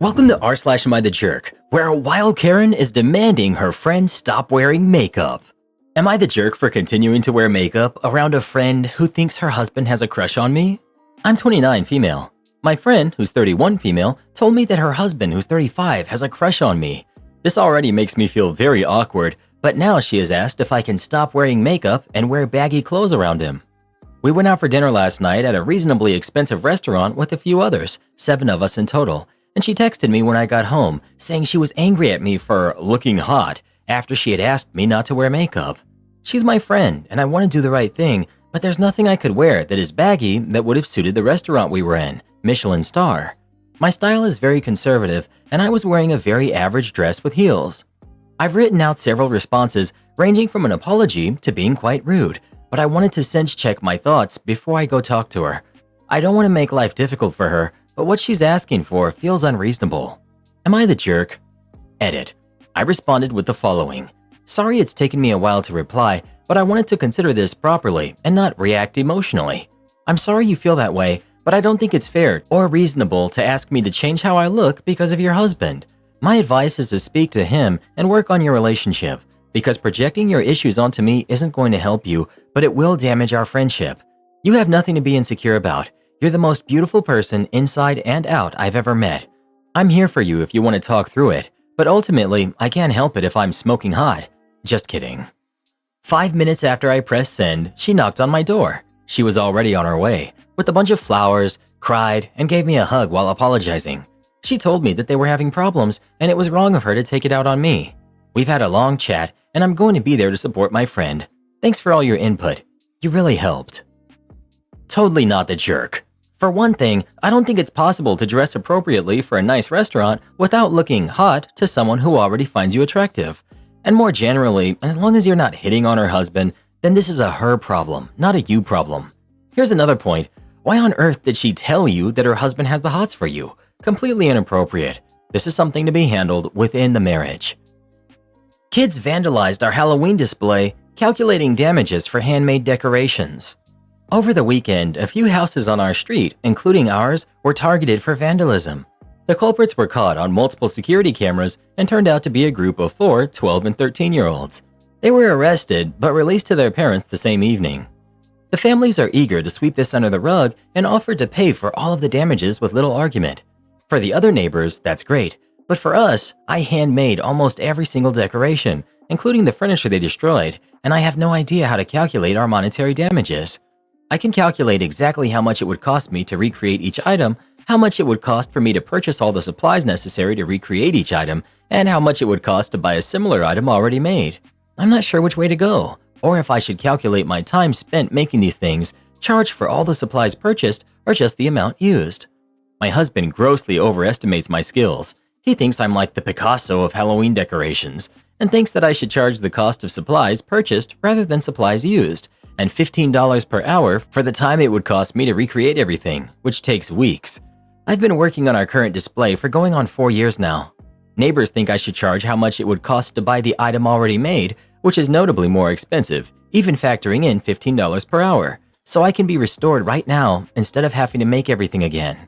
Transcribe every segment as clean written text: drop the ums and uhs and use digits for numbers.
Welcome to r/Am I the Jerk, where a wild Karen is demanding her friend stop wearing makeup. Am I the jerk for continuing to wear makeup around a friend who thinks her husband has a crush on me? I'm 29, female. My friend, who's 31, female, told me that her husband, who's 35, has a crush on me. This already makes me feel very awkward, but now she has asked if I can stop wearing makeup and wear baggy clothes around him. We went out for dinner last night at a reasonably expensive restaurant with a few others, 7 of us in total, and she texted me when I got home, saying she was angry at me for looking hot after she had asked me not to wear makeup. She's my friend, and I want to do the right thing, but there's nothing I could wear that is baggy that would have suited the restaurant we were in, Michelin star. My style is very conservative, and I was wearing a very average dress with heels. I've written out several responses ranging from an apology to being quite rude, but I wanted to sense check my thoughts before I go talk to her. I don't want to make life difficult for her, but what she's asking for feels unreasonable. Am I the jerk? Edit. I responded with the following. Sorry it's taken me a while to reply, but I wanted to consider this properly and not react emotionally. I'm sorry you feel that way, but I don't think it's fair or reasonable to ask me to change how I look because of your husband. My advice is to speak to him and work on your relationship, because projecting your issues onto me isn't going to help you, but it will damage our friendship. You have nothing to be insecure about. You're the most beautiful person inside and out I've ever met. I'm here for you if you want to talk through it, but ultimately, I can't help it if I'm smoking hot. Just kidding. 5 minutes after I pressed send, she knocked on my door. She was already on her way, with a bunch of flowers, cried, and gave me a hug while apologizing. She told me that they were having problems and it was wrong of her to take it out on me. We've had a long chat and I'm going to be there to support my friend. Thanks for all your input. You really helped. Totally not the jerk. For one thing, I don't think it's possible to dress appropriately for a nice restaurant without looking hot to someone who already finds you attractive. And more generally, as long as you're not hitting on her husband, then this is a her problem, not a you problem. Here's another point. Why on earth did she tell you that her husband has the hots for you? Completely inappropriate. This is something to be handled within the marriage. Kids vandalized our Halloween display, calculating damages for handmade decorations. Over the weekend, a few houses on our street, including ours, were targeted for vandalism. The culprits were caught on multiple security cameras and turned out to be a group of 4 12 and 13-year-olds. They were arrested but released to their parents the same evening. The families are eager to sweep this under the rug and offered to pay for all of the damages with little argument. For the other neighbors, that's great, but for us, I handmade almost every single decoration, including the furniture they destroyed, and I have no idea how to calculate our monetary damages. I can calculate exactly how much it would cost me to recreate each item, how much it would cost for me to purchase all the supplies necessary to recreate each item, and how much it would cost to buy a similar item already made. I'm not sure which way to go, or if I should calculate my time spent making these things, charge for all the supplies purchased, or just the amount used. My husband grossly overestimates my skills. He thinks I'm like the Picasso of Halloween decorations, and thinks that I should charge the cost of supplies purchased rather than supplies used, and $15 per hour for the time it would cost me to recreate everything, which takes weeks. I've been working on our current display for going on 4 years now. Neighbors think I should charge how much it would cost to buy the item already made, which is notably more expensive, even factoring in $15 per hour, so I can be restored right now instead of having to make everything again.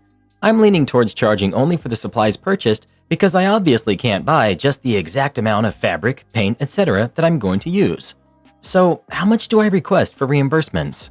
I'm leaning towards charging only for the supplies purchased because I obviously can't buy just the exact amount of fabric, paint, etc. that I'm going to use. So, how much do I request for reimbursements?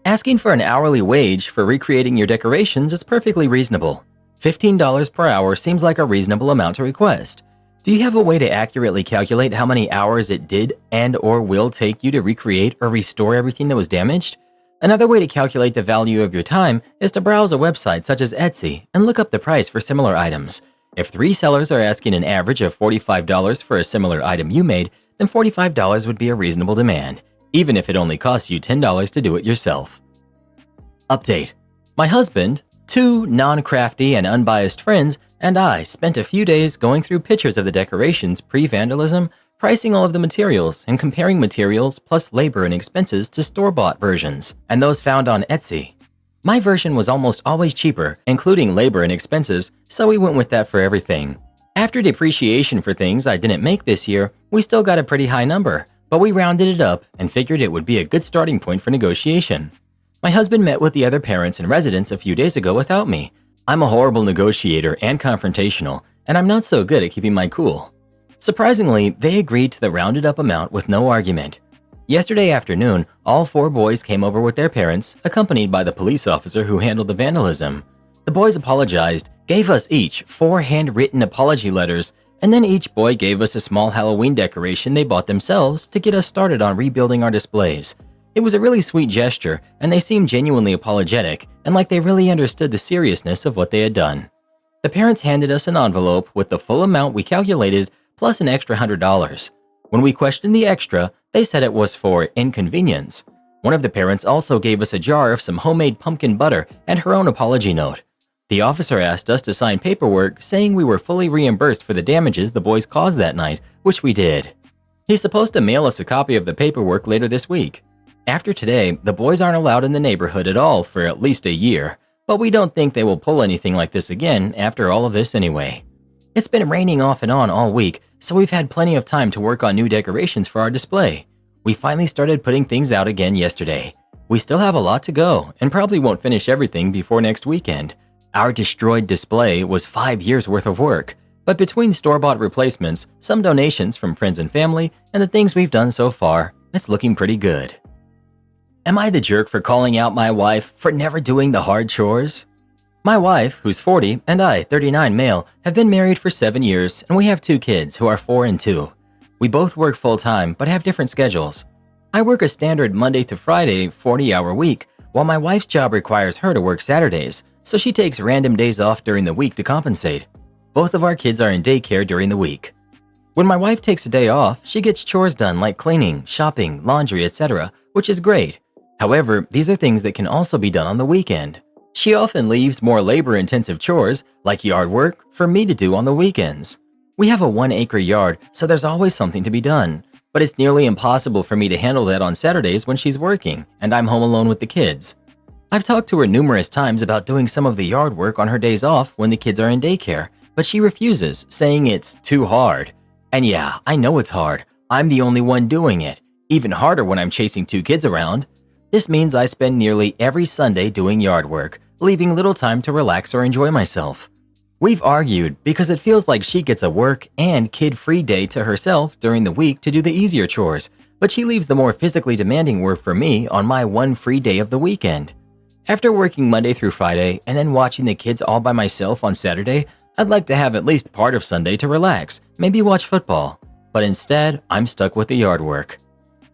Asking for an hourly wage for recreating your decorations is perfectly reasonable. $15 per hour seems like a reasonable amount to request. Do you have a way to accurately calculate how many hours it did and or will take you to recreate or restore everything that was damaged? Another way to calculate the value of your time is to browse a website such as Etsy and look up the price for similar items. If 3 sellers are asking an average of $45 for a similar item you made, then $45 would be a reasonable demand, even if it only costs you $10 to do it yourself. Update. My husband, 2 non-crafty and unbiased friends, and I spent a few days going through pictures of the decorations pre-vandalism, pricing all of the materials, and comparing materials plus labor and expenses to store-bought versions, and those found on Etsy. My version was almost always cheaper, including labor and expenses, so we went with that for everything. After depreciation for things I didn't make this year, we still got a pretty high number, but we rounded it up and figured it would be a good starting point for negotiation. My husband met with the other parents and residents a few days ago without me, I'm a horrible negotiator and confrontational, and I'm not so good at keeping my cool. Surprisingly, they agreed to the rounded up amount with no argument. Yesterday afternoon, all 4 boys came over with their parents, accompanied by the police officer who handled the vandalism. The boys apologized, gave us each 4 handwritten apology letters, and then each boy gave us a small Halloween decoration they bought themselves to get us started on rebuilding our displays. It was a really sweet gesture, and they seemed genuinely apologetic and like they really understood the seriousness of what they had done. The parents handed us an envelope with the full amount we calculated plus an extra $100. When we questioned the extra, they said it was for inconvenience. One of the parents also gave us a jar of some homemade pumpkin butter and her own apology note. The officer asked us to sign paperwork saying we were fully reimbursed for the damages the boys caused that night, which we did. He's supposed to mail us a copy of the paperwork later this week. After today, the boys aren't allowed in the neighborhood at all for at least a year, but we don't think they will pull anything like this again after all of this anyway. It's been raining off and on all week, so we've had plenty of time to work on new decorations for our display. We finally started putting things out again yesterday. We still have a lot to go and probably won't finish everything before next weekend. Our destroyed display was 5 years worth of work, but between store-bought replacements, some donations from friends and family, and the things we've done so far, it's looking pretty good. Am I the jerk for calling out my wife for never doing the hard chores? My wife, who's 40, and I, 39 male, have been married for 7 years, and we have 2 kids who are 4 and 2. We both work full-time but have different schedules. I work a standard Monday to Friday 40-hour week, while my wife's job requires her to work Saturdays, so she takes random days off during the week to compensate. Both of our kids are in daycare during the week. When my wife takes a day off, she gets chores done like cleaning, shopping, laundry, etc., which is great. However, these are things that can also be done on the weekend. She often leaves more labor-intensive chores, like yard work, for me to do on the weekends. We have a 1-acre yard, so there's always something to be done. But it's nearly impossible for me to handle that on Saturdays when she's working, and I'm home alone with the kids. I've talked to her numerous times about doing some of the yard work on her days off when the kids are in daycare, but she refuses, saying it's too hard. And yeah, I know it's hard. I'm the only one doing it. Even harder when I'm chasing 2 kids around. This means I spend nearly every Sunday doing yard work, leaving little time to relax or enjoy myself. We've argued because it feels like she gets a work and kid-free day to herself during the week to do the easier chores, but she leaves the more physically demanding work for me on my one free day of the weekend. After working Monday through Friday and then watching the kids all by myself on Saturday, I'd like to have at least part of Sunday to relax, maybe watch football. But instead, I'm stuck with the yard work.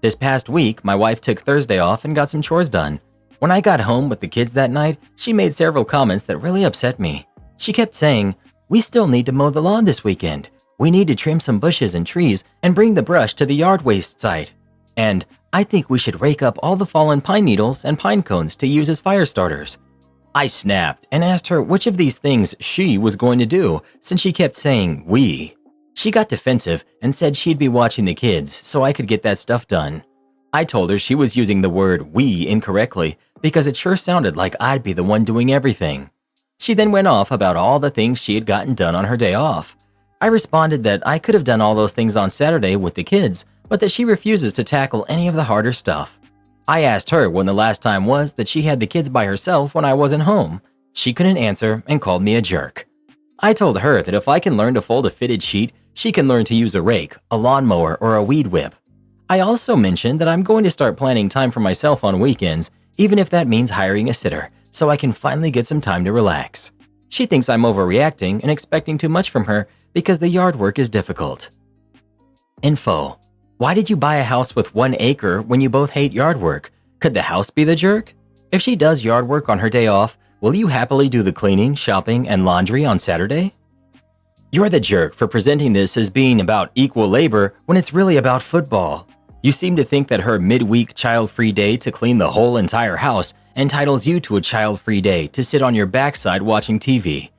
This past week, my wife took Thursday off and got some chores done. When I got home with the kids that night, she made several comments that really upset me. She kept saying, "We still need to mow the lawn this weekend. We need to trim some bushes and trees and bring the brush to the yard waste site. And I think we should rake up all the fallen pine needles and pine cones to use as fire starters." I snapped and asked her which of these things she was going to do since she kept saying we. She got defensive and said she'd be watching the kids so I could get that stuff done. I told her she was using the word we incorrectly because it sure sounded like I'd be the one doing everything. She then went off about all the things she had gotten done on her day off. I responded that I could have done all those things on Saturday with the kids, but that she refuses to tackle any of the harder stuff. I asked her when the last time was that she had the kids by herself when I wasn't home. She couldn't answer and called me a jerk. I told her that if I can learn to fold a fitted sheet, she can learn to use a rake, a lawnmower, or a weed whip. I also mentioned that I'm going to start planning time for myself on weekends, even if that means hiring a sitter, so I can finally get some time to relax. She thinks I'm overreacting and expecting too much from her because the yard work is difficult. Info: why did you buy a house with 1 acre when you both hate yard work? Could the house be the jerk? If she does yard work on her day off, will you happily do the cleaning, shopping, and laundry on Saturday? You're the jerk for presenting this as being about equal labor when it's really about football. You seem to think that her midweek child-free day to clean the whole entire house entitles you to a child-free day to sit on your backside watching TV.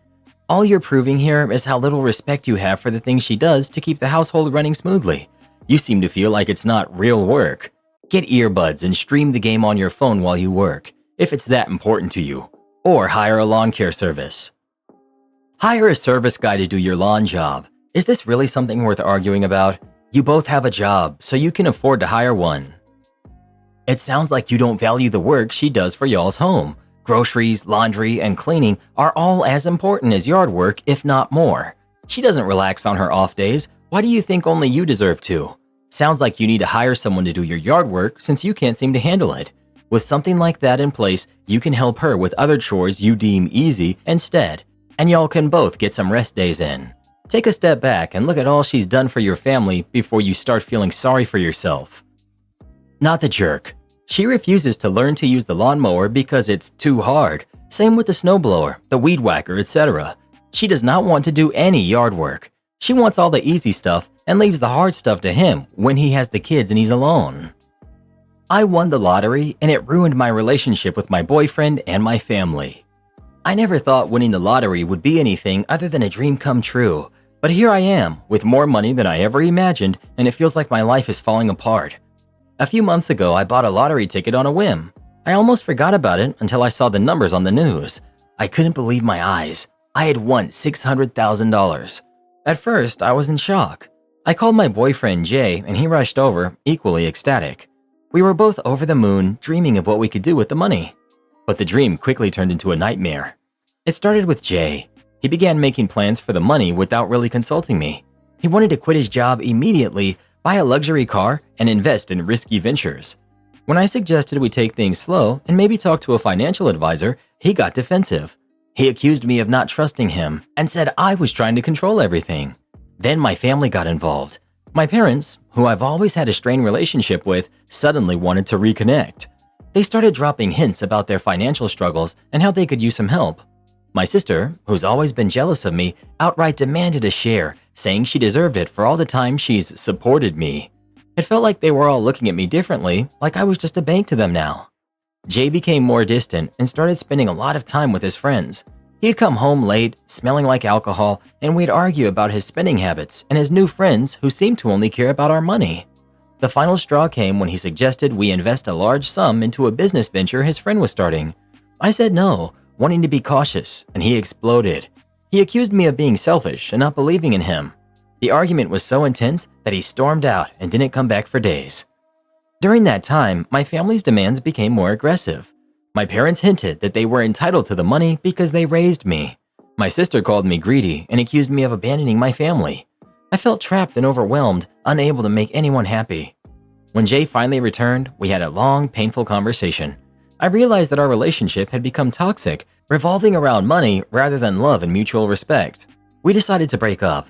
All you're proving here is how little respect you have for the things she does to keep the household running smoothly. You seem to feel like it's not real work. Get earbuds and stream the game on your phone while you work, if it's that important to you. Or hire a lawn care service. Hire a service guy to do your lawn job. Is this really something worth arguing about? You both have a job, so you can afford to hire one. It sounds like you don't value the work she does for y'all's home. Groceries, laundry, and cleaning are all as important as yard work, if not more. She doesn't relax on her off days. Why do you think only you deserve to? Sounds like you need to hire someone to do your yard work since you can't seem to handle it. With something like that in place, you can help her with other chores you deem easy instead, and y'all can both get some rest days in. Take a step back and look at all she's done for your family before you start feeling sorry for yourself. Not the jerk. She refuses to learn to use the lawnmower because it's too hard. Same with the snowblower, the weed whacker, etc. She does not want to do any yard work. She wants all the easy stuff and leaves the hard stuff to him when he has the kids and he's alone. I won the lottery and it ruined my relationship with my boyfriend and my family. I never thought winning the lottery would be anything other than a dream come true, but here I am with more money than I ever imagined, and it feels like my life is falling apart. A few months ago, I bought a lottery ticket on a whim. I almost forgot about it until I saw the numbers on the news. I couldn't believe my eyes. I had won $600,000. At first, I was in shock. I called my boyfriend Jay and he rushed over, equally ecstatic. We were both over the moon, dreaming of what we could do with the money. But the dream quickly turned into a nightmare. It started with Jay. He began making plans for the money without really consulting me. He wanted to quit his job immediately, buy a luxury car, and invest in risky ventures. When I suggested we take things slow and maybe talk to a financial advisor, he got defensive. He accused me of not trusting him and said I was trying to control everything. Then my family got involved. My parents, who I've always had a strained relationship with, suddenly wanted to reconnect. They started dropping hints about their financial struggles and how they could use some help. My sister, who's always been jealous of me, outright demanded a share, saying she deserved it for all the time she's supported me. It felt like they were all looking at me differently, like I was just a bank to them now. Jay became more distant and started spending a lot of time with his friends. He'd come home late, smelling like alcohol, and we'd argue about his spending habits and his new friends who seemed to only care about our money. The final straw came when he suggested we invest a large sum into a business venture his friend was starting. I said no, wanting to be cautious, and he exploded. He accused me of being selfish and not believing in him. The argument was so intense that he stormed out and didn't come back for days. During that time, my family's demands became more aggressive. My parents hinted that they were entitled to the money because they raised me. My sister called me greedy and accused me of abandoning my family. I felt trapped and overwhelmed, unable to make anyone happy. When Jay finally returned, we had a long, painful conversation. I realized that our relationship had become toxic, revolving around money rather than love and mutual respect. We decided to break up.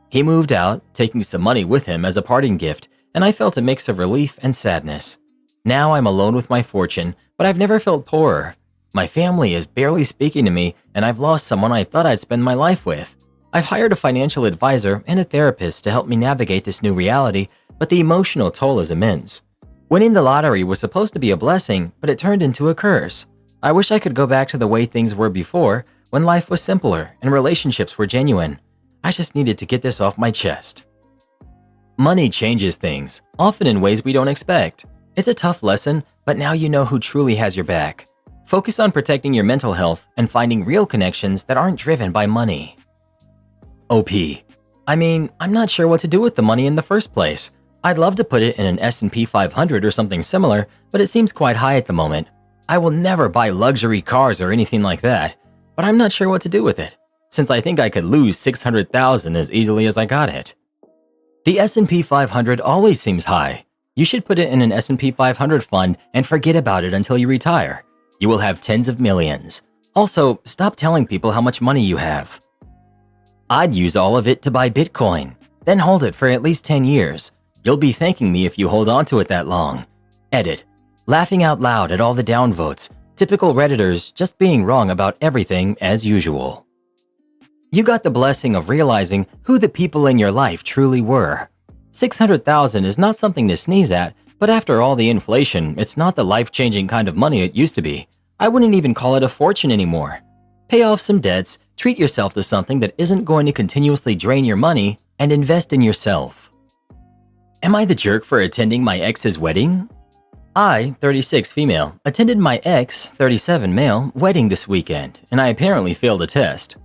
He moved out, taking some money with him as a parting gift, and I felt a mix of relief and sadness. Now I'm alone with my fortune, but I've never felt poorer. My family is barely speaking to me, and I've lost someone I thought I'd spend my life with. I've hired a financial advisor and a therapist to help me navigate this new reality, but the emotional toll is immense. Winning the lottery was supposed to be a blessing, but it turned into a curse. I wish I could go back to the way things were before, when life was simpler and relationships were genuine. I just needed to get this off my chest. Money changes things, often in ways we don't expect. It's a tough lesson, but now you know who truly has your back. Focus on protecting your mental health and finding real connections that aren't driven by money. OP. I'm not sure what to do with the money in the first place. I'd love to put it in an S&P 500 or something similar, but it seems quite high at the moment. I will never buy luxury cars or anything like that, but I'm not sure what to do with it, since I think I could lose $600,000 as easily as I got it. The S&P 500 always seems high. You should put it in an S&P 500 fund and forget about it until you retire. You will have tens of millions. Also, stop telling people how much money you have. I'd use all of it to buy Bitcoin, then hold it for at least 10 years. You'll be thanking me if you hold on to it that long. Edit. Laughing out loud at all the downvotes. Typical Redditors just being wrong about everything as usual. You got the blessing of realizing who the people in your life truly were. $600,000 is not something to sneeze at, but after all the inflation, it's not the life-changing kind of money it used to be. I wouldn't even call it a fortune anymore. Pay off some debts, treat yourself to something that isn't going to continuously drain your money, and invest in yourself. Am I the jerk for attending my ex's wedding? I, 36 female, attended my ex, 37 male, wedding this weekend, and I apparently failed a test.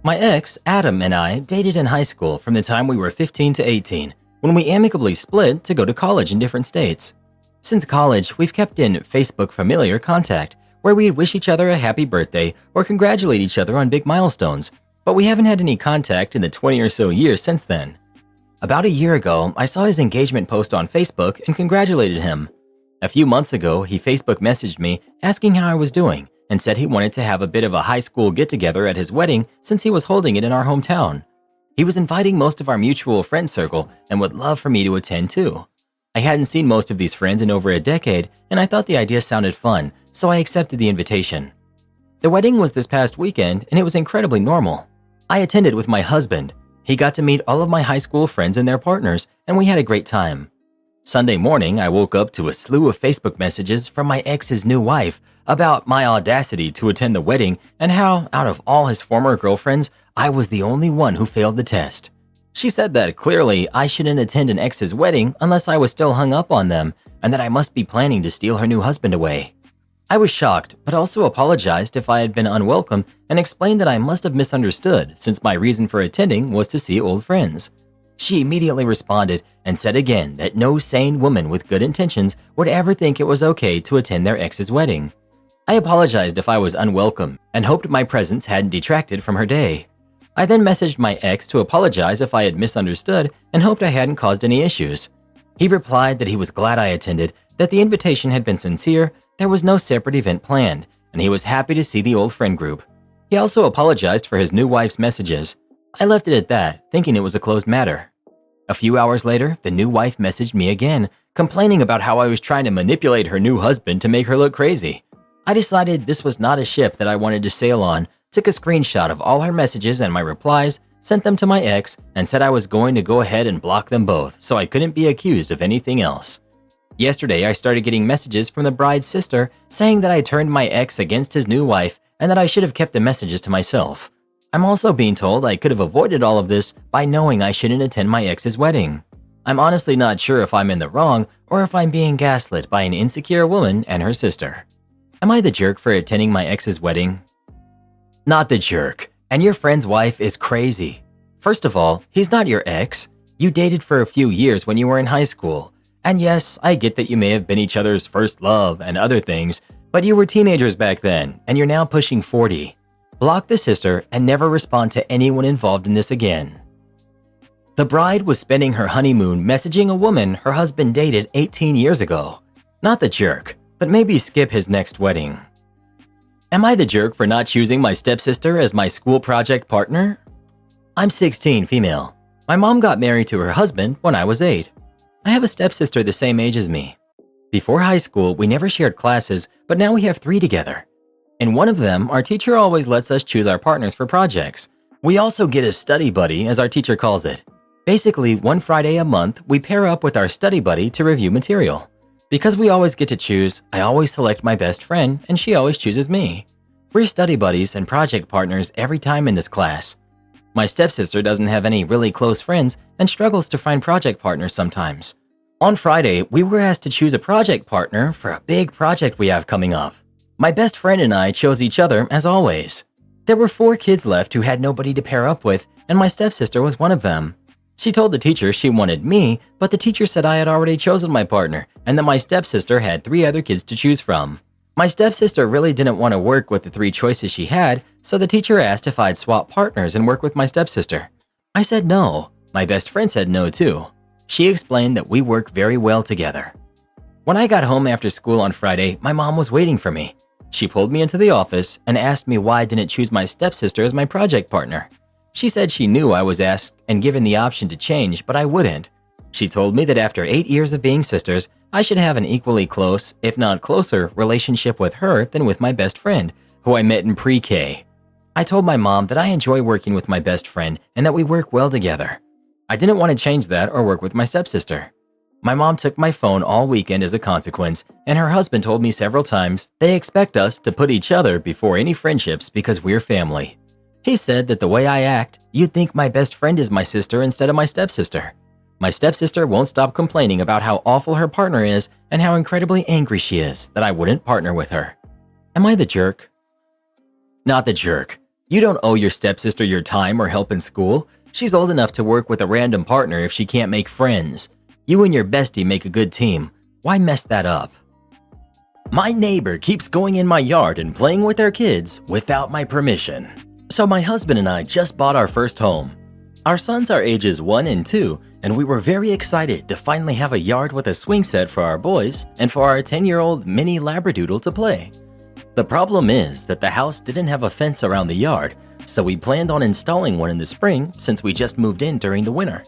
My ex, Adam, and I dated in high school from the time we were 15 to 18, when we amicably split to go to college in different states. Since college, we've kept in Facebook familiar contact, where we'd wish each other a happy birthday or congratulate each other on big milestones, but we haven't had any contact in the 20 or so years since then. About a year ago, I saw his engagement post on Facebook and congratulated him. A few months ago, he Facebook messaged me asking how I was doing and said he wanted to have a bit of a high school get-together at his wedding since he was holding it in our hometown. He was inviting most of our mutual friend circle and would love for me to attend too. I hadn't seen most of these friends in over a decade, and I thought the idea sounded fun, so I accepted the invitation. The wedding was this past weekend, and it was incredibly normal. I attended with my husband. He got to meet all of my high school friends and their partners, and we had a great time. Sunday morning, I woke up to a slew of Facebook messages from my ex's new wife about my audacity to attend the wedding and how, out of all his former girlfriends, I was the only one who failed the test. She said that clearly I shouldn't attend an ex's wedding unless I was still hung up on them, and that I must be planning to steal her new husband away. I was shocked, but also apologized if I had been unwelcome and explained that I must have misunderstood since my reason for attending was to see old friends. She immediately responded and said again that no sane woman with good intentions would ever think it was okay to attend their ex's wedding. I apologized if I was unwelcome and hoped my presence hadn't detracted from her day. I then messaged my ex to apologize if I had misunderstood and hoped I hadn't caused any issues. He replied that he was glad I attended, that the invitation had been sincere, there was no separate event planned, and he was happy to see the old friend group. He also apologized for his new wife's messages. I left it at that, thinking it was a closed matter. A few hours later, the new wife messaged me again, complaining about how I was trying to manipulate her new husband to make her look crazy. I decided this was not a ship that I wanted to sail on, took a screenshot of all her messages and my replies, sent them to my ex, and said I was going to go ahead and block them both so I couldn't be accused of anything else. Yesterday, I started getting messages from the bride's sister saying that I turned my ex against his new wife and that I should have kept the messages to myself. I'm also being told I could have avoided all of this by knowing I shouldn't attend my ex's wedding. I'm honestly not sure if I'm in the wrong or if I'm being gaslit by an insecure woman and her sister. Am I the jerk for attending my ex's wedding? Not the jerk, and your friend's wife is crazy. First of all, he's not your ex. You dated for a few years when you were in high school. And yes, I get that you may have been each other's first love and other things, but you were teenagers back then, and you're now pushing 40. Block the sister and never respond to anyone involved in this again. The bride was spending her honeymoon messaging a woman her husband dated 18 years ago. Not the jerk, but maybe skip his next wedding. Am I the jerk for not choosing my stepsister as my school project partner? I'm 16, female. My mom got married to her husband when I was 8. I have a stepsister the same age as me. Before high school, we never shared classes, but now we have 3 together. In one of them, our teacher always lets us choose our partners for projects. We also get a study buddy, as our teacher calls it. Basically, one Friday a month, we pair up with our study buddy to review material. Because we always get to choose, I always select my best friend, and she always chooses me. We're study buddies and project partners every time in this class. My stepsister doesn't have any really close friends and struggles to find project partners sometimes. On Friday, we were asked to choose a project partner for a big project we have coming up. My best friend and I chose each other as always. There were 4 kids left who had nobody to pair up with, and my stepsister was one of them. She told the teacher she wanted me, but the teacher said I had already chosen my partner and that my stepsister had 3 other kids to choose from. My stepsister really didn't want to work with the 3 choices she had, so the teacher asked if I'd swap partners and work with my stepsister. I said no. My best friend said no too. She explained that we work very well together. When I got home after school on Friday, my mom was waiting for me. She pulled me into the office and asked me why I didn't choose my stepsister as my project partner. She said she knew I was asked and given the option to change, but I wouldn't. She told me that after 8 years of being sisters, I should have an equally close, if not closer, relationship with her than with my best friend, who I met in pre-K. I told my mom that I enjoy working with my best friend and that we work well together. I didn't want to change that or work with my stepsister. My mom took my phone all weekend as a consequence, and her husband told me several times they expect us to put each other before any friendships because we're family. He said that the way I act, you'd think my best friend is my sister instead of my stepsister. My stepsister won't stop complaining about how awful her partner is and how incredibly angry she is that I wouldn't partner with her. Am I the jerk? Not the jerk. You don't owe your stepsister your time or help in school. She's old enough to work with a random partner if she can't make friends. You and your bestie make a good team. Why mess that up? My neighbor keeps going in my yard and playing with their kids without my permission. So my husband and I just bought our first home. Our sons are ages 1 and 2, and we were very excited to finally have a yard with a swing set for our boys and for our 10-year-old mini labradoodle to play. The problem is that the house didn't have a fence around the yard, so we planned on installing one in the spring since we just moved in during the winter.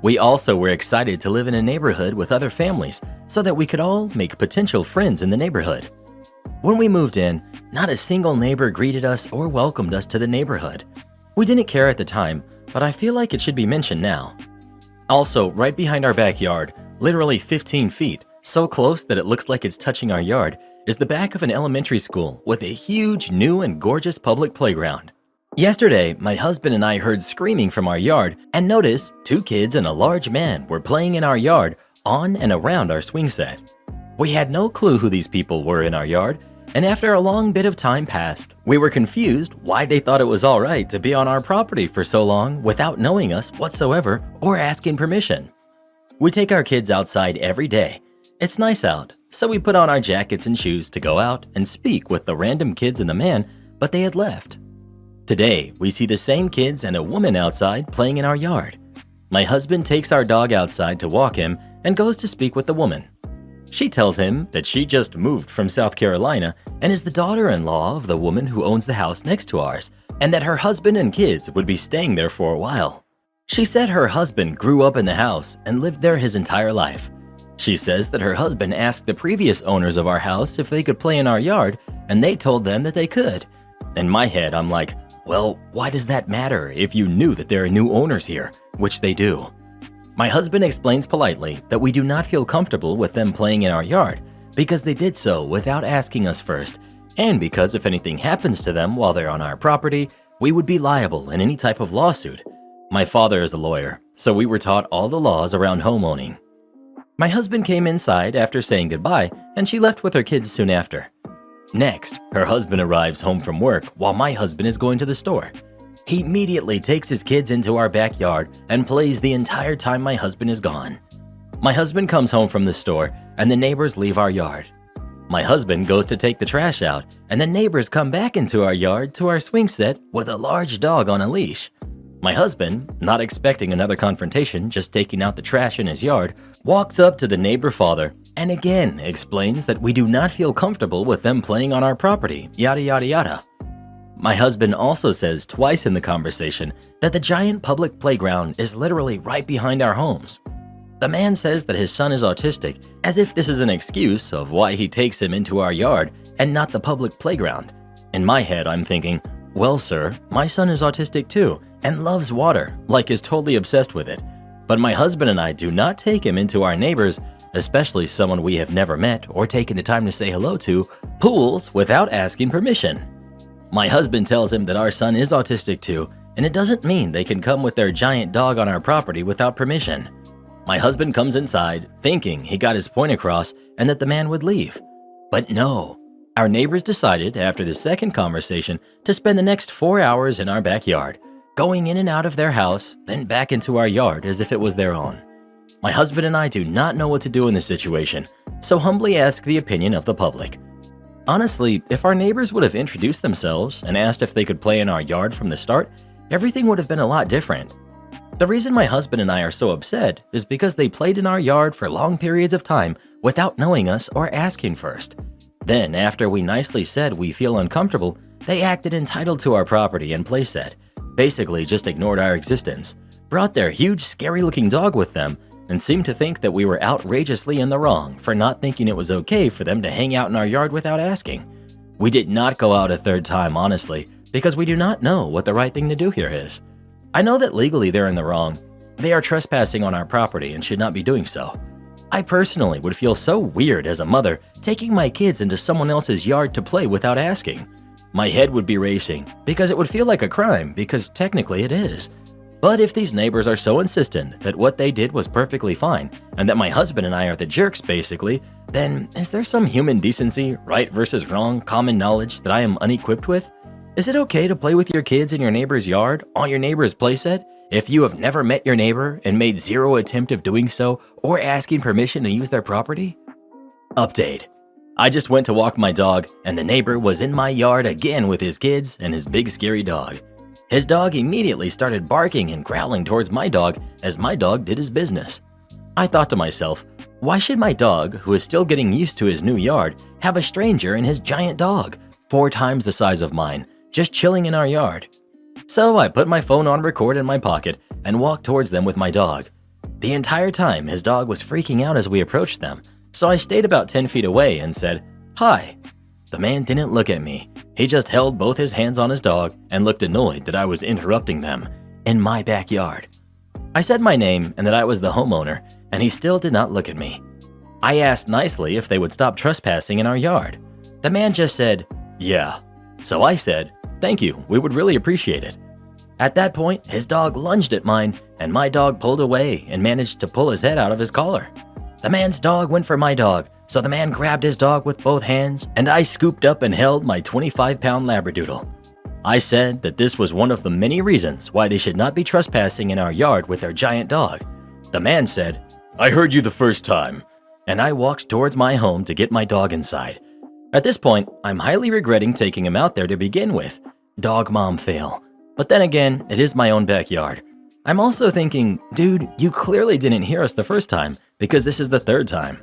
We also were excited to live in a neighborhood with other families so that we could all make potential friends in the neighborhood. When we moved in, not a single neighbor greeted us or welcomed us to the neighborhood. We didn't care at the time, but I feel like it should be mentioned now. Also, right behind our backyard, literally 15 feet, so close that it looks like it's touching our yard, is the back of an elementary school with a huge, new and gorgeous public playground. Yesterday, my husband and I heard screaming from our yard and noticed 2 kids and a large man were playing in our yard on and around our swing set. We had no clue who these people were in our yard, and after a long bit of time passed, we were confused why they thought it was all right to be on our property for so long without knowing us whatsoever or asking permission. We take our kids outside every day. It's nice out, so we put on our jackets and shoes to go out and speak with the random kids and the man, but they had left. Today, we see the same kids and a woman outside playing in our yard. My husband takes our dog outside to walk him and goes to speak with the woman. She tells him that she just moved from South Carolina and is the daughter-in-law of the woman who owns the house next to ours, and that her husband and kids would be staying there for a while. She said her husband grew up in the house and lived there his entire life. She says that her husband asked the previous owners of our house if they could play in our yard, and they told them that they could. In my head, I'm like, well, why does that matter if you knew that there are new owners here, which they do? My husband explains politely that we do not feel comfortable with them playing in our yard because they did so without asking us first, and because if anything happens to them while they're on our property, we would be liable in any type of lawsuit. My father is a lawyer, so we were taught all the laws around homeowning. My husband came inside after saying goodbye, and she left with her kids soon after. Next, her husband arrives home from work while my husband is going to the store. He immediately takes his kids into our backyard and plays the entire time my husband is gone. My husband comes home from the store and the neighbors leave our yard. My husband goes to take the trash out and the neighbors come back into our yard to our swing set with a large dog on a leash. My husband, not expecting another confrontation, just taking out the trash in his yard, walks up to the neighbor father and again explains that we do not feel comfortable with them playing on our property, yada yada yada. My husband also says twice in the conversation that the giant public playground is literally right behind our homes. The man says that his son is autistic, as if this is an excuse of why he takes him into our yard and not the public playground. In my head, I'm thinking, well, sir, my son is autistic too and loves water, like is totally obsessed with it. But my husband and I do not take him into our neighbors, especially someone we have never met or taken the time to say hello to, pools without asking permission. My husband tells him that our son is autistic too, and it doesn't mean they can come with their giant dog on our property without permission. My husband comes inside, thinking he got his point across and that the man would leave. But no, our neighbors decided after the second conversation to spend the next 4 hours in our backyard, going in and out of their house, then back into our yard as if it was their own. My husband and I do not know what to do in this situation, so humbly ask the opinion of the public. Honestly, if our neighbors would have introduced themselves and asked if they could play in our yard from the start, everything would have been a lot different. The reason my husband and I are so upset is because they played in our yard for long periods of time without knowing us or asking first. Then, after we nicely said we feel uncomfortable, they acted entitled to our property and playset, basically just ignored our existence, brought their huge scary-looking dog with them, and seemed to think that we were outrageously in the wrong for not thinking it was okay for them to hang out in our yard without asking. We did not go out a third time, honestly, because we do not know what the right thing to do here is. I know that legally they're in the wrong. They are trespassing on our property and should not be doing so. I personally would feel so weird as a mother taking my kids into someone else's yard to play without asking. My head would be racing because it would feel like a crime because technically it is. But if these neighbors are so insistent that what they did was perfectly fine and that my husband and I are the jerks basically, then is there some human decency, right versus wrong, common knowledge that I am unequipped with? Is it okay to play with your kids in your neighbor's yard on your neighbor's playset if you have never met your neighbor and made zero attempt of doing so or asking permission to use their property? Update. I just went to walk my dog, and the neighbor was in my yard again with his kids and his big scary dog. His dog immediately started barking and growling towards my dog as my dog did his business. I thought to myself, why should my dog, who is still getting used to his new yard, have a stranger and his giant dog, 4 times the size of mine, just chilling in our yard? So I put my phone on record in my pocket and walked towards them with my dog. The entire time his dog was freaking out as we approached them, so I stayed about 10 feet away and said, "Hi." The man didn't look at me. He just held both his hands on his dog and looked annoyed that I was interrupting them in my backyard. I said my name and that I was the homeowner, and he still did not look at me. I asked nicely if they would stop trespassing in our yard. The man just said, "Yeah." So I said, "Thank you, we would really appreciate it." At that point, his dog lunged at mine, and my dog pulled away and managed to pull his head out of his collar. The man's dog went for my dog, so the man grabbed his dog with both hands, and I scooped up and held my 25-pound Labradoodle. I said that this was one of the many reasons why they should not be trespassing in our yard with their giant dog. The man said, "I heard you the first time," and I walked towards my home to get my dog inside. At this point, I'm highly regretting taking him out there to begin with. Dog mom fail. But then again, it is my own backyard. I'm also thinking, dude, you clearly didn't hear us the first time because this is the 3rd time.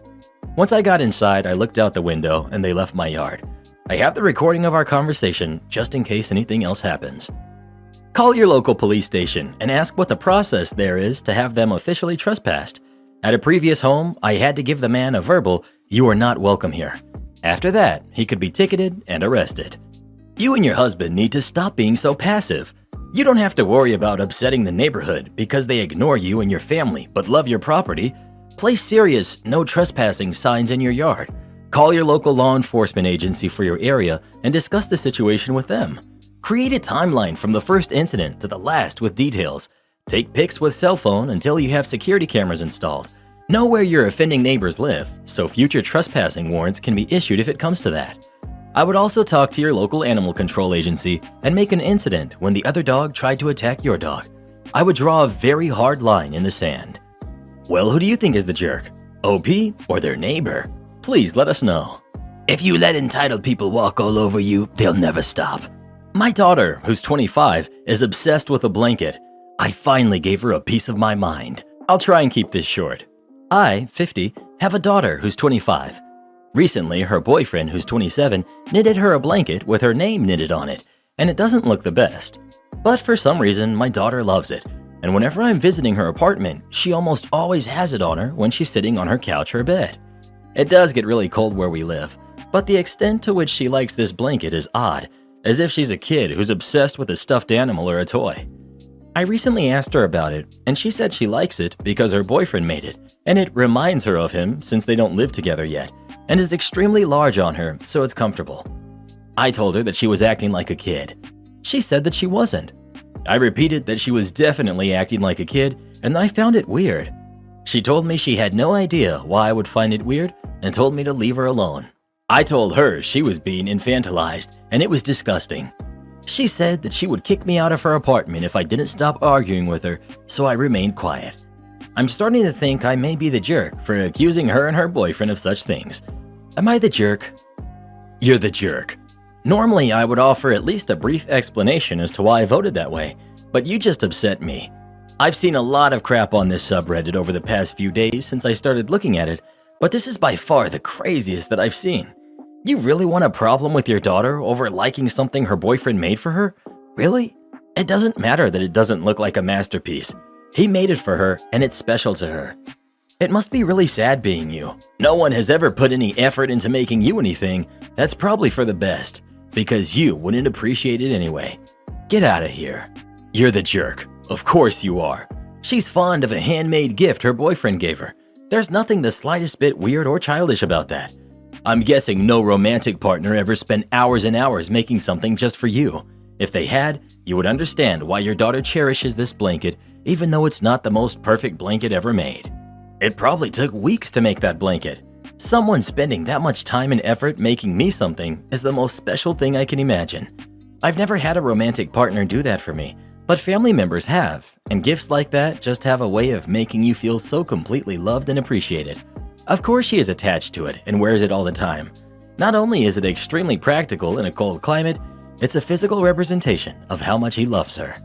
Once I got inside, I looked out the window and they left my yard. I have the recording of our conversation just in case anything else happens. Call your local police station and ask what the process there is to have them officially trespassed. At a previous home, I had to give the man a verbal, "You are not welcome here." After that, he could be ticketed and arrested. You and your husband need to stop being so passive. You don't have to worry about upsetting the neighborhood because they ignore you and your family but love your property. Place serious "no trespassing" signs in your yard. Call your local law enforcement agency for your area and discuss the situation with them. Create a timeline from the first incident to the last with details. Take pics with cell phone until you have security cameras installed. Know where your offending neighbors live, so future trespassing warrants can be issued if it comes to that. I would also talk to your local animal control agency and make an incident when the other dog tried to attack your dog. I would draw a very hard line in the sand. Well, who do you think is the jerk? OP or their neighbor? Please let us know. If you let entitled people walk all over you, they'll never stop. My daughter, who's 25, is obsessed with a blanket. I finally gave her a piece of my mind. I'll try and keep this short. I, 50, have a daughter who's 25. Recently, her boyfriend, who's 27, knitted her a blanket with her name knitted on it, and it doesn't look the best. But for some reason, my daughter loves it, and whenever I'm visiting her apartment, she almost always has it on her when she's sitting on her couch or bed. It does get really cold where we live, but the extent to which she likes this blanket is odd, as if she's a kid who's obsessed with a stuffed animal or a toy. I recently asked her about it, and she said she likes it because her boyfriend made it, and it reminds her of him since they don't live together yet, and is extremely large on her, so it's comfortable. I told her that she was acting like a kid. She said that she wasn't. I repeated that she was definitely acting like a kid, and that I found it weird. She told me she had no idea why I would find it weird and told me to leave her alone. I told her she was being infantilized, and it was disgusting. She said that she would kick me out of her apartment if I didn't stop arguing with her, so I remained quiet. I'm starting to think I may be the jerk for accusing her and her boyfriend of such things. Am I the jerk? You're the jerk. Normally, I would offer at least a brief explanation as to why I voted that way, but you just upset me. I've seen a lot of crap on this subreddit over the past few days since I started looking at it, but this is by far the craziest that I've seen. You really want a problem with your daughter over liking something her boyfriend made for her? Really? It doesn't matter that it doesn't look like a masterpiece. He made it for her, and it's special to her. It must be really sad being you. No one has ever put any effort into making you anything. That's probably for the best, because you wouldn't appreciate it anyway. Get out of here. You're the jerk. Of course you are. She's fond of a handmade gift her boyfriend gave her. There's nothing the slightest bit weird or childish about that. I'm guessing no romantic partner ever spent hours and hours making something just for you. If they had, you would understand why your daughter cherishes this blanket, even though it's not the most perfect blanket ever made. It probably took weeks to make that blanket. Someone spending that much time and effort making me something is the most special thing I can imagine. I've never had a romantic partner do that for me, but family members have, and gifts like that just have a way of making you feel so completely loved and appreciated. Of course she is attached to it and wears it all the time. Not only is it extremely practical in a cold climate, it's a physical representation of how much he loves her.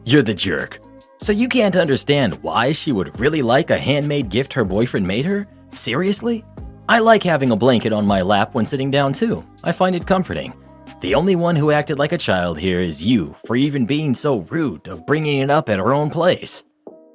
You're the jerk. So you can't understand why she would really like a handmade gift her boyfriend made her? Seriously? I like having a blanket on my lap when sitting down too. I find it comforting. The only one who acted like a child here is you for even being so rude of bringing it up at her own place.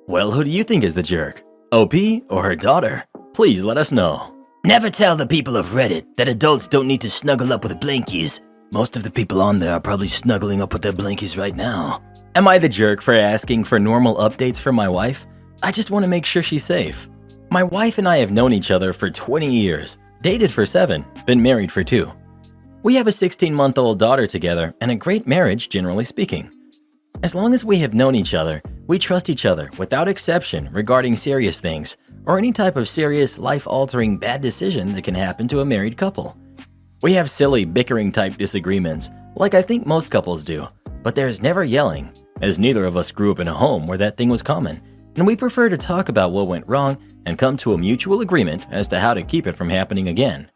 Well, who do you think is the jerk? OP or her daughter? Please let us know. Never tell the people of Reddit that adults don't need to snuggle up with blankies. Most of the people on there are probably snuggling up with their blankies right now. Am I the jerk for asking for normal updates from my wife? I just want to make sure she's safe. My wife and I have known each other for 20 years, dated for 7, been married for 2. We have a 16-month-old daughter together and a great marriage, generally speaking. As long as we have known each other, we trust each other without exception regarding serious things or any type of serious, life-altering bad decision that can happen to a married couple. We have silly, bickering-type disagreements, like I think most couples do, but there's never yelling, as neither of us grew up in a home where that thing was common, and we prefer to talk about what went wrong and come to a mutual agreement as to how to keep it from happening again.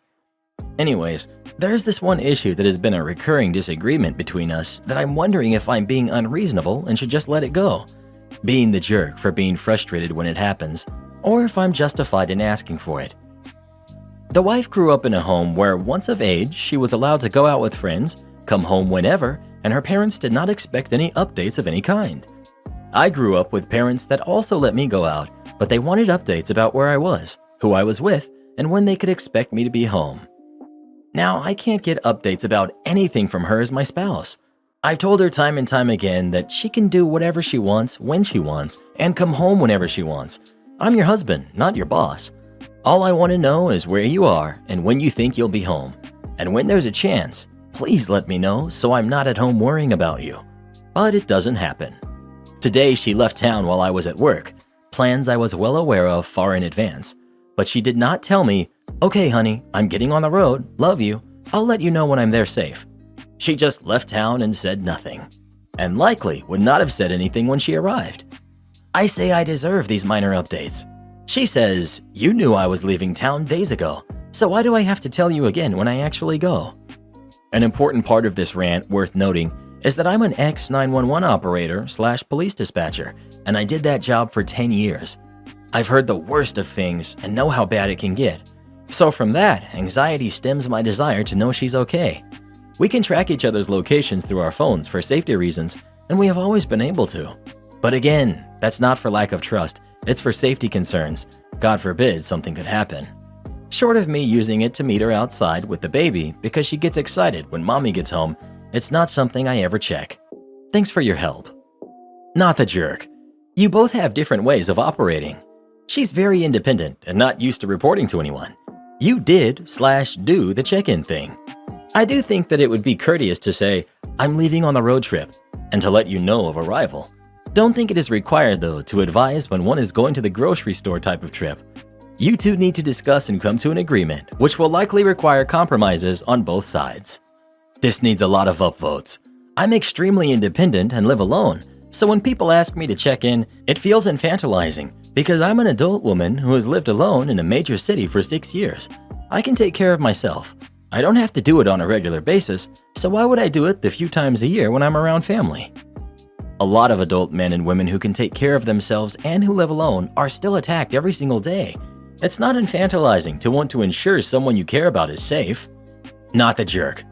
Anyways, there's this one issue that has been a recurring disagreement between us that I'm wondering if I'm being unreasonable and should just let it go, being the jerk for being frustrated when it happens, or if I'm justified in asking for it. The wife grew up in a home where once of age, she was allowed to go out with friends, come home whenever, and her parents did not expect any updates of any kind. I grew up with parents that also let me go out, but they wanted updates about where I was, who I was with, and when they could expect me to be home. Now, I can't get updates about anything from her as my spouse. I've told her time and time again that she can do whatever she wants, when she wants, and come home whenever she wants. I'm your husband, not your boss. All I want to know is where you are and when you think you'll be home. And when there's a chance, please let me know so I'm not at home worrying about you. But it doesn't happen. Today, she left town while I was at work, plans I was well aware of far in advance. But she did not tell me, "Okay, honey, I'm getting on the road, love you, I'll let you know when I'm there safe." She just left town and said nothing, and likely would not have said anything when she arrived. I say I deserve these minor updates. She says, "You knew I was leaving town days ago, so why do I have to tell you again when I actually go?" An important part of this rant worth noting is that I'm an ex-911 operator/police dispatcher, and I did that job for 10 years. I've heard the worst of things and know how bad it can get. So from that, anxiety stems my desire to know she's okay. We can track each other's locations through our phones for safety reasons, and we have always been able to. But again, that's not for lack of trust, it's for safety concerns. God forbid something could happen. Short of me using it to meet her outside with the baby because she gets excited when mommy gets home, it's not something I ever check. Thanks for your help. Not the jerk. You both have different ways of operating. She's very independent and not used to reporting to anyone. You did/do the check-in thing. I do think that it would be courteous to say, "I'm leaving on the road trip," and to let you know of arrival. Don't think it is required, though, to advise when one is going to the grocery store type of trip. You two need to discuss and come to an agreement, which will likely require compromises on both sides. This needs a lot of upvotes. I'm extremely independent and live alone, so when people ask me to check in, it feels infantilizing because I'm an adult woman who has lived alone in a major city for 6 years. I can take care of myself. I don't have to do it on a regular basis, so why would I do it the few times a year when I'm around family? A lot of adult men and women who can take care of themselves and who live alone are still attacked every single day. It's not infantilizing to want to ensure someone you care about is safe. Not the jerk.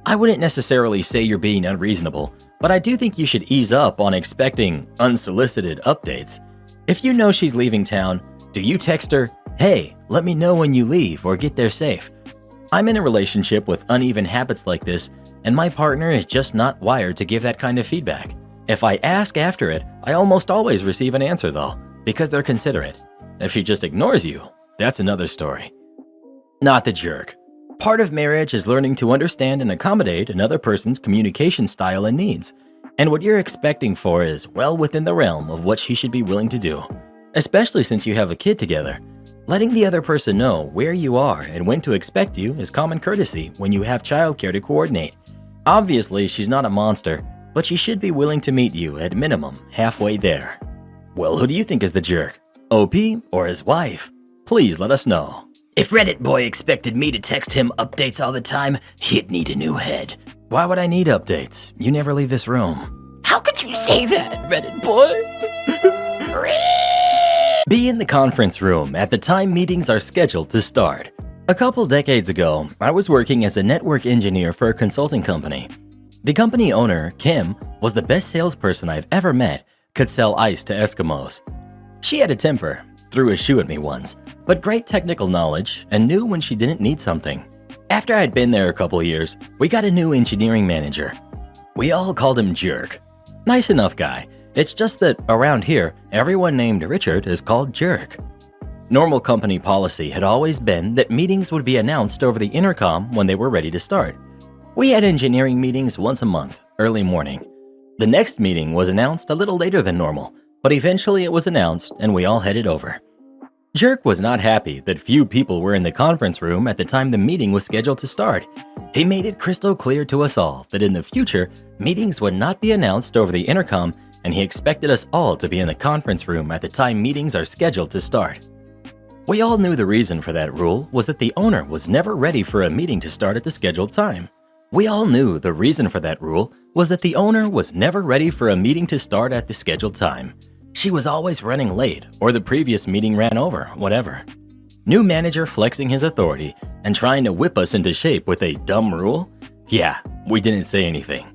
I wouldn't necessarily say you're being unreasonable, but I do think you should ease up on expecting unsolicited updates. If you know she's leaving town, do you text her, "Hey, let me know when you leave or get there safe"? I'm in a relationship with uneven habits like this, and my partner is just not wired to give that kind of feedback. If I ask after it, I almost always receive an answer though, because they're considerate. If she just ignores you, that's another story. Not the jerk. Part of marriage is learning to understand and accommodate another person's communication style and needs, and what you're expecting for is well within the realm of what she should be willing to do, especially since you have a kid together. Letting the other person know where you are and when to expect you is common courtesy when you have childcare to coordinate. Obviously, she's not a monster, but she should be willing to meet you at minimum halfway there. Well, who do you think is the jerk? OP or his wife? Please let us know. If Reddit boy expected me to text him updates all the time, he'd need a new head. Why would I need updates? You never leave this room. How could you say that, Reddit boy? Be in the conference room at the time meetings are scheduled to start. A couple decades ago, I was working as a network engineer for a consulting company. The company owner, Kim, was the best salesperson I've ever met, could sell ice to Eskimos. She had a temper, threw a shoe at me once, but great technical knowledge and knew when she didn't need something. After I'd been there a couple years, we got a new engineering manager. We all called him Jerk. Nice enough guy, it's just that around here, everyone named Richard is called Jerk. Normal company policy had always been that meetings would be announced over the intercom when they were ready to start. We had engineering meetings once a month, early morning. The next meeting was announced a little later than normal, but eventually it was announced and we all headed over. Jerk was not happy that few people were in the conference room at the time the meeting was scheduled to start. He made it crystal clear to us all that in the future, meetings would not be announced over the intercom, and he expected us all to be in the conference room at the time meetings are scheduled to start. We all knew the reason for that rule was that the owner was never ready for a meeting to start at the scheduled time. We all knew the reason for that rule was that the owner was never ready for a meeting to start at the scheduled time. She was always running late, or the previous meeting ran over, whatever. New manager flexing his authority and trying to whip us into shape with a dumb rule? Yeah, we didn't say anything.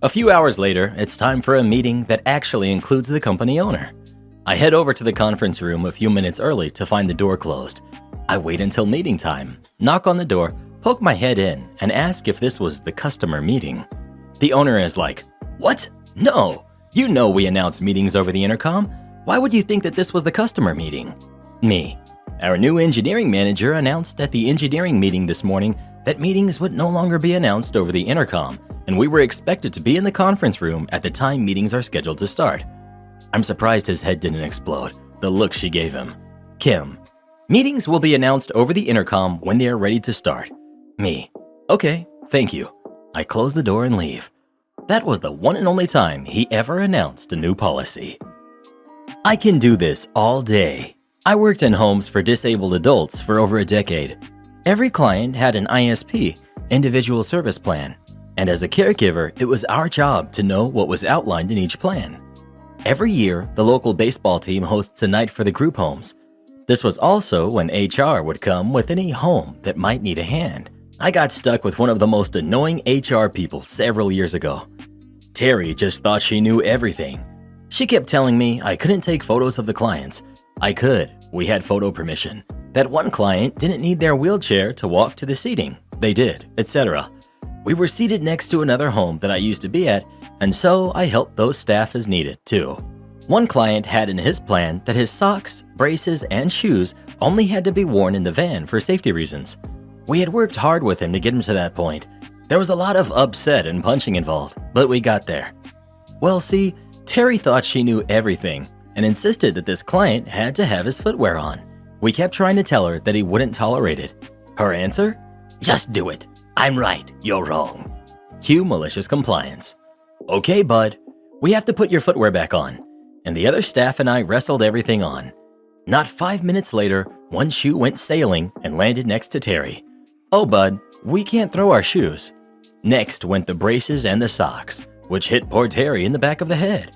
A few hours later, it's time for a meeting that actually includes the company owner. I head over to the conference room a few minutes early to find the door closed. I wait until meeting time, knock on the door, poke my head in, and ask if this was the customer meeting. The owner is like, "What? No! You know we announce meetings over the intercom. Why would you think that this was the customer meeting?" Me. Our new engineering manager announced at the engineering meeting this morning that meetings would no longer be announced over the intercom, and we were expected to be in the conference room at the time meetings are scheduled to start. I'm surprised his head didn't explode, the look she gave him. Kim. Meetings will be announced over the intercom when they are ready to start. Me. Okay, thank you. I close the door and leave. That was the one and only time he ever announced a new policy. I can do this all day. I worked in homes for disabled adults for over a decade. Every client had an ISP, individual service plan, and as a caregiver, it was our job to know what was outlined in each plan. Every year, the local baseball team hosts a night for the group homes. This was also when HR would come with any home that might need a hand. I got stuck with one of the most annoying HR people several years ago. Terry just thought she knew everything. She kept telling me I couldn't take photos of the clients. I could. We had photo permission. That one client didn't need their wheelchair to walk to the seating. They did, etc. We were seated next to another home that I used to be at, and so I helped those staff as needed too. One client had in his plan that his socks, braces, and shoes only had to be worn in the van for safety reasons. We had worked hard with him to get him to that point. There was a lot of upset and punching involved, but we got there. Well, see, Terry thought she knew everything and insisted that this client had to have his footwear on. We kept trying to tell her that he wouldn't tolerate it. Her answer? Just do it. I'm right, you're wrong. Cue malicious compliance. Okay, bud, we have to put your footwear back on. And the other staff and I wrestled everything on. Not 5 minutes later, one shoe went sailing and landed next to Terry. Oh, bud, we can't throw our shoes. Next went the braces and the socks, which hit poor Terry in the back of the head.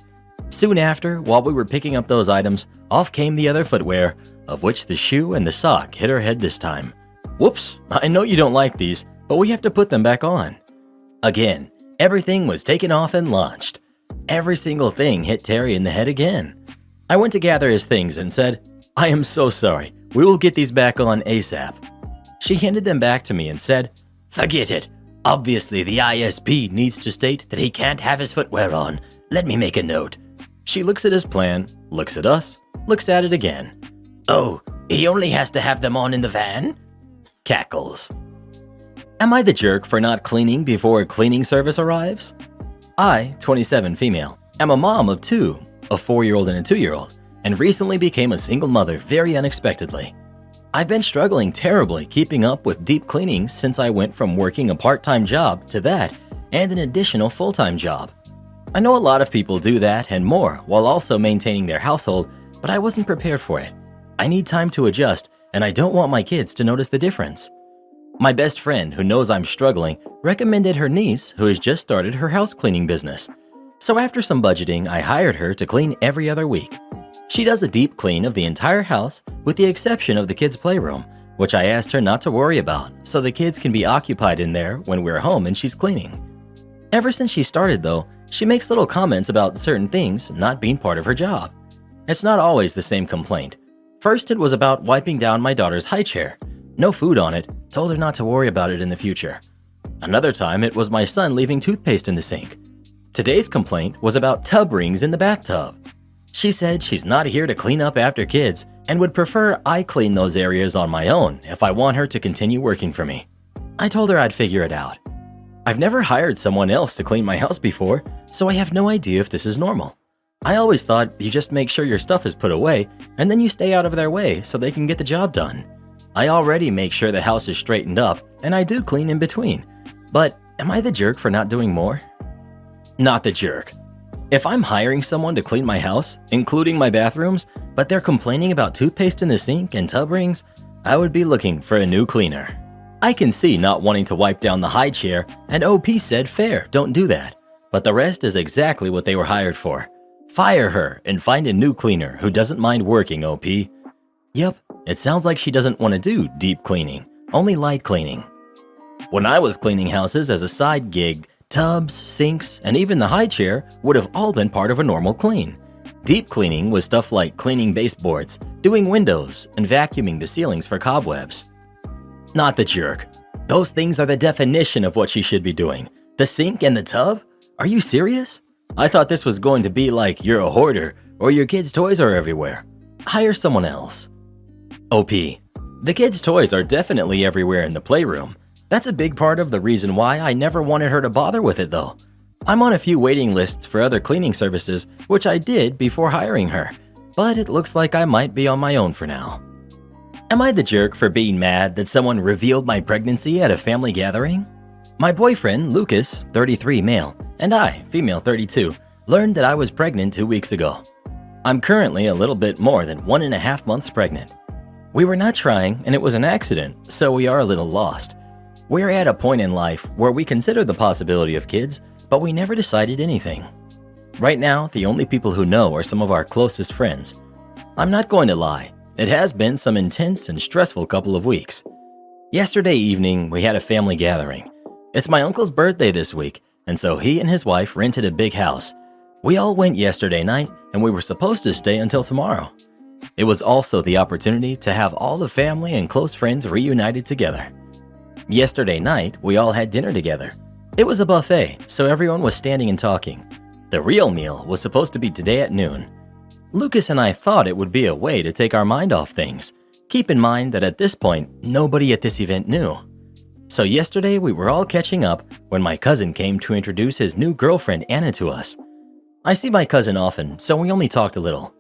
Soon after, while we were picking up those items, off came the other footwear, of which the shoe and the sock hit her head this time. Whoops, I know you don't like these, but we have to put them back on. Again, everything was taken off and launched. Every single thing hit Terry in the head again. I went to gather his things and said, I am so sorry, we will get these back on ASAP. She handed them back to me and said, forget it. Obviously the ISP needs to state that he can't have his footwear on. Let me make a note. She looks at his plan, looks at us, looks at it again. Oh, he only has to have them on in the van? Cackles. Am I the jerk for not cleaning before a cleaning service arrives? I, 27 female, am a mom of two, a 4-year-old and a 2-year-old, and recently became a single mother very unexpectedly. I've been struggling terribly keeping up with deep cleaning since I went from working a part-time job to that and an additional full-time job. I know a lot of people do that and more while also maintaining their household, but I wasn't prepared for it. I need time to adjust, and I don't want my kids to notice the difference. My best friend, who knows I'm struggling, recommended her niece, who has just started her house cleaning business. So after some budgeting, I hired her to clean every other week. She does a deep clean of the entire house, with the exception of the kids' playroom, which I asked her not to worry about, so the kids can be occupied in there when we're home and she's cleaning. Ever since she started though, she makes little comments about certain things not being part of her job. It's not always the same complaint. First it was about wiping down my daughter's high chair. No food on it, told her not to worry about it in the future. Another time it was my son leaving toothpaste in the sink. Today's complaint was about tub rings in the bathtub. She said she's not here to clean up after kids and would prefer I clean those areas on my own if I want her to continue working for me. I told her I'd figure it out. I've never hired someone else to clean my house before, so I have no idea if this is normal. I always thought you just make sure your stuff is put away and then you stay out of their way so they can get the job done. I already make sure the house is straightened up and I do clean in between. But am I the jerk for not doing more? Not the jerk. If I'm hiring someone to clean my house, including my bathrooms, but they're complaining about toothpaste in the sink and tub rings, I would be looking for a new cleaner. I can see not wanting to wipe down the high chair, and OP said fair, don't do that. But the rest is exactly what they were hired for. Fire her and find a new cleaner who doesn't mind working, OP. Yep, it sounds like she doesn't want to do deep cleaning, only light cleaning. When I was cleaning houses as a side gig, tubs, sinks, and even the high chair would have all been part of a normal clean. Deep cleaning was stuff like cleaning baseboards, doing windows, and vacuuming the ceilings for cobwebs. Not the jerk. Those things are the definition of what she should be doing. The sink and the tub? Are you serious? I thought this was going to be like you're a hoarder or your kids' toys are everywhere. Hire someone else. OP. The kids' toys are definitely everywhere in the playroom. That's a big part of the reason why I never wanted her to bother with it though. I'm on a few waiting lists for other cleaning services, which I did before hiring her, but it looks like I might be on my own for now. Am I the jerk for being mad that someone revealed my pregnancy at a family gathering? My boyfriend, Lucas, 33 male, and I, female 32, learned that I was pregnant 2 weeks ago. I'm currently a little bit more than 1.5 months pregnant. We were not trying and it was an accident, so we are a little lost. We're at a point in life where we consider the possibility of kids, but we never decided anything. Right now, the only people who know are some of our closest friends. I'm not going to lie, it has been some intense and stressful couple of weeks. Yesterday evening, we had a family gathering. It's my uncle's birthday this week, and so he and his wife rented a big house. We all went yesterday night, and we were supposed to stay until tomorrow. It was also the opportunity to have all the family and close friends reunited together. Yesterday night, we all had dinner together. It was a buffet, so everyone was standing and talking. The real meal was supposed to be today at noon. Lucas and I thought it would be a way to take our mind off things. Keep in mind that at this point, nobody at this event knew. So yesterday, we were all catching up when my cousin came to introduce his new girlfriend Anna to us. I see my cousin often, so we only talked a little.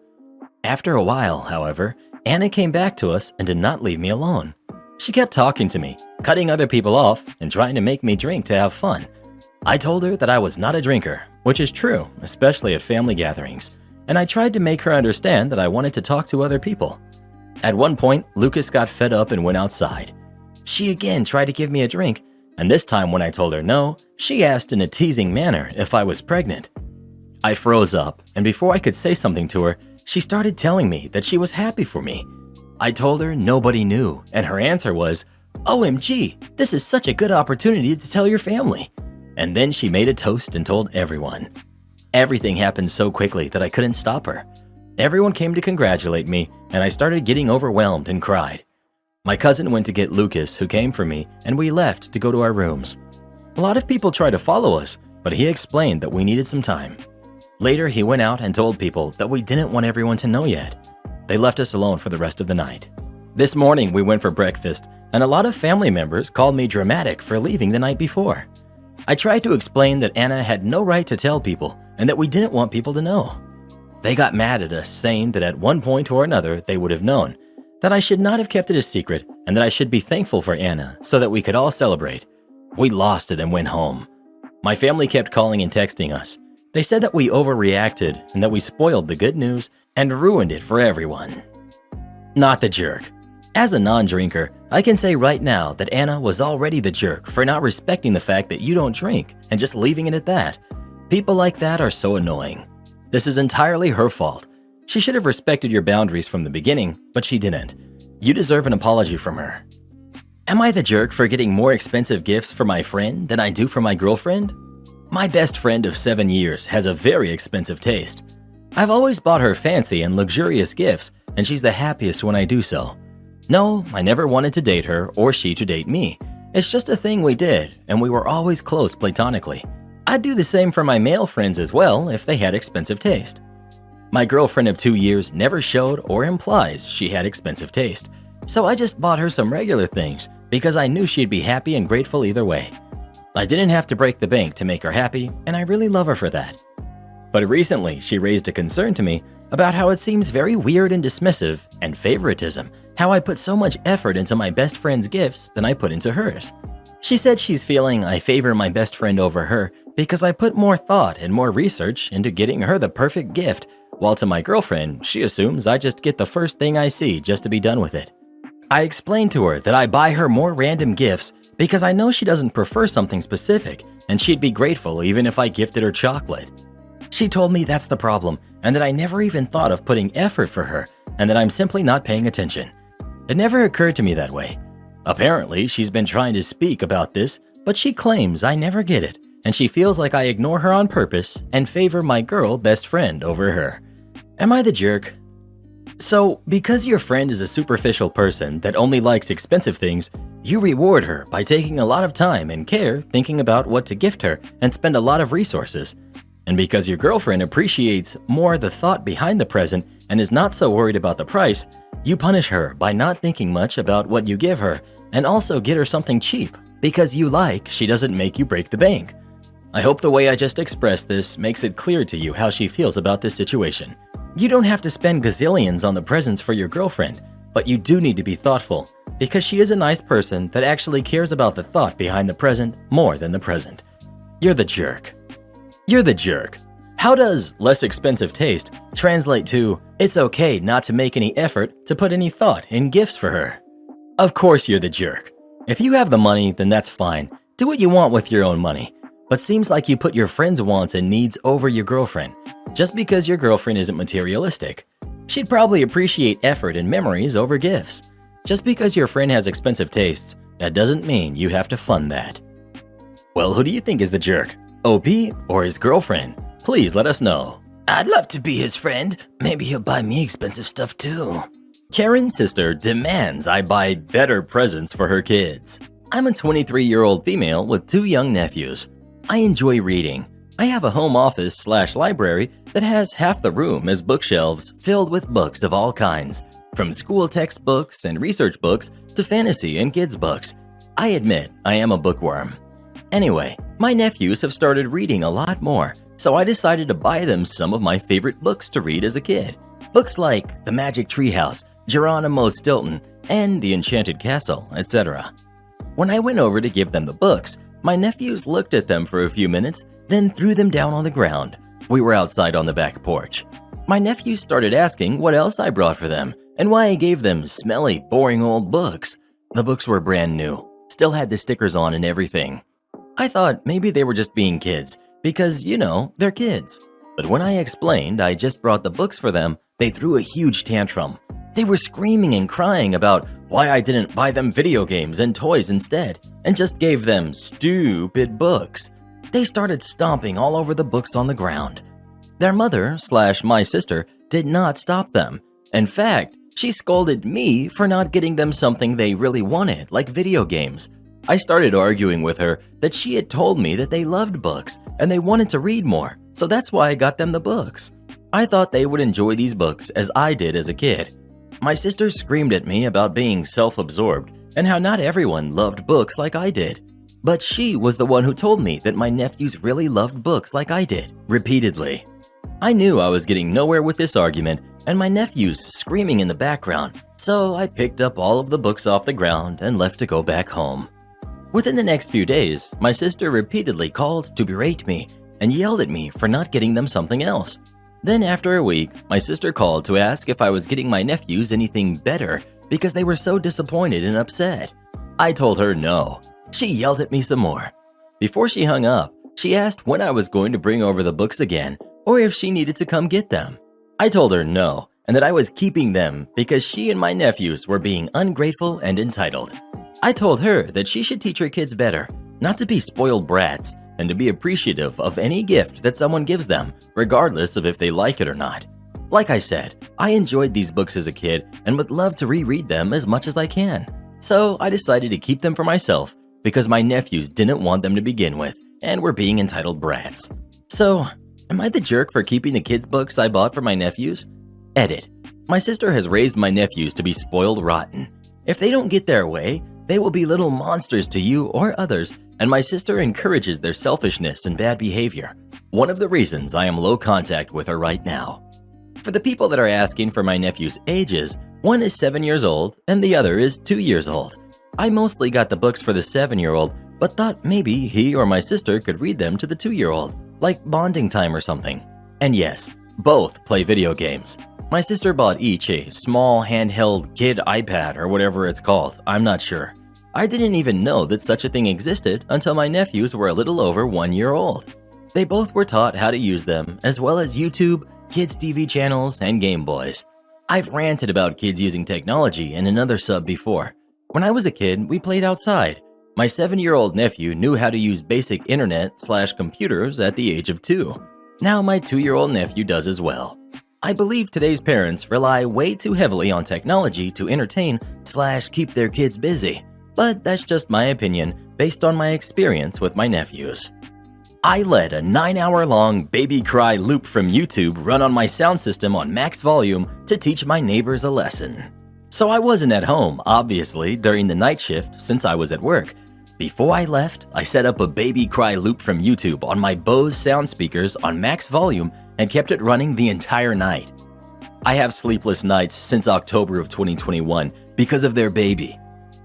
After a while, however, Anna came back to us and did not leave me alone. She kept talking to me, cutting other people off and trying to make me drink to have fun. I told her that I was not a drinker, which is true, especially at family gatherings, and I tried to make her understand that I wanted to talk to other people. At one point, Lucas got fed up and went outside. She again tried to give me a drink, and this time when I told her no, she asked in a teasing manner if I was pregnant. I froze up, and before I could say something to her, she started telling me that she was happy for me. I told her nobody knew, and her answer was, OMG, this is such a good opportunity to tell your family. And then she made a toast and told everyone. Everything happened so quickly that I couldn't stop her. Everyone came to congratulate me, and I started getting overwhelmed and cried. My cousin went to get Lucas, who came for me, and we left to go to our rooms. A lot of people tried to follow us, but he explained that we needed some time. Later, he went out and told people that we didn't want everyone to know yet. They left us alone for the rest of the night. This morning, we went for breakfast, and a lot of family members called me dramatic for leaving the night before. I tried to explain that Anna had no right to tell people and that we didn't want people to know. They got mad at us, saying that at one point or another they would have known, that I should not have kept it a secret and that I should be thankful for Anna so that we could all celebrate. We lost it and went home. My family kept calling and texting us. They said that we overreacted and that we spoiled the good news and ruined it for everyone. Not the jerk. As a non-drinker, I can say right now that Anna was already the jerk for not respecting the fact that you don't drink and just leaving it at that. People like that are so annoying. This is entirely her fault. She should have respected your boundaries from the beginning, but she didn't. You deserve an apology from her. Am I the jerk for getting more expensive gifts for my friend than I do for my girlfriend? My best friend of 7 years has a very expensive taste. I've always bought her fancy and luxurious gifts, and she's the happiest when I do so. No, I never wanted to date her or she to date me. It's just a thing we did, and we were always close platonically. I'd do the same for my male friends as well if they had expensive taste. My girlfriend of 2 years never showed or implies she had expensive taste, so I just bought her some regular things because I knew she'd be happy and grateful either way. I didn't have to break the bank to make her happy, and I really love her for that. But recently, she raised a concern to me about how it seems very weird and dismissive and favoritism, how I put so much effort into my best friend's gifts than I put into hers. She said she's feeling I favor my best friend over her because I put more thought and more research into getting her the perfect gift, while to my girlfriend, she assumes I just get the first thing I see just to be done with it. I explained to her that I buy her more random gifts because I know she doesn't prefer something specific, and she'd be grateful even if I gifted her chocolate. She told me that's the problem, and that I never even thought of putting effort for her, and that I'm simply not paying attention. It never occurred to me that way. Apparently, she's been trying to speak about this, but she claims I never get it, and she feels like I ignore her on purpose and favor my girl best friend over her. Am I the jerk? So, because your friend is a superficial person that only likes expensive things, you reward her by taking a lot of time and care thinking about what to gift her and spend a lot of resources. And because your girlfriend appreciates more the thought behind the present and is not so worried about the price, you punish her by not thinking much about what you give her and also get her something cheap because you like she doesn't make you break the bank. I hope the way I just expressed this makes it clear to you how she feels about this situation. You don't have to spend gazillions on the presents for your girlfriend, but you do need to be thoughtful because she is a nice person that actually cares about the thought behind the present more than the present. You're the jerk. You're the jerk. How does less expensive taste translate to it's okay not to make any effort to put any thought in gifts for her? Of course you're the jerk. If you have the money, then that's fine. Do what you want with your own money. But seems like you put your friend's wants and needs over your girlfriend, just because your girlfriend isn't materialistic. She'd probably appreciate effort and memories over gifts. Just because your friend has expensive tastes, that doesn't mean you have to fund that. Well, who do you think is the jerk? OP or his girlfriend? Please let us know. I'd love to be his friend. Maybe he'll buy me expensive stuff too. Karen's sister demands I buy better presents for her kids. I'm a 23-year-old female with 2 young nephews. I enjoy reading. I have a home office/library that has half the room as bookshelves filled with books of all kinds, from school textbooks and research books to fantasy and kids' books. I admit I am a bookworm. Anyway, my nephews have started reading a lot more, so I decided to buy them some of my favorite books to read as a kid. Books like The Magic Treehouse, Geronimo Stilton, and The Enchanted Castle, etc. When I went over to give them the books, my nephews looked at them for a few minutes, then threw them down on the ground. We were outside on the back porch. My nephews started asking what else I brought for them and why I gave them smelly, boring old books. The books were brand new, still had the stickers on and everything. I thought maybe they were just being kids because, they're kids. But when I explained I just brought the books for them, they threw a huge tantrum. They were screaming and crying about why I didn't buy them video games and toys instead and just gave them stupid books. They started stomping all over the books on the ground. Their mother/my sister did not stop them. In fact, she scolded me for not getting them something they really wanted, like video games. I started arguing with her that she had told me that they loved books and they wanted to read more, so that's why I got them the books. I thought they would enjoy these books as I did as a kid. My sister screamed at me about being self-absorbed and how not everyone loved books like I did. But she was the one who told me that my nephews really loved books like I did, repeatedly. I knew I was getting nowhere with this argument and my nephews screaming in the background, so I picked up all of the books off the ground and left to go back home. Within the next few days, my sister repeatedly called to berate me and yelled at me for not getting them something else. Then after a week, my sister called to ask if I was getting my nephews anything better because they were so disappointed and upset. I told her no. She yelled at me some more. Before she hung up, she asked when I was going to bring over the books again or if she needed to come get them. I told her no, and that I was keeping them because she and my nephews were being ungrateful and entitled. I told her that she should teach her kids better, not to be spoiled brats, and to be appreciative of any gift that someone gives them, regardless of if they like it or not. Like I said, I enjoyed these books as a kid and would love to reread them as much as I can. So I decided to keep them for myself because my nephews didn't want them to begin with and were being entitled brats. So, am I the jerk for keeping the kids' books I bought for my nephews? Edit. My sister has raised my nephews to be spoiled rotten. If they don't get their way, they will be little monsters to you or others, and my sister encourages their selfishness and bad behavior. One of the reasons I am low contact with her right now. For the people that are asking for my nephew's ages, one is 7 years old and the other is 2 years old. I mostly got the books for the 7-year-old, but thought maybe he or my sister could read them to the 2-year-old, like bonding time or something. And yes, both play video games. My sister bought each a small handheld kid iPad or whatever it's called, I'm not sure. I didn't even know that such a thing existed until my nephews were a little over 1 year old. They both were taught how to use them, as well as YouTube, kids' TV channels, and Game Boys. I've ranted about kids using technology in another sub before. When I was a kid, we played outside. My 7-year-old nephew knew how to use basic internet/computers at the age of 2. Now my 2-year-old nephew does as well. I believe today's parents rely way too heavily on technology to entertain/keep their kids busy, but that's just my opinion based on my experience with my nephews. I let a 9-hour-long baby cry loop from YouTube run on my sound system on max volume to teach my neighbors a lesson. So I wasn't at home, obviously, during the night shift since I was at work. Before I left, I set up a baby cry loop from YouTube on my Bose sound speakers on max volume and kept it running the entire night. I have sleepless nights since October of 2021 because of their baby.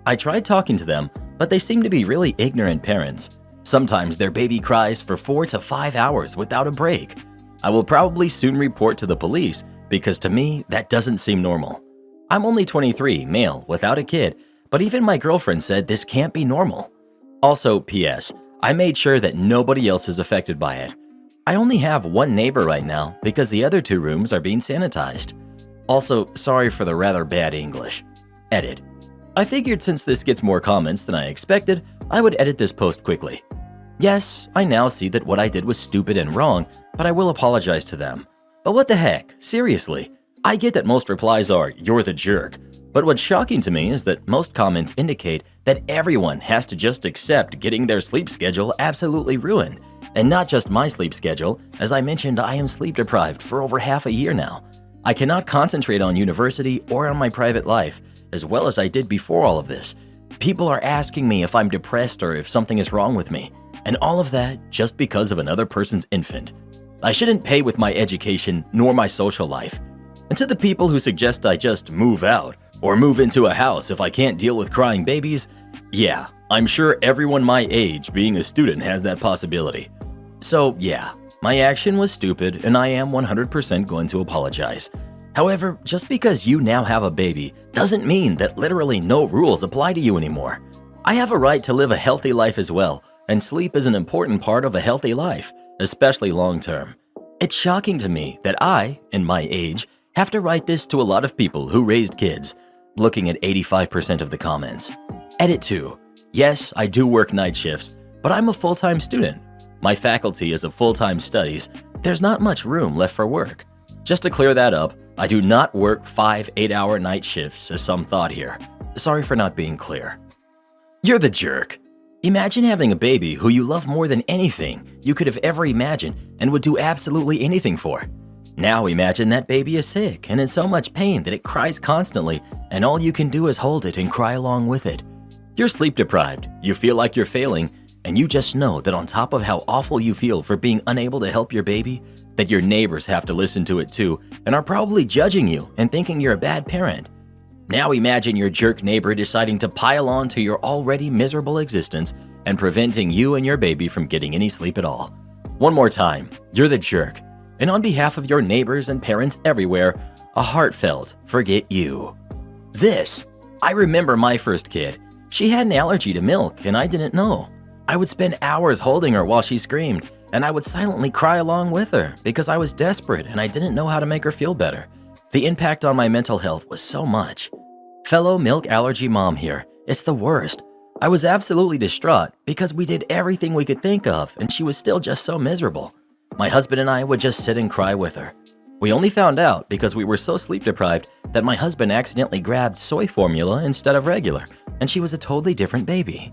I tried talking to them, but they seem to be really ignorant parents. Sometimes their baby cries for 4 to 5 hours without a break. I will probably soon report to the police because to me, that doesn't seem normal. I'm only 23, male, without a kid, but even my girlfriend said this can't be normal. Also, P.S., I made sure that nobody else is affected by it. I only have one neighbor right now because the other 2 rooms are being sanitized. Also, sorry for the rather bad English. Edit. I figured since this gets more comments than I expected, I would edit this post quickly. Yes, I now see that what I did was stupid and wrong, but I will apologize to them. But what the heck, seriously? I get that most replies are, "You're the jerk," but what's shocking to me is that most comments indicate that everyone has to just accept getting their sleep schedule absolutely ruined. And not just my sleep schedule, as I mentioned, I am sleep deprived for over half a year now. I cannot concentrate on university or on my private life, as well as I did before all of this. People are asking me if I'm depressed or if something is wrong with me. And all of that just because of another person's infant. I shouldn't pay with my education nor my social life. And to the people who suggest I just move out or move into a house if I can't deal with crying babies, yeah, I'm sure everyone my age being a student has that possibility. So yeah, my action was stupid and I am 100% going to apologize. However, just because you now have a baby doesn't mean that literally no rules apply to you anymore. I have a right to live a healthy life as well. And sleep is an important part of a healthy life, especially long-term. It's shocking to me that I, in my age, have to write this to a lot of people who raised kids, looking at 85% of the comments. Edit 2. Yes, I do work night shifts, but I'm a full-time student. My faculty is of full-time studies. There's not much room left for work. Just to clear that up, I do not work 5 8-hour night shifts as some thought here. Sorry for not being clear. You're the jerk. Imagine having a baby who you love more than anything you could have ever imagined and would do absolutely anything for. Now imagine that baby is sick and in so much pain that it cries constantly and all you can do is hold it and cry along with it. You're sleep deprived, you feel like you're failing, and you just know that on top of how awful you feel for being unable to help your baby, that your neighbors have to listen to it too and are probably judging you and thinking you're a bad parent. Now imagine your jerk neighbor deciding to pile on to your already miserable existence and preventing you and your baby from getting any sleep at all. One more time, you're the jerk. And on behalf of your neighbors and parents everywhere, a heartfelt forget you. This I remember my first kid. She had an allergy to milk and I didn't know. I would spend hours holding her while she screamed, and I would silently cry along with her because I was desperate and I didn't know how to make her feel better. The impact on my mental health was so much. Fellow milk allergy mom here, it's the worst. I was absolutely distraught because we did everything we could think of and she was still just so miserable. My husband and I would just sit and cry with her. We only found out because we were so sleep deprived that my husband accidentally grabbed soy formula instead of regular, and she was a totally different baby.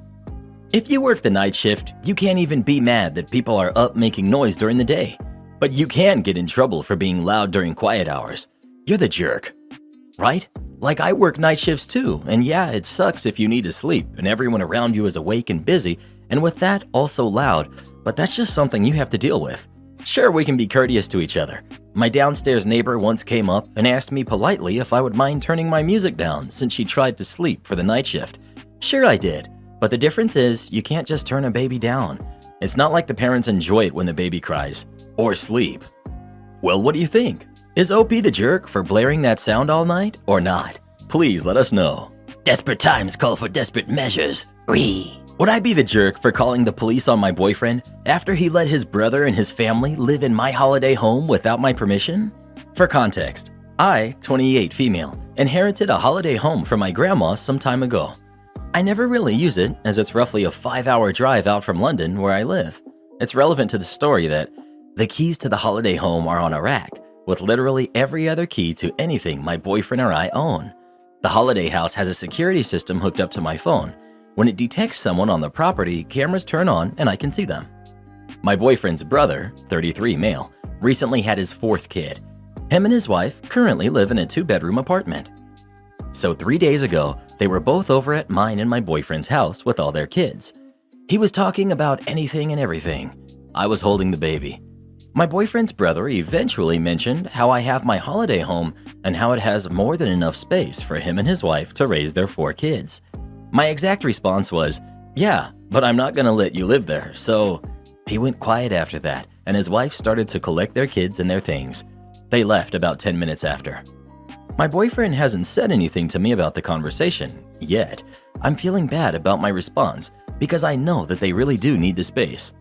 If you work the night shift, you can't even be mad that people are up making noise during the day. But you can get in trouble for being loud during quiet hours. You're the jerk, right? Like I work night shifts too, and yeah, it sucks if you need to sleep and everyone around you is awake and busy, and with that, also loud, but that's just something you have to deal with. Sure, we can be courteous to each other. My downstairs neighbor once came up and asked me politely if I would mind turning my music down since she tried to sleep for the night shift. Sure, I did, but the difference is you can't just turn a baby down. It's not like the parents enjoy it when the baby cries or sleep. Well, what do you think? Is OP the jerk for blaring that sound all night or not? Please let us know. Desperate times call for desperate measures. Wee. Would I be the jerk for calling the police on my boyfriend after he let his brother and his family live in my holiday home without my permission? For context, I, 28 female, inherited a holiday home from my grandma some time ago. I never really use it as it's roughly a 5-hour drive out from London where I live. It's relevant to the story that the keys to the holiday home are on a rack with literally every other key to anything my boyfriend or I own. The holiday house has a security system hooked up to my phone. When it detects someone on the property, cameras turn on and I can see them. My boyfriend's brother, 33 male, recently had his 4th kid. Him and his wife currently live in a 2-bedroom apartment. So 3 days ago, they were both over at mine and my boyfriend's house with all their kids. He was talking about anything and everything. I was holding the baby. My boyfriend's brother eventually mentioned how I have my holiday home and how it has more than enough space for him and his wife to raise their 4 kids. My exact response was, yeah, but I'm not gonna let you live there, so... He went quiet after that, and his wife started to collect their kids and their things. They left about 10 minutes after. My boyfriend hasn't said anything to me about the conversation, yet. I'm feeling bad about my response, because I know that they really do need the space.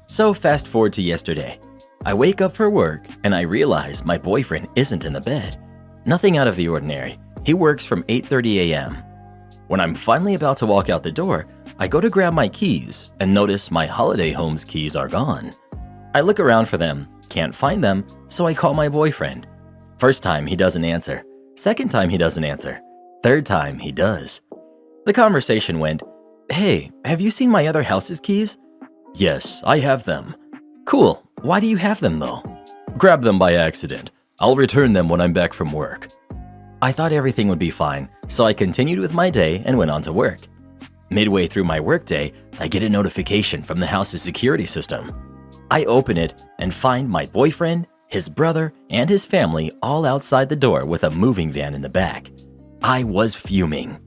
So fast forward to yesterday. I wake up for work, and I realize my boyfriend isn't in the bed. Nothing out of the ordinary. He works from 8:30 a.m. When I'm finally about to walk out the door, I go to grab my keys and notice my holiday home's keys are gone. I look around for them, can't find them, so I call my boyfriend. First time he doesn't answer. Second time he doesn't answer. Third time he does. The conversation went, "Hey, have you seen my other house's keys?" "Yes, I have them." "Cool, why do you have them though?" "Grabbed them by accident. I'll return them when I'm back from work." I thought everything would be fine, so I continued with my day and went on to work. Midway through my workday, I get a notification from the house's security system. I open it and find my boyfriend, his brother, and his family all outside the door with a moving van in the back. I was fuming.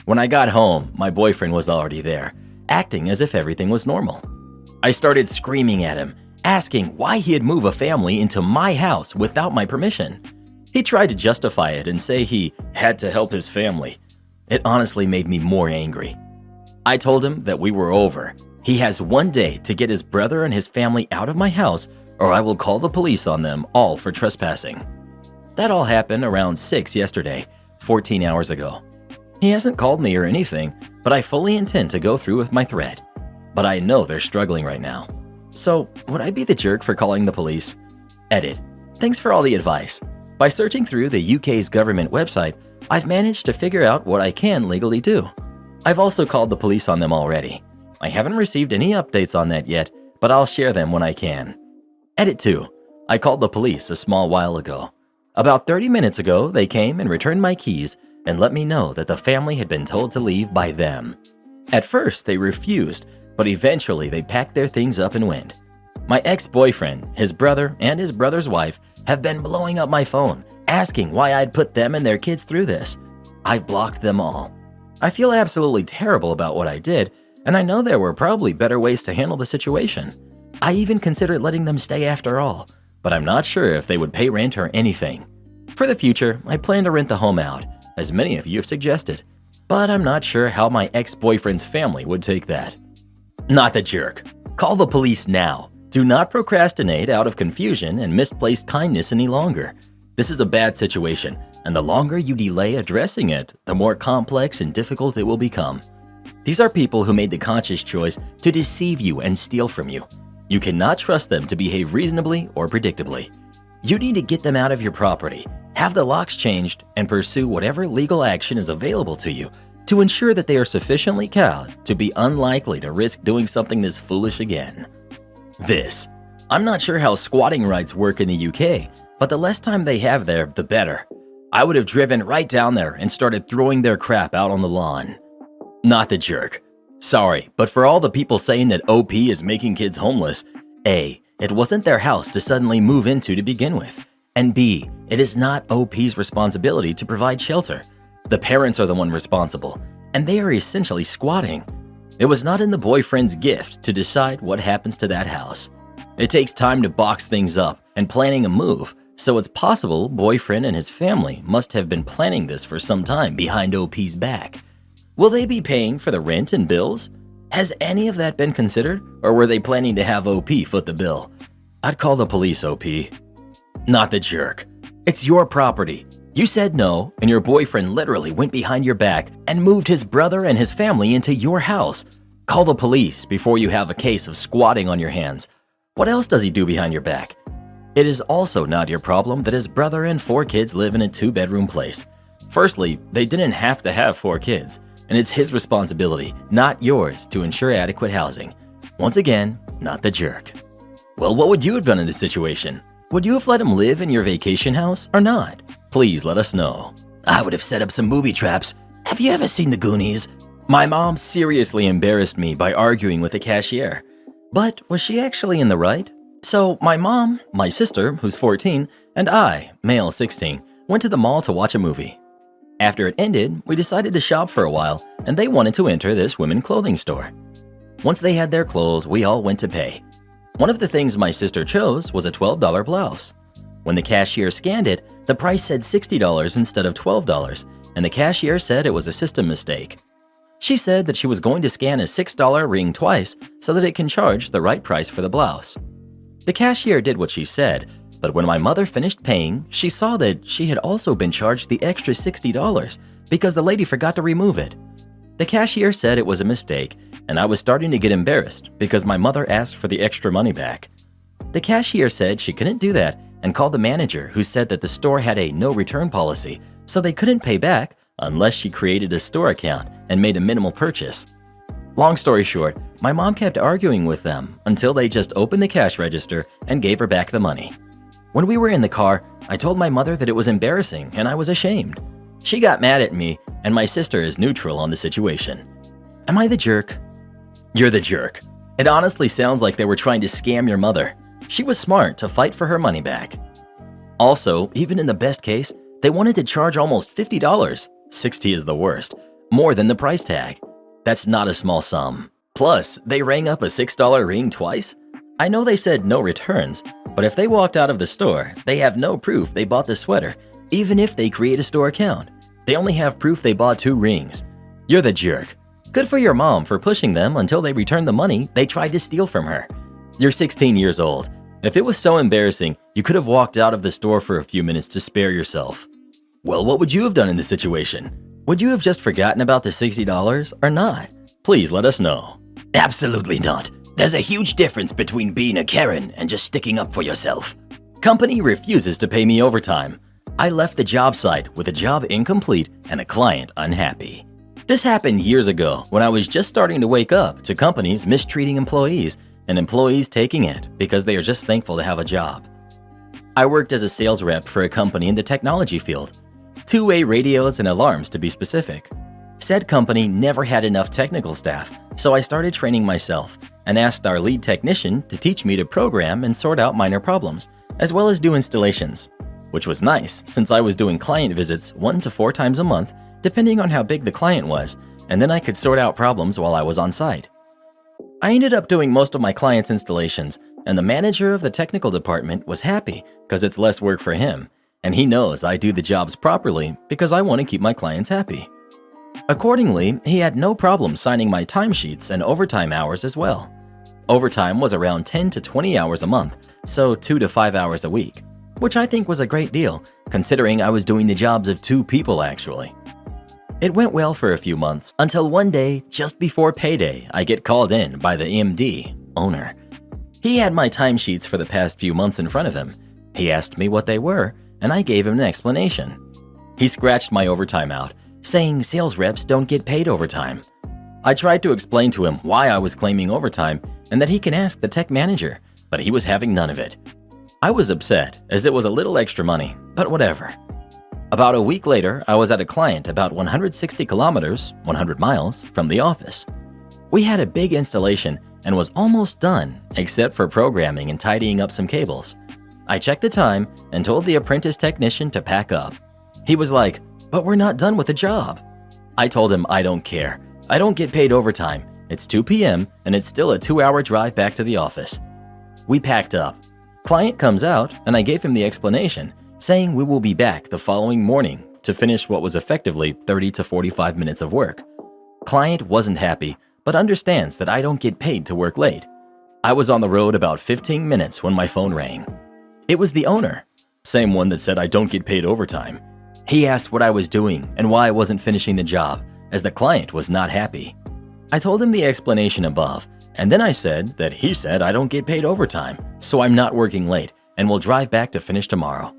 When I got home, my boyfriend was already there, acting as if everything was normal. I started screaming at him, asking why he'd move a family into my house without my permission. He tried to justify it and say he had to help his family. It honestly made me more angry. I told him that we were over. He has 1 day to get his brother and his family out of my house, or I will call the police on them all for trespassing. That all happened around 6 yesterday, 14 hours ago. He hasn't called me or anything, but I fully intend to go through with my threat. But I know they're struggling right now. So, would I be the jerk for calling the police? Edit. Thanks for all the advice. By searching through the UK's government website, I've managed to figure out what I can legally do. I've also called the police on them already. I haven't received any updates on that yet, but I'll share them when I can. Edit 2. I called the police a small while ago. About 30 minutes ago, they came and returned my keys and let me know that the family had been told to leave by them. At first, they refused, but eventually they packed their things up and went. My ex-boyfriend, his brother, and his brother's wife have been blowing up my phone, asking why I'd put them and their kids through this. I've blocked them all. I feel absolutely terrible about what I did, and I know there were probably better ways to handle the situation. I even considered letting them stay after all, but I'm not sure if they would pay rent or anything. For the future, I plan to rent the home out, as many of you have suggested, but I'm not sure how my ex-boyfriend's family would take that. Not the jerk. Call the police now. Do not procrastinate out of confusion and misplaced kindness any longer. This is a bad situation, and the longer you delay addressing it, the more complex and difficult it will become. These are people who made the conscious choice to deceive you and steal from you. You cannot trust them to behave reasonably or predictably. You need to get them out of your property, have the locks changed, and pursue whatever legal action is available to you to ensure that they are sufficiently cowed to be unlikely to risk doing something this foolish again. I'm not sure how squatting rights work in the UK, but the less time they have there, the better. I would have driven right down there and started throwing their crap out on the lawn. Not the jerk. Sorry, but for all the people saying that OP is making kids homeless, A, it wasn't their house to suddenly move into to begin with, and B, it is not OP's responsibility to provide shelter. The parents are the one responsible, and they are essentially squatting. It was not in the boyfriend's gift to decide what happens to that house. It takes time to box things up and planning a move, so it's possible boyfriend and his family must have been planning this for some time behind OP's back. Will they be paying for the rent and bills? Has any of that been considered, or were they planning to have OP foot the bill? I'd call the police, OP. Not the jerk. It's your property. You said no, and your boyfriend literally went behind your back and moved his brother and his family into your house. Call the police before you have a case of squatting on your hands. What else does he do behind your back? It is also not your problem that his brother and 4 kids live in a 2-bedroom place. Firstly, they didn't have to have 4 kids, and it's his responsibility, not yours, to ensure adequate housing. Once again, not the jerk. Well, what would you have done in this situation? Would you have let him live in your vacation house or not? Please let us know. I would have set up some booby traps. Have you ever seen the Goonies? My mom seriously embarrassed me by arguing with a cashier. But was she actually in the right? So my mom, my sister, who's 14, and I, male 16, went to the mall to watch a movie. After it ended, we decided to shop for a while, and they wanted to enter this women's clothing store. Once they had their clothes, we all went to pay. One of the things my sister chose was a $12 blouse. When the cashier scanned it, the price said $60 instead of $12, and the cashier said it was a system mistake. She said that she was going to scan a $6 ring twice so that it can charge the right price for the blouse. The cashier did what she said, but when my mother finished paying, she saw that she had also been charged the extra $60 because the lady forgot to remove it. The cashier said it was a mistake, and I was starting to get embarrassed because my mother asked for the extra money back. The cashier said she couldn't do that and called the manager, who said that the store had a no return policy, so they couldn't pay back unless she created a store account and made a minimal purchase. Long story short, my mom kept arguing with them until they just opened the cash register and gave her back the money. When we were in the car, I told my mother that it was embarrassing and I was ashamed. She got mad at me, and my sister is neutral on the situation. Am I the jerk? You're the jerk. It honestly sounds like they were trying to scam your mother. She was smart to fight for her money back. Also, even in the best case, they wanted to charge almost $50, $60 is the worst, more than the price tag. That's not a small sum. Plus, they rang up a $6 ring twice? I know they said no returns, but if they walked out of the store, they have no proof they bought the sweater, even if they create a store account. They only have proof they bought 2 rings. You're the jerk. Good for your mom for pushing them until they returned the money they tried to steal from her. You're 16 years old. If it was so embarrassing, you could have walked out of the store for a few minutes to spare yourself. Well, what would you have done in this situation? Would you have just forgotten about the $60 or not? Please let us know. Absolutely not. There's a huge difference between being a Karen and just sticking up for yourself. Company refuses to pay me overtime. I left the job site with a job incomplete and a client unhappy. This happened years ago when I was just starting to wake up to companies mistreating employees and employees taking it because they are just thankful to have a job. I worked as a sales rep for a company in the technology field, two-way radios and alarms to be specific. Said company never had enough technical staff, so I started training myself and asked our lead technician to teach me to program and sort out minor problems, as well as do installations, which was nice since I was doing client visits 1 to 4 times a month, depending on how big the client was, and then I could sort out problems while I was on site. I ended up doing most of my clients' installations, and the manager of the technical department was happy because it's less work for him, and he knows I do the jobs properly because I want to keep my clients happy. Accordingly, he had no problem signing my timesheets and overtime hours as well. Overtime was around 10 to 20 hours a month, so 2 to 5 hours a week, which I think was a great deal, considering I was doing the jobs of 2 people actually. It went well for a few months, until one day, just before payday, I get called in by the MD, owner. He had my timesheets for the past few months in front of him. He asked me what they were, and I gave him an explanation. He scratched my overtime out, saying sales reps don't get paid overtime. I tried to explain to him why I was claiming overtime and that he can ask the tech manager, but he was having none of it. I was upset, as it was a little extra money, but whatever. About a week later, I was at a client about 160 kilometers, 100 miles, from the office. We had a big installation and was almost done, except for programming and tidying up some cables. I checked the time and told the apprentice technician to pack up. He was like, "But we're not done with the job." I told him I don't care. I don't get paid overtime. It's 2 p.m. and it's still a 2-hour drive back to the office. We packed up. Client comes out and I gave him the explanation, saying we will be back the following morning to finish what was effectively 30 to 45 minutes of work. Client wasn't happy, but understands that I don't get paid to work late. I was on the road about 15 minutes when my phone rang. It was the owner, same one that said I don't get paid overtime. He asked what I was doing and why I wasn't finishing the job, as the client was not happy. I told him the explanation above, and then I said that he said I don't get paid overtime, so I'm not working late and will drive back to finish tomorrow.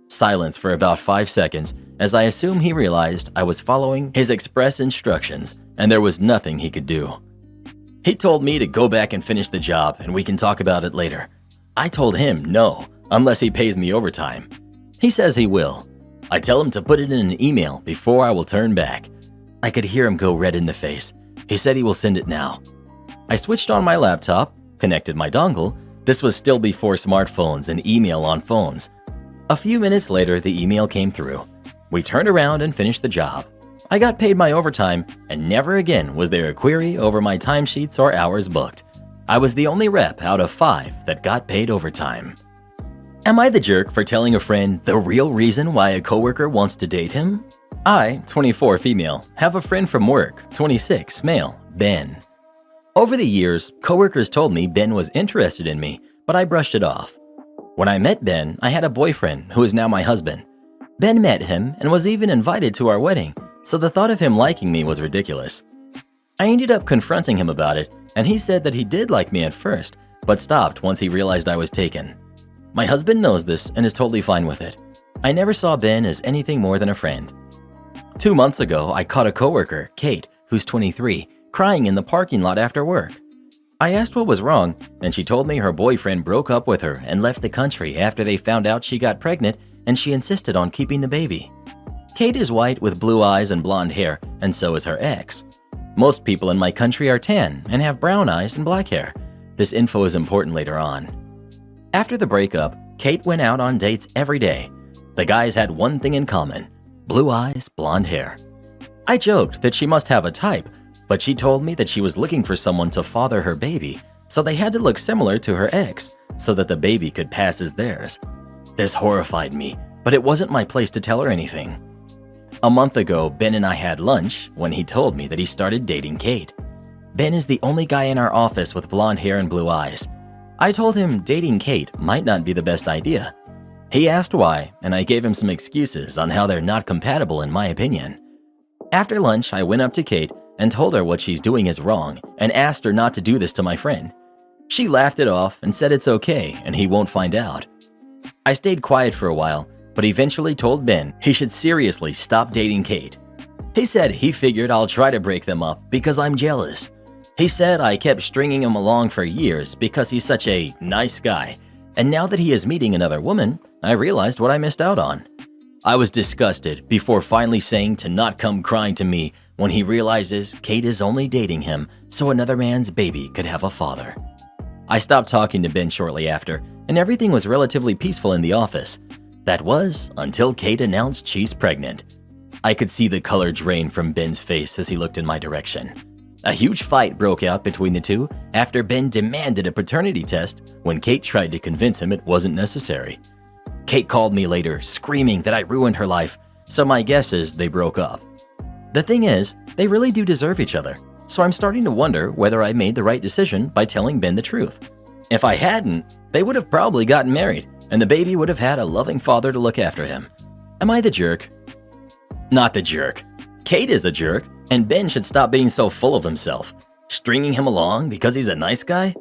Silence for about 5 seconds, as I assume he realized I was following his express instructions and there was nothing he could do. He told me to go back and finish the job and we can talk about it later. I told him no, unless he pays me overtime. He says he will. I tell him to put it in an email before I will turn back. I could hear him go red in the face. He said he will send it now. I switched on my laptop, connected my dongle. This was still before smartphones and email on phones. A few minutes later, the email came through. We turned around and finished the job. I got paid my overtime, and never again was there a query over my timesheets or hours booked. I was the only rep out of 5 that got paid overtime. Am I the jerk for telling a friend the real reason why a coworker wants to date him? I, 24 female, have a friend from work, 26 male, Ben. Over the years, coworkers told me Ben was interested in me, but I brushed it off. When I met Ben, I had a boyfriend who is now my husband. Ben met him and was even invited to our wedding, so the thought of him liking me was ridiculous. I ended up confronting him about it, and he said that he did like me at first, but stopped once he realized I was taken. My husband knows this and is totally fine with it. I never saw Ben as anything more than a friend. 2 months ago, I caught a coworker, Kate, who's 23, crying in the parking lot after work. I asked what was wrong, and she told me her boyfriend broke up with her and left the country after they found out she got pregnant, and she insisted on keeping the baby. Kate is white with blue eyes and blonde hair, and so is her ex. Most people in my country are tan and have brown eyes and black hair. This info is important later on. After the breakup, Kate went out on dates every day. The guys had one thing in common: blue eyes, blonde hair. I joked that she must have a type, but she told me that she was looking for someone to father her baby, so they had to look similar to her ex so that the baby could pass as theirs. This horrified me, but it wasn't my place to tell her anything. A month ago, Ben and I had lunch when he told me that he started dating Kate. Ben is the only guy in our office with blonde hair and blue eyes. I told him dating Kate might not be the best idea. He asked why, and I gave him some excuses on how they're not compatible in my opinion. After lunch, I went up to Kate and told her what she's doing is wrong and asked her not to do this to my friend. She laughed it off and said it's okay and he won't find out. I stayed quiet for a while, but eventually told Ben he should seriously stop dating Kate. He said he figured I'll try to break them up because I'm jealous. He said I kept stringing him along for years because he's such a nice guy, and now that he is meeting another woman, I realized what I missed out on. I was disgusted before finally saying to not come crying to me when he realizes Kate is only dating him so another man's baby could have a father. I stopped talking to Ben shortly after, and everything was relatively peaceful in the office. That was until Kate announced she's pregnant. I could see the color drain from Ben's face as he looked in my direction. A huge fight broke out between the two after Ben demanded a paternity test when Kate tried to convince him it wasn't necessary. Kate called me later, screaming that I ruined her life, so my guess is they broke up. The thing is, they really do deserve each other, so I'm starting to wonder whether I made the right decision by telling Ben the truth. If I hadn't, they would have probably gotten married, and the baby would have had a loving father to look after him. Am I the jerk? Not the jerk. Kate is a jerk, and Ben should stop being so full of himself. Stringing him along because he's a nice guy?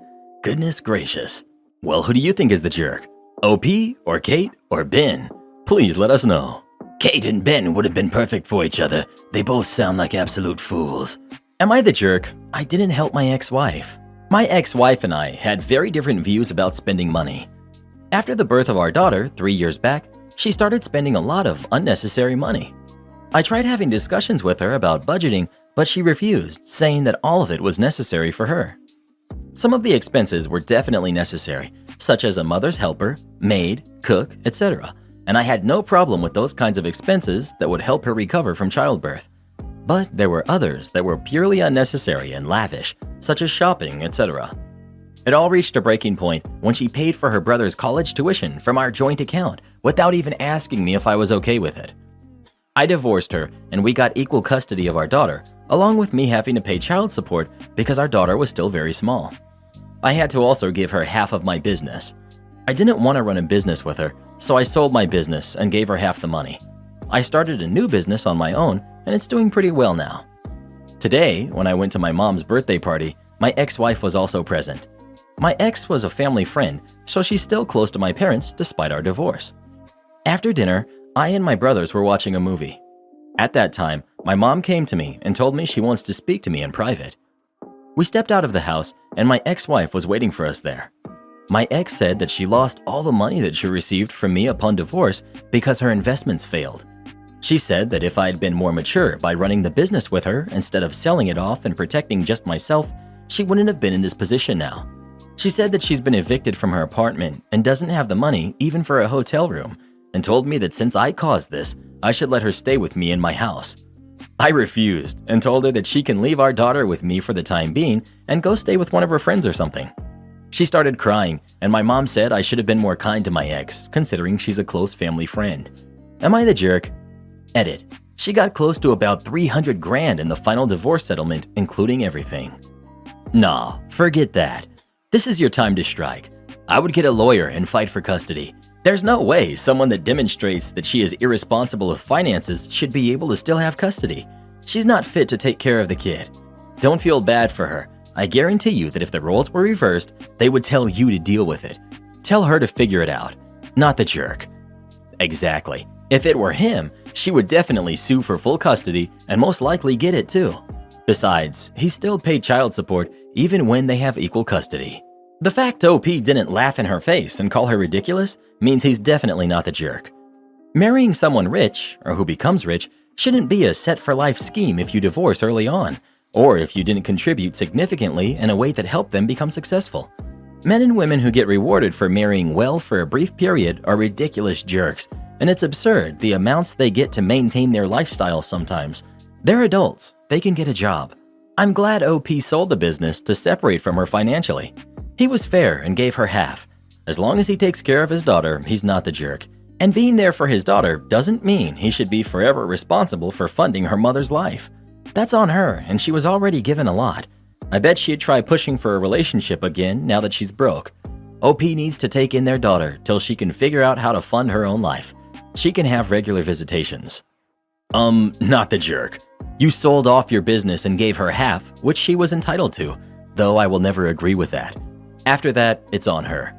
Goodness gracious. Well, who do you think is the jerk? OP, or Kate, or Ben? Please let us know. Kate and Ben would have been perfect for each other. They both sound like absolute fools. Am I the jerk? I didn't help my ex-wife. My ex-wife and I had very different views about spending money. After the birth of our daughter 3 years back, she started spending a lot of unnecessary money. I tried having discussions with her about budgeting, but she refused, saying that all of it was necessary for her. Some of the expenses were definitely necessary, such as a mother's helper, maid, cook, etc., and I had no problem with those kinds of expenses that would help her recover from childbirth. But there were others that were purely unnecessary and lavish, such as shopping, etc. It all reached a breaking point when she paid for her brother's college tuition from our joint account without even asking me if I was okay with it. I divorced her and we got equal custody of our daughter, along with me having to pay child support because our daughter was still very small. I had to also give her half of my business. I didn't want to run a business with her, so I sold my business and gave her half the money. I started a new business on my own, and it's doing pretty well now. Today, when I went to my mom's birthday party, my ex-wife was also present. My ex was a family friend, so she's still close to my parents despite our divorce. After dinner, I and my brothers were watching a movie. At that time, my mom came to me and told me she wants to speak to me in private. We stepped out of the house, and my ex-wife was waiting for us there. My ex said that she lost all the money that she received from me upon divorce because her investments failed. She said that if I had been more mature by running the business with her instead of selling it off and protecting just myself, she wouldn't have been in this position now. She said that she's been evicted from her apartment and doesn't have the money even for a hotel room, and told me that since I caused this, I should let her stay with me in my house. I refused and told her that she can leave our daughter with me for the time being and go stay with one of her friends or something. She started crying, and my mom said I should have been more kind to my ex, considering she's a close family friend. Am I the jerk? Edit. She got close to about 300 grand in the final divorce settlement, including everything. Nah, forget that. This is your time to strike. I would get a lawyer and fight for custody. There's no way someone that demonstrates that she is irresponsible with finances should be able to still have custody. She's not fit to take care of the kid. Don't feel bad for her. I guarantee you that if the roles were reversed, they would tell you to deal with it. Tell her to figure it out, not the jerk. Exactly. If it were him, she would definitely sue for full custody and most likely get it too. Besides, he still paid child support even when they have equal custody. The fact OP didn't laugh in her face and call her ridiculous means he's definitely not the jerk. Marrying someone rich, or who becomes rich, shouldn't be a set-for-life scheme if you divorce early on, or if you didn't contribute significantly in a way that helped them become successful. Men and women who get rewarded for marrying well for a brief period are ridiculous jerks, and it's absurd the amounts they get to maintain their lifestyle sometimes. They're adults, they can get a job. I'm glad OP sold the business to separate from her financially. He was fair and gave her half. As long as he takes care of his daughter, he's not the jerk. And being there for his daughter doesn't mean he should be forever responsible for funding her mother's life. That's on her, and she was already given a lot. I bet she'd try pushing for a relationship again now that she's broke. OP needs to take in their daughter till she can figure out how to fund her own life. She can have regular visitations. Not the jerk. You sold off your business and gave her half, which she was entitled to, though I will never agree with that. After that, it's on her.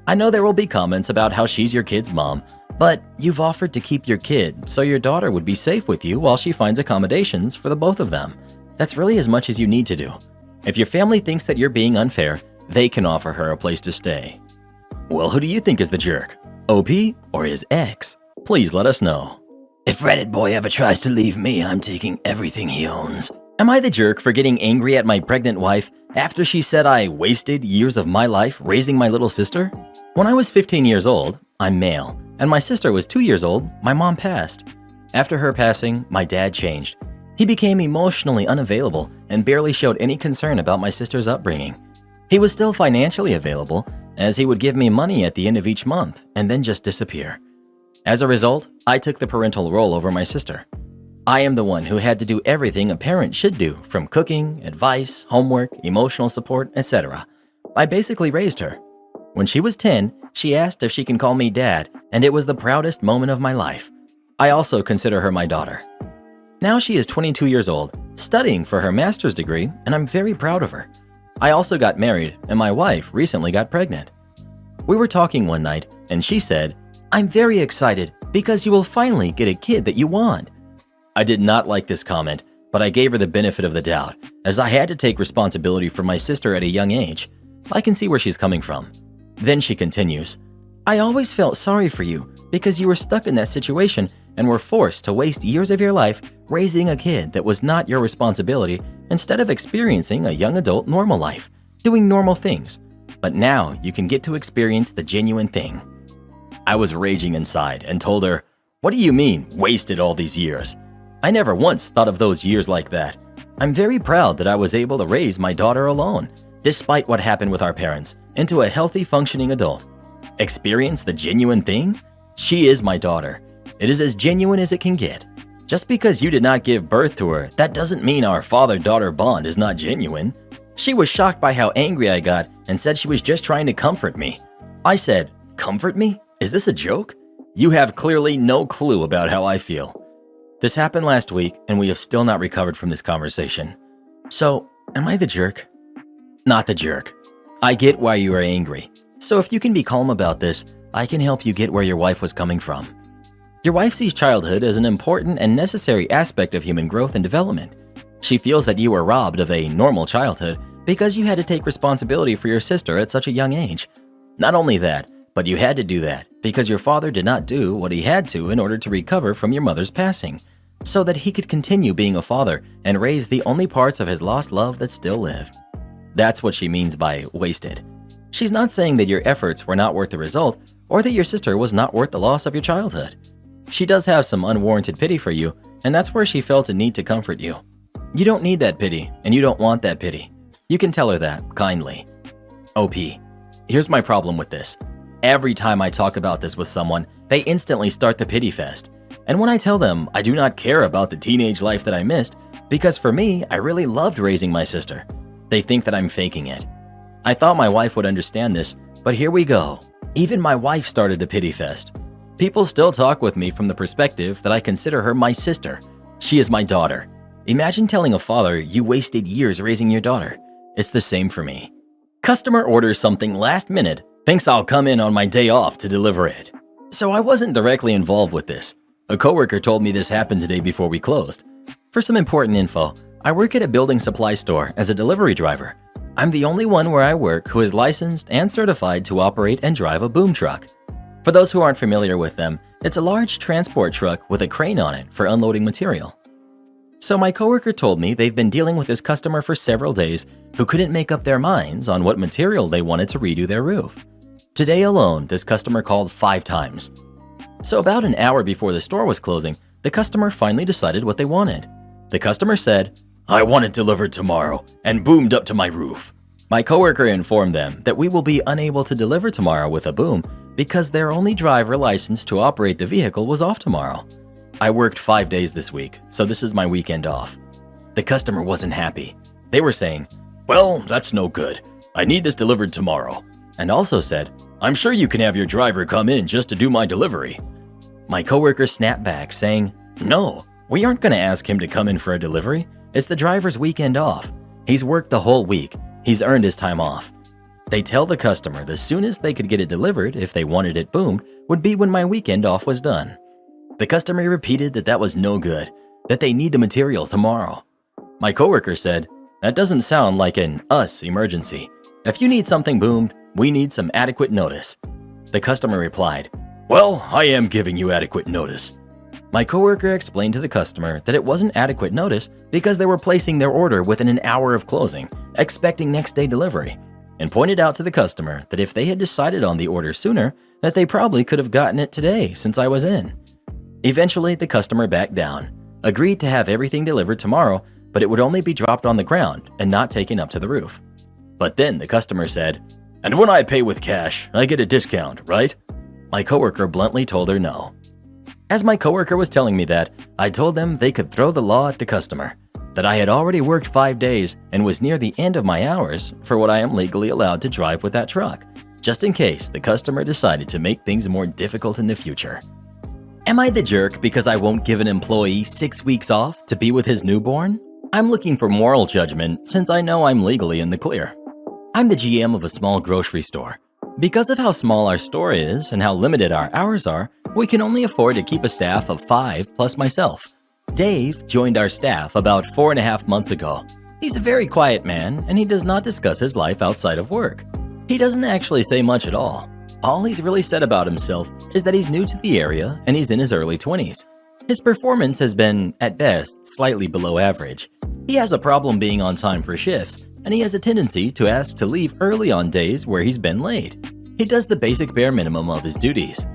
I know there will be comments about how she's your kid's mom, but you've offered to keep your kid so your daughter would be safe with you while she finds accommodations for the both of them. That's really as much as you need to do. If your family thinks that you're being unfair, they can offer her a place to stay. Well, who do you think is the jerk? OP or his ex? Please let us know. If Reddit boy ever tries to leave me, I'm taking everything he owns. Am I the jerk for getting angry at my pregnant wife after she said I wasted years of my life raising my little sister? When I was 15 years old, I'm male, and my sister was 2 years old, my mom passed. After her passing, my dad changed. He became emotionally unavailable and barely showed any concern about my sister's upbringing. He was still financially available, as he would give me money at the end of each month and then just disappear. As a result, I took the parental role over my sister. I am the one who had to do everything a parent should do, from cooking, advice, homework, emotional support, etc. I basically raised her. When she was 10, she asked if she can call me dad, and it was the proudest moment of my life. I also consider her my daughter. Now she is 22 years old, studying for her master's degree, and I'm very proud of her. I also got married, and my wife recently got pregnant. We were talking one night, and she said, "I'm very excited because you will finally get a kid that you want." I did not like this comment, but I gave her the benefit of the doubt, as I had to take responsibility for my sister at a young age. I can see where she's coming from. Then she continues, "I always felt sorry for you because you were stuck in that situation and were forced to waste years of your life raising a kid that was not your responsibility instead of experiencing a young adult normal life, doing normal things. But now you can get to experience the genuine thing." I was raging inside and told her, "What do you mean, wasted all these years? I never once thought of those years like that. I'm very proud that I was able to raise my daughter alone, despite what happened with our parents, into a healthy, functioning adult. Experience the genuine thing? She is my daughter. It is as genuine as it can get. Just because you did not give birth to her, that doesn't mean our father-daughter bond is not genuine." She was shocked by how angry I got and said she was just trying to comfort me. I said, "Comfort me? Is this a joke? You have clearly no clue about how I feel." This happened last week, and we have still not recovered from this conversation. So, am I the jerk? Not the jerk. I get why you are angry. So if you can be calm about this, I can help you get where your wife was coming from. Your wife sees childhood as an important and necessary aspect of human growth and development. She feels that you were robbed of a normal childhood because you had to take responsibility for your sister at such a young age. Not only that, but you had to do that because your father did not do what he had to in order to recover from your mother's passing, so that he could continue being a father and raise the only parts of his lost love that still lived. That's what she means by wasted. She's not saying that your efforts were not worth the result or that your sister was not worth the loss of your childhood. She does have some unwarranted pity for you, and that's where she felt a need to comfort you. You don't need that pity, and you don't want that pity. You can tell her that, kindly. OP. Here's my problem with this. Every time I talk about this with someone, they instantly start the pity fest. And when I tell them I do not care about the teenage life that I missed, because for me, I really loved raising my sister, they think that I'm faking it. I thought my wife would understand this, but here we go. Even my wife started the pity fest. People still talk with me from the perspective that I consider her my sister. She is my daughter. Imagine telling a father you wasted years raising your daughter. It's the same for me. Customer orders something last minute, thinks I'll come in on my day off to deliver it. So I wasn't directly involved with this. A coworker told me this happened today before we closed. For some important info, I work at a building supply store as a delivery driver. I'm the only one where I work who is licensed and certified to operate and drive a boom truck. For those who aren't familiar with them, it's a large transport truck with a crane on it for unloading material. So my coworker told me they've been dealing with this customer for several days who couldn't make up their minds on what material they wanted to redo their roof. Today alone, this customer called 5 times. So about an hour before the store was closing, the customer finally decided what they wanted. The customer said, "I want it delivered tomorrow and boomed up to my roof." My coworker informed them that we will be unable to deliver tomorrow with a boom because their only driver licensed to operate the vehicle was off tomorrow. I worked 5 days this week, so this is my weekend off. The customer wasn't happy. They were saying, "Well, that's no good. I need this delivered tomorrow." And also said, "I'm sure you can have your driver come in just to do my delivery." My coworker snapped back saying, "No, we aren't going to ask him to come in for a delivery. It's the driver's weekend off. He's worked the whole week. He's earned his time off." They tell the customer the soonest they could get it delivered if they wanted it boomed would be when my weekend off was done. The customer repeated that that was no good, that they need the material tomorrow. My coworker said, "That doesn't sound like an us emergency. If you need something boomed, we need some adequate notice." The customer replied, "Well, I am giving you adequate notice." My coworker explained to the customer that it wasn't adequate notice because they were placing their order within an hour of closing, expecting next day delivery, and pointed out to the customer that if they had decided on the order sooner, that they probably could have gotten it today since I was in. Eventually, the customer backed down, agreed to have everything delivered tomorrow, but it would only be dropped on the ground and not taken up to the roof. But then the customer said, "And when I pay with cash, I get a discount, right?" My coworker bluntly told her no. As my coworker was telling me that, I told them they could throw the law at the customer, that I had already worked 5 days and was near the end of my hours for what I am legally allowed to drive with that truck, just in case the customer decided to make things more difficult in the future. Am I the jerk because I won't give an employee 6 weeks off to be with his newborn? I'm looking for moral judgment since I know I'm legally in the clear. I'm the GM of a small grocery store. Because of how small our store is and how limited our hours are, we can only afford to keep a staff of 5 plus myself. Dave joined our staff about 4.5 months ago. He's a very quiet man and he does not discuss his life outside of work. He doesn't actually say much at all. All he's really said about himself is that he's new to the area and he's in his early 20s. His performance has been, at best, slightly below average. He has a problem being on time for shifts, and he has a tendency to ask to leave early on days where he's been late. He does the basic bare minimum of his duties.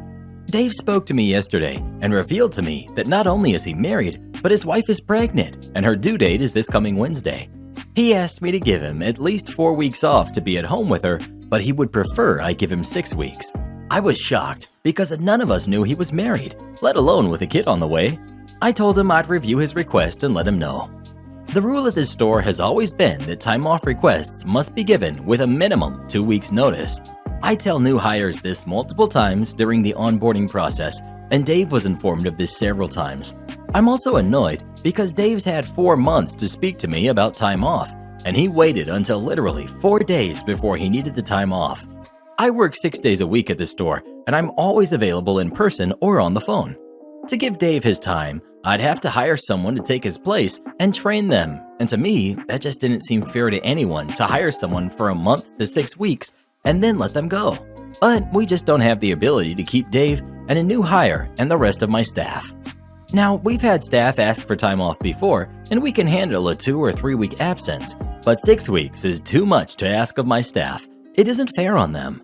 Dave spoke to me yesterday and revealed to me that not only is he married, but his wife is pregnant and her due date is this coming Wednesday. He asked me to give him at least 4 weeks off to be at home with her, but he would prefer I give him 6 weeks. I was shocked because none of us knew he was married, let alone with a kid on the way. I told him I'd review his request and let him know. The rule at this store has always been that time off requests must be given with a minimum 2 weeks notice. I tell new hires this multiple times during the onboarding process, and Dave was informed of this several times. I'm also annoyed because Dave's had 4 months to speak to me about time off, and he waited until literally 4 days before he needed the time off. I work 6 days a week at the store, and I'm always available in person or on the phone. To give Dave his time, I'd have to hire someone to take his place and train them, and to me, that just didn't seem fair to anyone to hire someone for a month to 6 weeks and then let them go. But we just don't have the ability to keep Dave and a new hire and the rest of my staff. Now, we've had staff ask for time off before, and we can handle a 2 or 3 week absence, but 6 weeks is too much to ask of my staff. It isn't fair on them.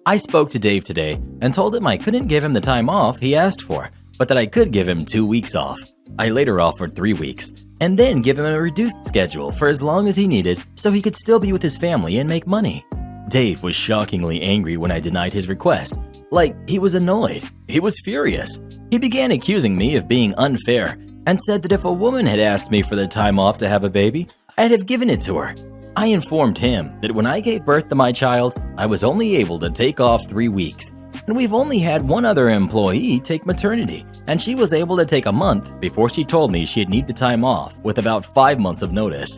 I spoke to Dave today and told him I couldn't give him the time off he asked for, but that I could give him 2 weeks off. I later offered 3 weeks, and then give him a reduced schedule for as long as he needed so he could still be with his family and make money. Dave was shockingly angry when I denied his request. Like, he was annoyed. He was furious. He began accusing me of being unfair and said that if a woman had asked me for the time off to have a baby, I'd have given it to her. I informed him that when I gave birth to my child, I was only able to take off 3 weeks. And we've only had one other employee take maternity, and she was able to take a month before she told me she'd need the time off with about 5 months of notice.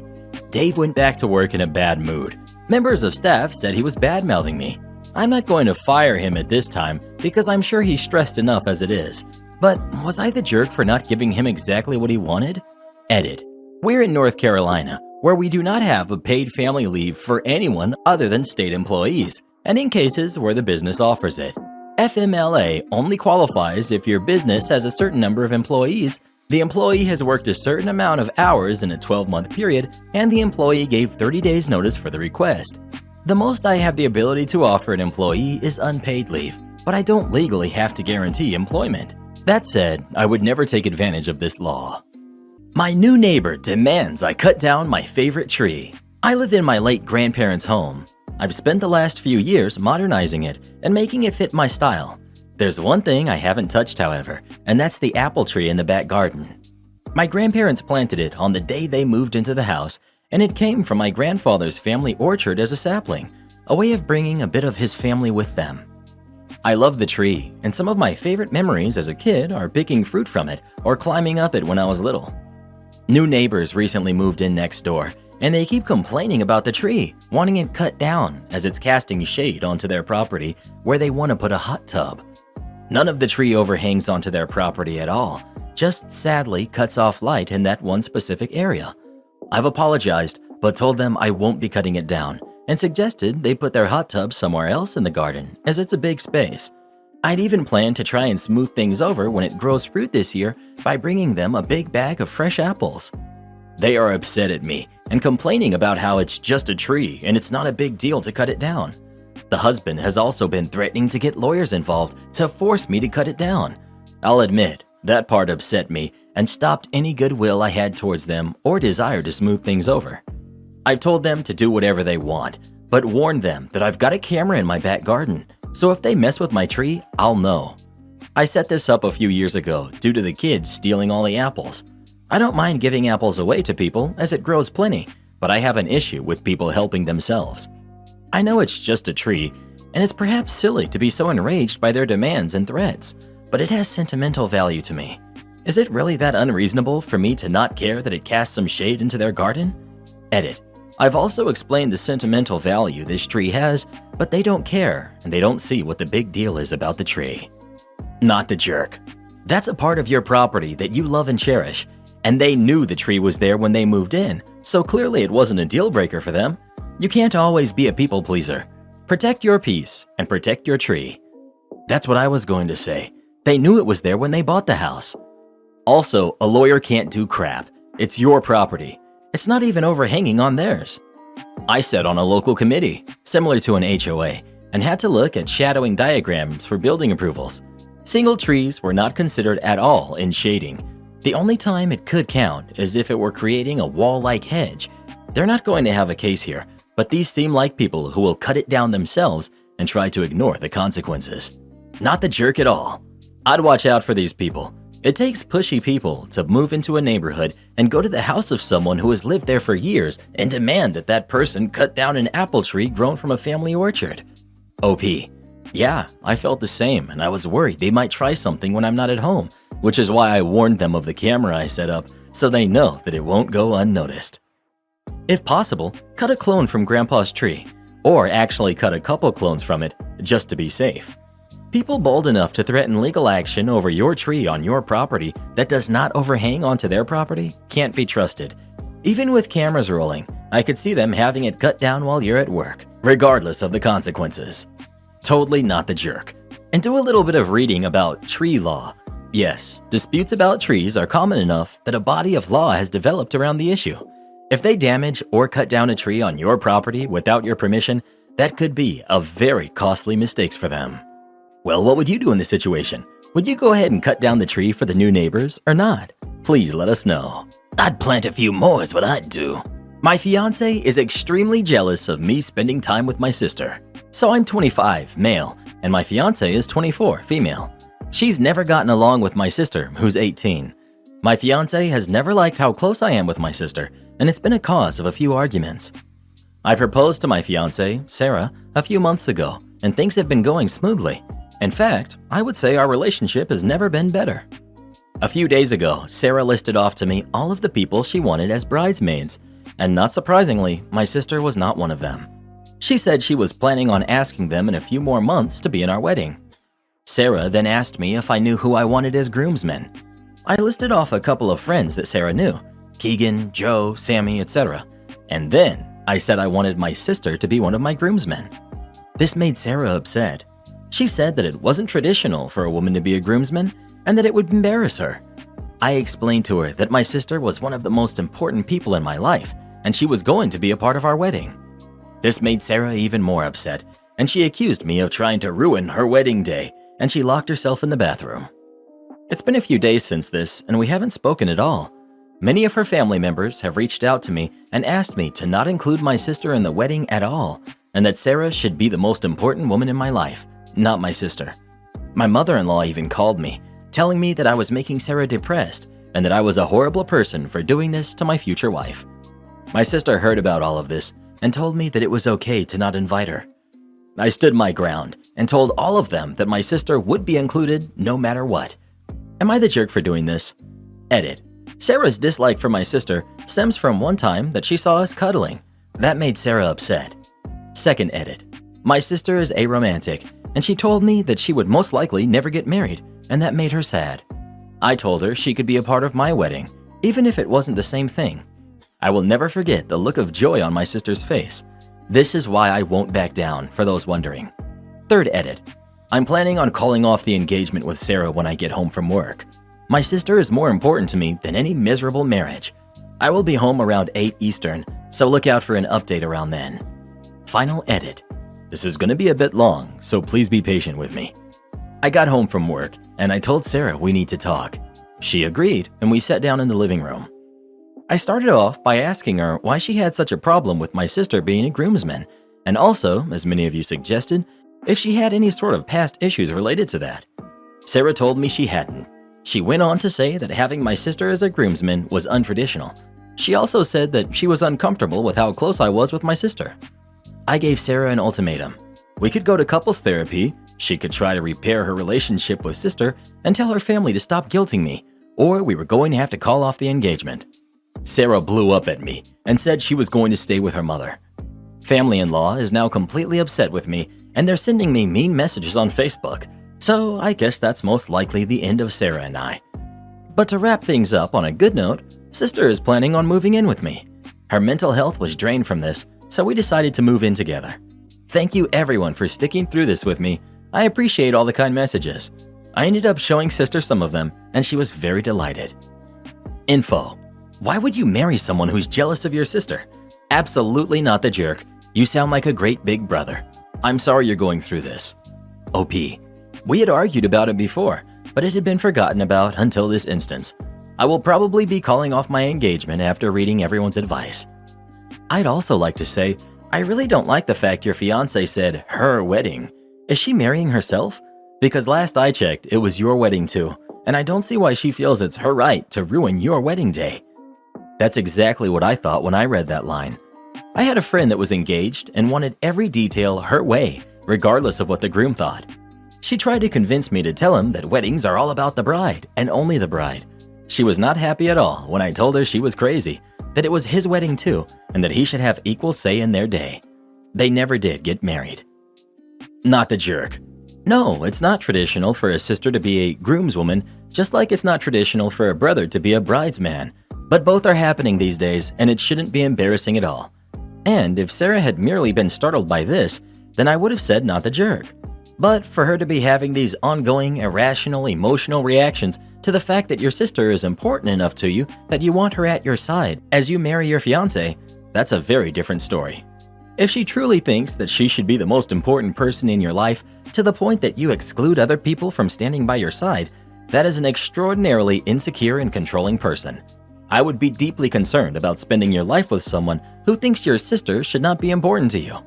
Dave went back to work in a bad mood. Members of staff said he was bad-mouthing me. I'm not going to fire him at this time because I'm sure he's stressed enough as it is. But was I the jerk for not giving him exactly what he wanted? Edit. We're in North Carolina, where we do not have a paid family leave for anyone other than state employees, and in cases where the business offers it. FMLA only qualifies if your business has a certain number of employees, the employee has worked a certain amount of hours in a 12-month period, and the employee gave 30 days notice for the request. The most I have the ability to offer an employee is unpaid leave, but I don't legally have to guarantee employment. That said, I would never take advantage of this law. My new neighbor demands I cut down my favorite tree. I live in my late grandparents' home. I've spent the last few years modernizing it and making it fit my style. There's one thing I haven't touched, however, and that's the apple tree in the back garden. My grandparents planted it on the day they moved into the house, and it came from my grandfather's family orchard as a sapling, a way of bringing a bit of his family with them. I love the tree, and some of my favorite memories as a kid are picking fruit from it or climbing up it when I was little. New neighbors recently moved in next door, and they keep complaining about the tree, wanting it cut down as it's casting shade onto their property where they want to put a hot tub. None of the tree overhangs onto their property at all, just sadly cuts off light in that one specific area. I've apologized, but told them I won't be cutting it down, and suggested they put their hot tub somewhere else in the garden, as it's a big space. I'd even planned to try and smooth things over when it grows fruit this year by bringing them a big bag of fresh apples. They are upset at me and complaining about how it's just a tree and it's not a big deal to cut it down. The husband has also been threatening to get lawyers involved to force me to cut it down. I'll admit, that part upset me and stopped any goodwill I had towards them or desire to smooth things over. I've told them to do whatever they want, but warned them that I've got a camera in my back garden, so if they mess with my tree, I'll know. I set this up a few years ago due to the kids stealing all the apples. I don't mind giving apples away to people as it grows plenty, but I have an issue with people helping themselves. I know it's just a tree, and it's perhaps silly to be so enraged by their demands and threats, but it has sentimental value to me. Is it really that unreasonable for me to not care that it casts some shade into their garden? Edit. I've also explained the sentimental value this tree has, but they don't care, and they don't see what the big deal is about the tree. Not the jerk. That's a part of your property that you love and cherish, and they knew the tree was there when they moved in, so clearly it wasn't a deal breaker for them. You can't always be a people pleaser. Protect your peace and protect your tree. That's what I was going to say. They knew it was there when they bought the house. Also, a lawyer can't do crap. It's your property. It's not even overhanging on theirs. I sat on a local committee, similar to an HOA, and had to look at shadowing diagrams for building approvals. Single trees were not considered at all in shading. The only time it could count is if it were creating a wall-like hedge. They're not going to have a case here, but these seem like people who will cut it down themselves and try to ignore the consequences. Not the jerk at all. I'd watch out for these people. It takes pushy people to move into a neighborhood and go to the house of someone who has lived there for years and demand that that person cut down an apple tree grown from a family orchard. OP. Yeah, I felt the same, and I was worried they might try something when I'm not at home, which is why I warned them of the camera I set up so they know that it won't go unnoticed. If possible, cut a clone from Grandpa's tree, or actually cut a couple clones from it just to be safe. People bold enough to threaten legal action over your tree on your property that does not overhang onto their property can't be trusted. Even with cameras rolling, I could see them having it cut down while you're at work, regardless of the consequences. Totally not the jerk. And do a little bit of reading about tree law. Yes, disputes about trees are common enough that a body of law has developed around the issue. If they damage or cut down a tree on your property without your permission, that could be a very costly mistake for them. Well, what would you do in this situation? Would you go ahead and cut down the tree for the new neighbors or not? Please let us know. I'd plant a few more is what I'd do. My fiance is extremely jealous of me spending time with my sister. So I'm 25, male, and my fiance is 24, female. She's never gotten along with my sister, who's 18. My fiance has never liked how close I am with my sister, and it's been a cause of a few arguments. I proposed to my fiance, Sarah, a few months ago, and things have been going smoothly. In fact, I would say our relationship has never been better. A few days ago, Sarah listed off to me all of the people she wanted as bridesmaids, and not surprisingly, my sister was not one of them. She said she was planning on asking them in a few more months to be in our wedding. Sarah then asked me if I knew who I wanted as groomsmen. I listed off a couple of friends that Sarah knew, Keegan, Joe, Sammy, etc. And then I said I wanted my sister to be one of my groomsmen. This made Sarah upset. She said that it wasn't traditional for a woman to be a groomsman and that it would embarrass her. I explained to her that my sister was one of the most important people in my life and she was going to be a part of our wedding. This made Sarah even more upset, and she accused me of trying to ruin her wedding day, and she locked herself in the bathroom. It's been a few days since this, and we haven't spoken at all. Many of her family members have reached out to me and asked me to not include my sister in the wedding at all, and that Sarah should be the most important woman in my life, not my sister. My mother-in-law even called me, telling me that I was making Sarah depressed and that I was a horrible person for doing this to my future wife. My sister heard about all of this and told me that it was okay to not invite her. I stood my ground and told all of them that my sister would be included no matter what. Am I the jerk for doing this? Edit. Sarah's dislike for my sister stems from one time that she saw us cuddling. That made Sarah upset. Second edit. My sister is aromantic, and she told me that she would most likely never get married, and that made her sad. I told her she could be a part of my wedding, even if it wasn't the same thing. I will never forget the look of joy on my sister's face. This is why I won't back down, for those wondering. Third edit. I'm planning on calling off the engagement with Sarah when I get home from work. My sister is more important to me than any miserable marriage. I will be home around 8 Eastern, so look out for an update around then. Final edit. This is going to be a bit long, so please be patient with me. I got home from work, and I told Sarah we need to talk. She agreed, and we sat down in the living room. I started off by asking her why she had such a problem with my sister being a groomsman, and also, as many of you suggested, if she had any sort of past issues related to that. Sarah told me she hadn't. She went on to say that having my sister as a groomsman was untraditional. She also said that she was uncomfortable with how close I was with my sister. I gave Sarah an ultimatum. We could go to couples therapy, she could try to repair her relationship with sister and tell her family to stop guilting me, or we were going to have to call off the engagement. Sarah blew up at me and said she was going to stay with her mother. Family-in-law is now completely upset with me and they're sending me mean messages on Facebook, so I guess that's most likely the end of Sarah and I. But to wrap things up on a good note, sister is planning on moving in with me. Her mental health was drained from this, so we decided to move in together. Thank you everyone for sticking through this with me. I appreciate all the kind messages. I ended up showing sister some of them, and she was very delighted. Info. Why would you marry someone who's jealous of your sister? Absolutely not the jerk. You sound like a great big brother. I'm sorry you're going through this. OP. We had argued about it before, but it had been forgotten about until this instance. I will probably be calling off my engagement after reading everyone's advice. I'd also like to say, I really don't like the fact your fiancé said her wedding. Is she marrying herself? Because last I checked, it was your wedding too, and I don't see why she feels it's her right to ruin your wedding day. That's exactly what I thought when I read that line. I had a friend that was engaged and wanted every detail her way, regardless of what the groom thought. She tried to convince me to tell him that weddings are all about the bride and only the bride. She was not happy at all when I told her she was crazy, that it was his wedding too, and that he should have equal say in their day. They never did get married. Not the jerk. No, it's not traditional for a sister to be a groomswoman, just like it's not traditional for a brother to be a bridesman. But both are happening these days, and it shouldn't be embarrassing at all. And if Sarah had merely been startled by this, then I would have said not the jerk. But for her to be having these ongoing, irrational, emotional reactions to the fact that your sister is important enough to you that you want her at your side as you marry your fiancé, that's a very different story. If she truly thinks that she should be the most important person in your life to the point that you exclude other people from standing by your side, that is an extraordinarily insecure and controlling person. I would be deeply concerned about spending your life with someone who thinks your sister should not be important to you.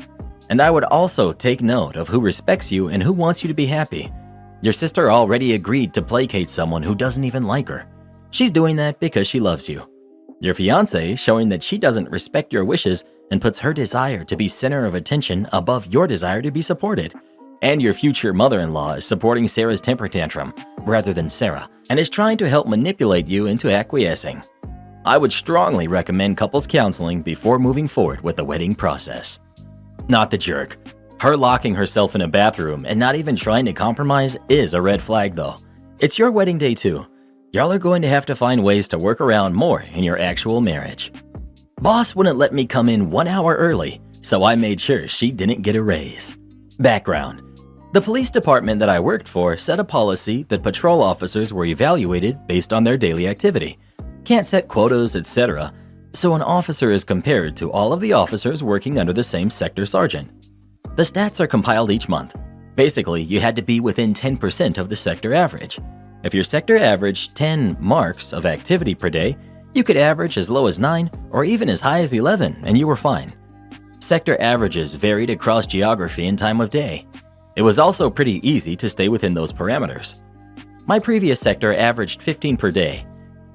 And I would also take note of who respects you and who wants you to be happy. Your sister already agreed to placate someone who doesn't even like her. She's doing that because she loves you. Your fiancé showing that she doesn't respect your wishes and puts her desire to be center of attention above your desire to be supported. And your future mother-in-law is supporting Sarah's temper tantrum rather than Sarah and is trying to help manipulate you into acquiescing. I would strongly recommend couples counseling before moving forward with the wedding process. Not the jerk. Her locking herself in a bathroom and not even trying to compromise is a red flag though. It's your wedding day too. Y'all are going to have to find ways to work around more in your actual marriage. Boss wouldn't let me come in 1 hour early, so I made sure she didn't get a raise. Background. The police department that I worked for set a policy that patrol officers were evaluated based on their daily activity. Can't set quotas, etc. So an officer is compared to all of the officers working under the same sector sergeant. The stats are compiled each month. Basically, you had to be within 10% of the sector average. If your sector averaged 10 marks of activity per day, you could average as low as 9 or even as high as 11 and you were fine. Sector averages varied across geography and time of day. It was also pretty easy to stay within those parameters. My previous sector averaged 15 per day.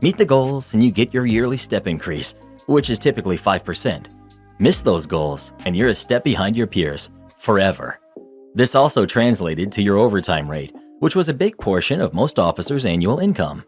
Meet the goals and you get your yearly step increase, which is typically 5%. Miss those goals and you're a step behind your peers, forever. This also translated to your overtime rate, which was a big portion of most officers' annual income.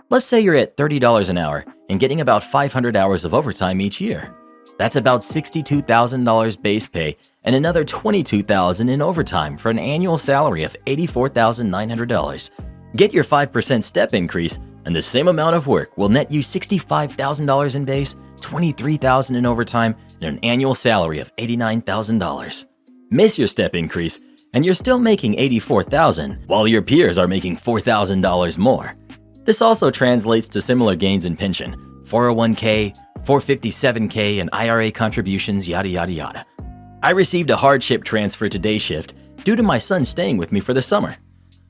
Let's say you're at $30 an hour and getting about 500 hours of overtime each year. That's about $62,000 base pay and another $22,000 in overtime for an annual salary of $84,900. Get your 5% step increase and the same amount of work will net you $65,000 in base, $23,000 in overtime, and an annual salary of $89,000. Miss your step increase and you're still making $84,000 while your peers are making $4,000 more. This also translates to similar gains in pension, 401k, 457k, and IRA contributions, yada yada yada. I received a hardship transfer to day shift due to my son staying with me for the summer.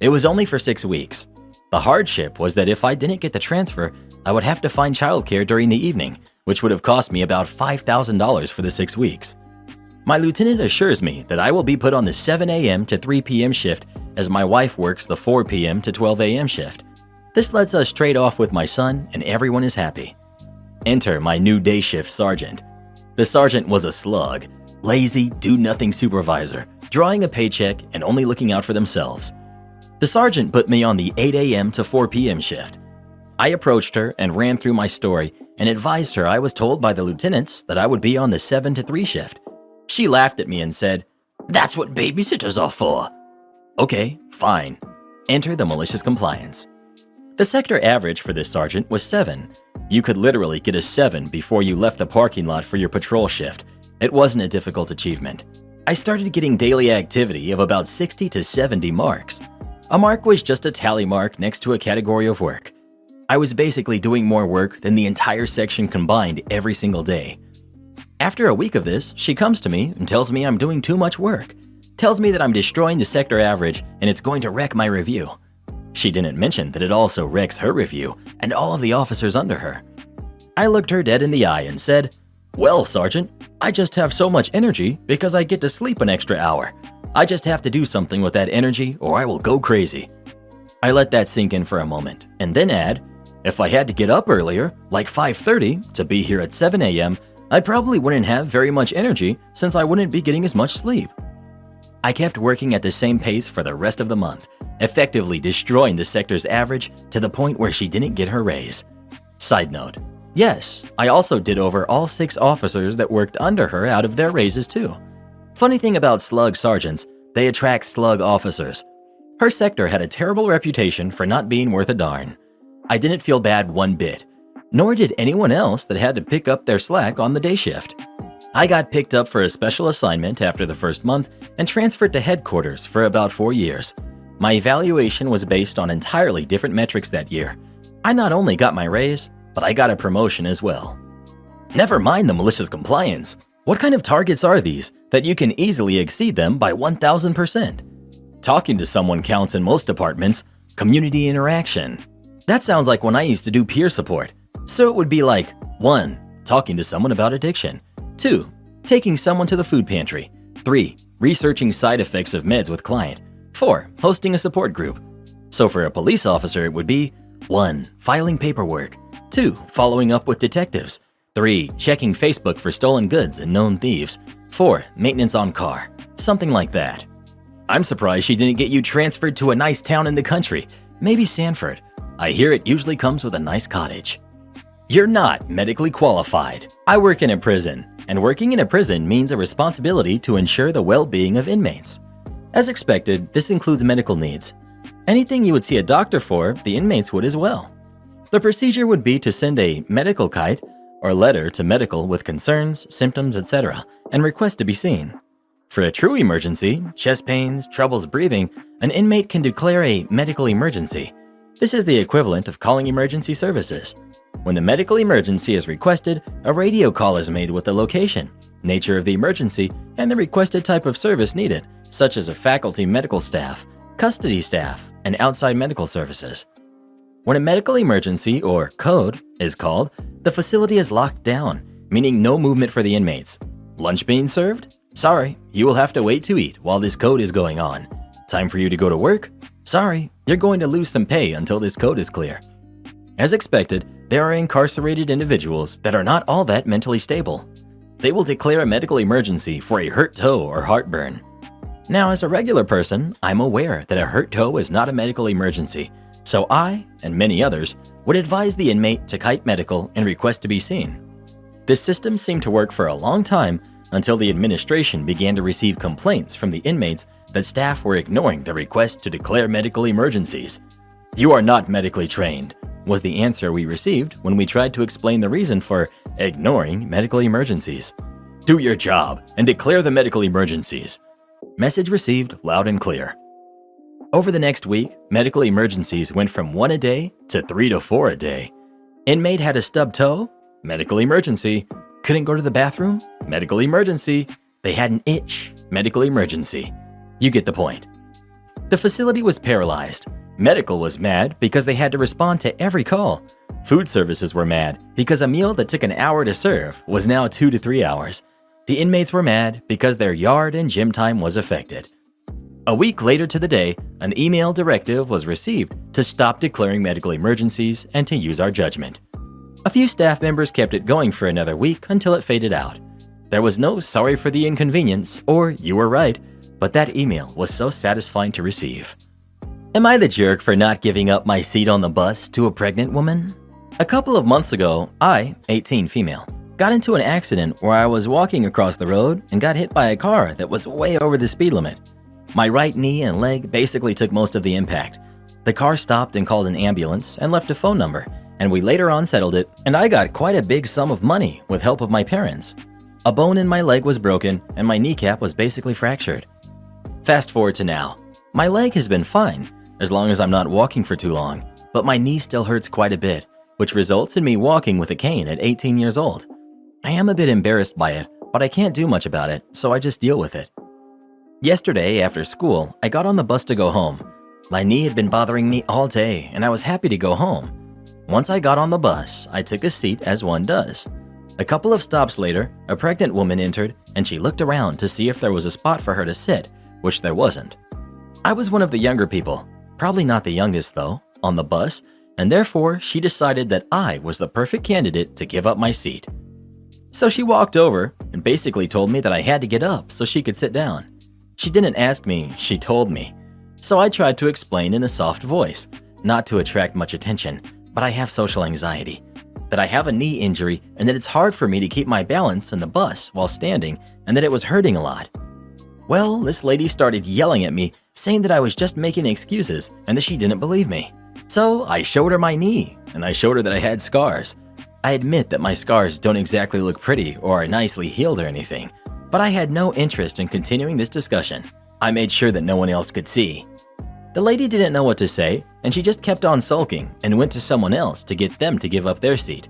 It was only for 6 weeks. The hardship was that if I didn't get the transfer, I would have to find childcare during the evening, which would have cost me about $5,000 for the 6 weeks. My lieutenant assures me that I will be put on the 7 a.m. to 3 p.m. shift as my wife works the 4 p.m. to 12 a.m. shift. This lets us trade off with my son and everyone is happy. Enter my new day shift sergeant. The sergeant was a slug, lazy, do-nothing supervisor, drawing a paycheck and only looking out for themselves. The sergeant put me on the 8 a.m. to 4 p.m. shift. I approached her and ran through my story and advised her I was told by the lieutenants that I would be on the 7 to 3 shift. She laughed at me and said, "That's what babysitters are for." Okay, fine. Enter the malicious compliance. The sector average for this sergeant was 7. You could literally get a 7 before you left the parking lot for your patrol shift. It wasn't a difficult achievement. I started getting daily activity of about 60 to 70 marks. A mark was just a tally mark next to a category of work. I was basically doing more work than the entire section combined every single day. After a week of this, she comes to me and tells me I'm doing too much work. Tells me that I'm destroying the sector average and it's going to wreck my review. She didn't mention that it also wrecks her review and all of the officers under her. I looked her dead in the eye and said, "Well, Sergeant, I just have so much energy because I get to sleep an extra hour. I just have to do something with that energy or I will go crazy." I let that sink in for a moment and then add, "If I had to get up earlier, like 5:30, to be here at 7 a.m., I probably wouldn't have very much energy since I wouldn't be getting as much sleep." I kept working at the same pace for the rest of the month, effectively destroying the sector's average to the point where she didn't get her raise. Side note, yes, I also did over all 6 officers that worked under her out of their raises too. Funny thing about slug sergeants, they attract slug officers. Her sector had a terrible reputation for not being worth a darn. I didn't feel bad one bit, nor did anyone else that had to pick up their slack on the day shift. I got picked up for a special assignment after the first month and transferred to headquarters for about 4 years. My evaluation was based on entirely different metrics that year. I not only got my raise, but I got a promotion as well. Never mind the malicious compliance. What kind of targets are these that you can easily exceed them by 1,000%? Talking to someone counts in most departments. Community interaction. That sounds like when I used to do peer support. So it would be like 1. Talking to someone about addiction. 2. Taking someone to the food pantry. 3. Researching side effects of meds with client. 4. Hosting a support group. So for a police officer, it would be 1. Filing paperwork. 2. Following up with detectives. 3. Checking Facebook for stolen goods and known thieves. 4. Maintenance on car. Something like that. I'm surprised she didn't get you transferred to a nice town in the country. Maybe Sanford. I hear it usually comes with a nice cottage. You're not medically qualified. I work in a prison, and working in a prison means a responsibility to ensure the well-being of inmates. As expected, this includes medical needs. Anything you would see a doctor for, the inmates would as well. The procedure would be to send a medical kite or letter to medical with concerns, symptoms, etc., and request to be seen. For a true emergency, chest pains, troubles breathing, an inmate can declare a medical emergency. This is the equivalent of calling emergency services. When the medical emergency is requested, a radio call is made with the location, nature of the emergency, and the requested type of service needed, such as a faculty medical staff, custody staff, and outside medical services. When a medical emergency, or code, is called, the facility is locked down, meaning no movement for the inmates. Lunch being served? Sorry, you will have to wait to eat while this code is going on. Time for you to go to work? Sorry, you're going to lose some pay until this code is clear. As expected, there are incarcerated individuals that are not all that mentally stable. They will declare a medical emergency for a hurt toe or heartburn. Now, as a regular person, I'm aware that a hurt toe is not a medical emergency, so I, and many others, would advise the inmate to kite medical and request to be seen. This system seemed to work for a long time until the administration began to receive complaints from the inmates that staff were ignoring the request to declare medical emergencies. "You are not medically trained," was the answer we received when we tried to explain the reason for ignoring medical emergencies. "Do your job and declare the medical emergencies." Message received loud and clear. Over the next week, medical emergencies went from 1 a day to 3 to 4 a day. Inmate had a stubbed toe? Medical emergency. Couldn't go to the bathroom? Medical emergency. They had an itch? Medical emergency. You get the point. The facility was paralyzed. Medical was mad because they had to respond to every call. Food services were mad because a meal that took an hour to serve was now 2 to 3 hours. The inmates were mad because their yard and gym time was affected. A week later to the day, an email directive was received to stop declaring medical emergencies and to use our judgment. A few staff members kept it going for another week until it faded out. There was no sorry for the inconvenience or you were right, but that email was so satisfying to receive. Am I the jerk for not giving up my seat on the bus to a pregnant woman? A couple of months ago, I, 18 female, got into an accident where I was walking across the road and got hit by a car that was way over the speed limit. My right knee and leg basically took most of the impact. The car stopped and called an ambulance and left a phone number, and we later on settled it, and I got quite a big sum of money with help of my parents. A bone in my leg was broken and my kneecap was basically fractured. Fast forward to now. My leg has been fine, as long as I'm not walking for too long, but my knee still hurts quite a bit, which results in me walking with a cane at 18 years old. I am a bit embarrassed by it, but I can't do much about it, so I just deal with it. Yesterday, after school, I got on the bus to go home. My knee had been bothering me all day, and I was happy to go home. Once I got on the bus, I took a seat as one does. A couple of stops later, a pregnant woman entered, and she looked around to see if there was a spot for her to sit, which there wasn't. I was one of the younger people, probably not the youngest though, on the bus, and therefore she decided that I was the perfect candidate to give up my seat. So she walked over and basically told me that I had to get up so she could sit down. She didn't ask me, she told me. So I tried to explain in a soft voice, not to attract much attention, but I have social anxiety, that I have a knee injury and that it's hard for me to keep my balance in the bus while standing and that it was hurting a lot. Well, this lady started yelling at me, saying that I was just making excuses and that she didn't believe me. So I showed her my knee and I showed her that I had scars. I admit that my scars don't exactly look pretty or are nicely healed or anything, but I had no interest in continuing this discussion. I made sure that no one else could see. The lady didn't know what to say, and she just kept on sulking and went to someone else to get them to give up their seat.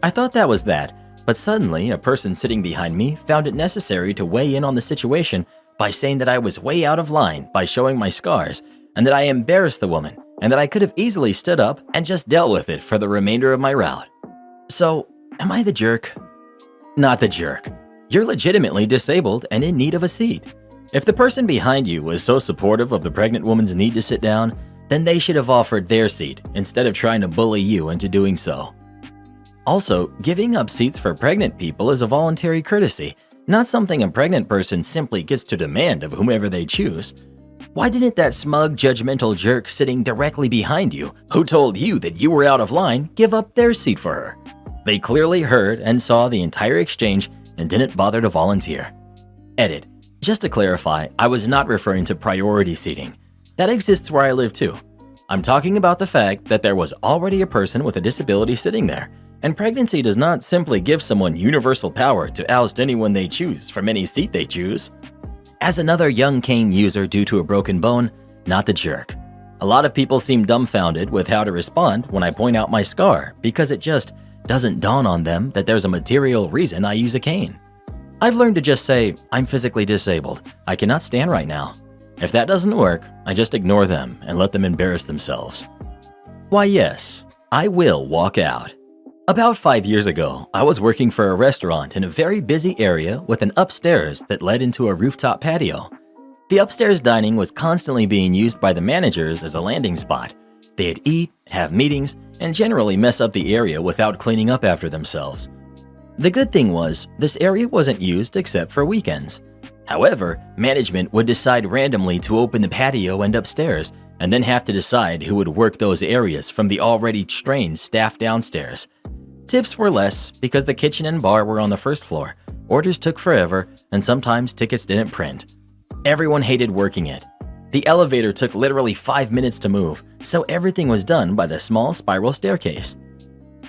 I thought that was that, but suddenly a person sitting behind me found it necessary to weigh in on the situation by saying that I was way out of line by showing my scars, and that I embarrassed the woman, and that I could have easily stood up and just dealt with it for the remainder of my route. So, am I the jerk? Not the jerk. You're legitimately disabled and in need of a seat. If the person behind you was so supportive of the pregnant woman's need to sit down, then they should have offered their seat instead of trying to bully you into doing so. Also, giving up seats for pregnant people is a voluntary courtesy, not something a pregnant person simply gets to demand of whomever they choose. Why didn't that smug, judgmental jerk sitting directly behind you, who told you that you were out of line, give up their seat for her? They clearly heard and saw the entire exchange and didn't bother to volunteer. Edit. Just to clarify, I was not referring to priority seating. That exists where I live too. I'm talking about the fact that there was already a person with a disability sitting there, and pregnancy does not simply give someone universal power to oust anyone they choose from any seat they choose. As another young cane user due to a broken bone, not the jerk. A lot of people seem dumbfounded with how to respond when I point out my scar because it just doesn't dawn on them that there's a material reason I use a cane. I've learned to just say, I'm physically disabled. I cannot stand right now. If that doesn't work, I just ignore them and let them embarrass themselves. Why yes, I will walk out. About 5 years ago, I was working for a restaurant in a very busy area with an upstairs that led into a rooftop patio. The upstairs dining was constantly being used by the managers as a landing spot. They'd eat, have meetings, and generally mess up the area without cleaning up after themselves. The good thing was, this area wasn't used except for weekends. However, management would decide randomly to open the patio and upstairs, and then have to decide who would work those areas from the already strained staff downstairs. Tips were less because the kitchen and bar were on the first floor, orders took forever, and sometimes tickets didn't print. Everyone hated working it. The elevator took literally 5 minutes to move, so everything was done by the small spiral staircase.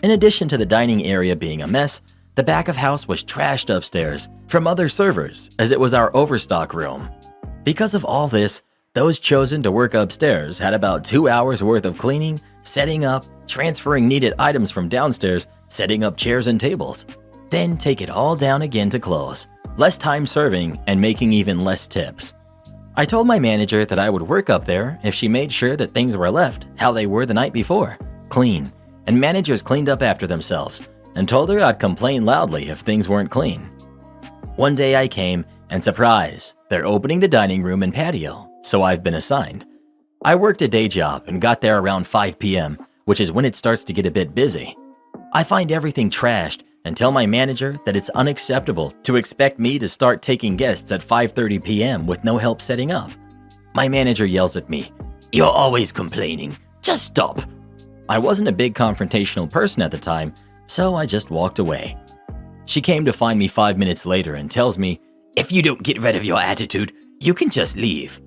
In addition to the dining area being a mess, the back of house was trashed upstairs from other servers as it was our overstock room. Because of all this, those chosen to work upstairs had about 2 hours worth of cleaning, setting up, transferring needed items from downstairs, setting up chairs and tables. Then take it all down again to close, less time serving and making even less tips. I told my manager that I would work up there if she made sure that things were left how they were the night before, clean, and managers cleaned up after themselves, and told her I'd complain loudly if things weren't clean. One day I came, and surprise, they're opening the dining room and patio, so I've been assigned. I worked a day job and got there around 5 p.m., which is when it starts to get a bit busy. I find everything trashed and tell my manager that it's unacceptable to expect me to start taking guests at 5:30 p.m. with no help setting up. My manager yells at me, You're always complaining. Just stop. I wasn't a big confrontational person at the time, so I just walked away. She came to find me 5 minutes later and tells me, If you don't get rid of your attitude, you can just leave.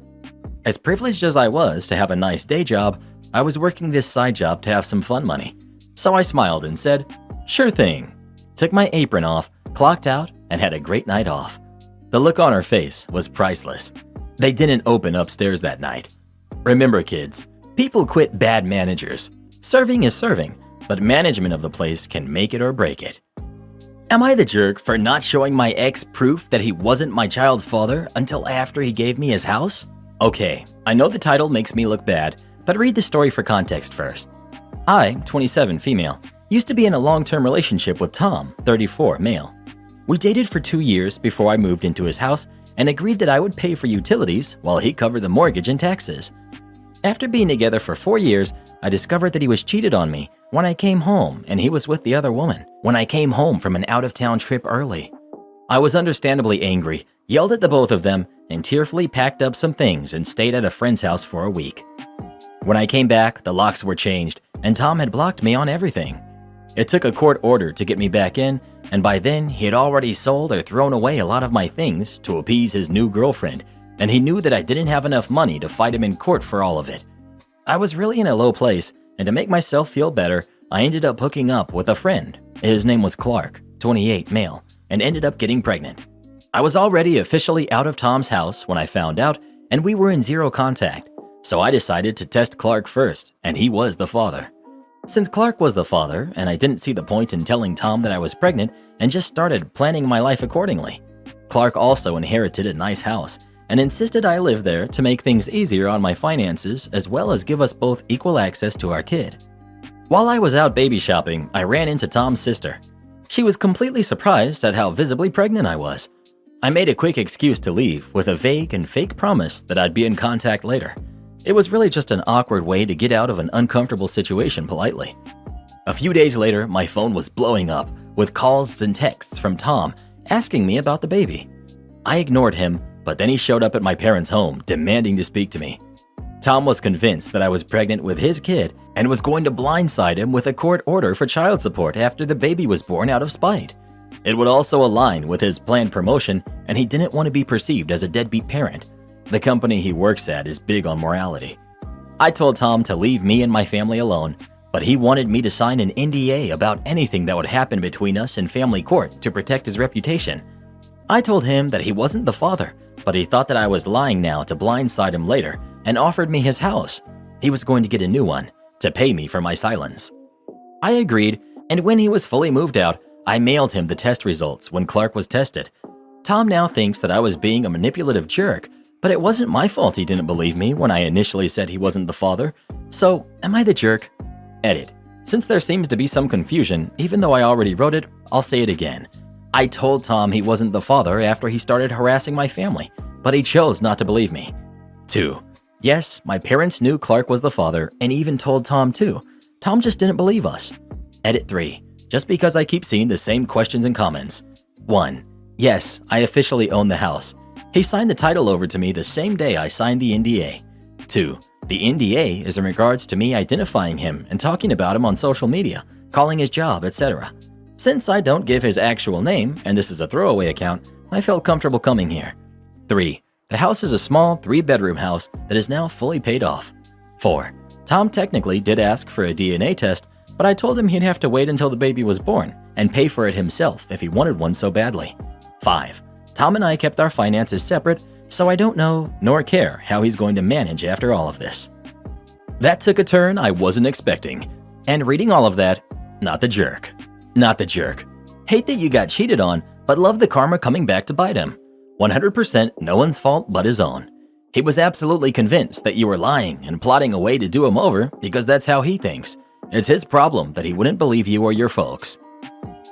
as privileged as I was to have a nice day job, I was working this side job to have some fun money. So I smiled and said, sure thing. Took my apron off, clocked out, and had a great night off. The look on her face was priceless. They didn't open upstairs that night. Remember, kids, people quit bad managers. Serving is serving, but management of the place can make it or break it. Am I the jerk for not showing my ex proof that he wasn't my child's father until after he gave me his house? Okay, I know the title makes me look bad, but read the story for context first. I, 27 female, used to be in a long-term relationship with Tom, 34 male. We dated for 2 years before I moved into his house and agreed that I would pay for utilities while he covered the mortgage and taxes. After being together for 4 years, I discovered that he was cheated on me when I came home and he was with the other woman when I came home from an out-of-town trip early. I was understandably angry, yelled at the both of them, and tearfully packed up some things and stayed at a friend's house for a week. When I came back, the locks were changed and Tom had blocked me on everything. It took a court order to get me back in, and by then he had already sold or thrown away a lot of my things to appease his new girlfriend, and he knew that I didn't have enough money to fight him in court for all of it. I was really in a low place, and to make myself feel better, I ended up hooking up with a friend. His name was Clark, 28 male, and ended up getting pregnant. I was already officially out of Tom's house when I found out, and we were in zero contact, so I decided to test Clark first, and he was the father. Since Clark was the father, and I didn't see the point in telling Tom that I was pregnant and just started planning my life accordingly. Clark also inherited a nice house and insisted I live there to make things easier on my finances as well as give us both equal access to our kid. While I was out baby shopping, I ran into Tom's sister. She was completely surprised at how visibly pregnant I was. I made a quick excuse to leave with a vague and fake promise that I'd be in contact later. It was really just an awkward way to get out of an uncomfortable situation politely. A few days later, my phone was blowing up with calls and texts from Tom asking me about the baby. I ignored him, but then he showed up at my parents' home demanding to speak to me. Tom was convinced that I was pregnant with his kid and was going to blindside him with a court order for child support after the baby was born out of spite. It would also align with his planned promotion, and he didn't want to be perceived as a deadbeat parent. The company he works at is big on morality. I told Tom to leave me and my family alone, but he wanted me to sign an NDA about anything that would happen between us in family court to protect his reputation. I told him that he wasn't the father, but he thought that I was lying now to blindside him later and offered me his house. He was going to get a new one to pay me for my silence. I agreed, and when he was fully moved out, I mailed him the test results when Clark was tested. Tom now thinks that I was being a manipulative jerk, but it wasn't my fault he didn't believe me when I initially said he wasn't the father. So, am I the jerk? Edit. Since there seems to be some confusion, even though I already wrote it, I'll say it again. I told Tom he wasn't the father after he started harassing my family, but he chose not to believe me. 2. Yes, my parents knew Clark was the father and even told Tom too. Tom just didn't believe us. Edit 3. Just because I keep seeing the same questions and comments. 1. Yes, I officially own the house. He signed the title over to me the same day I signed the NDA. 2. The NDA is in regards to me identifying him and talking about him on social media, calling his job, etc. Since I don't give his actual name, and this is a throwaway account, I felt comfortable coming here. 3. The house is a small 3-bedroom house that is now fully paid off. 4. Tom technically did ask for a DNA test, but I told him he'd have to wait until the baby was born and pay for it himself if he wanted one so badly. 5. Tom and I kept our finances separate, so I don't know nor care how he's going to manage after all of this. That took a turn I wasn't expecting. And reading all of that, not the jerk. Not the jerk. Hate that you got cheated on, but love the karma coming back to bite him. 100% no one's fault but his own. He was absolutely convinced that you were lying and plotting a way to do him over because that's how he thinks. It's his problem that he wouldn't believe you or your folks.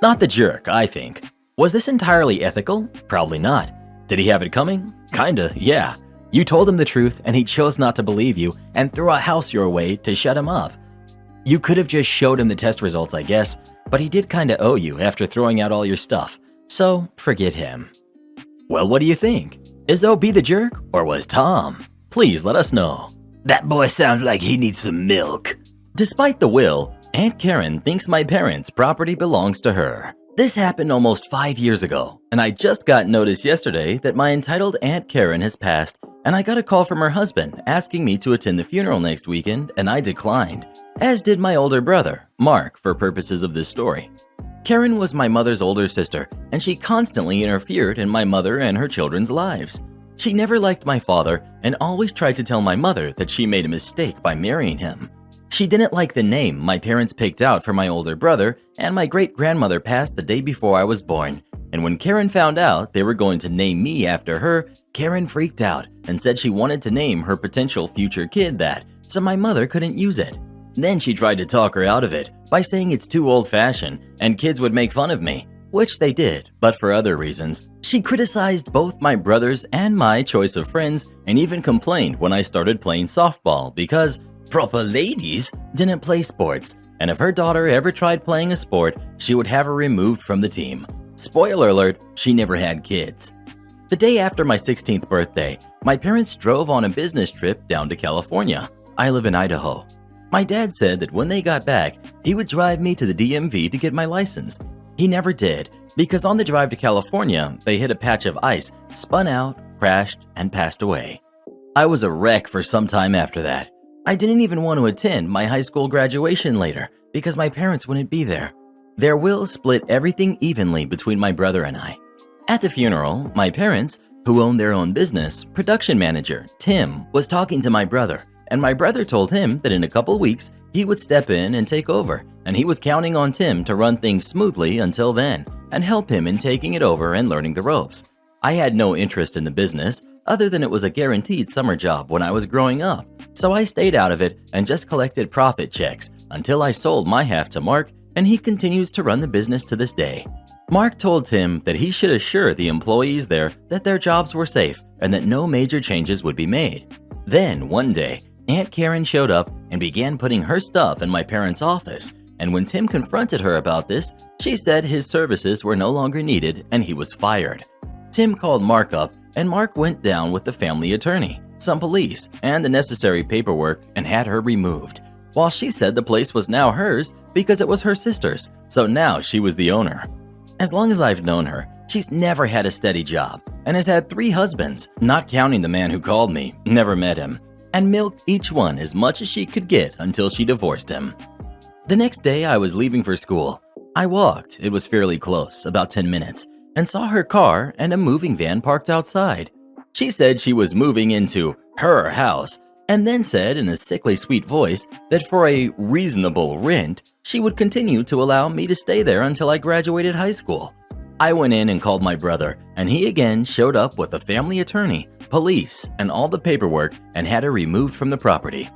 Not the jerk, I think. Was this entirely ethical? Probably not. Did he have it coming? Kinda, yeah. You told him the truth and he chose not to believe you and threw a house your way to shut him up. You could have just showed him the test results, I guess, but he did kinda owe you after throwing out all your stuff, so forget him. Well, what do you think? Is OB the jerk or was Tom? Please let us know. That boy sounds like he needs some milk. Despite the will, Aunt Karen thinks my parents' property belongs to her. This happened almost 5 years ago, and I just got notice yesterday that my entitled Aunt Karen has passed, and I got a call from her husband asking me to attend the funeral next weekend, and I declined, as did my older brother, Mark, for purposes of this story. Karen was my mother's older sister, and she constantly interfered in my mother and her children's lives. She never liked my father and always tried to tell my mother that she made a mistake by marrying him. She didn't like the name my parents picked out for my older brother, and my great-grandmother passed the day before I was born. And when Karen found out they were going to name me after her, Karen freaked out and said she wanted to name her potential future kid that, so my mother couldn't use it. Then she tried to talk her out of it by saying it's too old-fashioned and kids would make fun of me, which they did, but for other reasons. She criticized both my brothers and my choice of friends and even complained when I started playing softball because proper ladies didn't play sports, and if her daughter ever tried playing a sport, she would have her removed from the team. Spoiler alert, she never had kids. The day after my 16th birthday, my parents drove on a business trip down to California. I live in Idaho. My dad said that when they got back, he would drive me to the DMV to get my license. He never did, because on the drive to California, they hit a patch of ice, spun out, crashed, and passed away. I was a wreck for some time after that. I didn't even want to attend my high school graduation later because my parents wouldn't be there. Their will split everything evenly between my brother and I. At the funeral, my parents, who owned their own business, production manager, Tim, was talking to my brother, and my brother told him that in a couple weeks he would step in and take over, and he was counting on Tim to run things smoothly until then and help him in taking it over and learning the ropes. I had no interest in the business other than it was a guaranteed summer job when I was growing up, so I stayed out of it and just collected profit checks until I sold my half to Mark, and he continues to run the business to this day. Mark told Tim that he should assure the employees there that their jobs were safe and that no major changes would be made. Then, one day, Aunt Karen showed up and began putting her stuff in my parents' office, and when Tim confronted her about this, she said his services were no longer needed and he was fired. Tim called Mark up, and Mark went down with the family attorney, some police, and the necessary paperwork and had her removed, while she said the place was now hers because it was her sister's, so now she was the owner. As long as I've known her, she's never had a steady job and has had 3 husbands, not counting the man who called me, never met him, and milked each one as much as she could get until she divorced him. The next day I was leaving for school. I walked, it was fairly close, about 10 minutes, and saw her car and a moving van parked outside. She said she was moving into her house, and then said in a sickly sweet voice that for a reasonable rent, she would continue to allow me to stay there until I graduated high school. I went in and called my brother, and he again showed up with a family attorney, police, and all the paperwork and had her removed from the property.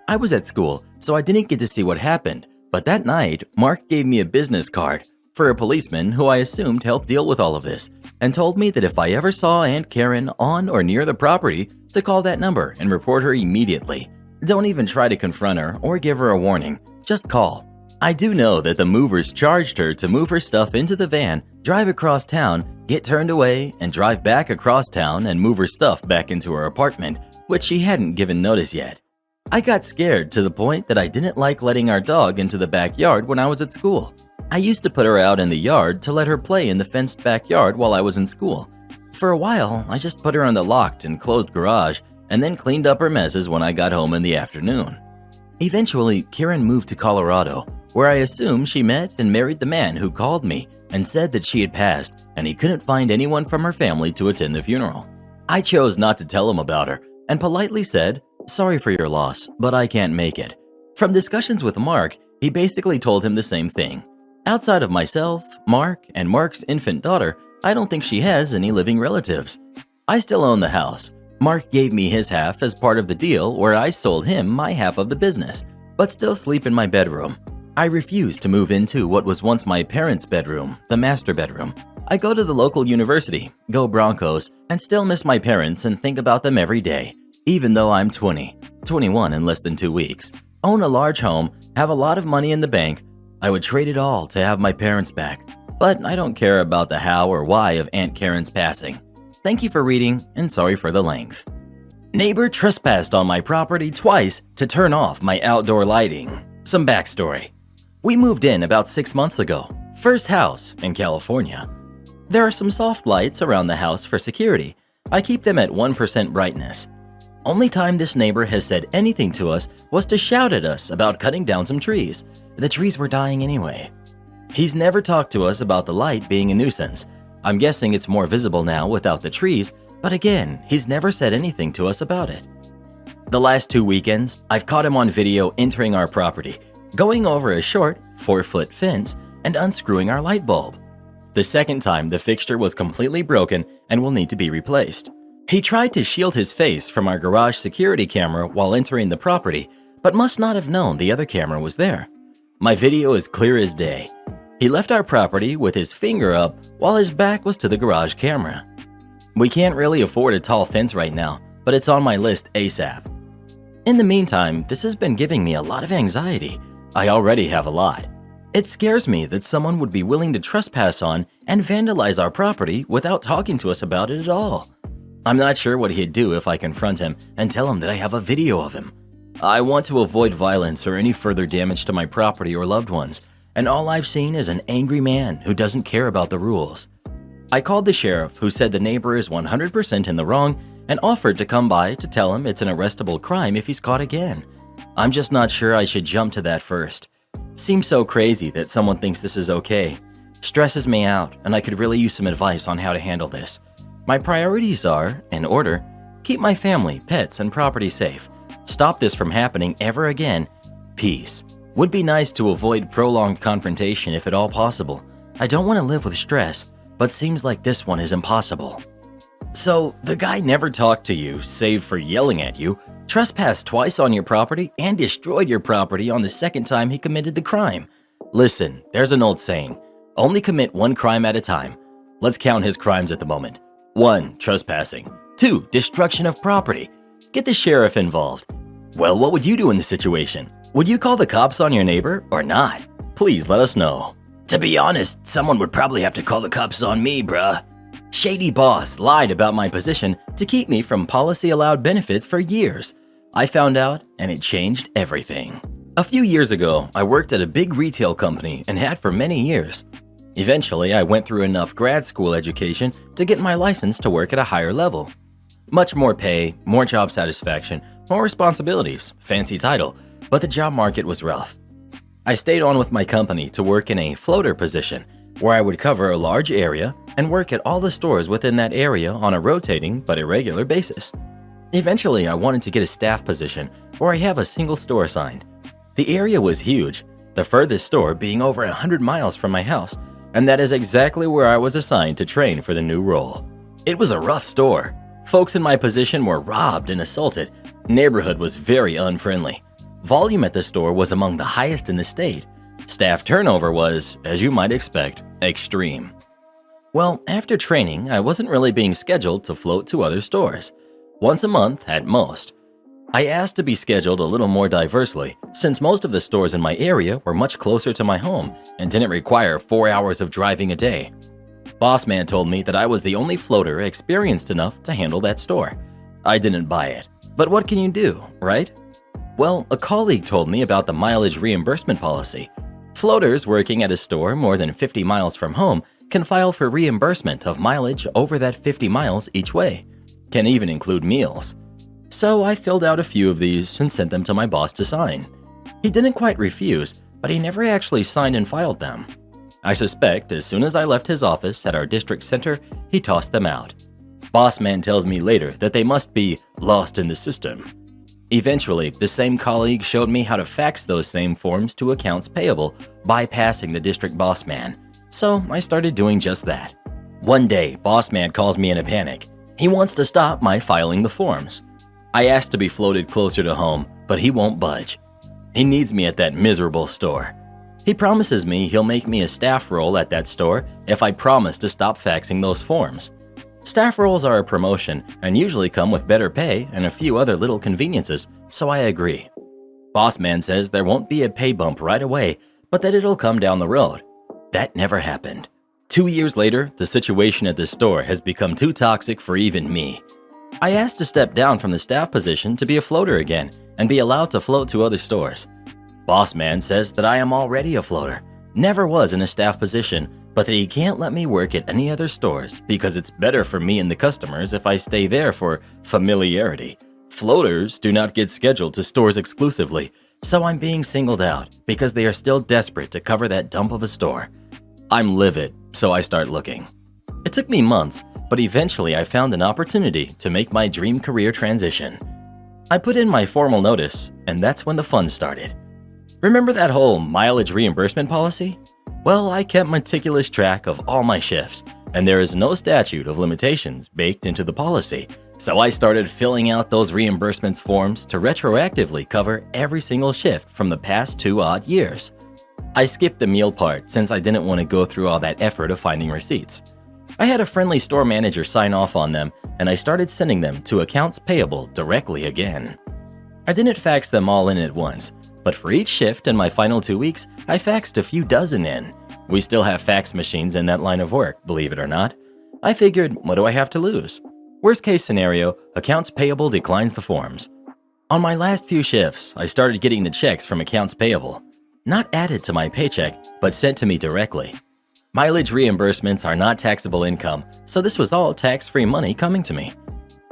I was at school, so I didn't get to see what happened, but that night, Mark gave me a business card for a policeman who I assumed helped deal with all of this, and told me that if I ever saw Aunt Karen on or near the property, to call that number and report her immediately. Don't even try to confront her or give her a warning, just call. I do know that the movers charged her to move her stuff into the van, drive across town, get turned away, and drive back across town and move her stuff back into her apartment, which she hadn't given notice yet. I got scared to the point that I didn't like letting our dog into the backyard when I was at school. I used to put her out in the yard to let her play in the fenced backyard while I was in school. For a while, I just put her in the locked and closed garage and then cleaned up her messes when I got home in the afternoon. Eventually, Karen moved to Colorado, where I assume she met and married the man who called me and said that she had passed and he couldn't find anyone from her family to attend the funeral. I chose not to tell him about her and politely said, "Sorry for your loss, but I can't make it." From discussions with Mark, he basically told him the same thing. Outside of myself, Mark, and Mark's infant daughter, I don't think she has any living relatives. I still own the house. Mark gave me his half as part of the deal where I sold him my half of the business, but still sleep in my bedroom. I refused to move into what was once my parents' bedroom, the master bedroom. I go to the local university, go Broncos, and still miss my parents and think about them every day, even though I'm 21 in less than 2 weeks, own a large home, have a lot of money in the bank. I would trade it all to have my parents back, but I don't care about the how or why of Aunt Karen's passing. Thank you for reading, and sorry for the length. Neighbor trespassed on my property twice to turn off my outdoor lighting. Some backstory. We moved in about 6 months ago, first house in California. There are some soft lights around the house for security. I keep them at 1% brightness. Only time this neighbor has said anything to us was to shout at us about cutting down some trees. The trees were dying anyway. He's never talked to us about the light being a nuisance. I'm guessing it's more visible now without the trees, but again, he's never said anything to us about it. The last 2 weekends, I've caught him on video entering our property, going over a short 4-foot fence and unscrewing our light bulb. The second time, the fixture was completely broken and will need to be replaced. He tried to shield his face from our garage security camera while entering the property, but must not have known the other camera was there. My video is clear as day. He left our property with his finger up while his back was to the garage camera. We can't really afford a tall fence right now, but it's on my list ASAP. In the meantime, this has been giving me a lot of anxiety. I already have a lot. It scares me that someone would be willing to trespass on and vandalize our property without talking to us about it at all. I'm not sure what he'd do if I confront him and tell him that I have a video of him. I want to avoid violence or any further damage to my property or loved ones, and all I've seen is an angry man who doesn't care about the rules. I called the sheriff, who said the neighbor is 100% in the wrong and offered to come by to tell him it's an arrestable crime if he's caught again. I'm just not sure I should jump to that first. Seems so crazy that someone thinks this is okay. Stresses me out, and I could really use some advice on how to handle this. My priorities are, in order, keep my family, pets, and property safe. Stop this from happening ever again. Peace. Would be nice to avoid prolonged confrontation if at all possible. I don't want to live with stress, but seems like this one is impossible. So, the guy never talked to you, save for yelling at you, trespassed twice on your property, and destroyed your property on the second time he committed the crime. Listen, there's an old saying, only commit one crime at a time. Let's count his crimes at the moment. 1. Trespassing. 2. Destruction of property. Get the sheriff involved. Well, what would you do in this situation? Would you call the cops on your neighbor or not? Please let us know. To be honest, someone would probably have to call the cops on me, bruh. Shady boss lied about my position to keep me from policy-allowed benefits for years. I found out, and it changed everything. A few years ago, I worked at a big retail company and had for many years. Eventually, I went through enough grad school education to get my license to work at a higher level. Much more pay, more job satisfaction, more responsibilities, fancy title, but the job market was rough. I stayed on with my company to work in a floater position, where I would cover a large area and work at all the stores within that area on a rotating but irregular basis. Eventually, I wanted to get a staff position where I have a single store assigned. The area was huge, the furthest store being over 100 miles from my house, and that is exactly where I was assigned to train for the new role. It was a rough store. Folks in my position were robbed and assaulted. Neighborhood was very unfriendly. Volume at the store was among the highest in the state. Staff turnover was, as you might expect, extreme. Well, after training, I wasn't really being scheduled to float to other stores. Once a month at most. I asked to be scheduled a little more diversely, since most of the stores in my area were much closer to my home and didn't require 4 hours of driving a day. Boss man told me that I was the only floater experienced enough to handle that store. I didn't buy it, but what can you do, right? Well, a colleague told me about the mileage reimbursement policy. Floaters working at a store more than 50 miles from home can file for reimbursement of mileage over that 50 miles each way. Can even include meals. So I filled out a few of these and sent them to my boss to sign. He didn't quite refuse, but he never actually signed and filed them. I suspect as soon as I left his office at our district center, he tossed them out. Boss man tells me later that they must be lost in the system. Eventually, the same colleague showed me how to fax those same forms to accounts payable, bypassing the district boss man. So I started doing just that. One day, boss man calls me in a panic. He wants to stop my filing the forms. I asked to be floated closer to home, but he won't budge. He needs me at that miserable store. He promises me he'll make me a staff role at that store if I promise to stop faxing those forms. Staff roles are a promotion and usually come with better pay and a few other little conveniences, so I agree. Boss man says there won't be a pay bump right away, but that it'll come down the road. That never happened. 2 years later, the situation at the store has become too toxic for even me. I asked to step down from the staff position to be a floater again and be allowed to float to other stores. Boss man says that I am already a floater, never was in a staff position, but that he can't let me work at any other stores because it's better for me and the customers if I stay there for familiarity. Floaters do not get scheduled to stores exclusively, so I'm being singled out because they are still desperate to cover that dump of a store. I'm livid, so I start looking. It took me months, but eventually I found an opportunity to make my dream career transition. I put in my formal notice, and that's when the fun started. Remember that whole mileage reimbursement policy? Well, I kept meticulous track of all my shifts, and there is no statute of limitations baked into the policy, so I started filling out those reimbursements forms to retroactively cover every single shift from the past 2 odd years. I skipped the meal part since I didn't want to go through all that effort of finding receipts. I had a friendly store manager sign off on them, and I started sending them to accounts payable directly again. I didn't fax them all in at once, but for each shift in my final 2 weeks, I faxed a few dozen in. We still have fax machines in that line of work, believe it or not. I figured, what do I have to lose? Worst case scenario, accounts payable declines the forms. On my last few shifts, I started getting the checks from accounts payable. Not added to my paycheck, but sent to me directly. Mileage reimbursements are not taxable income, so this was all tax-free money coming to me.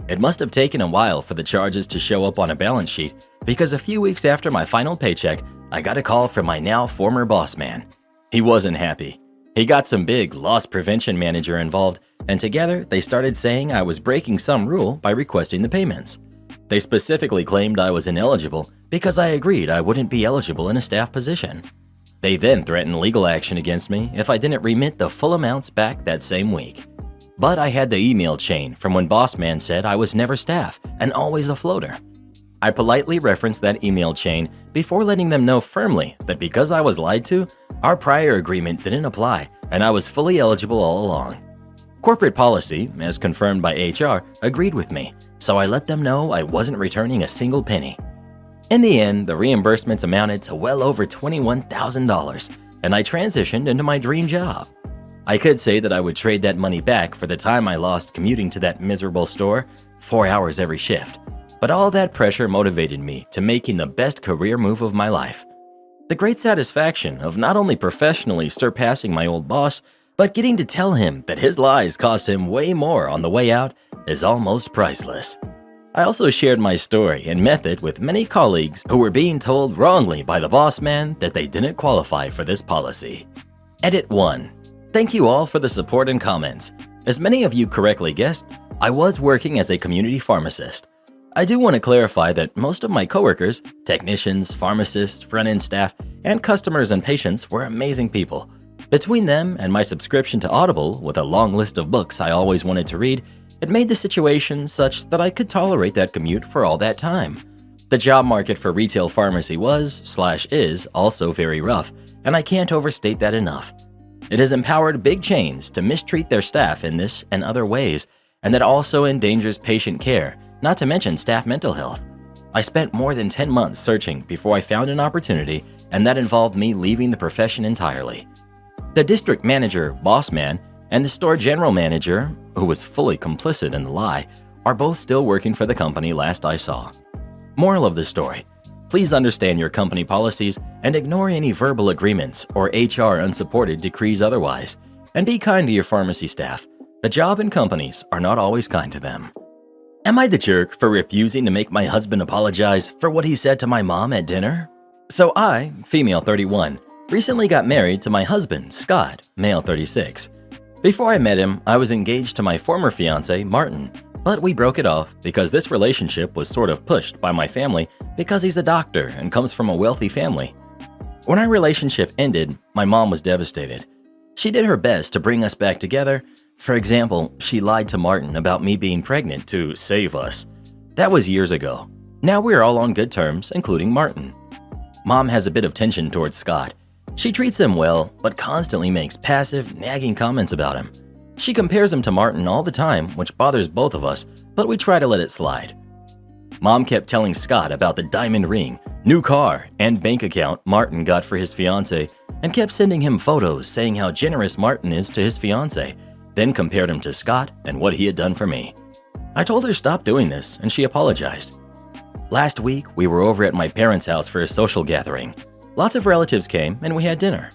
It must have taken a while for the charges to show up on a balance sheet because a few weeks after my final paycheck, I got a call from my now former boss man. He wasn't happy. He got some big loss prevention manager involved, and together they started saying I was breaking some rule by requesting the payments. They specifically claimed I was ineligible because I agreed I wouldn't be eligible in a staff position. They then threatened legal action against me if I didn't remit the full amounts back that same week. But I had the email chain from when boss man said I was never staff and always a floater. I politely referenced that email chain before letting them know firmly that because I was lied to, our prior agreement didn't apply and I was fully eligible all along. Corporate policy, as confirmed by HR, agreed with me, so I let them know I wasn't returning a single penny. In the end, the reimbursements amounted to well over $21,000, and I transitioned into my dream job. I could say that I would trade that money back for the time I lost commuting to that miserable store, 4 hours every shift. But all that pressure motivated me to making the best career move of my life. The great satisfaction of not only professionally surpassing my old boss, but getting to tell him that his lies cost him way more on the way out is almost priceless. I also shared my story and method with many colleagues who were being told wrongly by the boss man that they didn't qualify for this policy. Edit 1. Thank you all for the support and comments. As many of you correctly guessed, I was working as a community pharmacist. I do want to clarify that most of my coworkers, technicians, pharmacists, front-end staff, and customers and patients were amazing people. Between them and my subscription to Audible with a long list of books I always wanted to read, it made the situation such that I could tolerate that commute for all that time. The job market for retail pharmacy was/is also very rough, and I can't overstate that enough. It has empowered big chains to mistreat their staff in this and other ways, and that also endangers patient care, not to mention staff mental health. I spent more than 10 months searching before I found an opportunity, and that involved me leaving the profession entirely. The district manager, boss man, and the store general manager, who was fully complicit in the lie, are both still working for the company last I saw. Moral of the story: please understand your company policies and ignore any verbal agreements or HR unsupported decrees otherwise, and be kind to your pharmacy staff. The job and companies are not always kind to them. Am I the jerk for refusing to make my husband apologize for what he said to my mom at dinner? So I, female 31, recently got married to my husband, Scott, male 36. Before I met him, I was engaged to my former fiancé, Martin, but we broke it off because this relationship was sort of pushed by my family because he's a doctor and comes from a wealthy family. When our relationship ended, my mom was devastated. She did her best to bring us back together. For example, she lied to Martin about me being pregnant to save us. That was years ago. Now we're all on good terms, including Martin. Mom has a bit of tension towards Scott. She treats him well, but constantly makes passive, nagging comments about him. She compares him to Martin all the time, which bothers both of us, but we try to let it slide. Mom kept telling Scott about the diamond ring, new car, and bank account Martin got for his fiancée, and kept sending him photos saying how generous Martin is to his fiancée, then compared him to Scott and what he had done for me. I told her stop doing this, and she apologized. Last week, we were over at my parents' house for a social gathering. Lots of relatives came, and we had dinner.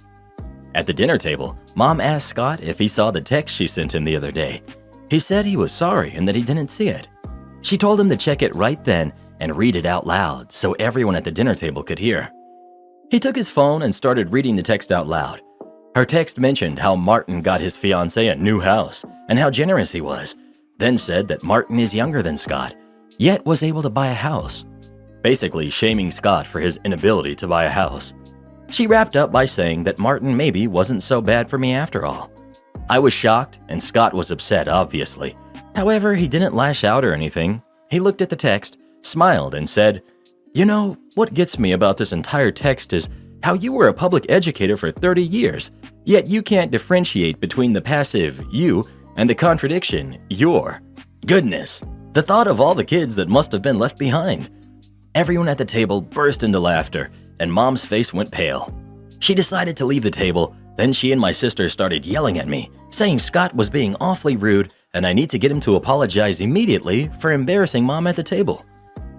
At the dinner table, Mom asked Scott if he saw the text she sent him the other day. He said he was sorry and that he didn't see it. She told him to check it right then and read it out loud so everyone at the dinner table could hear. He took his phone and started reading the text out loud. Her text mentioned how Martin got his fiancée a new house and how generous he was, then said that Martin is younger than Scott, yet was able to buy a house, basically shaming Scott for his inability to buy a house. She wrapped up by saying that Martin maybe wasn't so bad for me after all. I was shocked, and Scott was upset, obviously. However, he didn't lash out or anything. He looked at the text, smiled, and said, "You know, what gets me about this entire text is how you were a public educator for 30 years, yet you can't differentiate between the passive, you, and the contradiction, your. Goodness, the thought of all the kids that must have been left behind." Everyone at the table burst into laughter, and Mom's face went pale. She decided to leave the table, then she and my sister started yelling at me, saying Scott was being awfully rude and I need to get him to apologize immediately for embarrassing Mom at the table.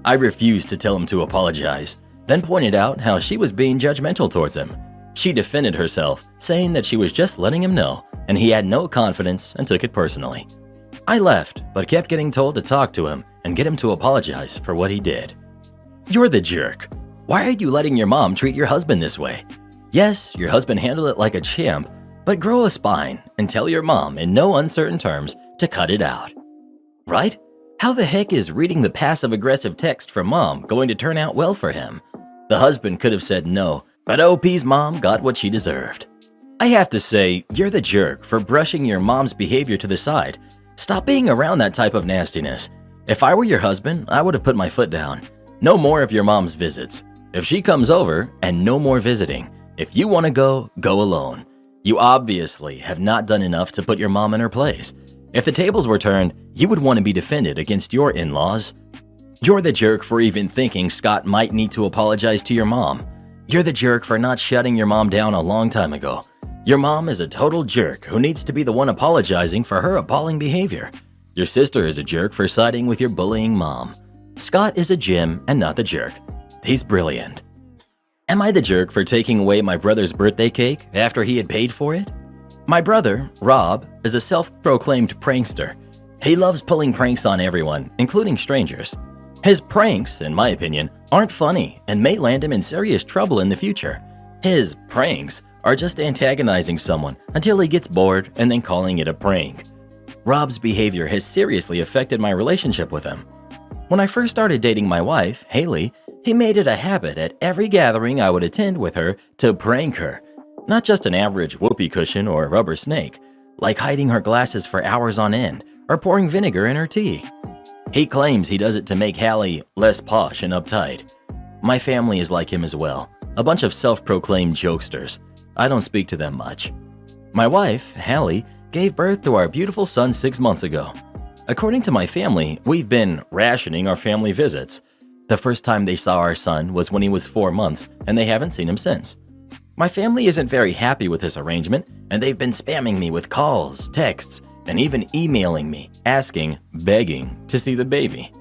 I refused to tell him to apologize, then pointed out how she was being judgmental towards him. She defended herself, saying that she was just letting him know, and he had no confidence and took it personally. I left, but kept getting told to talk to him and get him to apologize for what he did. You're the jerk. Why are you letting your mom treat your husband this way? Yes, your husband handled it like a champ, but grow a spine and tell your mom in no uncertain terms to cut it out. Right? How the heck is reading the passive-aggressive text from Mom going to turn out well for him? The husband could have said no, but OP's mom got what she deserved. I have to say, you're the jerk for brushing your mom's behavior to the side. Stop being around that type of nastiness. If I were your husband, I would have put my foot down. No more of your mom's visits. If she comes over, and no more visiting. If you want to go, go alone. You obviously have not done enough to put your mom in her place. If the tables were turned, you would want to be defended against your in-laws. You're the jerk for even thinking Scott might need to apologize to your mom. You're the jerk for not shutting your mom down a long time ago. Your mom is a total jerk who needs to be the one apologizing for her appalling behavior. Your sister is a jerk for siding with your bullying mom. Scott is a Jim and not the jerk. He's brilliant. Am I the jerk for taking away my brother's birthday cake after he had paid for it? My brother, Rob, is a self-proclaimed prankster. He loves pulling pranks on everyone, including strangers. His pranks, in my opinion, aren't funny and may land him in serious trouble in the future. His pranks are just antagonizing someone until he gets bored and then calling it a prank. Rob's behavior has seriously affected my relationship with him. When I first started dating my wife, Haley, he made it a habit at every gathering I would attend with her to prank her. Not just an average whoopee cushion or rubber snake, like hiding her glasses for hours on end or pouring vinegar in her tea. He claims he does it to make Hallie less posh and uptight. My family is like him as well, a bunch of self-proclaimed jokesters. I don't speak to them much. My wife, Hallie, gave birth to our beautiful son 6 months ago. According to my family, we've been rationing our family visits. The first time they saw our son was when he was 4 months, and they haven't seen him since. My family isn't very happy with this arrangement, and they've been spamming me with calls, texts, and even emailing me, asking, begging to see the baby.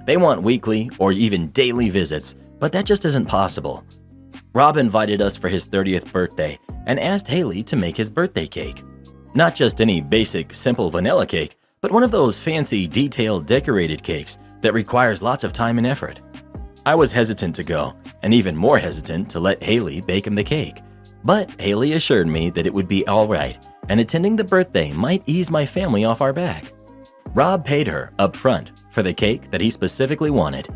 They want weekly or even daily visits, but that just isn't possible. Rob invited us for his 30th birthday and asked Haley to make his birthday cake. Not just any basic, simple vanilla cake, but one of those fancy, detailed, decorated cakes that requires lots of time and effort. I was hesitant to go, and even more hesitant to let Haley bake him the cake. But Haley assured me that it would be all right, and attending the birthday might ease my family off our back. Rob paid her up front for the cake that he specifically wanted.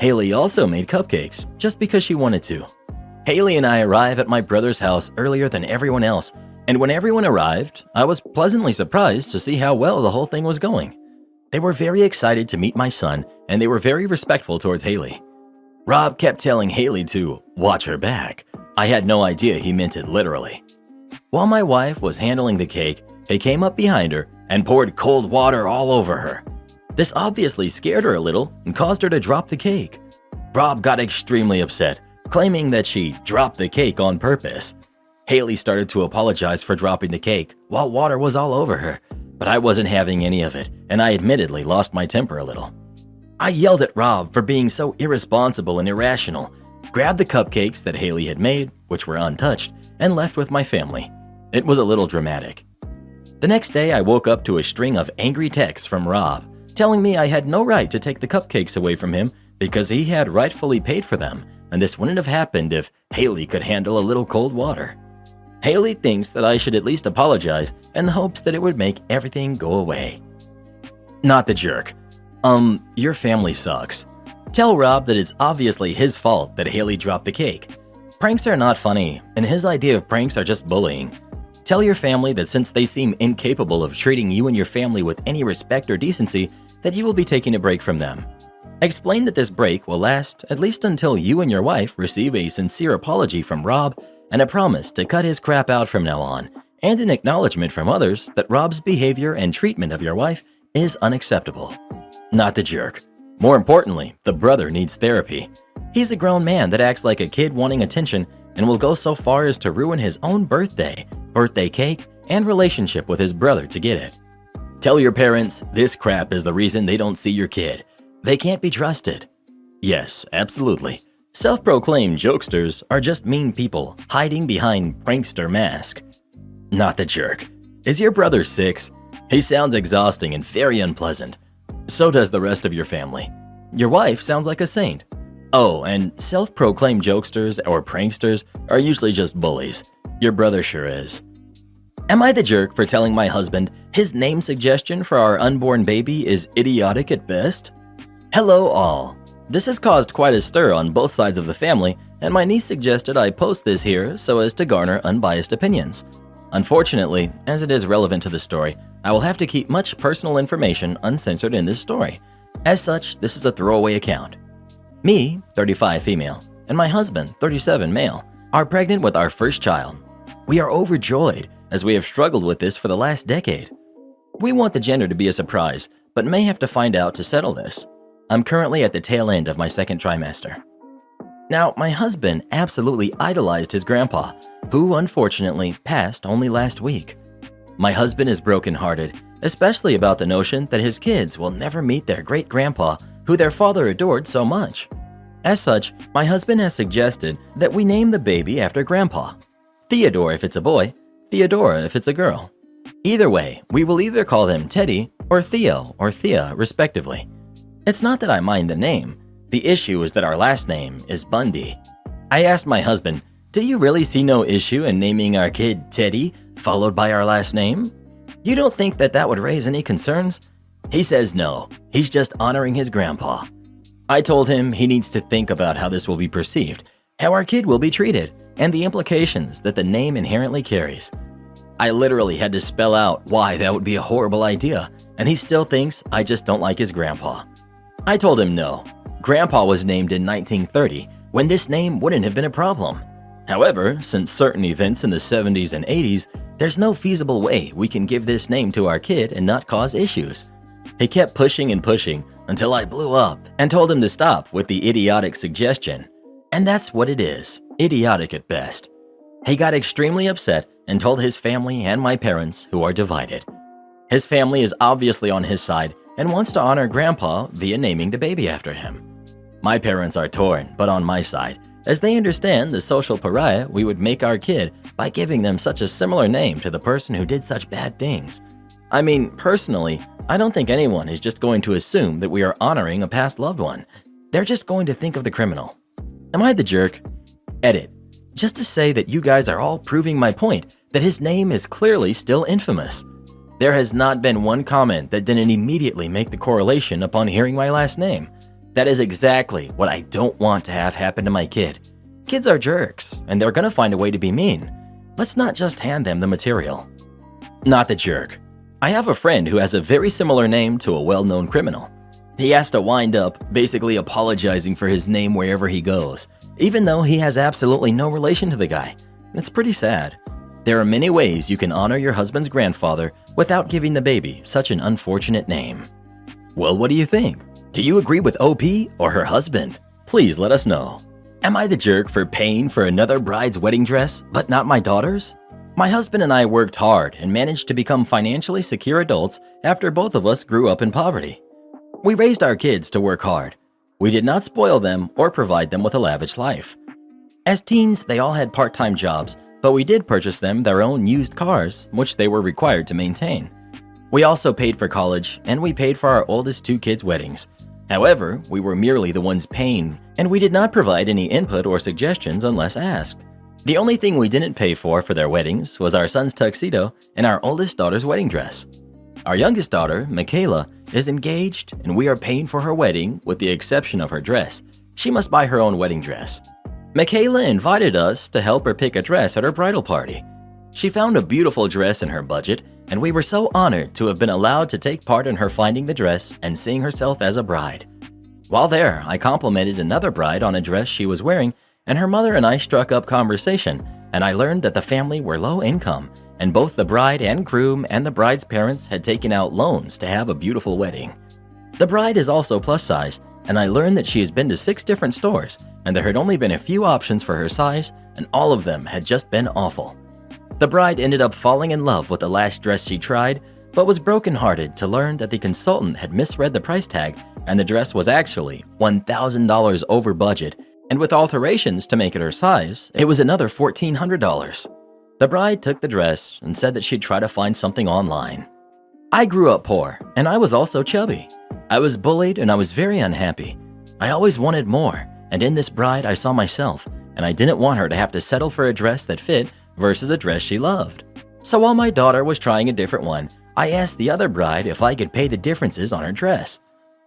Haley also made cupcakes just because she wanted to. Haley and I arrived at my brother's house earlier than everyone else, and when everyone arrived, I was pleasantly surprised to see how well the whole thing was going. They were very excited to meet my son, and they were very respectful towards Haley. Rob kept telling Haley to watch her back, I had no idea he meant it literally. While my wife was handling the cake, he came up behind her and poured cold water all over her. This obviously scared her a little and caused her to drop the cake. Rob got extremely upset, claiming that she dropped the cake on purpose. Haley started to apologize for dropping the cake while water was all over her, but I wasn't having any of it, and I admittedly lost my temper a little. I yelled at Rob for being so irresponsible and irrational, grabbed the cupcakes that Haley had made, which were untouched, and left with my family. It was a little dramatic. The next day, I woke up to a string of angry texts from Rob, telling me I had no right to take the cupcakes away from him because he had rightfully paid for them, and this wouldn't have happened if Haley could handle a little cold water. Haley thinks that I should at least apologize in the hopes that it would make everything go away. Not the jerk. Your family sucks. Tell Rob that it's obviously his fault that Haley dropped the cake. Pranks are not funny, and his idea of pranks are just bullying. Tell your family that since they seem incapable of treating you and your family with any respect or decency, that you will be taking a break from them. Explain that this break will last at least until you and your wife receive a sincere apology from Rob and a promise to cut his crap out from now on, and an acknowledgement from others that Rob's behavior and treatment of your wife is unacceptable. Not the jerk. More importantly, the brother needs therapy. He's a grown man that acts like a kid wanting attention and will go so far as to ruin his own birthday cake, and relationship with his brother to get it. Tell your parents this crap is the reason they don't see your kid. They can't be trusted. Yes, absolutely. Self-proclaimed jokesters are just mean people hiding behind prankster mask. Not the jerk. Is your brother 6? He sounds exhausting and very unpleasant. So does the rest of your family. Your wife sounds like a saint. Oh, and self-proclaimed jokesters or pranksters are usually just bullies. Your brother sure is. Am I the jerk for telling my husband his name suggestion for our unborn baby is idiotic at best? Hello all. This has caused quite a stir on both sides of the family, and my niece suggested I post this here so as to garner unbiased opinions. Unfortunately, as it is relevant to the story, I will have to keep much personal information uncensored in this story. As such, this is a throwaway account. Me, 35 female, and my husband, 37 male, are pregnant with our first child. We are overjoyed as we have struggled with this for the last decade. We want the gender to be a surprise, but may have to find out to settle this. I'm currently at the tail end of my second trimester. Now, my husband absolutely idolized his grandpa, who unfortunately passed only last week. My husband is brokenhearted, especially about the notion that his kids will never meet their great-grandpa, who their father adored so much. As such, my husband has suggested that we name the baby after grandpa. Theodore if it's a boy, Theodora if it's a girl. Either way, we will either call them Teddy or Theo or Thea respectively. It's not that I mind the name. The issue is that our last name is Bundy. I asked my husband, do you really see no issue in naming our kid Teddy followed by our last name? You don't think that that would raise any concerns? He says no, he's just honoring his grandpa. I told him he needs to think about how this will be perceived, how our kid will be treated, and the implications that the name inherently carries. I literally had to spell out why that would be a horrible idea, and he still thinks I just don't like his grandpa. I told him no. Grandpa was named in 1930, when this name wouldn't have been a problem. However, since certain events in the 70s and 80s, there's no feasible way we can give this name to our kid and not cause issues. He kept pushing and pushing until I blew up and told him to stop with the idiotic suggestion. And that's what it is, idiotic at best. He got extremely upset and told his family and my parents, who are divided. His family is obviously on his side and wants to honor Grandpa via naming the baby after him. My parents are torn, but on my side, as they understand the social pariah we would make our kid by giving them such a similar name to the person who did such bad things. I mean, personally, I don't think anyone is just going to assume that we are honoring a past loved one. They're just going to think of the criminal. Am I the jerk? Edit. Just to say that you guys are all proving my point that his name is clearly still infamous. There has not been one comment that didn't immediately make the correlation upon hearing my last name. That is exactly what I don't want to have happen to my kid. Kids are jerks, and they're gonna find a way to be mean. Let's not just hand them the material. Not the jerk. I have a friend who has a very similar name to a well-known criminal. He has to wind up basically apologizing for his name wherever he goes, even though he has absolutely no relation to the guy. It's pretty sad. There are many ways you can honor your husband's grandfather without giving the baby such an unfortunate name. Well, what do you think? Do you agree with OP or her husband? Please let us know. Am I the jerk for paying for another bride's wedding dress, but not my daughter's? My husband and I worked hard and managed to become financially secure adults after both of us grew up in poverty. We raised our kids to work hard. We did not spoil them or provide them with a lavish life. As teens, they all had part-time jobs, but we did purchase them their own used cars, which they were required to maintain. We also paid for college, and we paid for our oldest 2 kids' weddings. However, we were merely the ones paying, and we did not provide any input or suggestions unless asked. The only thing we didn't pay for their weddings was our son's tuxedo and our oldest daughter's wedding dress. Our youngest daughter, Michaela, is engaged, and we are paying for her wedding with the exception of her dress. She must buy her own wedding dress. Michaela invited us to help her pick a dress at her bridal party. She found a beautiful dress in her budget, and we were so honored to have been allowed to take part in her finding the dress and seeing herself as a bride. While there, I complimented another bride on a dress she was wearing, and her mother and I struck up conversation, and I learned that the family were low income, and both the bride and groom and the bride's parents had taken out loans to have a beautiful wedding. The bride is also plus size, and I learned that she has been to 6 different stores, and there had only been a few options for her size, and all of them had just been awful. The bride ended up falling in love with the last dress she tried, but was brokenhearted to learn that the consultant had misread the price tag, and the dress was actually $1,000 over budget, and with alterations to make it her size, it was another $1,400. The bride took the dress and said that she'd try to find something online. I grew up poor, and I was also chubby. I was bullied and I was very unhappy. I always wanted more, and in this bride I saw myself, and I didn't want her to have to settle for a dress that fit versus a dress she loved. So while my daughter was trying a different one, I asked the other bride if I could pay the differences on her dress.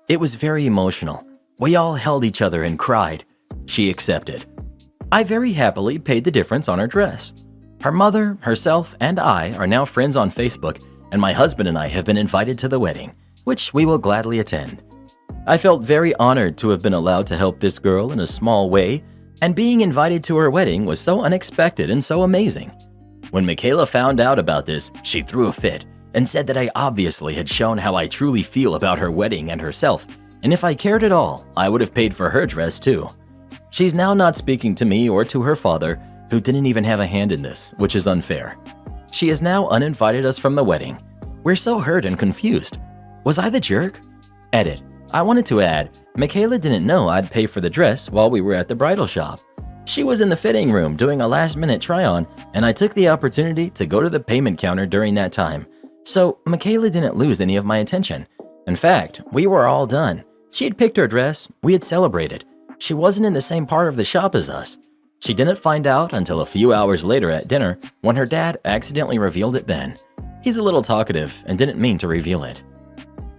It was very emotional. We all held each other and cried. She accepted. I very happily paid the difference on her dress. Her mother, herself, and I are now friends on Facebook, and my husband and I have been invited to the wedding, which we will gladly attend. I felt very honored to have been allowed to help this girl in a small way, and being invited to her wedding was so unexpected and so amazing. When Michaela found out about this, she threw a fit and said that I obviously had shown how I truly feel about her wedding and herself, and if I cared at all, I would have paid for her dress too. She's now not speaking to me or to her father, who didn't even have a hand in this, which is unfair. She has now uninvited us from the wedding. We're so hurt and confused. Was I the jerk? Edit. I wanted to add, Michaela didn't know I'd pay for the dress while we were at the bridal shop. She was in the fitting room doing a last-minute try-on, and I took the opportunity to go to the payment counter during that time. So Michaela didn't lose any of my attention. In fact, we were all done. She had picked her dress, we had celebrated. She wasn't in the same part of the shop as us. She didn't find out until a few hours later at dinner when her dad accidentally revealed it then. He's a little talkative and didn't mean to reveal it.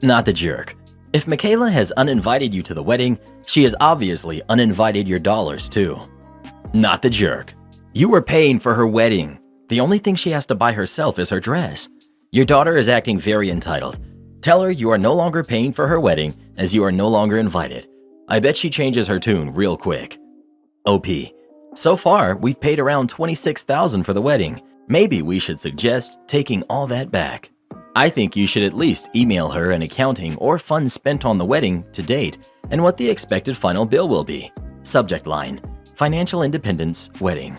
Not the jerk. If Michaela has uninvited you to the wedding, she has obviously uninvited your dollars too. Not the jerk. You were paying for her wedding. The only thing she has to buy herself is her dress. Your daughter is acting very entitled. Tell her you are no longer paying for her wedding as you are no longer invited. I bet she changes her tune real quick. OP. So far, we've paid around $26,000 for the wedding. Maybe we should suggest taking all that back. I think you should at least email her an accounting or funds spent on the wedding to date and what the expected final bill will be. Subject line: Financial Independence Wedding.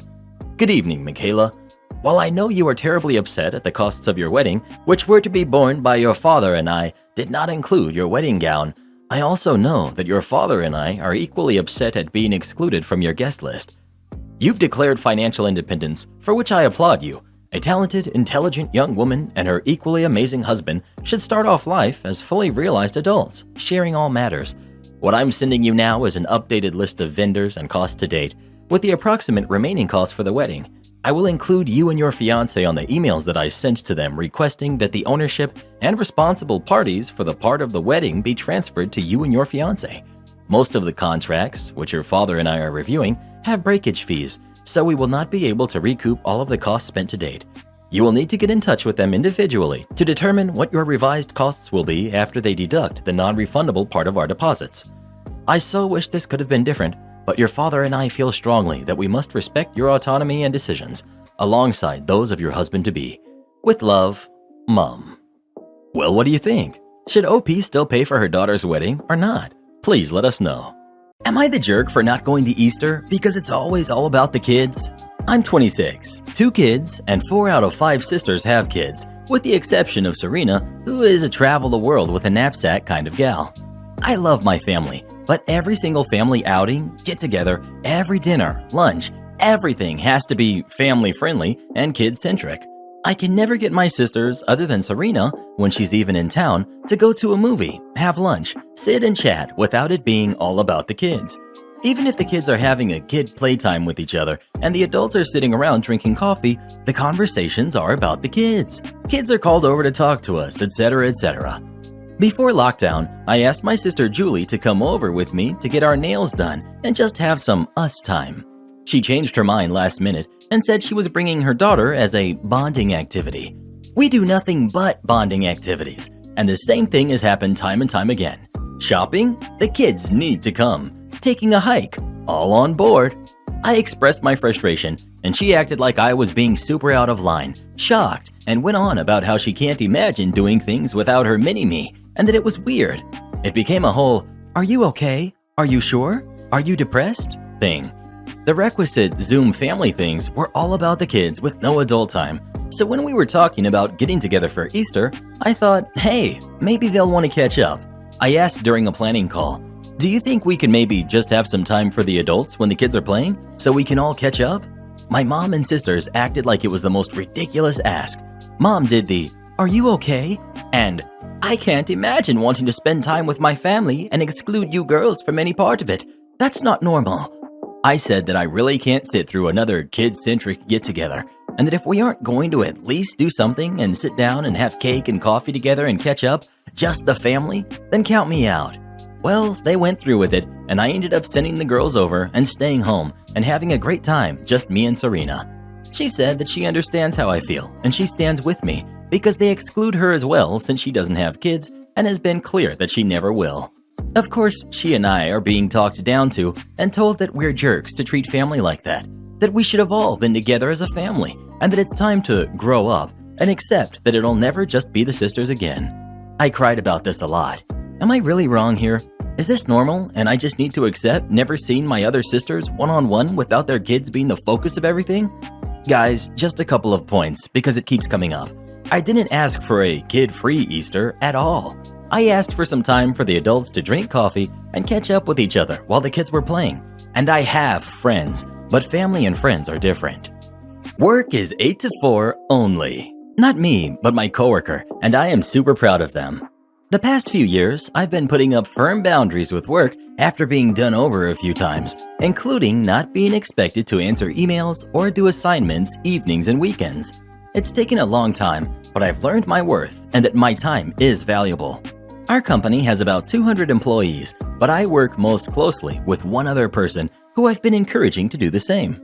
Good evening, Michaela. While I know you are terribly upset at the costs of your wedding, which were to be borne by your father and I, did not include your wedding gown, I also know that your father and I are equally upset at being excluded from your guest list. You've declared financial independence, for which I applaud you. A talented, intelligent young woman and her equally amazing husband should start off life as fully realized adults, sharing all matters. What I'm sending you now is an updated list of vendors and costs to date, with the approximate remaining costs for the wedding. I will include you and your fiance on the emails that I sent to them requesting that the ownership and responsible parties for the part of the wedding be transferred to you and your fiance. Most of the contracts, which your father and I are reviewing, have breakage fees, so we will not be able to recoup all of the costs spent to date. You will need to get in touch with them individually to determine what your revised costs will be after they deduct the non-refundable part of our deposits. I so wish this could have been different, but your father and I feel strongly that we must respect your autonomy and decisions, alongside those of your husband-to-be. With love, Mom. Well, what do you think? Should OP still pay for her daughter's wedding or not? Please let us know. Am I the jerk for not going to Easter because it's always all about the kids? I'm 26, 2 kids, and 4 out of 5 sisters have kids, with the exception of Serena, who is a travel the world with a knapsack kind of gal. I love my family, but every single family outing, get-together, every dinner, lunch, everything has to be family-friendly and kid-centric. I can never get my sisters, other than Serena, when she's even in town, to go to a movie, have lunch, sit and chat without it being all about the kids. Even if the kids are having a kid playtime with each other and the adults are sitting around drinking coffee, the conversations are about the kids. Kids are called over to talk to us, etc., etc. Before lockdown, I asked my sister Julie to come over with me to get our nails done and just have some us time. She changed her mind last minute and said she was bringing her daughter as a bonding activity. We do nothing but bonding activities, and the same thing has happened time and time again. Shopping? The kids need to come. Taking a hike? All on board. I expressed my frustration, and she acted like I was being super out of line, shocked, and went on about how she can't imagine doing things without her mini-me, and that it was weird. It became a whole, "Are you okay? Are you sure? Are you depressed?" thing. The requisite Zoom family things were all about the kids with no adult time. So when we were talking about getting together for Easter, I thought, hey, maybe they'll want to catch up. I asked during a planning call, do you think we can maybe just have some time for the adults when the kids are playing so we can all catch up? My mom and sisters acted like it was the most ridiculous ask. Mom did the, "Are you okay?" and "I can't imagine wanting to spend time with my family and exclude you girls from any part of it. That's not normal." I said that I really can't sit through another kid-centric get-together, and that if we aren't going to at least do something and sit down and have cake and coffee together and catch up, just the family, then count me out. Well, they went through with it, and I ended up sending the girls over and staying home and having a great time, just me and Serena. She said that she understands how I feel, and she stands with me, because they exclude her as well since she doesn't have kids and has been clear that she never will. Of course, she and I are being talked down to and told that we're jerks to treat family like that we should have all been together as a family, and that it's time to grow up and accept that it'll never just be the sisters again. I cried about this a lot. Am I really wrong here? Is this normal and I just need to accept never seeing my other sisters one-on-one without their kids being the focus of everything? Guys, just a couple of points because it keeps coming up. I didn't ask for a kid-free Easter at all. I asked for some time for the adults to drink coffee and catch up with each other while the kids were playing. And I have friends, but family and friends are different. Work is 8 to 4 only. Not me, but my coworker, and I am super proud of them. The past few years, I've been putting up firm boundaries with work after being done over a few times, including not being expected to answer emails or do assignments evenings and weekends. It's taken a long time, but I've learned my worth and that my time is valuable. Our company has about 200 employees, but I work most closely with one other person who I've been encouraging to do the same.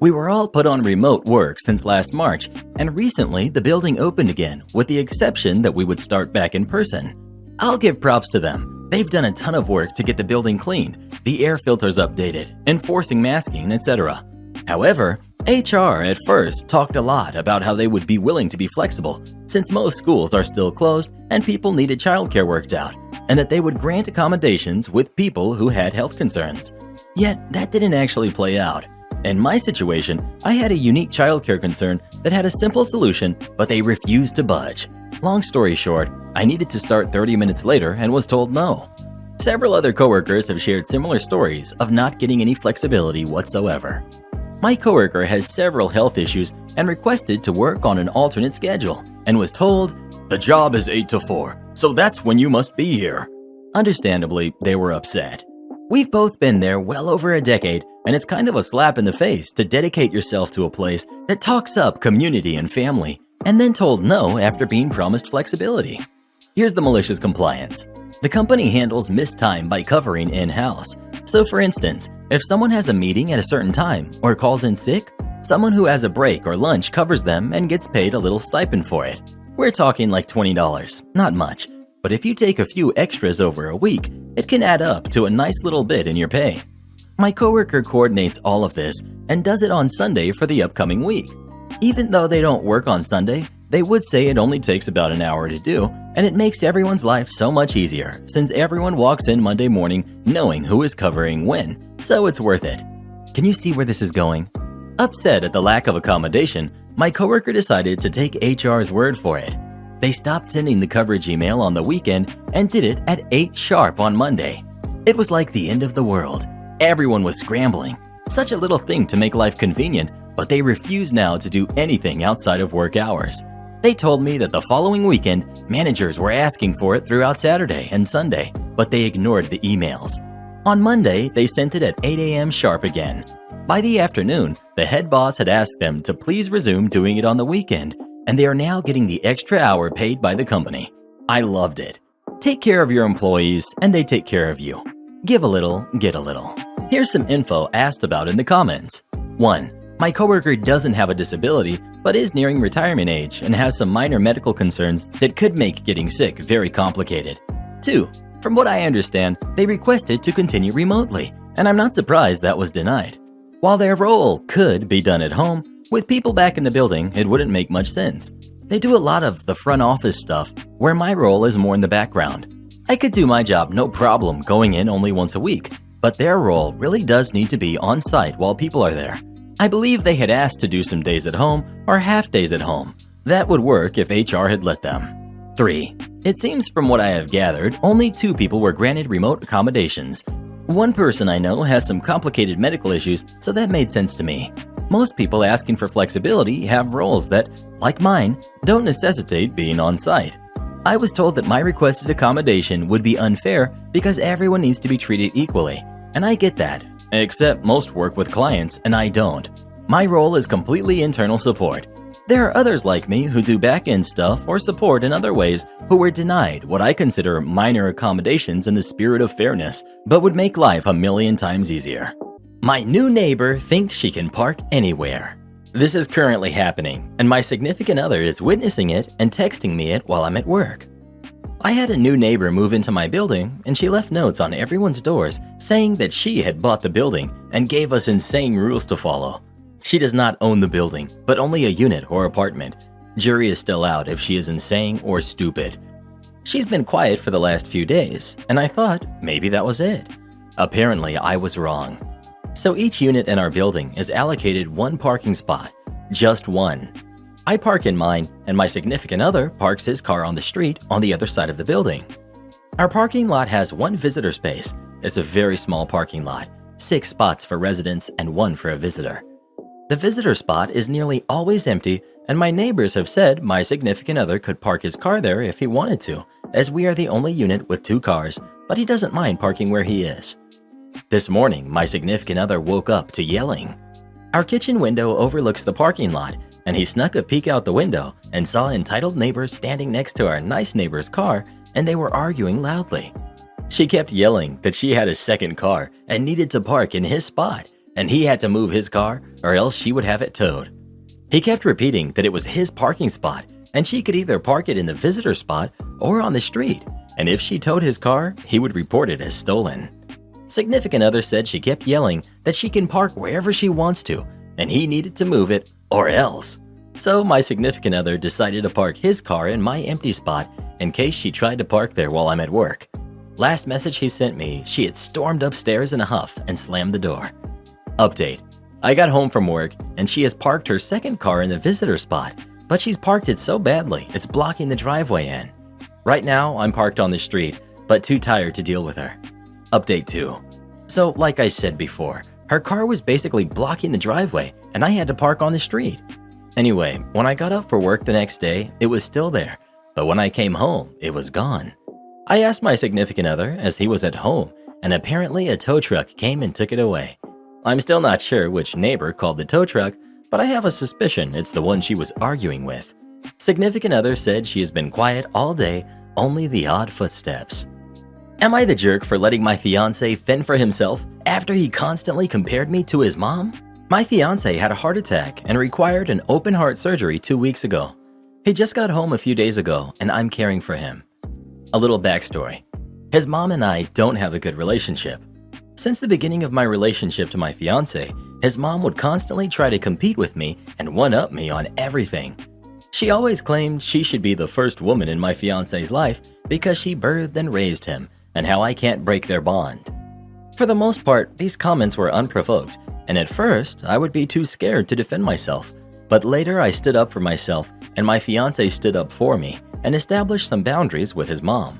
We were all put on remote work since last March, and recently the building opened again, with the exception that we would start back in person. I'll give props to them. They've done a ton of work to get the building cleaned, the air filters updated, enforcing masking, etc. However, HR at first talked a lot about how they would be willing to be flexible, since most schools are still closed and people needed childcare worked out, and that they would grant accommodations with people who had health concerns. Yet, that didn't actually play out. In my situation, I had a unique childcare concern that had a simple solution, but they refused to budge. Long story short, I needed to start 30 minutes later and was told no. Several other coworkers have shared similar stories of not getting any flexibility whatsoever. My coworker has several health issues and requested to work on an alternate schedule and was told, "The job is 8 to 4, so that's when you must be here." Understandably, they were upset. We've both been there well over a decade, and it's kind of a slap in the face to dedicate yourself to a place that talks up community and family, and then told no after being promised flexibility. Here's the malicious compliance. The company handles missed time by covering in-house. So for instance, if someone has a meeting at a certain time or calls in sick, someone who has a break or lunch covers them and gets paid a little stipend for it. We're talking like $20, not much. But if you take a few extras over a week, it can add up to a nice little bit in your pay. My coworker coordinates all of this and does it on Sunday for the upcoming week. Even though they don't work on Sunday, they would say it only takes about an hour to do, and it makes everyone's life so much easier since everyone walks in Monday morning knowing who is covering when, so it's worth it. Can you see where this is going? Upset at the lack of accommodation, my coworker decided to take HR's word for it. They stopped sending the coverage email on the weekend and did it at 8 sharp on Monday. It was like the end of the world. Everyone was scrambling. Such a little thing to make life convenient, but they refuse now to do anything outside of work hours. They told me that the following weekend, managers were asking for it throughout Saturday and Sunday, but they ignored the emails. On Monday, they sent it at 8 a.m. sharp again. By the afternoon, the head boss had asked them to please resume doing it on the weekend, and they are now getting the extra hour paid by the company. I loved it. Take care of your employees, and they take care of you. Give a little, get a little. Here's some info asked about in the comments. 1. My coworker doesn't have a disability, but is nearing retirement age and has some minor medical concerns that could make getting sick very complicated. 2. From what I understand, they requested to continue remotely, and I'm not surprised that was denied. While their role could be done at home, with people back in the building, it wouldn't make much sense. They do a lot of the front office stuff, where my role is more in the background. I could do my job no problem going in only once a week, but their role really does need to be on site while people are there. I believe they had asked to do some days at home or half days at home. That would work if HR had let them. 3. It seems from what I have gathered, only 2 people were granted remote accommodations. One person I know has some complicated medical issues, so that made sense to me. Most people asking for flexibility have roles that, like mine, don't necessitate being on site. I was told that my requested accommodation would be unfair because everyone needs to be treated equally, and I get that. Except most work with clients, and I don't. My role is completely internal support. There are others like me who do back-end stuff or support in other ways who were denied what I consider minor accommodations in the spirit of fairness, but would make life a million times easier. My new neighbor thinks she can park anywhere. This is currently happening, and my significant other is witnessing it and texting me it while I'm at work. I had a new neighbor move into my building, and she left notes on everyone's doors saying that she had bought the building and gave us insane rules to follow. She does not own the building, but only a unit or apartment. Jury is still out if she is insane or stupid. She's been quiet for the last few days, and I thought maybe that was it. Apparently, I was wrong. So each unit in our building is allocated 1 parking spot, just 1. I park in mine, and my significant other parks his car on the street on the other side of the building. Our parking lot has 1 visitor space. It's a very small parking lot, 6 spots for residents and 1 for a visitor. The visitor spot is nearly always empty, and my neighbors have said my significant other could park his car there if he wanted to, as we are the only unit with 2 cars, but he doesn't mind parking where he is. This morning, my significant other woke up to yelling. Our kitchen window overlooks the parking lot, and he snuck a peek out the window and saw entitled neighbors standing next to our nice neighbor's car, and they were arguing loudly. She kept yelling that she had a second car and needed to park in his spot, and he had to move his car or else she would have it towed. He kept repeating that it was his parking spot, and she could either park it in the visitor spot or on the street, and if she towed his car, he would report it as stolen. Significant other said she kept yelling that she can park wherever she wants to, and he needed to move it or else. So my significant other decided to park his car in my empty spot in case she tried to park there while I'm at work. Last message he sent me, she had stormed upstairs in a huff and slammed the door. Update. I got home from work and she has parked her second car in the visitor spot, but she's parked it so badly it's blocking the driveway in. Right now I'm parked on the street, but too tired to deal with her. Update 2. So like I said before, her car was basically blocking the driveway and I had to park on the street. Anyway, when I got up for work the next day, it was still there, but when I came home, it was gone. I asked my significant other as he was at home, and apparently a tow truck came and took it away. I'm still not sure which neighbor called the tow truck, but I have a suspicion it's the one she was arguing with. Significant other said she has been quiet all day, only the odd footsteps. Am I the jerk for letting my fiancé fend for himself after he constantly compared me to his mom? My fiancé had a heart attack and required an open heart surgery 2 weeks ago. He just got home a few days ago and I'm caring for him. A little backstory. His mom and I don't have a good relationship. Since the beginning of my relationship to my fiance, his mom would constantly try to compete with me and one-up me on everything. She always claimed she should be the first woman in my fiance's life because she birthed and raised him, and how I can't break their bond. For the most part, these comments were unprovoked, and at first, I would be too scared to defend myself. But later, I stood up for myself, and my fiance stood up for me and established some boundaries with his mom.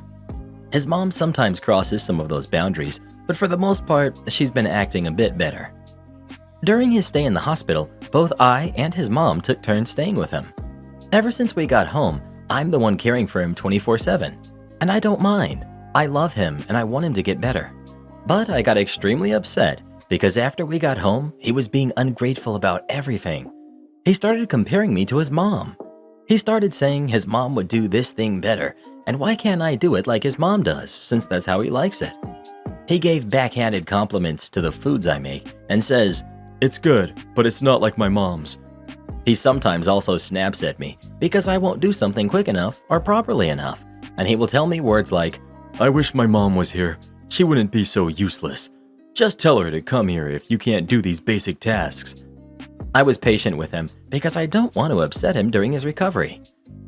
His mom sometimes crosses some of those boundaries, but for the most part, she's been acting a bit better. During his stay in the hospital, both I and his mom took turns staying with him. Ever since we got home, I'm the one caring for him 24/7. And I don't mind. I love him and I want him to get better. But I got extremely upset because after we got home, he was being ungrateful about everything. He started comparing me to his mom. He started saying his mom would do this thing better, and why can't I do it like his mom does, since that's how he likes it? He gave backhanded compliments to the foods I make and says, "It's good, but it's not like my mom's." He sometimes also snaps at me because I won't do something quick enough or properly enough, and he will tell me words like, "I wish my mom was here. She wouldn't be so useless. Just tell her to come here if you can't do these basic tasks." I was patient with him because I don't want to upset him during his recovery.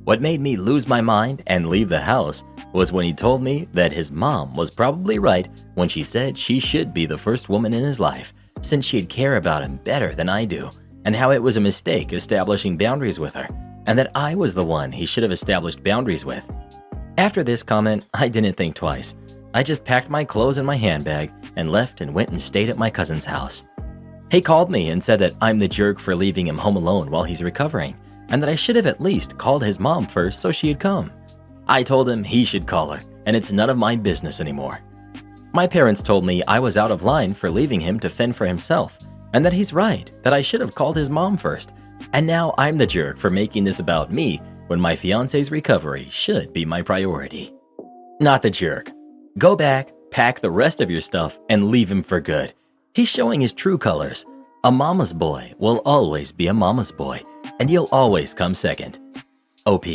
What made me lose my mind and leave the house was when he told me that his mom was probably right when she said she should be the first woman in his life, since she'd care about him better than I do, and how it was a mistake establishing boundaries with her, and that I was the one he should have established boundaries with. After this comment, I didn't think twice. I just packed my clothes in my handbag and left and went and stayed at my cousin's house. He called me and said that I'm the jerk for leaving him home alone while he's recovering, and that I should have at least called his mom first so she'd come. I told him he should call her, and it's none of my business anymore. My parents told me I was out of line for leaving him to fend for himself, and that he's right, that I should have called his mom first, and now I'm the jerk for making this about me when my fiance's recovery should be my priority. Not the jerk. Go back, pack the rest of your stuff, and leave him for good. He's showing his true colors. A mama's boy will always be a mama's boy, and you'll always come second. OP.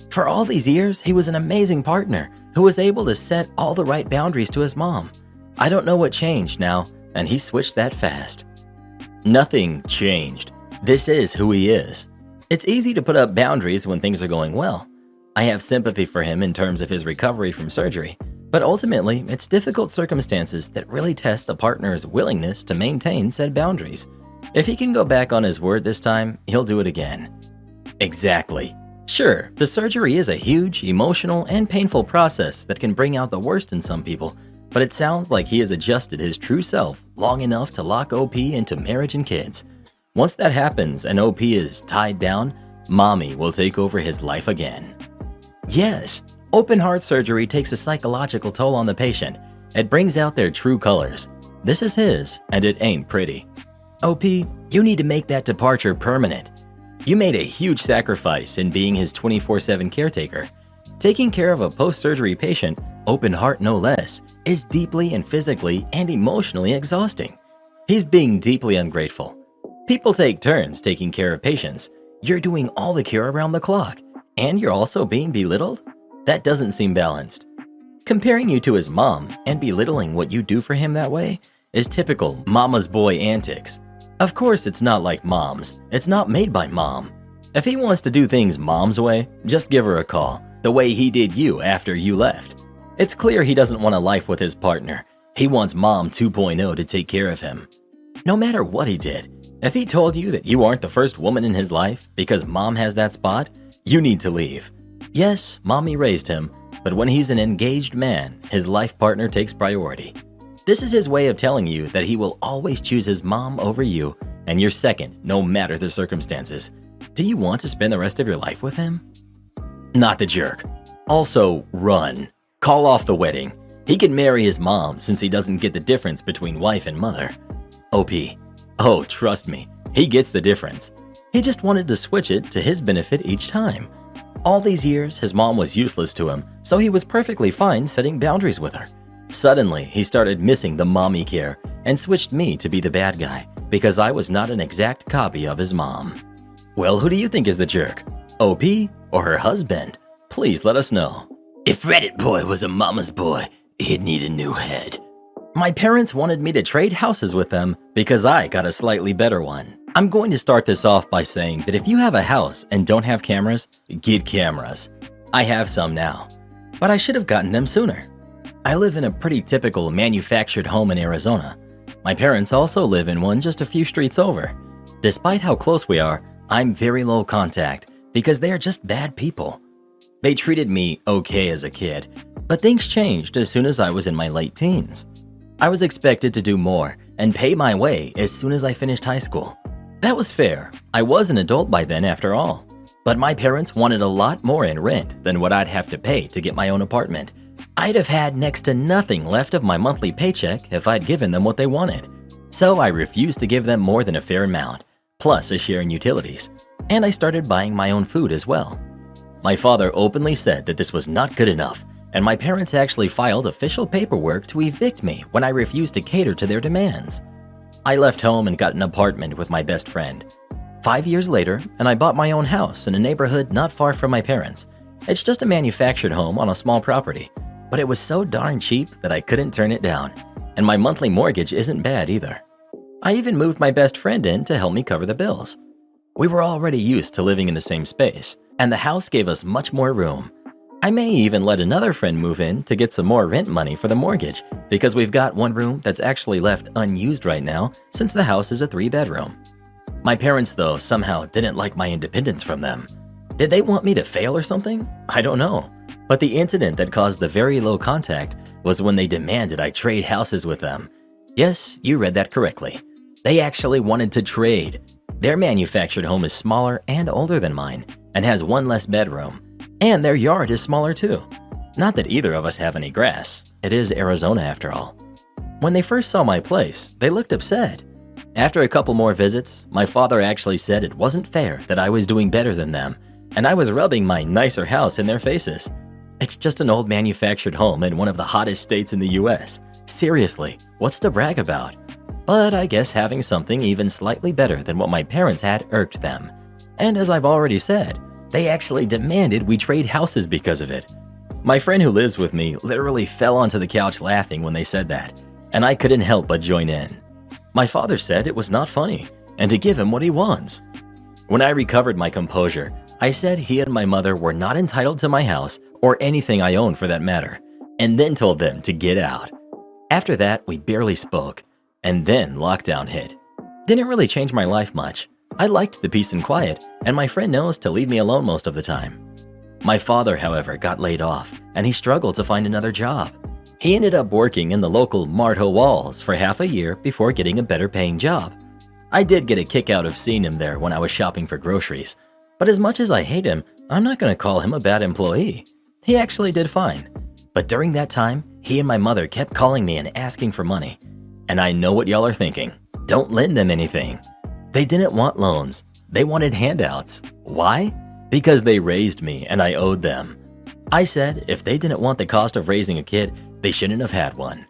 For all these years, he was an amazing partner who was able to set all the right boundaries to his mom. I don't know what changed now, and he switched that fast. Nothing changed. This is who he is. It's easy to put up boundaries when things are going well. I have sympathy for him in terms of his recovery from surgery, but ultimately, it's difficult circumstances that really test a partner's willingness to maintain said boundaries. If he can go back on his word this time, he'll do it again. Exactly. Sure, the surgery is a huge, emotional, and painful process that can bring out the worst in some people, but it sounds like he has adjusted his true self long enough to lock OP into marriage and kids. Once that happens and OP is tied down, mommy will take over his life again. Yes, open heart surgery takes a psychological toll on the patient. It brings out their true colors. This is his, and it ain't pretty. OP, you need to make that departure permanent. You made a huge sacrifice in being his 24/7 caretaker. Taking care of a post-surgery patient, open heart no less, is deeply and physically and emotionally exhausting. He's being deeply ungrateful. People take turns taking care of patients. You're doing all the care around the clock, and you're also being belittled? That doesn't seem balanced. Comparing you to his mom and belittling what you do for him that way is typical mama's boy antics. Of course it's not like mom's. It's not made by mom. If he wants to do things mom's way, just give her a call, the way he did you after you left. It's clear he doesn't want a life with his partner. He wants mom 2.0 to take care of him. No matter what he did, if he told you that you aren't the first woman in his life because mom has that spot, you need to leave. Yes, mommy raised him, but when he's an engaged man, his life partner takes priority. This is his way of telling you that he will always choose his mom over you, and you're second, no matter the circumstances. Do you want to spend the rest of your life with him? Not the jerk. Also, run. Call off the wedding. He can marry his mom since he doesn't get the difference between wife and mother. OP. Oh, trust me, he gets the difference. He just wanted to switch it to his benefit each time. All these years, his mom was useless to him, so he was perfectly fine setting boundaries with her. Suddenly, he started missing the mommy care and switched me to be the bad guy because I was not an exact copy of his mom. Well, who do you think is the jerk? OP or her husband? Please let us know. If Reddit boy was a mama's boy, he'd need a new head. My parents wanted me to trade houses with them because I got a slightly better one. I'm going to start this off by saying that if you have a house and don't have cameras, get cameras. I have some now, but I should have gotten them sooner. I live in a pretty typical manufactured home in Arizona. My parents also live in one just a few streets over. Despite how close we are, I'm very low contact because they are just bad people. They treated me okay as a kid, but things changed as soon as I was in my late teens. I was expected to do more and pay my way as soon as I finished high school. That was fair. I was an adult by then after all. But my parents wanted a lot more in rent than what I'd have to pay to get my own apartment. I'd have had next to nothing left of my monthly paycheck if I'd given them what they wanted. So I refused to give them more than a fair amount, plus a share in utilities. And I started buying my own food as well. My father openly said that this was not good enough, and my parents actually filed official paperwork to evict me when I refused to cater to their demands. I left home and got an apartment with my best friend. 5 years later, and I bought my own house in a neighborhood not far from my parents. It's just a manufactured home on a small property, but it was so darn cheap that I couldn't turn it down, and my monthly mortgage isn't bad either. I even moved my best friend in to help me cover the bills. We were already used to living in the same space, and the house gave us much more room. I may even let another friend move in to get some more rent money for the mortgage because we've got one room that's actually left unused right now since the house is a 3-bedroom. My parents, though, somehow didn't like my independence from them. Did they want me to fail or something? I don't know. But the incident that caused the very low contact was when they demanded I trade houses with them. Yes, you read that correctly. They actually wanted to trade. Their manufactured home is smaller and older than mine and has one less bedroom. And their yard is smaller too. Not that either of us have any grass. It is Arizona after all. When they first saw my place, they looked upset. After a couple more visits, my father actually said it wasn't fair that I was doing better than them, and I was rubbing my nicer house in their faces. It's just an old manufactured home in one of the hottest states in the US. Seriously, what's to brag about? But I guess having something even slightly better than what my parents had irked them. And as I've already said, they actually demanded we trade houses because of it. My friend who lives with me literally fell onto the couch laughing when they said that, and I couldn't help but join in. My father said it was not funny, and to give him what he wants. When I recovered my composure, I said he and my mother were not entitled to my house or anything I owned for that matter, and then told them to get out. After that, we barely spoke, and then lockdown hit. Didn't really change my life much. I liked the peace and quiet, and my friend knows to leave me alone most of the time. My father, however, got laid off, and he struggled to find another job. He ended up working in the local Marto Walls for half a year before getting a better paying job. I did get a kick out of seeing him there when I was shopping for groceries, but as much as I hate him, I'm not going to call him a bad employee. He actually did fine. But during that time, he and my mother kept calling me and asking for money. And I know what y'all are thinking. Don't lend them anything. They didn't want loans. They wanted handouts. Why? Because they raised me and I owed them. I said if they didn't want the cost of raising a kid, they shouldn't have had one.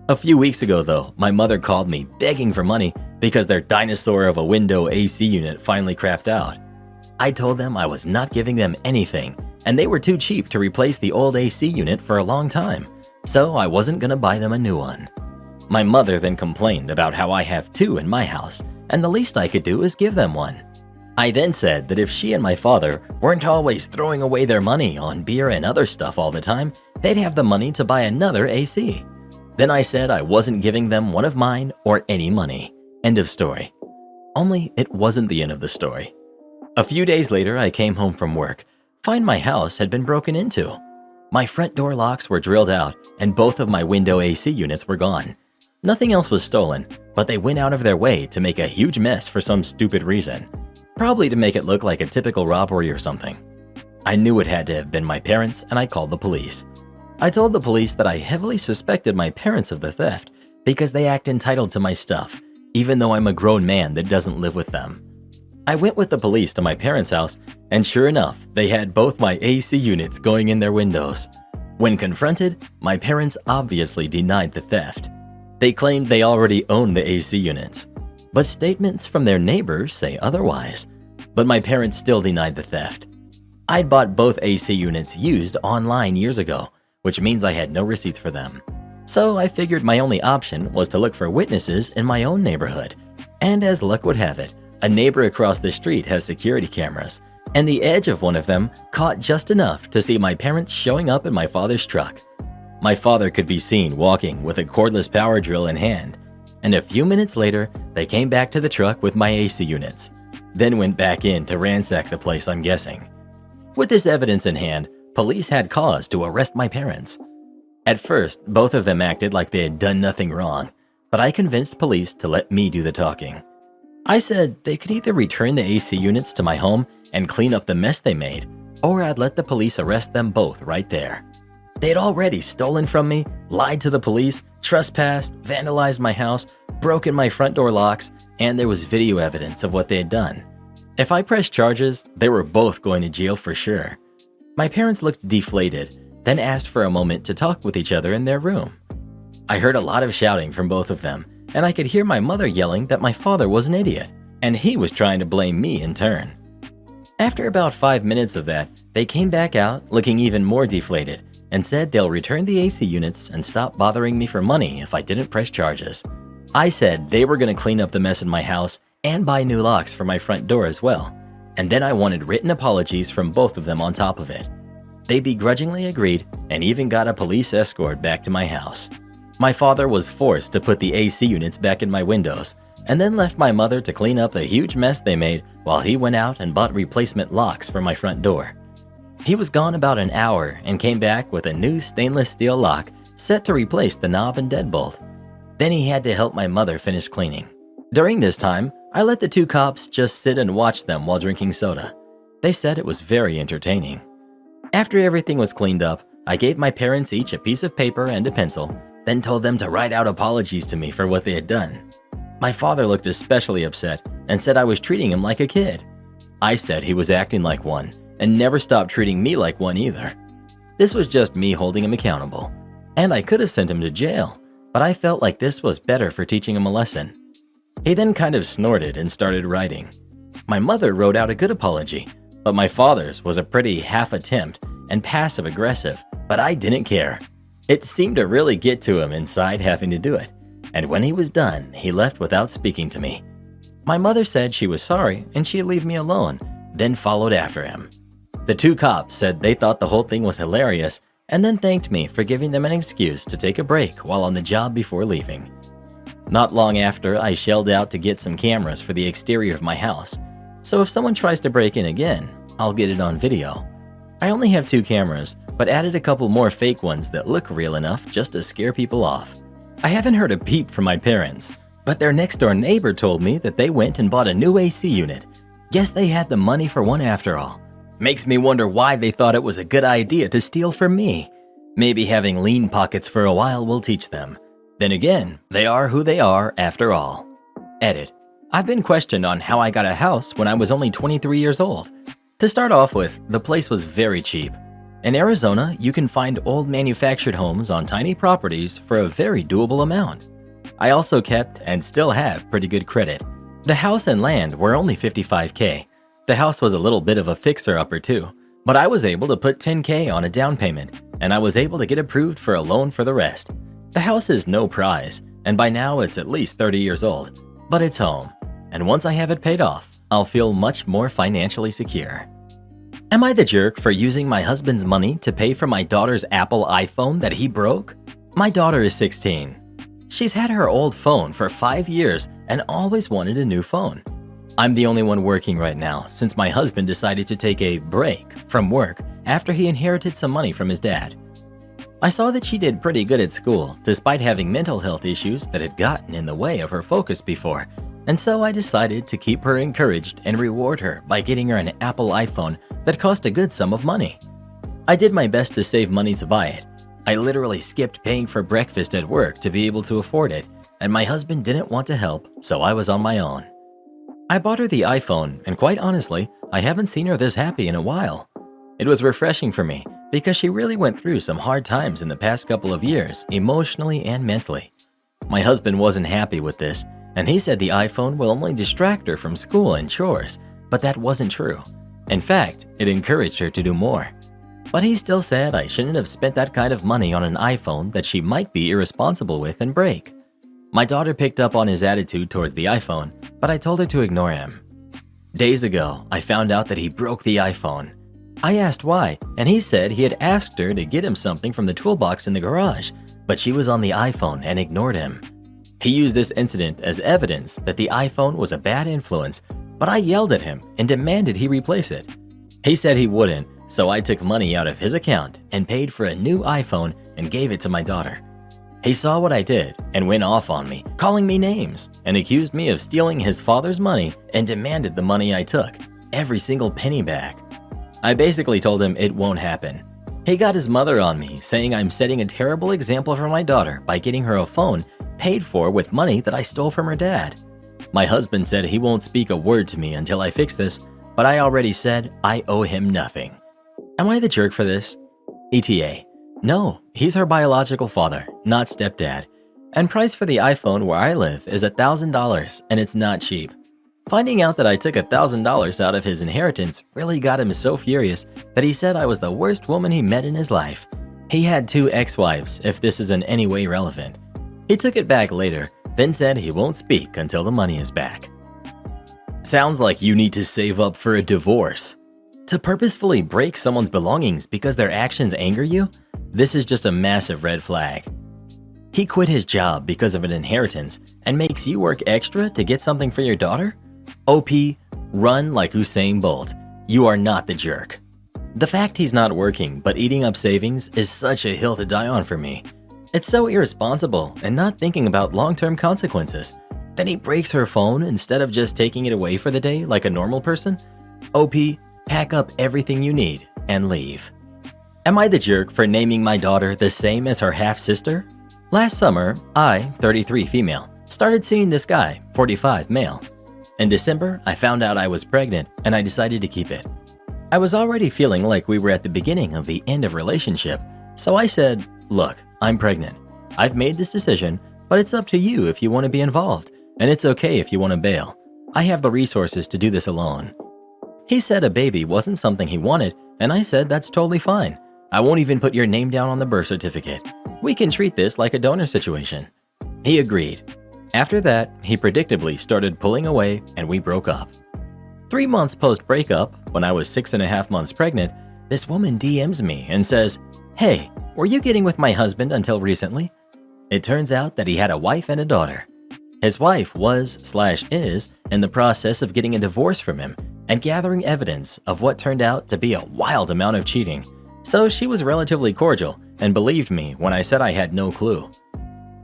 A few weeks ago though, my mother called me begging for money because their dinosaur of a window AC unit finally crapped out. I told them I was not giving them anything and they were too cheap to replace the old AC unit for a long time, so I wasn't gonna buy them a new one. My mother then complained about how I have two in my house and the least I could do is give them one. I then said that if she and my father weren't always throwing away their money on beer and other stuff all the time, they'd have the money to buy another AC. Then I said I wasn't giving them one of mine or any money. End of story. Only it wasn't the end of the story. A few days later, I came home from work, find my house had been broken into. My front door locks were drilled out and both of my window AC units were gone. Nothing else was stolen, but they went out of their way to make a huge mess for some stupid reason. Probably to make it look like a typical robbery or something. I knew it had to have been my parents and I called the police. I told the police that I heavily suspected my parents of the theft because they act entitled to my stuff, even though I'm a grown man that doesn't live with them. I went with the police to my parents' house and sure enough, they had both my AC units going in their windows. When confronted, my parents obviously denied the theft. They claimed they already owned the AC units, but statements from their neighbors say otherwise. But my parents still denied the theft. I'd bought both AC units used online years ago, which means I had no receipts for them. So I figured my only option was to look for witnesses in my own neighborhood. And as luck would have it, a neighbor across the street has security cameras, and the edge of one of them caught just enough to see my parents showing up in my father's truck. My father could be seen walking with a cordless power drill in hand, and a few minutes later, they came back to the truck with my AC units, then went back in to ransack the place, I'm guessing. With this evidence in hand, police had cause to arrest my parents. At first, both of them acted like they had done nothing wrong, but I convinced police to let me do the talking. I said they could either return the AC units to my home and clean up the mess they made, or I'd let the police arrest them both right there. They had already stolen from me, lied to the police, trespassed, vandalized my house, broken my front door locks, and there was video evidence of what they had done. If I pressed charges, they were both going to jail for sure. My parents looked deflated, then asked for a moment to talk with each other in their room. I heard a lot of shouting from both of them, and I could hear my mother yelling that my father was an idiot, and he was trying to blame me in turn. After about 5 minutes of that, they came back out looking even more deflated and said they'll return the AC units and stop bothering me for money if I didn't press charges. I said they were going to clean up the mess in my house and buy new locks for my front door as well, and then I wanted written apologies from both of them on top of it. They begrudgingly agreed and even got a police escort back to my house. My father was forced to put the AC units back in my windows and then left my mother to clean up the huge mess they made while he went out and bought replacement locks for my front door. He was gone about an hour and came back with a new stainless steel lock set to replace the knob and deadbolt. Then he had to help my mother finish cleaning. During this time, I let the two cops just sit and watch them while drinking soda. They said it was very entertaining. After everything was cleaned up, I gave my parents each a piece of paper and a pencil, then told them to write out apologies to me for what they had done. My father looked especially upset and said I was treating him like a kid. I said he was acting like one and never stopped treating me like one either. This was just me holding him accountable, and I could have sent him to jail, but I felt like this was better for teaching him a lesson. He then kind of snorted and started writing. My mother wrote out a good apology, but my father's was a pretty half attempt and passive aggressive, but I didn't care. It seemed to really get to him inside having to do it, and when he was done, he left without speaking to me. My mother said she was sorry and she'd leave me alone, then followed after him. The two cops said they thought the whole thing was hilarious and then thanked me for giving them an excuse to take a break while on the job before leaving. Not long after, I shelled out to get some cameras for the exterior of my house, so if someone tries to break in again, I'll get it on video. I only have 2 cameras, but added a couple more fake ones that look real enough just to scare people off. I haven't heard a peep from my parents, but their next door neighbor told me that they went and bought a new AC unit. Guess they had the money for one after all. Makes me wonder why they thought it was a good idea to steal from me. Maybe having lean pockets for a while will teach them. Then again, they are who they are after all. Edit. I've been questioned on how I got a house when I was only 23 years old. To start off with, the place was very cheap. In Arizona, you can find old manufactured homes on tiny properties for a very doable amount. I also kept and still have pretty good credit. The house and land were only $55K. The house was a little bit of a fixer-upper too, but I was able to put $10K on a down payment, and I was able to get approved for a loan for the rest. The house is no prize, and by now it's at least 30 years old, but it's home, and once I have it paid off, I'll feel much more financially secure. Am I the jerk for using my husband's money to pay for my daughter's Apple iPhone that he broke? My daughter is 16. She's had her old phone for 5 years and always wanted a new phone. I'm the only one working right now since my husband decided to take a break from work after he inherited some money from his dad. I saw that she did pretty good at school despite having mental health issues that had gotten in the way of her focus before, and so I decided to keep her encouraged and reward her by getting her an Apple iPhone that cost a good sum of money. I did my best to save money to buy it. I literally skipped paying for breakfast at work to be able to afford it, and my husband didn't want to help, so I was on my own. I bought her the iPhone, and quite honestly, I haven't seen her this happy in a while. It was refreshing for me because she really went through some hard times in the past couple of years, emotionally and mentally. My husband wasn't happy with this, and he said the iPhone will only distract her from school and chores, but that wasn't true. In fact, it encouraged her to do more. But he still said I shouldn't have spent that kind of money on an iPhone that she might be irresponsible with and break. My daughter picked up on his attitude towards the iPhone, but I told her to ignore him. Days ago, I found out that he broke the iPhone. I asked why, and he said he had asked her to get him something from the toolbox in the garage, but she was on the iPhone and ignored him. He used this incident as evidence that the iPhone was a bad influence, but I yelled at him and demanded he replace it. He said he wouldn't, so I took money out of his account and paid for a new iPhone and gave it to my daughter. He saw what I did and went off on me, calling me names, and accused me of stealing his father's money and demanded the money I took, every single penny back. I basically told him it won't happen. He got his mother on me, saying I'm setting a terrible example for my daughter by getting her a phone paid for with money that I stole from her dad. My husband said he won't speak a word to me until I fix this, but I already said I owe him nothing. Am I the jerk for this? ETA. No, he's her biological father, not stepdad. And price for the iPhone where I live is $1,000, and it's not cheap. Finding out that I took $1,000 out of his inheritance really got him so furious that he said I was the worst woman he met in his life. He had 2 ex-wives, if this is in any way relevant. He took it back later, then said he won't speak until the money is back. Sounds like you need to save up for a divorce. To purposefully break someone's belongings because their actions anger you? This is just a massive red flag. He quit his job because of an inheritance and makes you work extra to get something for your daughter? OP, run like Usain Bolt. You are not the jerk. The fact he's not working but eating up savings is such a hill to die on for me. It's so irresponsible and not thinking about long-term consequences. Then he breaks her phone instead of just taking it away for the day like a normal person? OP, pack up everything you need and leave. Am I the jerk for naming my daughter the same as her half-sister? Last summer, I, 33 female, started seeing this guy, 45 male. In December, I found out I was pregnant and I decided to keep it. I was already feeling like we were at the beginning of the end of relationship, so I said, look, I'm pregnant. I've made this decision, but it's up to you if you want to be involved, and it's okay if you want to bail. I have the resources to do this alone. He said a baby wasn't something he wanted, and I said that's totally fine. I won't even put your name down on the birth certificate. We can treat this like a donor situation. He agreed. After that, he predictably started pulling away and we broke up. 3 months post-breakup, when I was 6.5 months pregnant, this woman DMs me and says, "Hey, were you getting with my husband until recently?" It turns out that he had a wife and a daughter. His wife was/is in the process of getting a divorce from him and gathering evidence of what turned out to be a wild amount of cheating. So she was relatively cordial and believed me when I said I had no clue.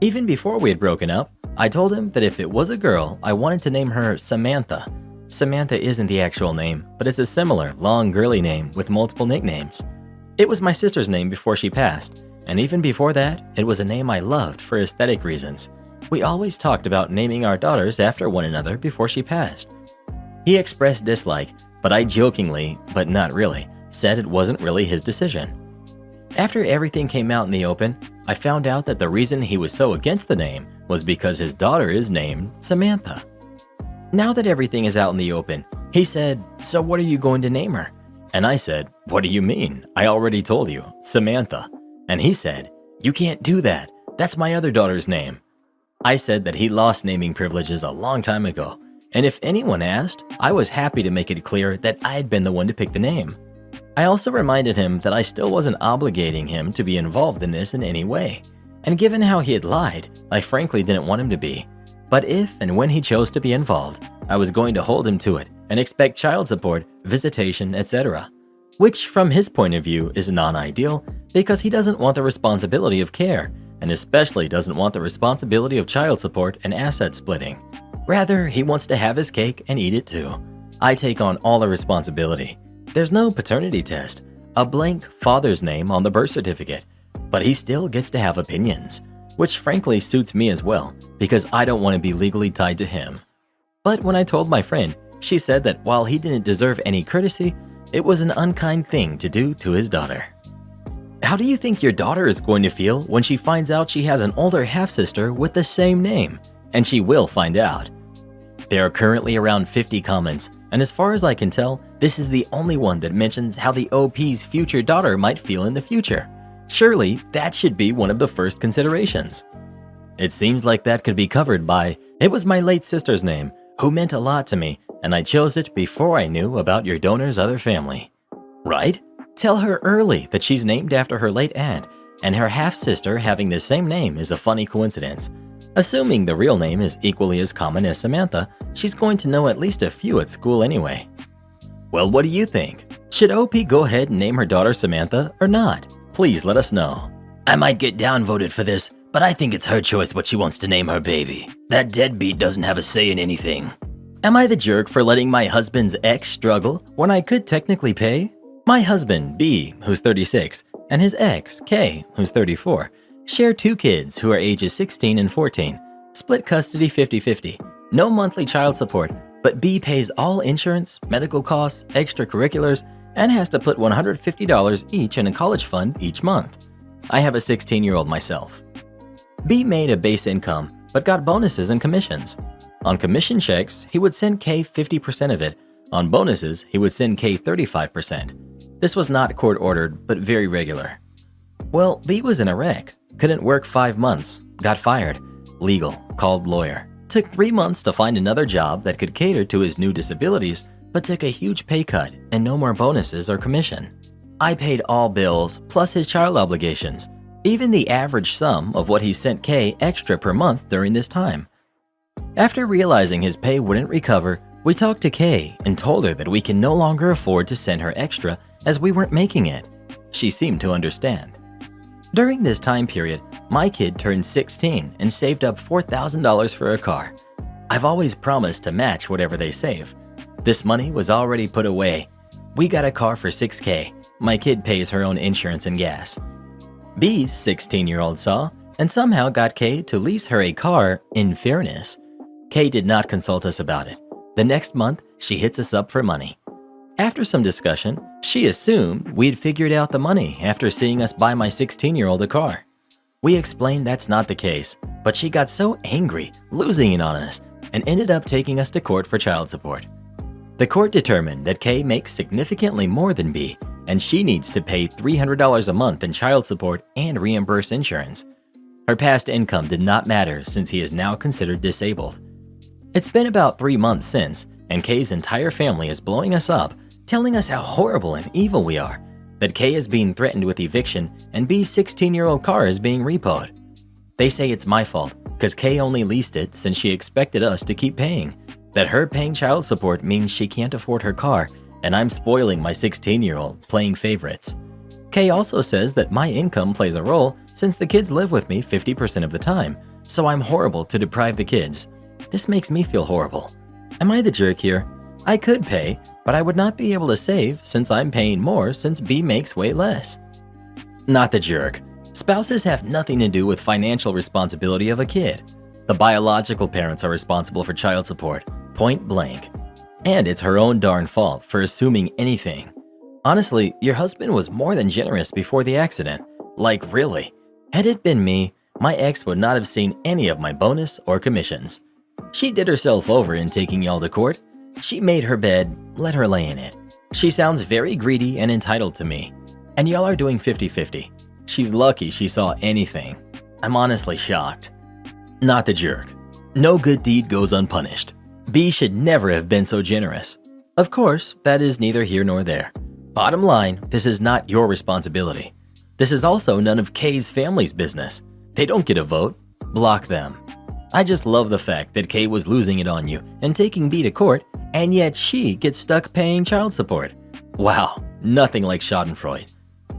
Even before we had broken up, I told him that if it was a girl, I wanted to name her Samantha. Samantha isn't the actual name, but it's a similar, long, girly name with multiple nicknames. It was my sister's name before she passed, and even before that, it was a name I loved for aesthetic reasons. We always talked about naming our daughters after one another before she passed. He expressed dislike, but I jokingly, but not really, said it wasn't really his decision. After everything came out in the open, I found out that the reason he was so against the name was because his daughter is named Samantha. Now that everything is out in the open, he said, "So what are you going to name her?" And I said, "What do you mean? I already told you, Samantha." And he said, "You can't do that. That's my other daughter's name." I said that he lost naming privileges a long time ago, and if anyone asked, I was happy to make it clear that I had been the one to pick the name. I also reminded him that I still wasn't obligating him to be involved in this in any way, and given how he had lied, I frankly didn't want him to be. But if and when he chose to be involved, I was going to hold him to it and expect child support, visitation, etc. Which, from his point of view, is non-ideal because he doesn't want the responsibility of care, and especially doesn't want the responsibility of child support and asset splitting. Rather, he wants to have his cake and eat it too. I take on all the responsibility. There's no paternity test, a blank father's name on the birth certificate, but he still gets to have opinions, which frankly suits me as well because I don't want to be legally tied to him. But when I told my friend, she said that while he didn't deserve any courtesy, it was an unkind thing to do to his daughter. How do you think your daughter is going to feel when she finds out she has an older half-sister with the same name? And she will find out. There are currently around 50 comments, and as far as I can tell, this is the only one that mentions how the OP's future daughter might feel in the future. Surely, that should be one of the first considerations. It seems like that could be covered by, "It was my late sister's name, who meant a lot to me, and I chose it before I knew about your donor's other family." Right? Tell her early that she's named after her late aunt, and her half-sister having the same name is a funny coincidence. Assuming the real name is equally as common as Samantha, she's going to know at least a few at school anyway. Well, what do you think? Should OP go ahead and name her daughter Samantha or not? Please let us know. I might get downvoted for this, but I think it's her choice what she wants to name her baby. That deadbeat doesn't have a say in anything. Am I the jerk for letting my husband's ex struggle when I could technically pay? My husband, B, who's 36, and his ex, K, who's 34, share 2 kids who are ages 16 and 14. Split custody 50-50. No monthly child support, but B pays all insurance, medical costs, extracurriculars, and has to put $150 each in a college fund each month. I have a 16-year-old myself. B made a base income, but got bonuses and commissions. On commission checks, he would send K 50% of it. On bonuses, he would send K 35%. This was not court-ordered, but very regular. Well, B was in a wreck. Couldn't work 5 months. Got fired. Legal. Called lawyer. Took 3 months to find another job that could cater to his new disabilities, but took a huge pay cut and no more bonuses or commission. I paid all bills, plus his child obligations, even the average sum of what he sent K extra per month during this time. After realizing his pay wouldn't recover, we talked to K and told her that we can no longer afford to send her extra as we weren't making it. She seemed to understand. During this time period, my kid turned 16 and saved up $4,000 for a car. I've always promised to match whatever they save. This money was already put away. We got a car for $6K. My kid pays her own insurance and gas. B's 16-year-old saw and somehow got K to lease her a car in fairness. K did not consult us about it. The next month, she hits us up for money. After some discussion, she assumed we'd figured out the money after seeing us buy my 16-year-old a car. We explained that's not the case, but she got so angry, losing it on us, and ended up taking us to court for child support. The court determined that K makes significantly more than B, and she needs to pay $300 a month in child support and reimburse insurance. Her past income did not matter since he is now considered disabled. It's been about 3 months since, and K's entire family is blowing us up, telling us how horrible and evil we are, that K is being threatened with eviction and B's 16-year-old car is being repoed. They say it's my fault, because K only leased it since she expected us to keep paying, that her paying child support means she can't afford her car, and I'm spoiling my 16-year-old, playing favorites. K also says that my income plays a role since the kids live with me 50% of the time, so I'm horrible to deprive the kids. This makes me feel horrible. Am I the jerk here? I could pay, but I would not be able to save since I'm paying more since B makes way less. Not the jerk. Spouses have nothing to do with financial responsibility of a kid. The biological parents are responsible for child support, point blank. And it's her own darn fault for assuming anything. Honestly, your husband was more than generous before the accident. Like really. Had it been me, my ex would not have seen any of my bonus or commissions. She did herself over in taking y'all to court. She made her bed, let her lay in it. She sounds very greedy and entitled to me. And y'all are doing 50-50. She's lucky she saw anything. I'm honestly shocked. Not the jerk. No good deed goes unpunished. B should never have been so generous. Of course, that is neither here nor there. Bottom line, this is not your responsibility. This is also none of K's family's business. They don't get a vote. Block them. I just love the fact that K was losing it on you and taking B to court, and yet she gets stuck paying child support. Wow, nothing like schadenfreude.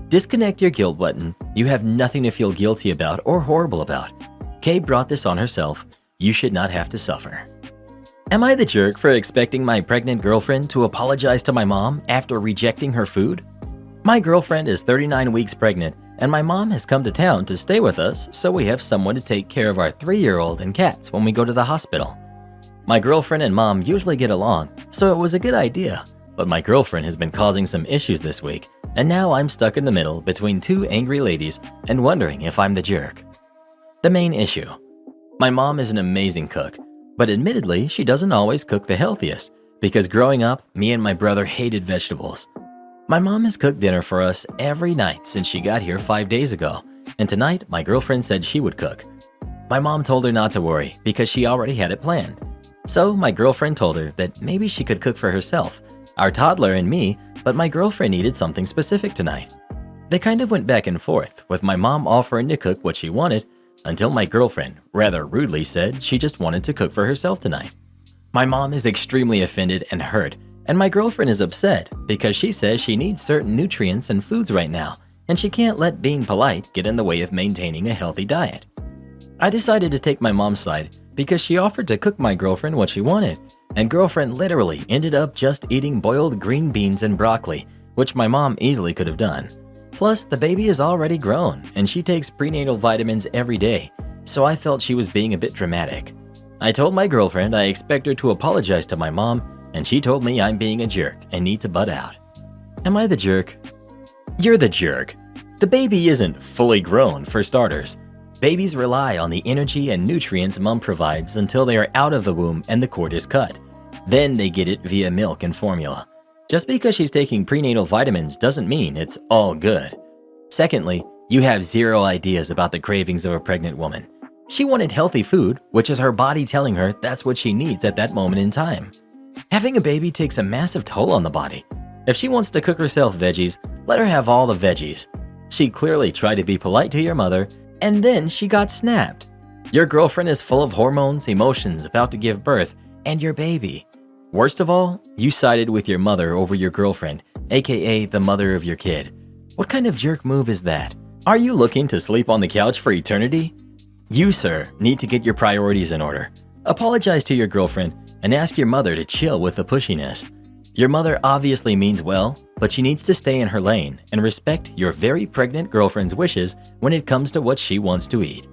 Disconnect your guilt button. You have nothing to feel guilty about or horrible about. K brought this on herself. You should not have to suffer. Am I the jerk for expecting my pregnant girlfriend to apologize to my mom after rejecting her food? My girlfriend is 39 weeks pregnant, and my mom has come to town to stay with us so we have someone to take care of our 3-year-old and cats when we go to the hospital. My girlfriend and mom usually get along, so it was a good idea, but my girlfriend has been causing some issues this week, and now I'm stuck in the middle between 2 angry ladies and wondering if I'm the jerk. The main issue. My mom is an amazing cook, but admittedly she doesn't always cook the healthiest, because growing up, me and my brother hated vegetables. My mom has cooked dinner for us every night since she got here 5 days ago, and tonight my girlfriend said she would cook. My mom told her not to worry because she already had it planned. So my girlfriend told her that maybe she could cook for herself, our toddler and me, but my girlfriend needed something specific tonight. They kind of went back and forth, with my mom offering to cook what she wanted, until my girlfriend rather rudely said she just wanted to cook for herself tonight. My mom is extremely offended and hurt, and my girlfriend is upset because she says she needs certain nutrients and foods right now, and she can't let being polite get in the way of maintaining a healthy diet. I decided to take my mom's side because she offered to cook my girlfriend what she wanted, and girlfriend literally ended up just eating boiled green beans and broccoli, which my mom easily could have done. Plus, the baby is already grown, and she takes prenatal vitamins every day, so I felt she was being a bit dramatic. I told my girlfriend I expect her to apologize to my mom, and she told me I'm being a jerk and need to butt out. Am I the jerk? You're the jerk. The baby isn't fully grown, for starters. Babies rely on the energy and nutrients mom provides until they are out of the womb and the cord is cut. Then they get it via milk and formula. Just because she's taking prenatal vitamins doesn't mean it's all good. Secondly, you have zero ideas about the cravings of a pregnant woman. She wanted healthy food, which is her body telling her that's what she needs at that moment in time. Having a baby takes a massive toll on the body. If she wants to cook herself veggies, let her have all the veggies. She clearly tried to be polite to your mother, and then she got snapped. Your girlfriend is full of hormones, emotions, about to give birth, and your baby. Worst of all, you sided with your mother over your girlfriend, aka the mother of your kid. What kind of jerk move is that? Are you looking to sleep on the couch for eternity? You, sir, need to get your priorities in order. Apologize to your girlfriend and ask your mother to chill with the pushiness. Your mother obviously means well, but she needs to stay in her lane and respect your very pregnant girlfriend's wishes when it comes to what she wants to eat.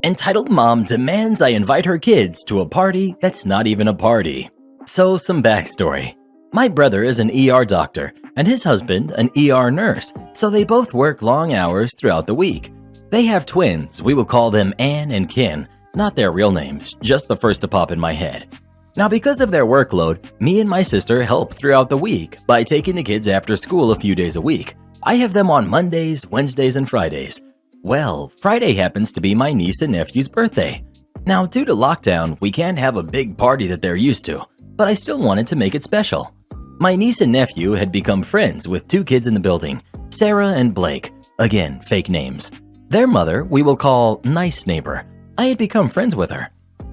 Entitled mom demands I invite her kids to a party that's not even a party. So, some backstory. My brother is an ER doctor and his husband an ER nurse, so they both work long hours throughout the week. They have twins, we will call them Ann and Ken, not their real names, just the first to pop in my head. Now, because of their workload, me and my sister help throughout the week by taking the kids after school a few days a week. I have them on Mondays, Wednesdays, and Fridays. Well, Friday happens to be my niece and nephew's birthday. Now, due to lockdown, we can't have a big party that they're used to, but I still wanted to make it special. My niece and nephew had become friends with two kids in the building, Sarah and Blake, again, fake names. Their mother, we will call Nice Neighbor. I had become friends with her.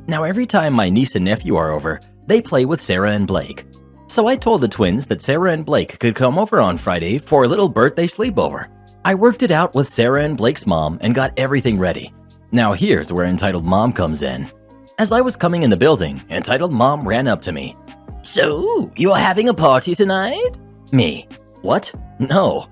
Now, every time my niece and nephew are over, they play with Sarah and Blake. So I told the twins that Sarah and Blake could come over on Friday for a little birthday sleepover. I worked it out with Sarah and Blake's mom and got everything ready. Now here's where Entitled Mom comes in. As I was coming in the building, Entitled Mom ran up to me. So, you are having a party tonight? Me. What? No.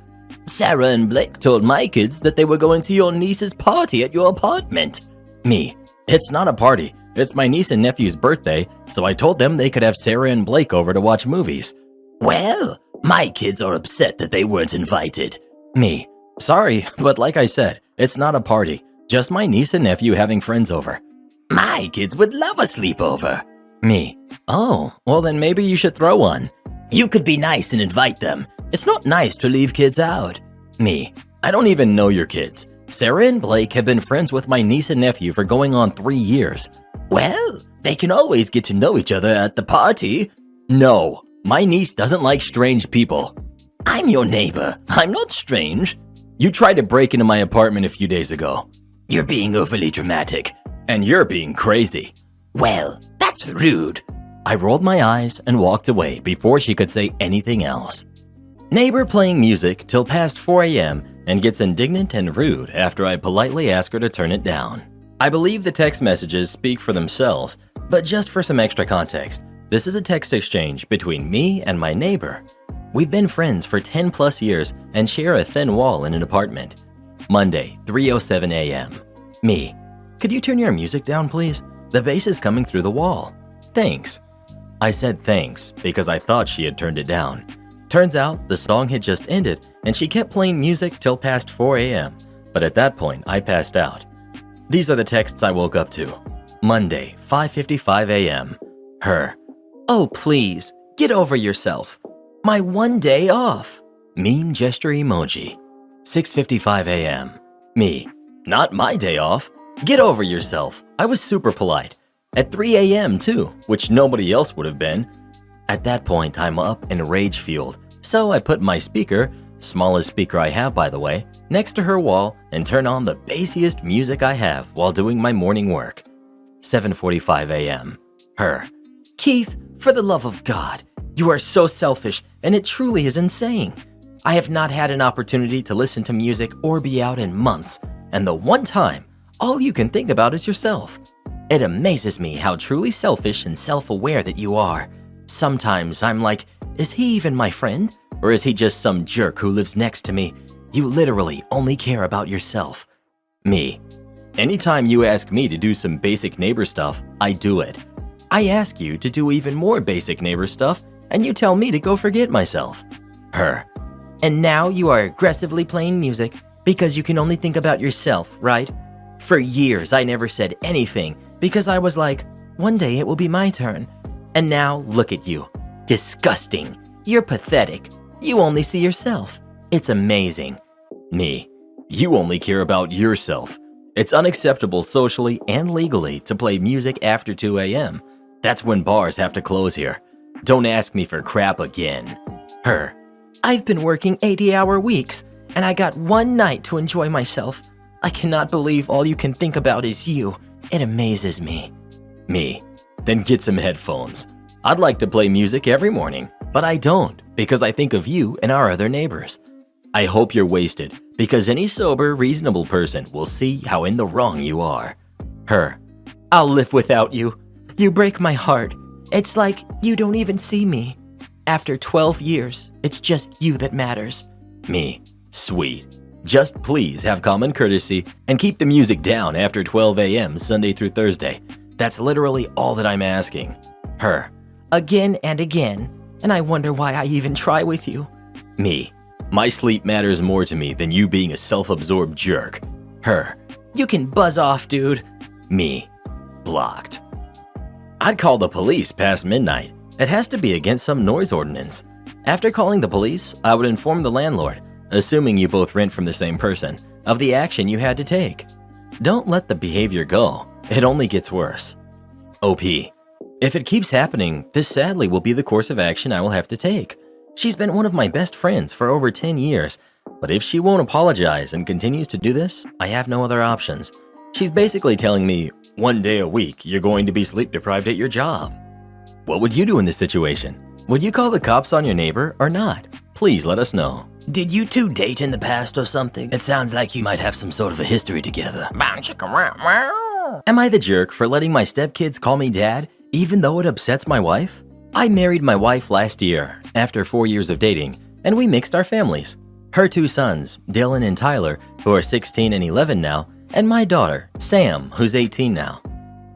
Sarah and Blake told my kids that they were going to your niece's party at your apartment. Me. It's not a party. It's my niece and nephew's birthday, so I told them they could have Sarah and Blake over to watch movies. Well, my kids are upset that they weren't invited. Me. Sorry, but like I said, it's not a party. Just my niece and nephew having friends over. My kids would love a sleepover. Me. Oh, well then maybe you should throw one. You could be nice and invite them. It's not nice to leave kids out. Me. I don't even know your kids. Sarah and Blake have been friends with my niece and nephew for going on 3 years. Well, they can always get to know each other at the party. No, my niece doesn't like strange people. I'm your neighbor. I'm not strange. You tried to break into my apartment a few days ago. You're being overly dramatic. And you're being crazy. Well, that's rude. I rolled my eyes and walked away before she could say anything else. Neighbor playing music till past 4 a.m. and gets indignant and rude after I politely ask her to turn it down. I believe the text messages speak for themselves, but just for some extra context, this is a text exchange between me and my neighbor. We've been friends for 10 plus years and share a thin wall in an apartment. Monday, 3:07 a.m. Me. Could you turn your music down, please? The bass is coming through the wall. Thanks. I said thanks because I thought she had turned it down. Turns out the song had just ended and she kept playing music till past 4 a.m. But at that point, I passed out. These are the texts I woke up to. Monday, 5:55 a.m. Her. Oh, please. Get over yourself. My one day off. Mean gesture emoji. 6:55 a.m. Me. Not my day off. Get over yourself. I was super polite. At 3 a.m. too, which nobody else would have been. At that point, I'm up and rage-fueled, so I put my speaker, smallest speaker I have by the way, next to her wall and turn on the bassiest music I have while doing my morning work. 7:45 a.m. Her. Keith, for the love of God, you are so selfish and it truly is insane. I have not had an opportunity to listen to music or be out in months, and the one time, all you can think about is yourself. It amazes me how truly selfish and self-aware that you are. Sometimes I'm like, is he even my friend? Or is he just some jerk who lives next to me? You literally only care about yourself. Me. Anytime you ask me to do some basic neighbor stuff, I do it. I ask you to do even more basic neighbor stuff, and you tell me to go forget myself. Her. And now you are aggressively playing music because you can only think about yourself, right? For years, I never said anything because I was like, one day it will be my turn. And now, look at you. Disgusting. You're pathetic. You only see yourself. It's amazing. Me. You only care about yourself. It's unacceptable socially and legally to play music after 2 a.m. That's when bars have to close here. Don't ask me for crap again. Her. I've been working 80-hour weeks, and I got one night to enjoy myself. I cannot believe all you can think about is you. It amazes me. Me. Then get some headphones. I'd like to play music every morning, but I don't because I think of you and our other neighbors. I hope you're wasted because any sober, reasonable person will see how in the wrong you are. Her. I'll live without you. You break my heart. It's like you don't even see me. After 12 years, it's just you that matters. Me. Sweet. Just please have common courtesy and keep the music down after 12 a.m. Sunday through Thursday. That's literally all that I'm asking. Her. Again and again, and I wonder why I even try with you. Me. My sleep matters more to me than you being a self-absorbed jerk. Her. You can buzz off, dude. Me. Blocked. I'd call the police past midnight. It has to be against some noise ordinance. After calling the police, I would inform the landlord, assuming you both rent from the same person, of the action you had to take. Don't let the behavior go. It only gets worse. OP. If it keeps happening, this sadly will be the course of action I will have to take. She's been one of my best friends for over 10 years, but if she won't apologize and continues to do this, I have no other options. She's basically telling me, one day a week, you're going to be sleep deprived at your job. What would you do in this situation? Would you call the cops on your neighbor or not? Please let us know. Did you two date in the past or something? It sounds like you might have some sort of a history together. Am I the jerk for letting my stepkids call me dad, even though it upsets my wife? I married my wife last year, after 4 years of dating, and we mixed our families. Her 2 sons, Dylan and Tyler, who are 16 and 11 now, and my daughter, Sam, who's 18 now.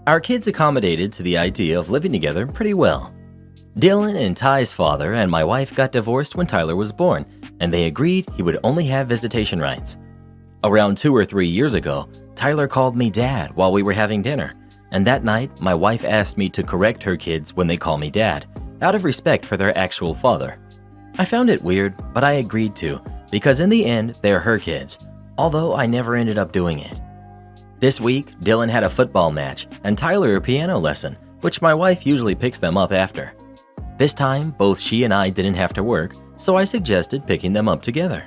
Our kids accommodated to the idea of living together pretty well. Dylan and Ty's father and my wife got divorced when Tyler was born, and they agreed he would only have visitation rights. Around 2 or 3 years ago, Tyler called me dad while we were having dinner, and that night, my wife asked me to correct her kids when they call me dad, out of respect for their actual father. I found it weird, but I agreed to, because in the end, they're her kids, although I never ended up doing it. This week, Dylan had a football match, and Tyler a piano lesson, which my wife usually picks them up after. This time, both she and I didn't have to work, so I suggested picking them up together.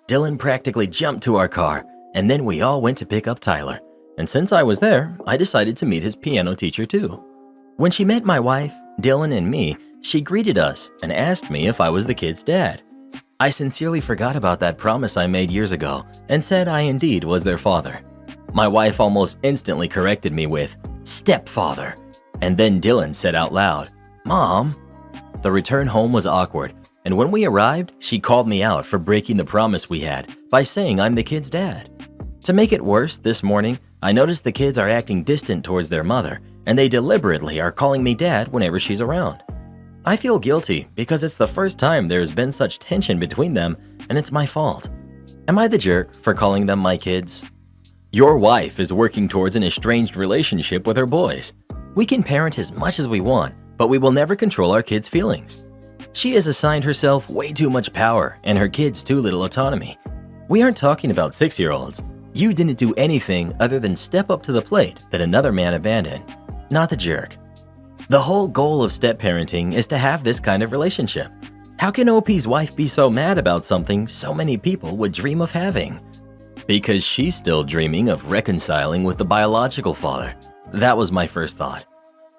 Dylan practically jumped to our car, and then we all went to pick up Tyler. And since I was there, I decided to meet his piano teacher too. When she met my wife, Dylan, and me, she greeted us and asked me if I was the kids' dad. I sincerely forgot about that promise I made years ago and said I indeed was their father. My wife almost instantly corrected me with, "Stepfather," and then Dylan said out loud, "Mom." The return home was awkward, and when we arrived, she called me out for breaking the promise we had by saying I'm the kids' dad. To make it worse, this morning, I noticed the kids are acting distant towards their mother, and they deliberately are calling me dad whenever she's around. I feel guilty because it's the first time there's been such tension between them, and it's my fault. Am I the jerk for calling them my kids? Your wife is working towards an estranged relationship with her boys. We can parent as much as we want, but we will never control our kids' feelings. She has assigned herself way too much power and her kids too little autonomy. We aren't talking about 6-year-olds. You didn't do anything other than step up to the plate that another man abandoned. Not the jerk. The whole goal of step-parenting is to have this kind of relationship. How can OP's wife be so mad about something so many people would dream of having? Because she's still dreaming of reconciling with the biological father. That was my first thought.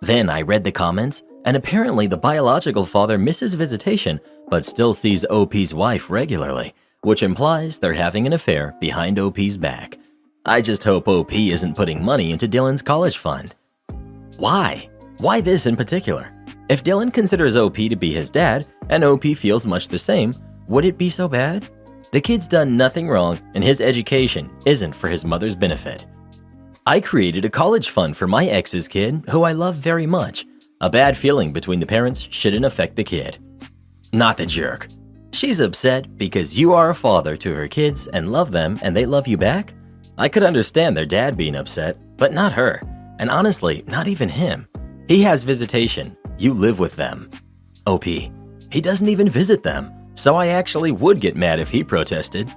Then I read the comments, and apparently the biological father misses visitation but still sees OP's wife regularly, which implies they're having an affair behind OP's back. I just hope OP isn't putting money into Dylan's college fund. Why? Why this in particular? If Dylan considers OP to be his dad, and OP feels much the same, would it be so bad? The kid's done nothing wrong, and his education isn't for his mother's benefit. I created a college fund for my ex's kid, who I love very much. A bad feeling between the parents shouldn't affect the kid. Not the jerk. She's upset because you are a father to her kids and love them and they love you back? I could understand their dad being upset, but not her. And honestly, not even him. He has visitation. You live with them. OP. He doesn't even visit them, so I actually would get mad if he protested.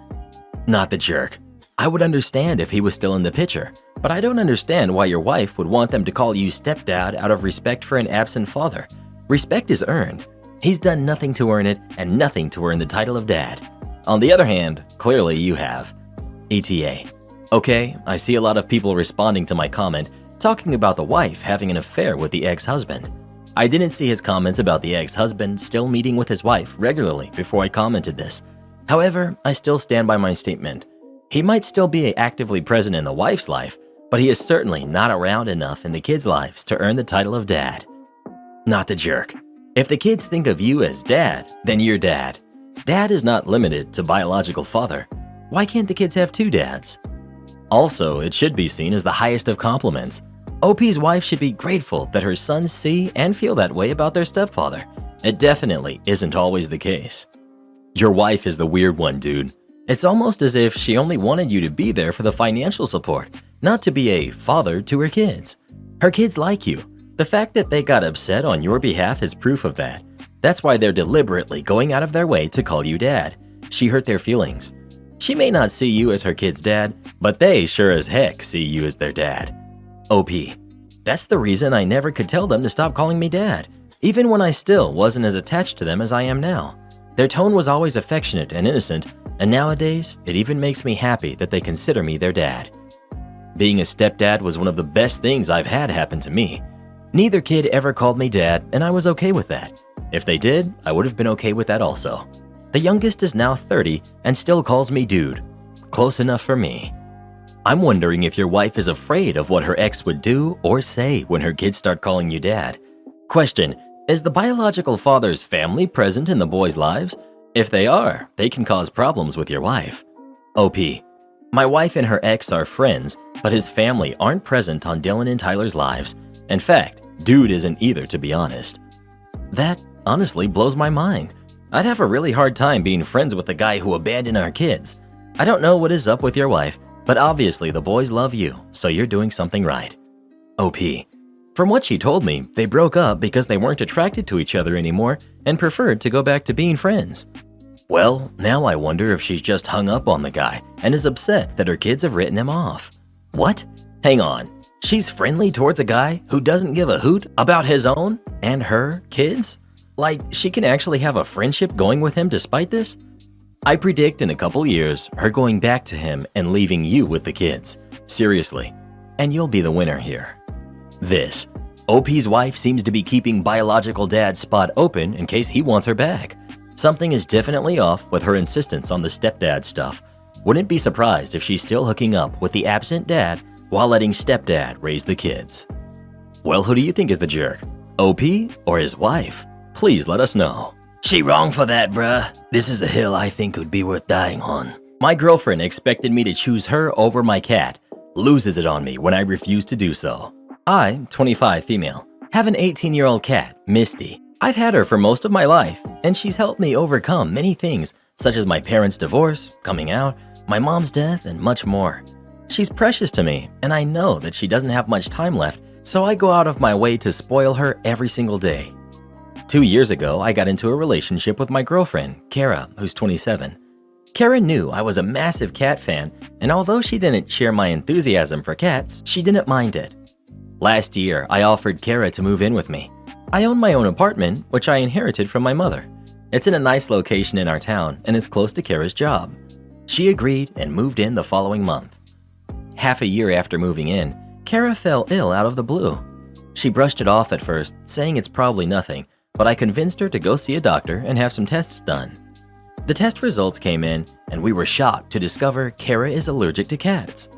Not the jerk. I would understand if he was still in the picture, but I don't understand why your wife would want them to call you stepdad out of respect for an absent father. Respect is earned. He's done nothing to earn it and nothing to earn the title of dad. On the other hand, clearly you have. ETA. Okay, I see a lot of people responding to my comment, talking about the wife having an affair with the ex-husband. I didn't see his comments about the ex-husband still meeting with his wife regularly before I commented this. However, I still stand by my statement. He might still be actively present in the wife's life, but he is certainly not around enough in the kids' lives to earn the title of dad. Not the jerk. If the kids think of you as dad, then you're dad. Dad is not limited to biological father. Why can't the kids have two dads? Also, it should be seen as the highest of compliments. OP's wife should be grateful that her sons see and feel that way about their stepfather. It definitely isn't always the case. Your wife is the weird one, dude. It's almost as if she only wanted you to be there for the financial support, not to be a father to her kids. Her kids like you. The fact that they got upset on your behalf is proof of that. That's why they're deliberately going out of their way to call you dad. She hurt their feelings. She may not see you as her kid's dad, but they sure as heck see you as their dad. OP. That's the reason I never could tell them to stop calling me dad, even when I still wasn't as attached to them as I am now. Their tone was always affectionate and innocent, and nowadays, it even makes me happy that they consider me their dad. Being a stepdad was one of the best things I've had happen to me. Neither kid ever called me dad, and I was okay with that. If they did, I would have been okay with that also. The youngest is now 30 and still calls me dude. Close enough for me. I'm wondering if your wife is afraid of what her ex would do or say when her kids start calling you dad. Question, is the biological father's family present in the boys' lives? If they are, they can cause problems with your wife. OP, my wife and her ex are friends, but his family aren't present on Dylan and Tyler's lives. In fact, dude isn't either, to be honest. That honestly blows my mind. I'd have a really hard time being friends with the guy who abandoned our kids. I don't know what is up with your wife, but obviously the boys love you, so you're doing something right. OP, from what she told me, they broke up because they weren't attracted to each other anymore and preferred to go back to being friends. Well, now I wonder if she's just hung up on the guy and is upset that her kids have written him off. What? Hang on. She's friendly towards a guy who doesn't give a hoot about his own and her kids? Like, she can actually have a friendship going with him despite this? I predict in a couple years, her going back to him and leaving you with the kids. Seriously. And you'll be the winner here. This. OP's wife seems to be keeping biological dad's spot open in case he wants her back. Something is definitely off with her insistence on the stepdad stuff. Wouldn't be surprised if she's still hooking up with the absent dad while letting stepdad raise the kids. Well, who do you think is the jerk? OP or his wife? Please let us know. She wrong for that, bruh. This is a hill I think would be worth dying on. My girlfriend expected me to choose her over my cat, loses it on me when I refuse to do so. I, 25 female, have an 18-year-old cat, Misty. I've had her for most of my life, and she's helped me overcome many things, such as my parents' divorce, coming out, my mom's death, and much more. She's precious to me, and I know that she doesn't have much time left, so I go out of my way to spoil her every single day. 2 years ago, I got into a relationship with my girlfriend, Kara, who's 27. Kara knew I was a massive cat fan, and although she didn't share my enthusiasm for cats, she didn't mind it. Last year, I offered Kara to move in with me. I own my own apartment, which I inherited from my mother. It's in a nice location in our town, and it's close to Kara's job. She agreed and moved in the following month. Half a year after moving in, Kara fell ill out of the blue. She brushed it off at first, saying it's probably nothing, but I convinced her to go see a doctor and have some tests done. The test results came in, and we were shocked to discover Kara is allergic to cats.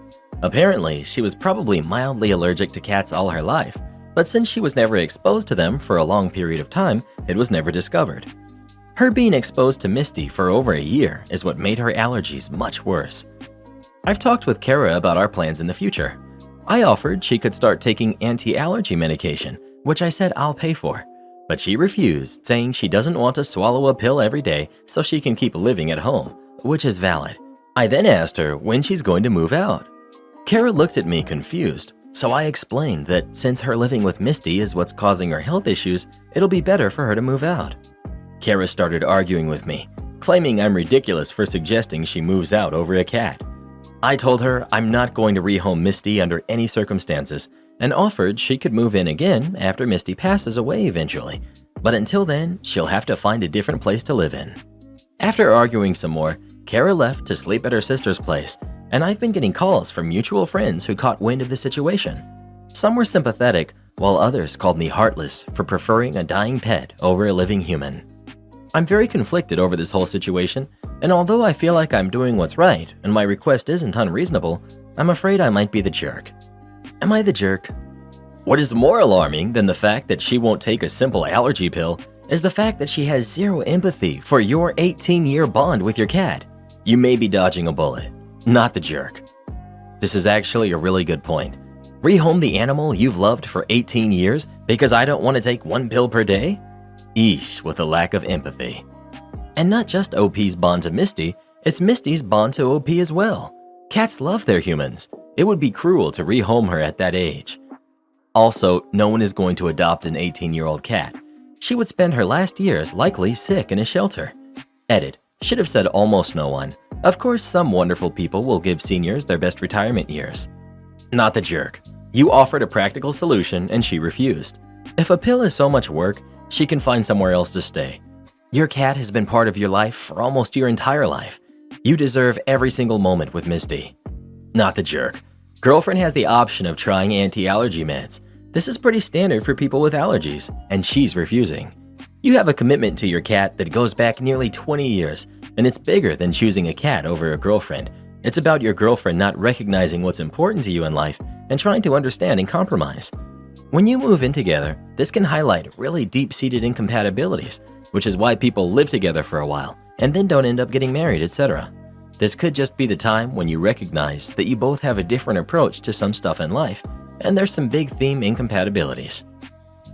Apparently, she was probably mildly allergic to cats all her life, but since she was never exposed to them for a long period of time, it was never discovered. Her being exposed to Misty for over a year is what made her allergies much worse. I've talked with Kara about our plans in the future. I offered she could start taking anti-allergy medication, which I said I'll pay for. But she refused, saying she doesn't want to swallow a pill every day so she can keep living at home, which is valid. I then asked her when she's going to move out. Kara looked at me confused, so I explained that since her living with Misty is what's causing her health issues, it'll be better for her to move out. Kara started arguing with me, claiming I'm ridiculous for suggesting she moves out over a cat. I told her I'm not going to rehome Misty under any circumstances, and offered she could move in again after Misty passes away eventually, but until then, she'll have to find a different place to live in. After arguing some more, Kara left to sleep at her sister's place, and I've been getting calls from mutual friends who caught wind of the situation. Some were sympathetic, while others called me heartless for preferring a dying pet over a living human. I'm very conflicted over this whole situation, and although I feel like I'm doing what's right and my request isn't unreasonable, I'm afraid I might be the jerk. Am I the jerk? What is more alarming than the fact that she won't take a simple allergy pill is the fact that she has zero empathy for your 18-year bond with your cat. You may be dodging a bullet, not the jerk. This is actually a really good point. Rehome the animal you've loved for 18 years because I don't want to take one pill per day? Eesh, with a lack of empathy. And not just OP's bond to Misty, it's Misty's bond to OP as well. Cats love their humans. It would be cruel to rehome her at that age. Also, no one is going to adopt an 18-year-old cat. She would spend her last years likely sick in a shelter. Edit. Should have said almost no one. Of course, some wonderful people will give seniors their best retirement years. Not the jerk. You offered a practical solution and she refused. If a pill is so much work, she can find somewhere else to stay. Your cat has been part of your life for almost your entire life. You deserve every single moment with Misty. Not the jerk. Girlfriend has the option of trying anti-allergy meds. This is pretty standard for people with allergies, and she's refusing. You have a commitment to your cat that goes back nearly 20 years, and it's bigger than choosing a cat over a girlfriend. It's about your girlfriend not recognizing what's important to you in life and trying to understand and compromise. When you move in together, this can highlight really deep-seated incompatibilities, which is why people live together for a while and then don't end up getting married, etc. This could just be the time when you recognize that you both have a different approach to some stuff in life, and there's some big theme incompatibilities.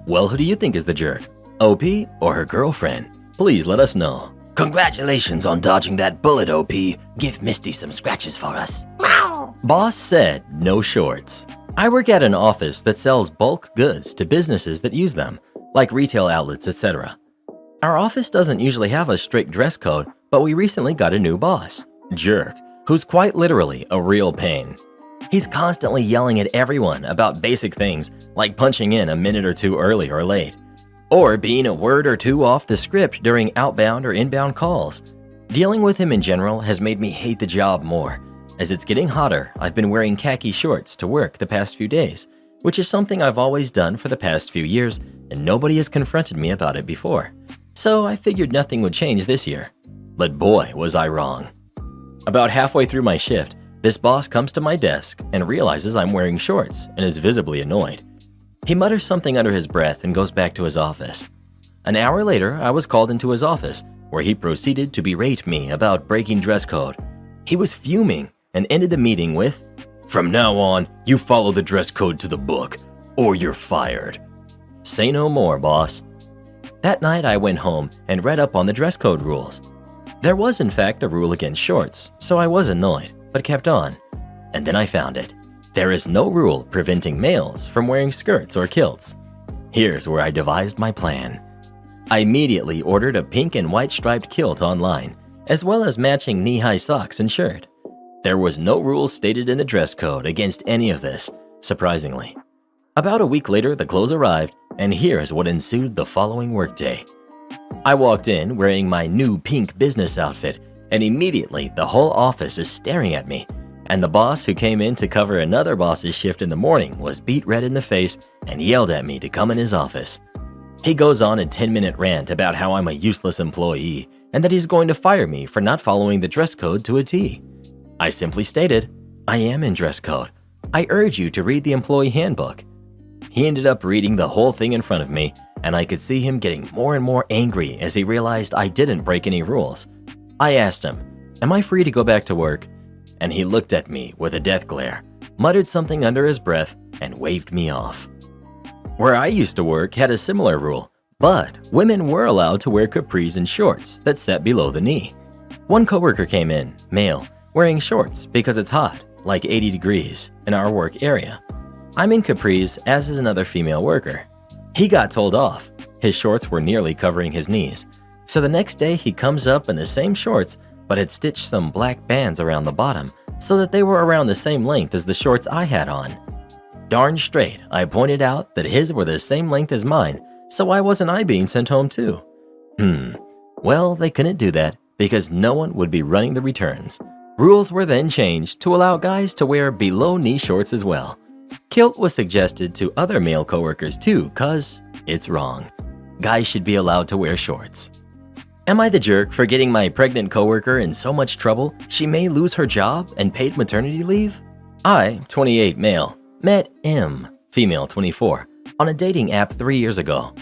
Well, who do you think is the jerk? OP or her girlfriend? Please let us know. Congratulations on dodging that bullet, OP. Give Misty some scratches for us. Meow. Boss said no shorts. I work at an office that sells bulk goods to businesses that use them, like retail outlets, etc. Our office doesn't usually have a strict dress code, but we recently got a new boss, Jerk, who's quite literally a real pain. He's constantly yelling at everyone about basic things like punching in a minute or two early or late, or being a word or two off the script during outbound or inbound calls. Dealing with him in general has made me hate the job more. As it's getting hotter, I've been wearing khaki shorts to work the past few days, which is something I've always done for the past few years, and nobody has confronted me about it before. So I figured nothing would change this year. But boy, was I wrong. About halfway through my shift, this boss comes to my desk and realizes I'm wearing shorts and is visibly annoyed. He mutters something under his breath and goes back to his office. An hour later, I was called into his office, where he proceeded to berate me about breaking dress code. He was fuming and ended the meeting with, "From now on, you follow the dress code to the book, or you're fired." Say no more, boss. That night, I went home and read up on the dress code rules. There was, in fact, a rule against shorts, so I was annoyed, but kept on. And then I found it. There is no rule preventing males from wearing skirts or kilts. Here's where I devised my plan. I immediately ordered a pink and white striped kilt online, as well as matching knee-high socks and shirt. There was no rules stated in the dress code against any of this, surprisingly. About a week later, the clothes arrived, and here is what ensued the following workday. I walked in wearing my new pink business outfit, and immediately the whole office is staring at me, and the boss who came in to cover another boss's shift in the morning was beat red in the face and yelled at me to come in his office. He goes on a 10-minute rant about how I'm a useless employee and that he's going to fire me for not following the dress code to a T. I simply stated, I am in dress code. I urge you to read the employee handbook. He ended up reading the whole thing in front of me, and I could see him getting more and more angry as he realized I didn't break any rules. I asked him, am I free to go back to work? And he looked at me with a death glare, muttered something under his breath, and waved me off. Where I used to work had a similar rule, but women were allowed to wear capris and shorts that sat below the knee. One coworker came in, male, wearing shorts because it's hot, like 80 degrees, in our work area. I'm in capris, as is another female worker. He got told off. His shorts were nearly covering his knees. So the next day he comes up in the same shorts, but had stitched some black bands around the bottom so that they were around the same length as the shorts I had on. Darn straight, I pointed out that his were the same length as mine, so why wasn't I being sent home too? Well, they couldn't do that because no one would be running the returns. Rules were then changed to allow guys to wear below-knee shorts as well. Kilt was suggested to other male coworkers too, cause it's wrong. Guys should be allowed to wear shorts. Am I the jerk for getting my pregnant coworker in so much trouble she may lose her job and paid maternity leave? I, 28 male, met M, female 24, on a dating app 3 years ago.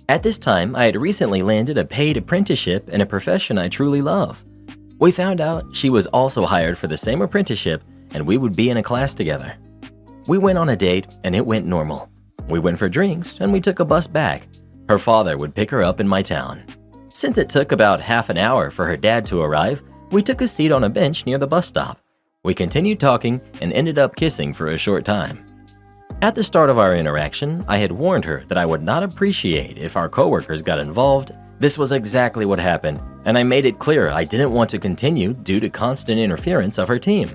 At this time, I had recently landed a paid apprenticeship in a profession I truly love. We found out she was also hired for the same apprenticeship and we would be in a class together. We went on a date and it went normal. We went for drinks and we took a bus back. Her father would pick her up in my town. Since it took about half an hour for her dad to arrive, we took a seat on a bench near the bus stop. We continued talking and ended up kissing for a short time. At the start of our interaction, I had warned her that I would not appreciate if our coworkers got involved. This was exactly what happened, and I made it clear I didn't want to continue due to constant interference of her team.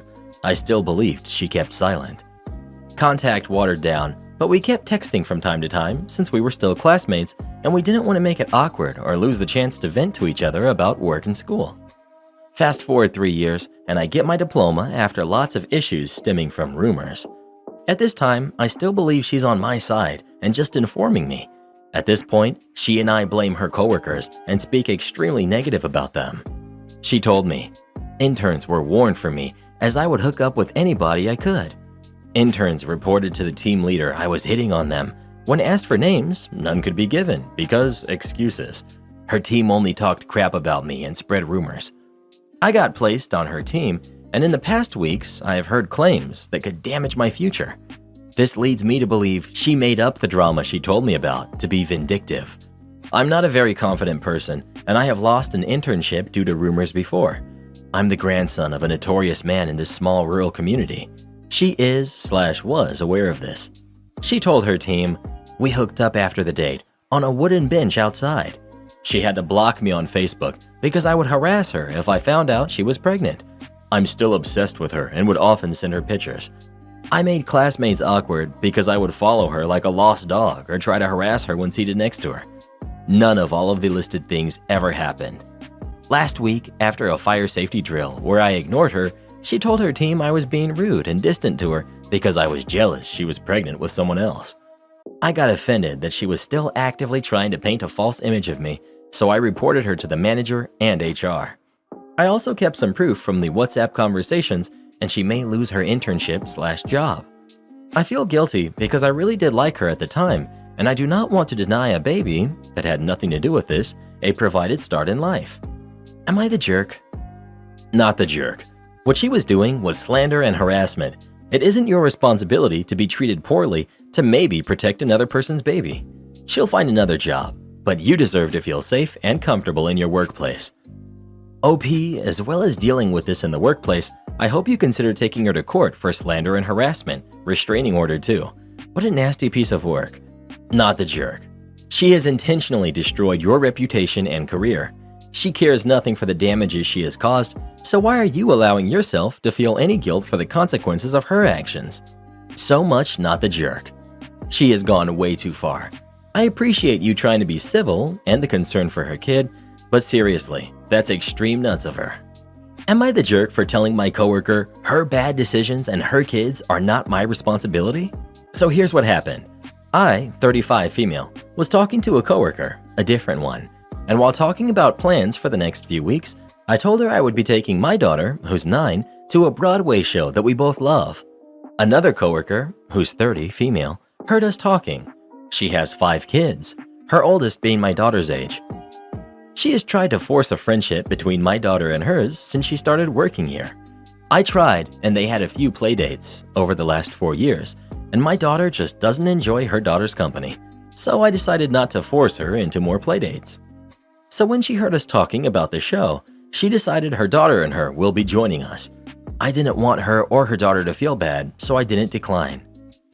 I still believed she kept silent. Contact watered down, but we kept texting from time to time since we were still classmates and we didn't want to make it awkward or lose the chance to vent to each other about work and school. Fast forward 3 years and I get my diploma after lots of issues stemming from rumors. At this time, I still believe she's on my side and just informing me. At this point, she and I blame her coworkers and speak extremely negative about them. She told me, interns were warned for me as I would hook up with anybody I could. Interns reported to the team leader I was hitting on them. When asked for names, none could be given because excuses. Her team only talked crap about me and spread rumors. I got placed on her team, and in the past weeks, I have heard claims that could damage my future. This leads me to believe she made up the drama she told me about to be vindictive. I'm not a very confident person, and I have lost an internship due to rumors before. I'm the grandson of a notorious man in this small rural community. She is/was aware of this. She told her team, we hooked up after the date on a wooden bench outside. She had to block me on Facebook because I would harass her if I found out she was pregnant. I'm still obsessed with her and would often send her pictures. I made classmates awkward because I would follow her like a lost dog or try to harass her when seated next to her. None of all of the listed things ever happened. Last week, after a fire safety drill where I ignored her, she told her team I was being rude and distant to her because I was jealous she was pregnant with someone else. I got offended that she was still actively trying to paint a false image of me, so I reported her to the manager and HR. I also kept some proof from the WhatsApp conversations, and she may lose her internship/job. I feel guilty because I really did like her at the time, and I do not want to deny a baby, that had nothing to do with this, a provided start in life. Am I the jerk? Not the jerk. What she was doing was slander and harassment. It isn't your responsibility to be treated poorly to maybe protect another person's baby. She'll find another job, but you deserve to feel safe and comfortable in your workplace. OP, as well as dealing with this in the workplace, I hope you consider taking her to court for slander and harassment, restraining order too. What a nasty piece of work. Not the jerk. She has intentionally destroyed your reputation and career. She cares nothing for the damages she has caused, so why are you allowing yourself to feel any guilt for the consequences of her actions? So much not the jerk. She has gone way too far. I appreciate you trying to be civil and the concern for her kid, but seriously, that's extreme nuts of her. Am I the jerk for telling my coworker her bad decisions and her kids are not my responsibility? So here's what happened. I, 35 female, was talking to a coworker, a different one, and while talking about plans for the next few weeks, I told her I would be taking my daughter, who's 9, to a Broadway show that we both love. Another coworker, who's 30 female, heard us talking. She has 5 kids, her oldest being my daughter's age. She has tried to force a friendship between my daughter and hers since she started working here. I tried, and they had a few play dates over the last 4 years, and my daughter just doesn't enjoy her daughter's company, so I decided not to force her into more play dates. So when she heard us talking about the show, she decided her daughter and her will be joining us. I didn't want her or her daughter to feel bad, so I didn't decline.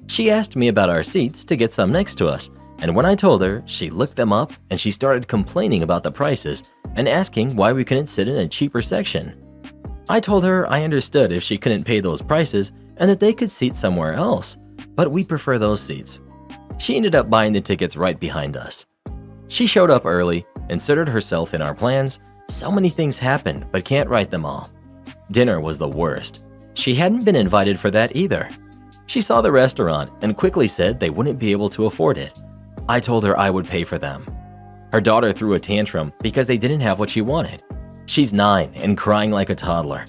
She asked me about our seats to get some next to us, and when I told her, she looked them up and she started complaining about the prices and asking why we couldn't sit in a cheaper section. I told her I understood if she couldn't pay those prices and that they could seat somewhere else, but we prefer those seats. She ended up buying the tickets right behind us. She showed up early, inserted herself in our plans. So many things happened, but can't write them all. Dinner was the worst. She hadn't been invited for that either. She saw the restaurant and quickly said they wouldn't be able to afford it. I told her I would pay for them. Her daughter threw a tantrum because they didn't have what she wanted. She's 9 and crying like a toddler.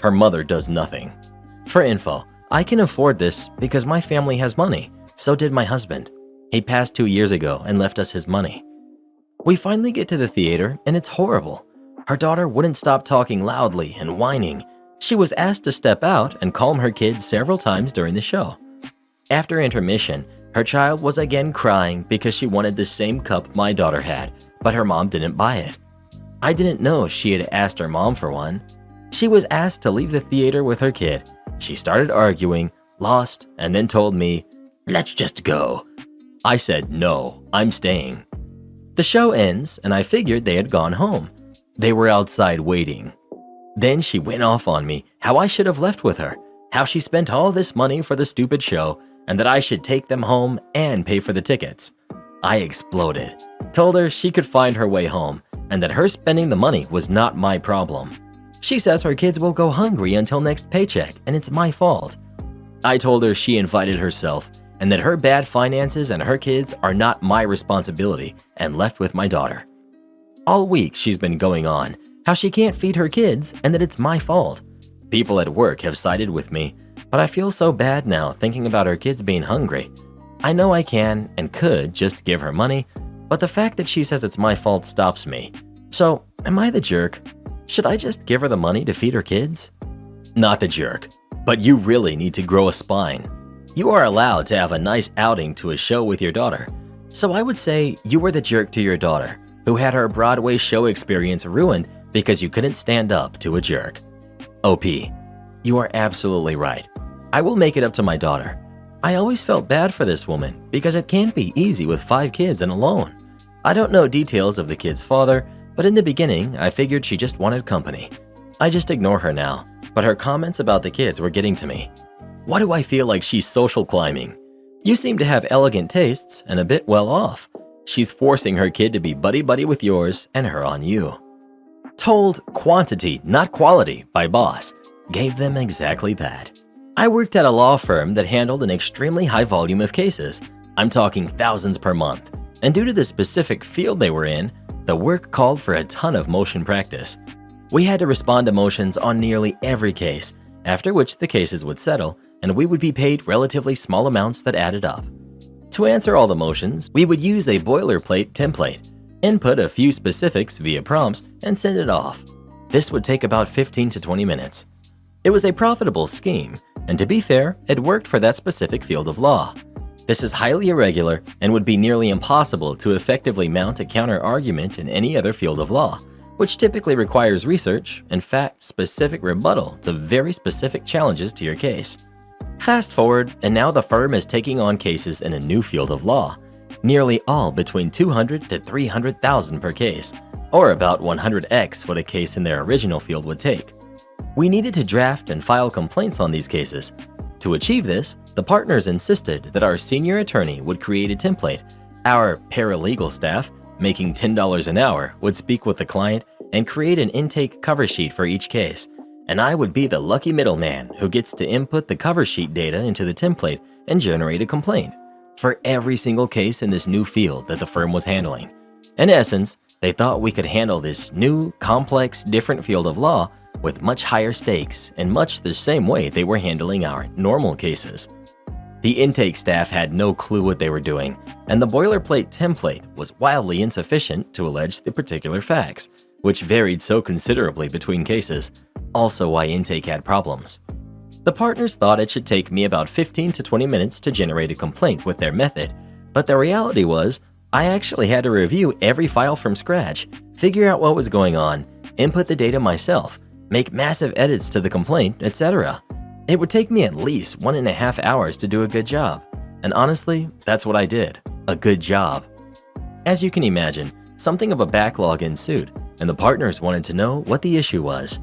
Her mother does nothing. For info, I can afford this because my family has money. So did my husband. He passed 2 years ago and left us his money. We finally get to the theater and it's horrible. Her daughter wouldn't stop talking loudly and whining. She was asked to step out and calm her kids several times during the show. After intermission, her child was again crying because she wanted the same cup my daughter had, but her mom didn't buy it. I didn't know she had asked her mom for one. She was asked to leave the theater with her kid. She started arguing, lost, and then told me, "Let's just go." I said, "No, I'm staying." The show ends, and I figured they had gone home. They were outside waiting. Then she went off on me how I should have left with her, how she spent all this money for the stupid show, and that I should take them home and pay for the tickets. I exploded, told her she could find her way home, and that her spending the money was not my problem. She says her kids will go hungry until next paycheck, and it's my fault. I told her she invited herself, and that her bad finances and her kids are not my responsibility, and left with my daughter. All week she's been going on how she can't feed her kids and that it's my fault. People at work have sided with me, but I feel so bad now thinking about her kids being hungry. I know I can and could just give her money, but the fact that she says it's my fault stops me. So, am I the jerk? Should I just give her the money to feed her kids? Not the jerk, but you really need to grow a spine. You are allowed to have a nice outing to a show with your daughter. So I would say you were the jerk to your daughter, who had her Broadway show experience ruined because you couldn't stand up to a jerk. OP, you are absolutely right. I will make it up to my daughter. I always felt bad for this woman because it can't be easy with 5 kids and alone. I don't know details of the kid's father, but in the beginning, I figured she just wanted company. I just ignore her now, but her comments about the kids were getting to me. Why do I feel like she's social climbing? You seem to have elegant tastes and a bit well off. She's forcing her kid to be buddy-buddy with yours and her on you. Told quantity, not quality, by boss. Gave them exactly that. I worked at a law firm that handled an extremely high volume of cases. I'm talking thousands per month. And due to the specific field they were in, the work called for a ton of motion practice. We had to respond to motions on nearly every case, after which the cases would settle, and we would be paid relatively small amounts that added up. To answer all the motions, we would use a boilerplate template, input a few specifics via prompts, and send it off. This would take about 15 to 20 minutes. It was a profitable scheme, and to be fair, it worked for that specific field of law. This is highly irregular and would be nearly impossible to effectively mount a counter-argument in any other field of law, which typically requires research and fact-specific rebuttal to very specific challenges to your case. Fast forward, and now the firm is taking on cases in a new field of law. nearly all between 200 to 300,000 per case, or about 100x what a case in their original field would take. We needed to draft and file complaints on these cases. To achieve this, the partners insisted that our senior attorney would create a template. Our paralegal staff, making $10 an hour, would speak with the client and create an intake cover sheet for each case, and I would be the lucky middleman who gets to input the cover sheet data into the template and generate a complaint for every single case in this new field that the firm was handling. In essence, they thought we could handle this new, complex, different field of law with much higher stakes in much the same way they were handling our normal cases. The intake staff had no clue what they were doing, and the boilerplate template was wildly insufficient to allege the particular facts, which varied so considerably between cases, also why intake had problems. The partners thought it should take me about 15 to 20 minutes to generate a complaint with their method, but the reality was I actually had to review every file from scratch, figure out what was going on, input the data myself, make massive edits to the complaint, etc. It would take me at least 1.5 hours to do a good job, and honestly, that's what I did, a good job. As you can imagine, something of a backlog ensued, and the partners wanted to know what the issue was.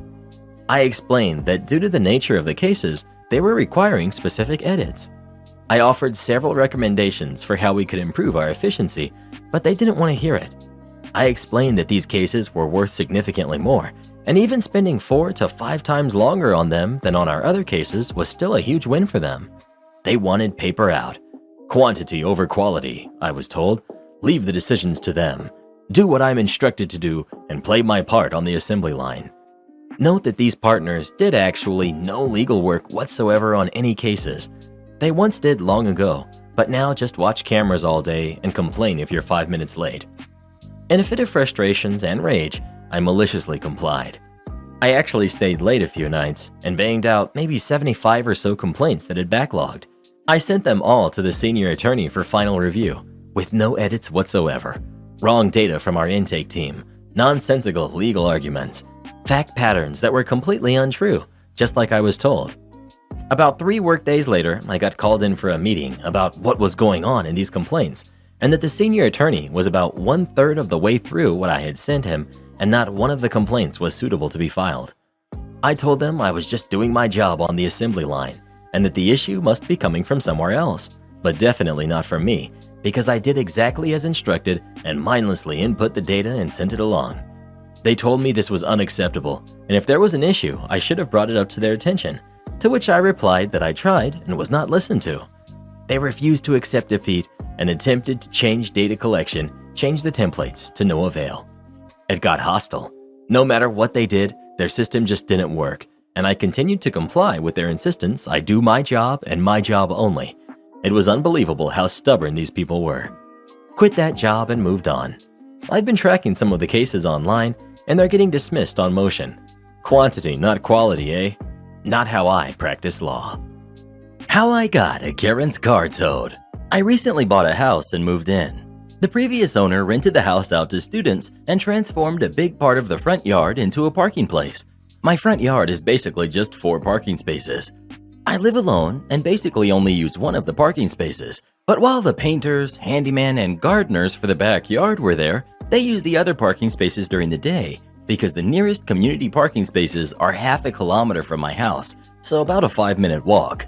I explained that due to the nature of the cases, they were requiring specific edits. I offered several recommendations for how we could improve our efficiency, but they didn't want to hear it. I explained that these cases were worth significantly more, and even spending 4 to 5 times longer on them than on our other cases was still a huge win for them. They wanted paper out. Quantity over quality, I was told. Leave the decisions to them. Do what I'm instructed to do and play my part on the assembly line. Note that these partners did actually no legal work whatsoever on any cases. They once did long ago, but now just watch cameras all day and complain if you're 5 minutes late. In a fit of frustrations and rage, I maliciously complied. I actually stayed late a few nights and banged out maybe 75 or so complaints that had backlogged. I sent them all to the senior attorney for final review, with no edits whatsoever. Wrong data from our intake team, nonsensical legal arguments, fact patterns that were completely untrue, just like I was told. About 3 workdays later, I got called in for a meeting about what was going on in these complaints, and that the senior attorney was about 1/3 of the way through what I had sent him, and not one of the complaints was suitable to be filed. I told them I was just doing my job on the assembly line, and that the issue must be coming from somewhere else, but definitely not from me, because I did exactly as instructed and mindlessly input the data and sent it along. They told me this was unacceptable, and if there was an issue, I should have brought it up to their attention, to which I replied that I tried and was not listened to. They refused to accept defeat and attempted to change data collection, change the templates to no avail. It got hostile. No matter what they did, their system just didn't work, and I continued to comply with their insistence I do my job and my job only. It was unbelievable how stubborn these people were. Quit that job and moved on. I've been tracking some of the cases online, and they're getting dismissed on motion. Quantity, not quality, eh? Not how I practice law. How I got a Karen's car towed. I recently bought a house and moved in. The previous owner rented the house out to students and transformed a big part of the front yard into a parking place. My front yard is basically just 4 parking spaces. I live alone and basically only use one of the parking spaces, but while the painters, handyman, and gardeners for the backyard were there, they used the other parking spaces during the day because the nearest community parking spaces are half a kilometer from my house, so about a 5-minute walk.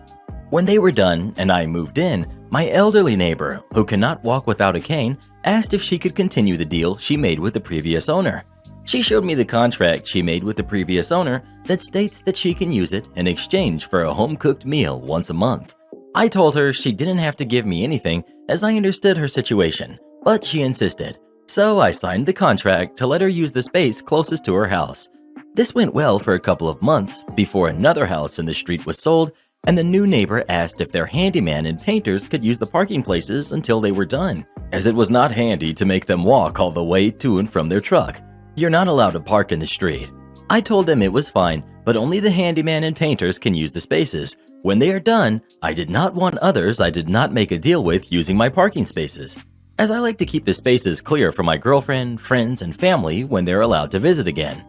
When they were done and I moved in, my elderly neighbor, who cannot walk without a cane, asked if she could continue the deal she made with the previous owner. She showed me the contract she made with the previous owner that states that she can use it in exchange for a home-cooked meal once a month. I told her she didn't have to give me anything as I understood her situation, but she insisted. So I signed the contract to let her use the space closest to her house. This went well for a couple of months before another house in the street was sold, and the new neighbor asked if their handyman and painters could use the parking places until they were done, as it was not handy to make them walk all the way to and from their truck. You're not allowed to park in the street. I told them it was fine, but only the handyman and painters can use the spaces. When they are done, I did not want others I did not make a deal with using my parking spaces, as I like to keep the spaces clear for my girlfriend, friends, and family when they're allowed to visit again.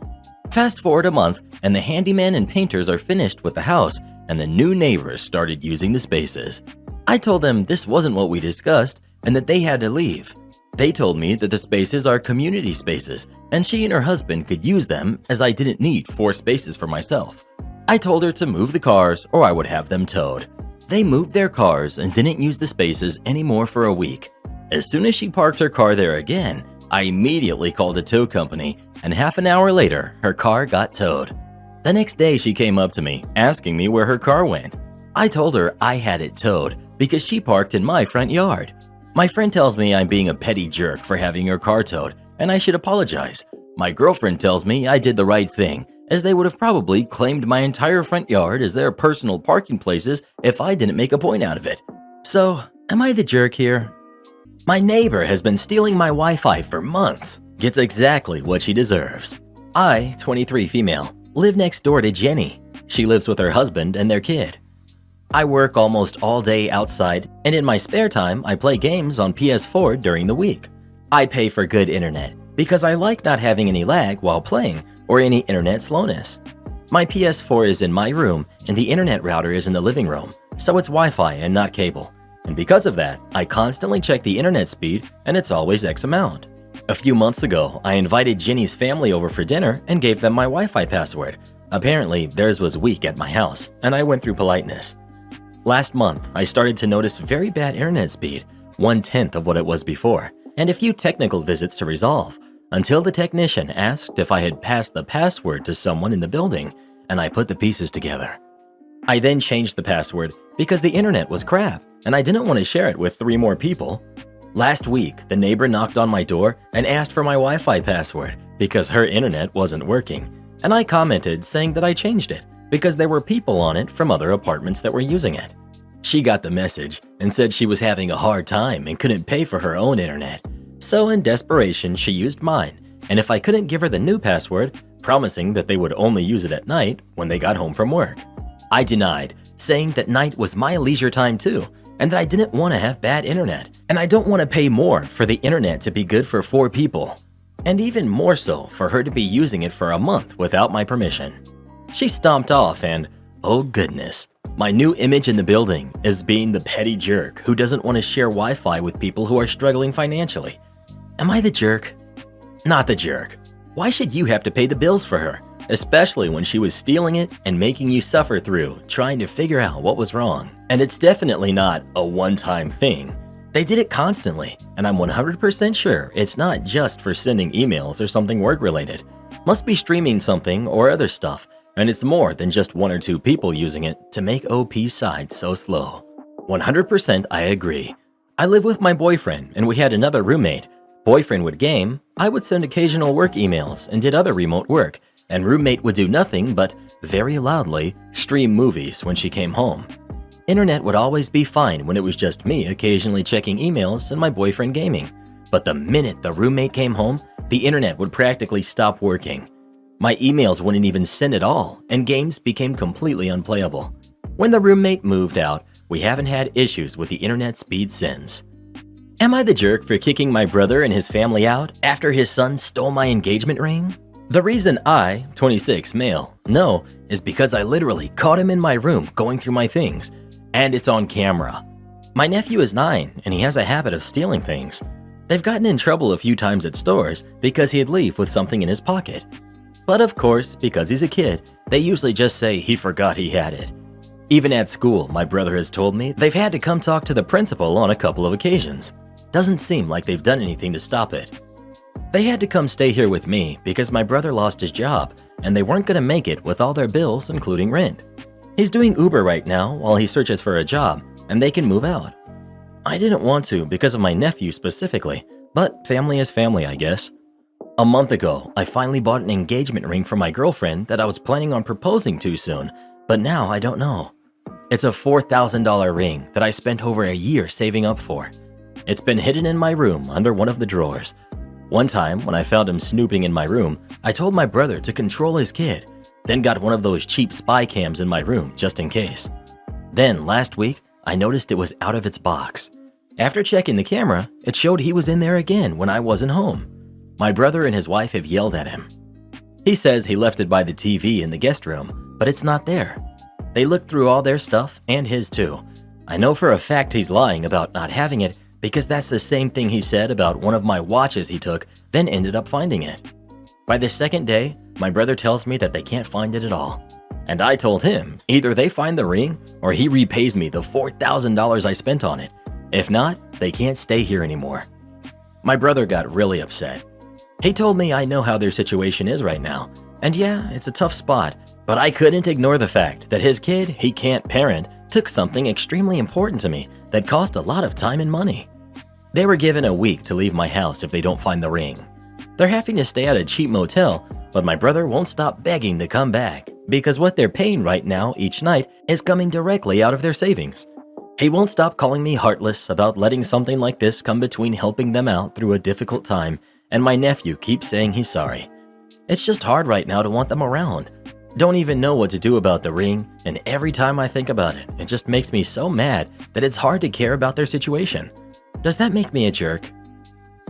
Fast forward a month, and the handyman and painters are finished with the house, and the new neighbors started using the spaces. I told them this wasn't what we discussed, and that they had to leave. They told me that the spaces are community spaces and she and her husband could use them as I didn't need 4 spaces for myself. I told her to move the cars or I would have them towed. They moved their cars and didn't use the spaces anymore for a week. As soon as she parked her car there again, I immediately called a tow company, and half an hour later, her car got towed. The next day, she came up to me, asking me where her car went. I told her I had it towed because she parked in my front yard. My friend tells me I'm being a petty jerk for having her car towed, and I should apologize. My girlfriend tells me I did the right thing, as they would have probably claimed my entire front yard as their personal parking places if I didn't make a point out of it. So, am I the jerk here? My neighbor has been stealing my Wi-Fi for months. Gets exactly what she deserves. I, 23 female, live next door to Jenny. She lives with her husband and their kid. I work almost all day outside, and in my spare time, I play games on PS4 during the week. I pay for good internet because I like not having any lag while playing or any internet slowness. My PS4 is in my room and the internet router is in the living room, so it's Wi-Fi and not cable. And because of that, I constantly check the internet speed and it's always X amount. A few months ago, I invited Jenny's family over for dinner and gave them my Wi-Fi password. Apparently, theirs was weak at my house, and I went through politeness. Last month, I started to notice very bad internet speed, 1/10 of what it was before, and a few technical visits to resolve, until the technician asked if I had passed the password to someone in the building, and I put the pieces together. I then changed the password because the internet was crap, and I didn't want to share it with 3 more people. Last week, the neighbor knocked on my door and asked for my Wi-Fi password because her internet wasn't working, and I commented saying that I changed it because there were people on it from other apartments that were using it. She got the message and said she was having a hard time and couldn't pay for her own internet. So in desperation, she used mine, and if I couldn't give her the new password, promising that they would only use it at night when they got home from work. I denied, saying that night was my leisure time too, and that I didn't want to have bad internet, and I don't want to pay more for the internet to be good for 4 people, and even more so for her to be using it for a month without my permission. She stomped off and, oh goodness, my new image in the building is being the petty jerk who doesn't want to share Wi-Fi with people who are struggling financially. Am I the jerk? Not the jerk. Why should you have to pay the bills for her, especially when she was stealing it and making you suffer through trying to figure out what was wrong? And it's definitely not a one-time thing. They did it constantly, and I'm 100% sure it's not just for sending emails or something work-related. Must be streaming something or other stuff, and it's more than just 1 or 2 people using it to make OP's side so slow. 100% I agree. I live with my boyfriend, and we had another roommate. Boyfriend would game, I would send occasional work emails and did other remote work, and roommate would do nothing but, very loudly, stream movies when she came home. Internet would always be fine when it was just me occasionally checking emails and my boyfriend gaming. But the minute the roommate came home, the internet would practically stop working. My emails wouldn't even send at all, and games became completely unplayable. When the roommate moved out, we haven't had issues with the internet speed since. Am I the jerk for kicking my brother and his family out after his son stole my engagement ring? The reason I, 26 male, know is because I literally caught him in my room going through my things, and it's on camera. My nephew is 9 and he has a habit of stealing things. They've gotten in trouble a few times at stores because he'd leave with something in his pocket. But of course, because he's a kid, they usually just say he forgot he had it. Even at school, my brother has told me they've had to come talk to the principal on a couple of occasions. Doesn't seem like they've done anything to stop it. They had to come stay here with me because my brother lost his job and they weren't going to make it with all their bills, including rent. He's doing Uber right now while he searches for a job, and they can move out. I didn't want to because of my nephew specifically, but family is family, I guess. A month ago, I finally bought an engagement ring for my girlfriend that I was planning on proposing to soon, but now I don't know. It's a $4,000 ring that I spent over a year saving up for. It's been hidden in my room under one of the drawers. One time, when I found him snooping in my room, I told my brother to control his kid, then got one of those cheap spy cams in my room just in case. Then, last week, I noticed it was out of its box. After checking the camera, it showed he was in there again when I wasn't home. My brother and his wife have yelled at him. He says he left it by the TV in the guest room, but it's not there. They looked through all their stuff and his too. I know for a fact he's lying about not having it because that's the same thing he said about one of my watches he took, then ended up finding it. By the second day, my brother tells me that they can't find it at all. And I told him either they find the ring or he repays me the $4,000 I spent on it. If not, they can't stay here anymore. My brother got really upset. He told me I know how their situation is right now. And yeah, it's a tough spot, but I couldn't ignore the fact that his kid he can't parent took something extremely important to me that cost a lot of time and money. They were given a week to leave my house if they don't find the ring. They're having to stay at a cheap motel, but my brother won't stop begging to come back because what they're paying right now each night is coming directly out of their savings. He won't stop calling me heartless about letting something like this come between helping them out through a difficult time, and my nephew keeps saying he's sorry. It's just hard right now to want them around. Don't even know what to do about the ring, and every time I think about it, it just makes me so mad that it's hard to care about their situation. Does that make me a jerk?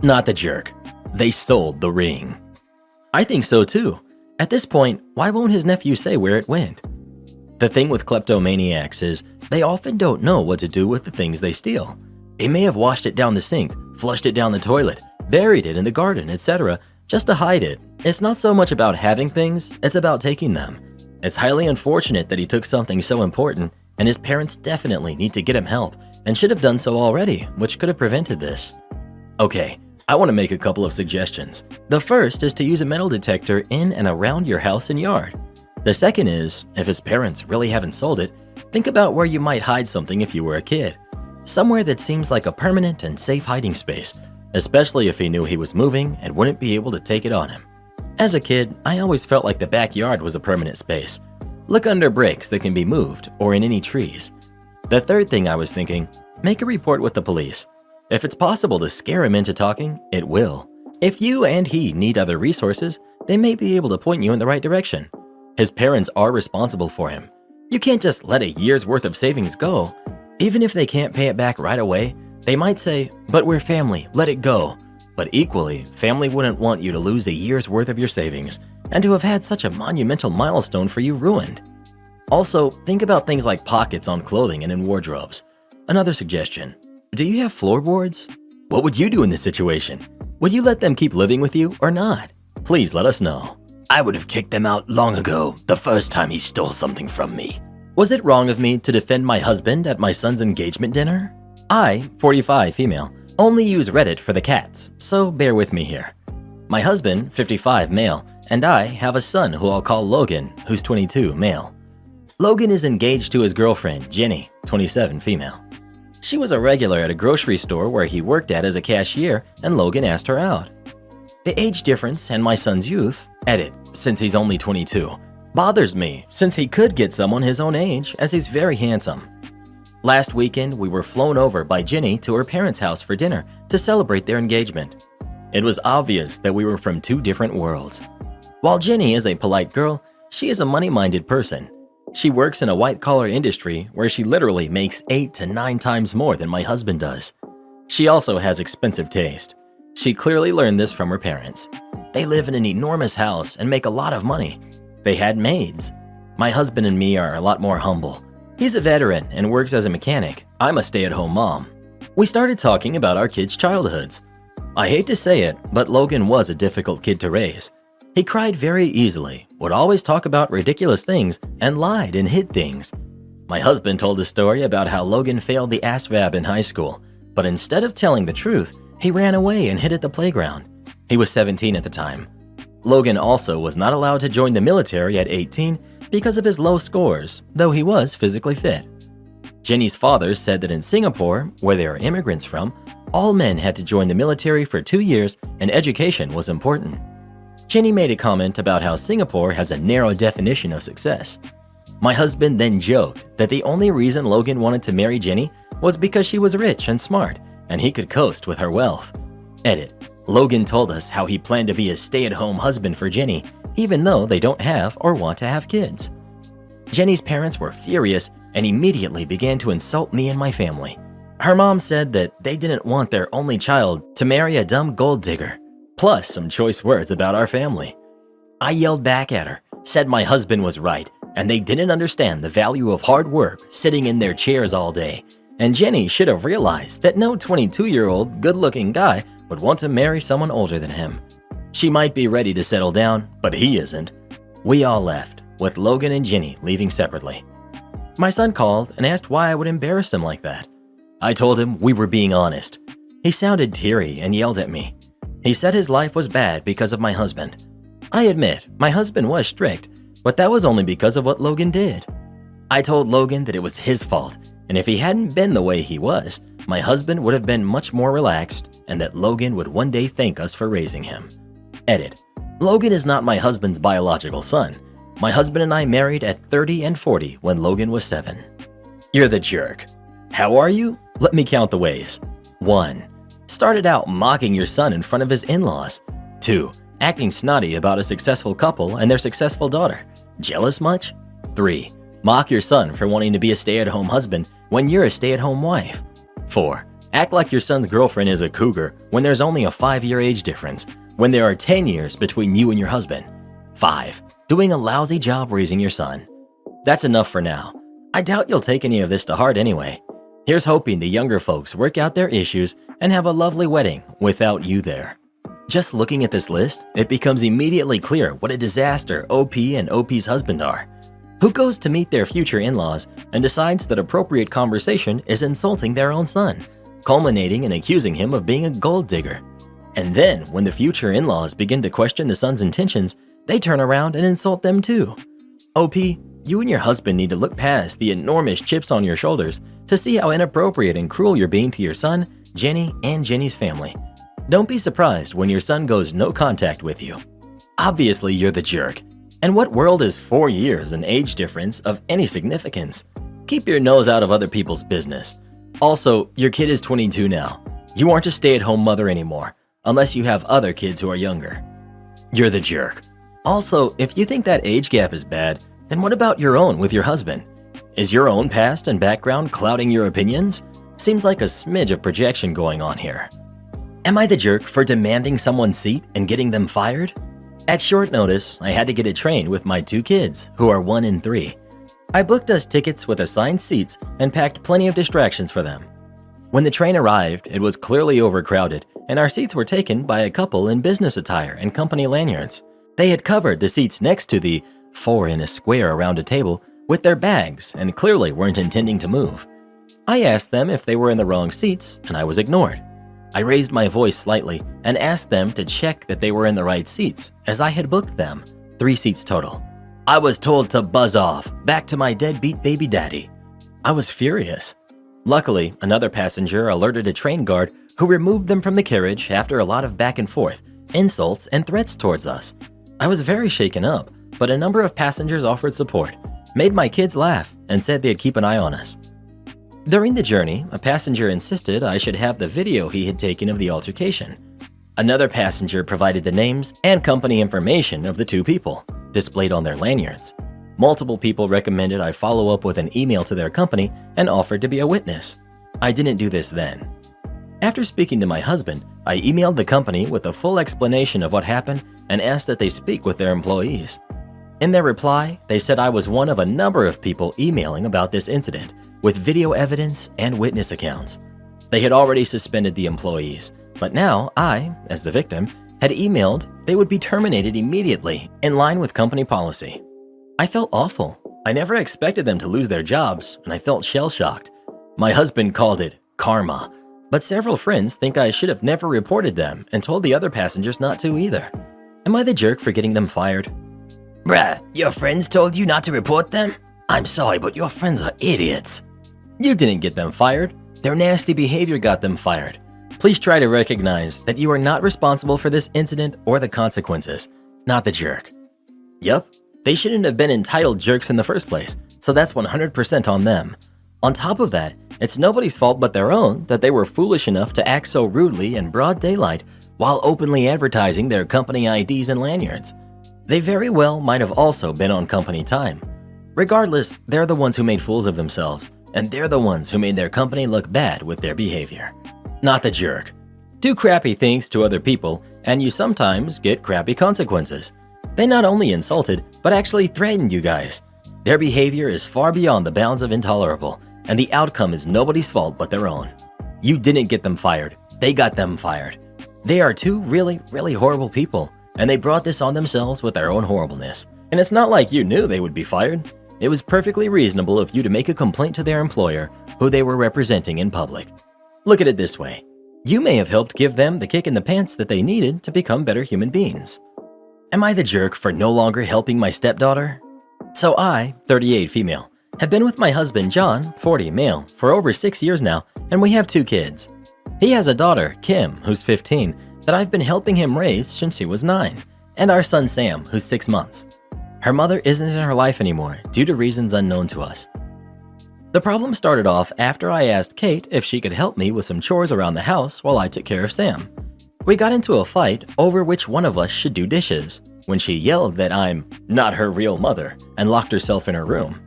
Not the jerk. They sold the ring. I think so too. At this point, why won't his nephew say where it went? The thing with kleptomaniacs is they often don't know what to do with the things they steal. They may have washed it down the sink, flushed it down the toilet, buried it in the garden, etc., just to hide it. It's not so much about having things, it's about taking them. It's highly unfortunate that he took something so important, and his parents definitely need to get him help and should have done so already, which could have prevented this. Okay, I want to make a couple of suggestions. The first is to use a metal detector in and around your house and yard. The second is, if his parents really haven't sold it, think about where you might hide something if you were a kid. Somewhere that seems like a permanent and safe hiding space, especially if he knew he was moving and wouldn't be able to take it on him. As a kid, I always felt like the backyard was a permanent space. Look under bricks that can be moved or in any trees. The third thing I was thinking, make a report with the police. If it's possible to scare him into talking, it will. If you and he need other resources, they may be able to point you in the right direction. His parents are responsible for him. You can't just let a year's worth of savings go. Even if they can't pay it back right away, they might say, but we're family, let it go. But equally, family wouldn't want you to lose a year's worth of your savings and to have had such a monumental milestone for you ruined. Also, think about things like pockets on clothing and in wardrobes. Another suggestion, do you have floorboards? What would you do in this situation? Would you let them keep living with you or not? Please let us know. I would have kicked them out long ago, the first time he stole something from me. Was it wrong of me to defend my husband at my son's engagement dinner? I, 45 female, only use Reddit for the cats, so bear with me here. My husband, 55 male, and I have a son who I'll call Logan, who's 22 male. Logan is engaged to his girlfriend, Jenny, 27 female. She was a regular at a grocery store where he worked at as a cashier, and Logan asked her out. The age difference and my son's youth, edit, since he's only 22, bothers me since he could get someone his own age as he's very handsome. Last weekend, we were flown over by Jenny to her parents' house for dinner to celebrate their engagement. It was obvious that we were from two different worlds. While Jenny is a polite girl, she is a money-minded person. She works in a white-collar industry where she literally makes 8 to 9 times more than my husband does. She also has expensive taste. She clearly learned this from her parents. They live in an enormous house and make a lot of money. They had maids. My husband and me are a lot more humble. He's a veteran and works as a mechanic. I'm a stay-at-home mom. We started talking about our kids' childhoods. I hate to say it, but Logan was a difficult kid to raise. He cried very easily, would always talk about ridiculous things, and lied and hid things. My husband told a story about how Logan failed the ASVAB in high school, but instead of telling the truth, he ran away and hid at the playground. He was 17 at the time. Logan also was not allowed to join the military at 18 because of his low scores, though he was physically fit. Jenny's father said that in Singapore, where they are immigrants from, all men had to join the military for 2 years and education was important. Jenny made a comment about how Singapore has a narrow definition of success. My husband then joked that the only reason Logan wanted to marry Jenny was because she was rich and smart, and he could coast with her wealth. Edit. Logan told us how he planned to be a stay-at-home husband for Jenny, even though they don't have or want to have kids. Jenny's parents were furious and immediately began to insult me and my family. Her mom said that they didn't want their only child to marry a dumb gold digger, plus some choice words about our family. I yelled back at her, said my husband was right, and they didn't understand the value of hard work sitting in their chairs all day, and Jenny should have realized that no 22-year-old good-looking guy would want to marry someone older than him. She might be ready to settle down, but he isn't. We all left, with Logan and Jenny leaving separately. My son called and asked why I would embarrass him like that. I told him we were being honest. He sounded teary and yelled at me. He said his life was bad because of my husband. I admit, my husband was strict, but that was only because of what Logan did. I told Logan that it was his fault, and if he hadn't been the way he was, my husband would have been much more relaxed, and that Logan would one day thank us for raising him. Edit. Logan is not my husband's biological son. My husband and I married at 30 and 40 when Logan was 7. You're the jerk. How are you? Let me count the ways. 1. Started out mocking your son in front of his in-laws. 2. Acting snotty about a successful couple and their successful daughter. Jealous much? 3. Mock your son for wanting to be a stay-at-home husband when you're a stay-at-home wife. 4. Act like your son's girlfriend is a cougar when there's only a 5-year age difference, when there are 10 years between you and your husband. 5. Doing a lousy job raising your son. That's enough for now. I doubt you'll take any of this to heart anyway. Here's hoping the younger folks work out their issues and have a lovely wedding without you there. Just looking at this list, it becomes immediately clear what a disaster OP and OP's husband are. Who goes to meet their future in-laws and decides that appropriate conversation is insulting their own son, culminating in accusing him of being a gold digger. And then, when the future in-laws begin to question the son's intentions, they turn around and insult them too. OP, you and your husband need to look past the enormous chips on your shoulders to see how inappropriate and cruel you're being to your son, Jenny, and Jenny's family. Don't be surprised when your son goes no contact with you. Obviously, you're the jerk. And what world is 4 years in age difference of any significance? Keep your nose out of other people's business. Also, your kid is 22 now. You aren't a stay-at-home mother anymore, unless you have other kids who are younger. You're the jerk. Also, if you think that age gap is bad, then what about your own with your husband? Is your own past and background clouding your opinions? Seems like a smidge of projection going on here. Am I the jerk for demanding someone's seat and getting them fired? At short notice, I had to get a train with my 2 kids, who are 1 and 3. I booked us tickets with assigned seats and packed plenty of distractions for them. When the train arrived, it was clearly overcrowded, and our seats were taken by a couple in business attire and company lanyards. They had covered the seats next to the 4 in a square around a table with their bags and clearly weren't intending to move. I asked them if they were in the wrong seats, and I was ignored. I raised my voice slightly and asked them to check that they were in the right seats, as I had booked them, 3 seats total. I was told to buzz off, back to my deadbeat baby daddy. I was furious. Luckily, another passenger alerted a train guard who removed them from the carriage after a lot of back and forth, insults, and threats towards us. I was very shaken up, but a number of passengers offered support, made my kids laugh, and said they'd keep an eye on us. During the journey, a passenger insisted I should have the video he had taken of the altercation. Another passenger provided the names and company information of the 2 people, displayed on their lanyards. Multiple people recommended I follow up with an email to their company and offered to be a witness. I didn't do this then. After speaking to my husband, I emailed the company with a full explanation of what happened and asked that they speak with their employees. In their reply, they said I was one of a number of people emailing about this incident, with video evidence and witness accounts. They had already suspended the employees, but now I, as the victim, had emailed they would be terminated immediately in line with company policy. I felt awful. I never expected them to lose their jobs, and I felt shell-shocked. My husband called it karma, but several friends think I should have never reported them and told the other passengers not to either. Am I the jerk for getting them fired? Bruh, your friends told you not to report them? I'm sorry, but your friends are idiots. You didn't get them fired. Their nasty behavior got them fired. Please try to recognize that you are not responsible for this incident or the consequences, not the jerk. Yup, they shouldn't have been entitled jerks in the first place, so that's 100% on them. On top of that, it's nobody's fault but their own that they were foolish enough to act so rudely in broad daylight while openly advertising their company IDs and lanyards. They very well might have also been on company time. Regardless, they're the ones who made fools of themselves, and they're the ones who made their company look bad with their behavior. Not the jerk. Do crappy things to other people, and you sometimes get crappy consequences. They not only insulted, but actually threatened you guys. Their behavior is far beyond the bounds of intolerable, and the outcome is nobody's fault but their own. You didn't get them fired, they got them fired. They are two really, really horrible people, and they brought this on themselves with their own horribleness. And it's not like you knew they would be fired. It was perfectly reasonable of you to make a complaint to their employer, who they were representing in public. Look at it this way. You may have helped give them the kick in the pants that they needed to become better human beings. Am I the jerk for no longer helping my stepdaughter? So I, 38 female, have been with my husband John, 40 male, for over 6 years now, and we have 2 kids. He has a daughter, Kim, who's 15, that I've been helping him raise since he was 9, and our son Sam, who's 6 months. Her mother isn't in her life anymore due to reasons unknown to us. The problem started off after I asked Kate if she could help me with some chores around the house while I took care of Sam. We got into a fight over which one of us should do dishes, when she yelled that I'm not her real mother and locked herself in her room.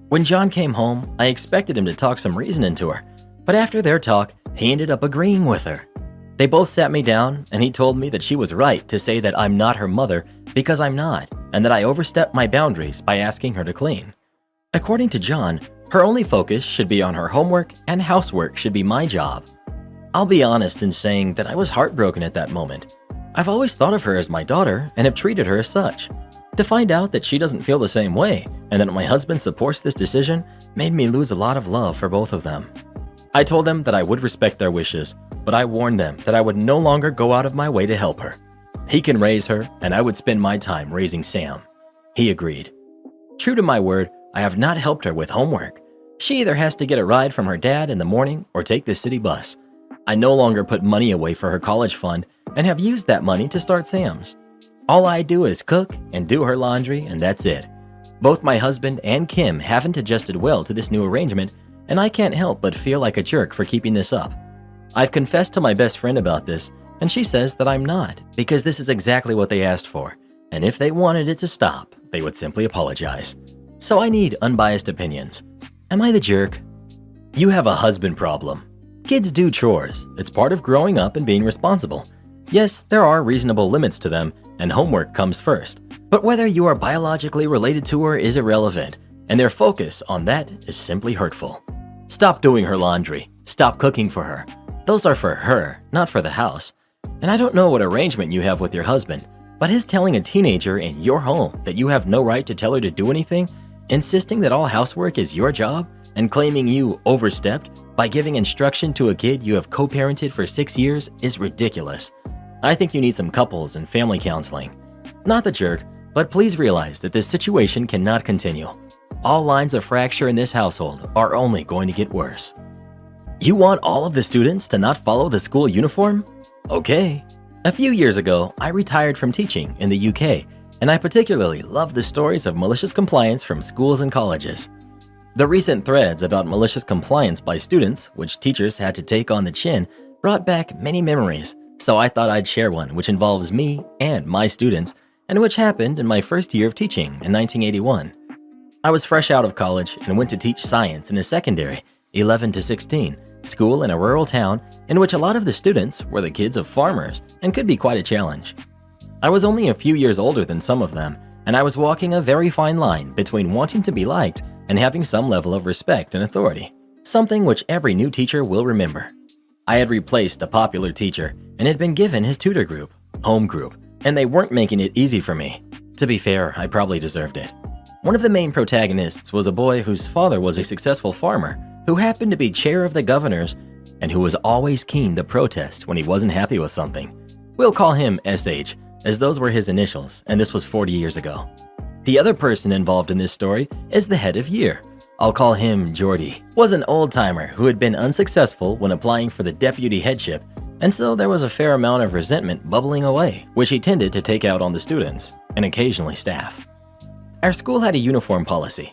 When John came home, I expected him to talk some reason into her, but after their talk, he ended up agreeing with her. They both sat me down and he told me that she was right to say that I'm not her mother because I'm not, and that I overstepped my boundaries by asking her to clean. According to John, her only focus should be on her homework and housework should be my job. I'll be honest in saying that I was heartbroken at that moment. I've always thought of her as my daughter and have treated her as such. To find out that she doesn't feel the same way and that my husband supports this decision made me lose a lot of love for both of them. I told them that I would respect their wishes, but I warned them that I would no longer go out of my way to help her. He can raise her, and I would spend my time raising Sam. He agreed. True to my word, I have not helped her with homework. She either has to get a ride from her dad in the morning or take the city bus. I no longer put money away for her college fund and have used that money to start Sam's. All I do is cook and do her laundry, and that's it. Both my husband and Kim haven't adjusted well to this new arrangement, and I can't help but feel like a jerk for keeping this up. I've confessed to my best friend about this, and she says that I'm not, because this is exactly what they asked for, and if they wanted it to stop, they would simply apologize. So I need unbiased opinions. Am I the jerk? You have a husband problem. Kids do chores. It's part of growing up and being responsible. Yes, there are reasonable limits to them, and homework comes first. But whether you are biologically related to her is irrelevant, and their focus on that is simply hurtful. Stop doing her laundry. Stop cooking for her. Those are for her, not for the house. And I don't know what arrangement you have with your husband, but his telling a teenager in your home that you have no right to tell her to do anything, insisting that all housework is your job, and claiming you overstepped by giving instruction to a kid you have co-parented for 6 years is ridiculous. I think you need some couples and family counseling. Not the jerk, but please realize that this situation cannot continue. All lines of fracture in this household are only going to get worse. You want all of the students to not follow the school uniform? Okay. A few years ago, I retired from teaching in the UK, and I particularly love the stories of malicious compliance from schools and colleges. The recent threads about malicious compliance by students, which teachers had to take on the chin, brought back many memories, so I thought I'd share one which involves me and my students, and which happened in my first year of teaching in 1981. I was fresh out of college and went to teach science in a secondary, 11 to 16, school in a rural town in which a lot of the students were the kids of farmers and could be quite a challenge. I was only a few years older than some of them, and I was walking a very fine line between wanting to be liked and having some level of respect and authority, something which every new teacher will remember. I had replaced a popular teacher and had been given his tutor group, home group, and they weren't making it easy for me. To be fair, I probably deserved it. One of the main protagonists was a boy whose father was a successful farmer who happened to be chair of the governors and who was always keen to protest when he wasn't happy with something. We'll call him SH, as those were his initials, and this was 40 years ago. The other person involved in this story is the head of year. I'll call him Jordy. Was an old-timer who had been unsuccessful when applying for the deputy headship, and so there was a fair amount of resentment bubbling away, which he tended to take out on the students, and occasionally staff. Our school had a uniform policy.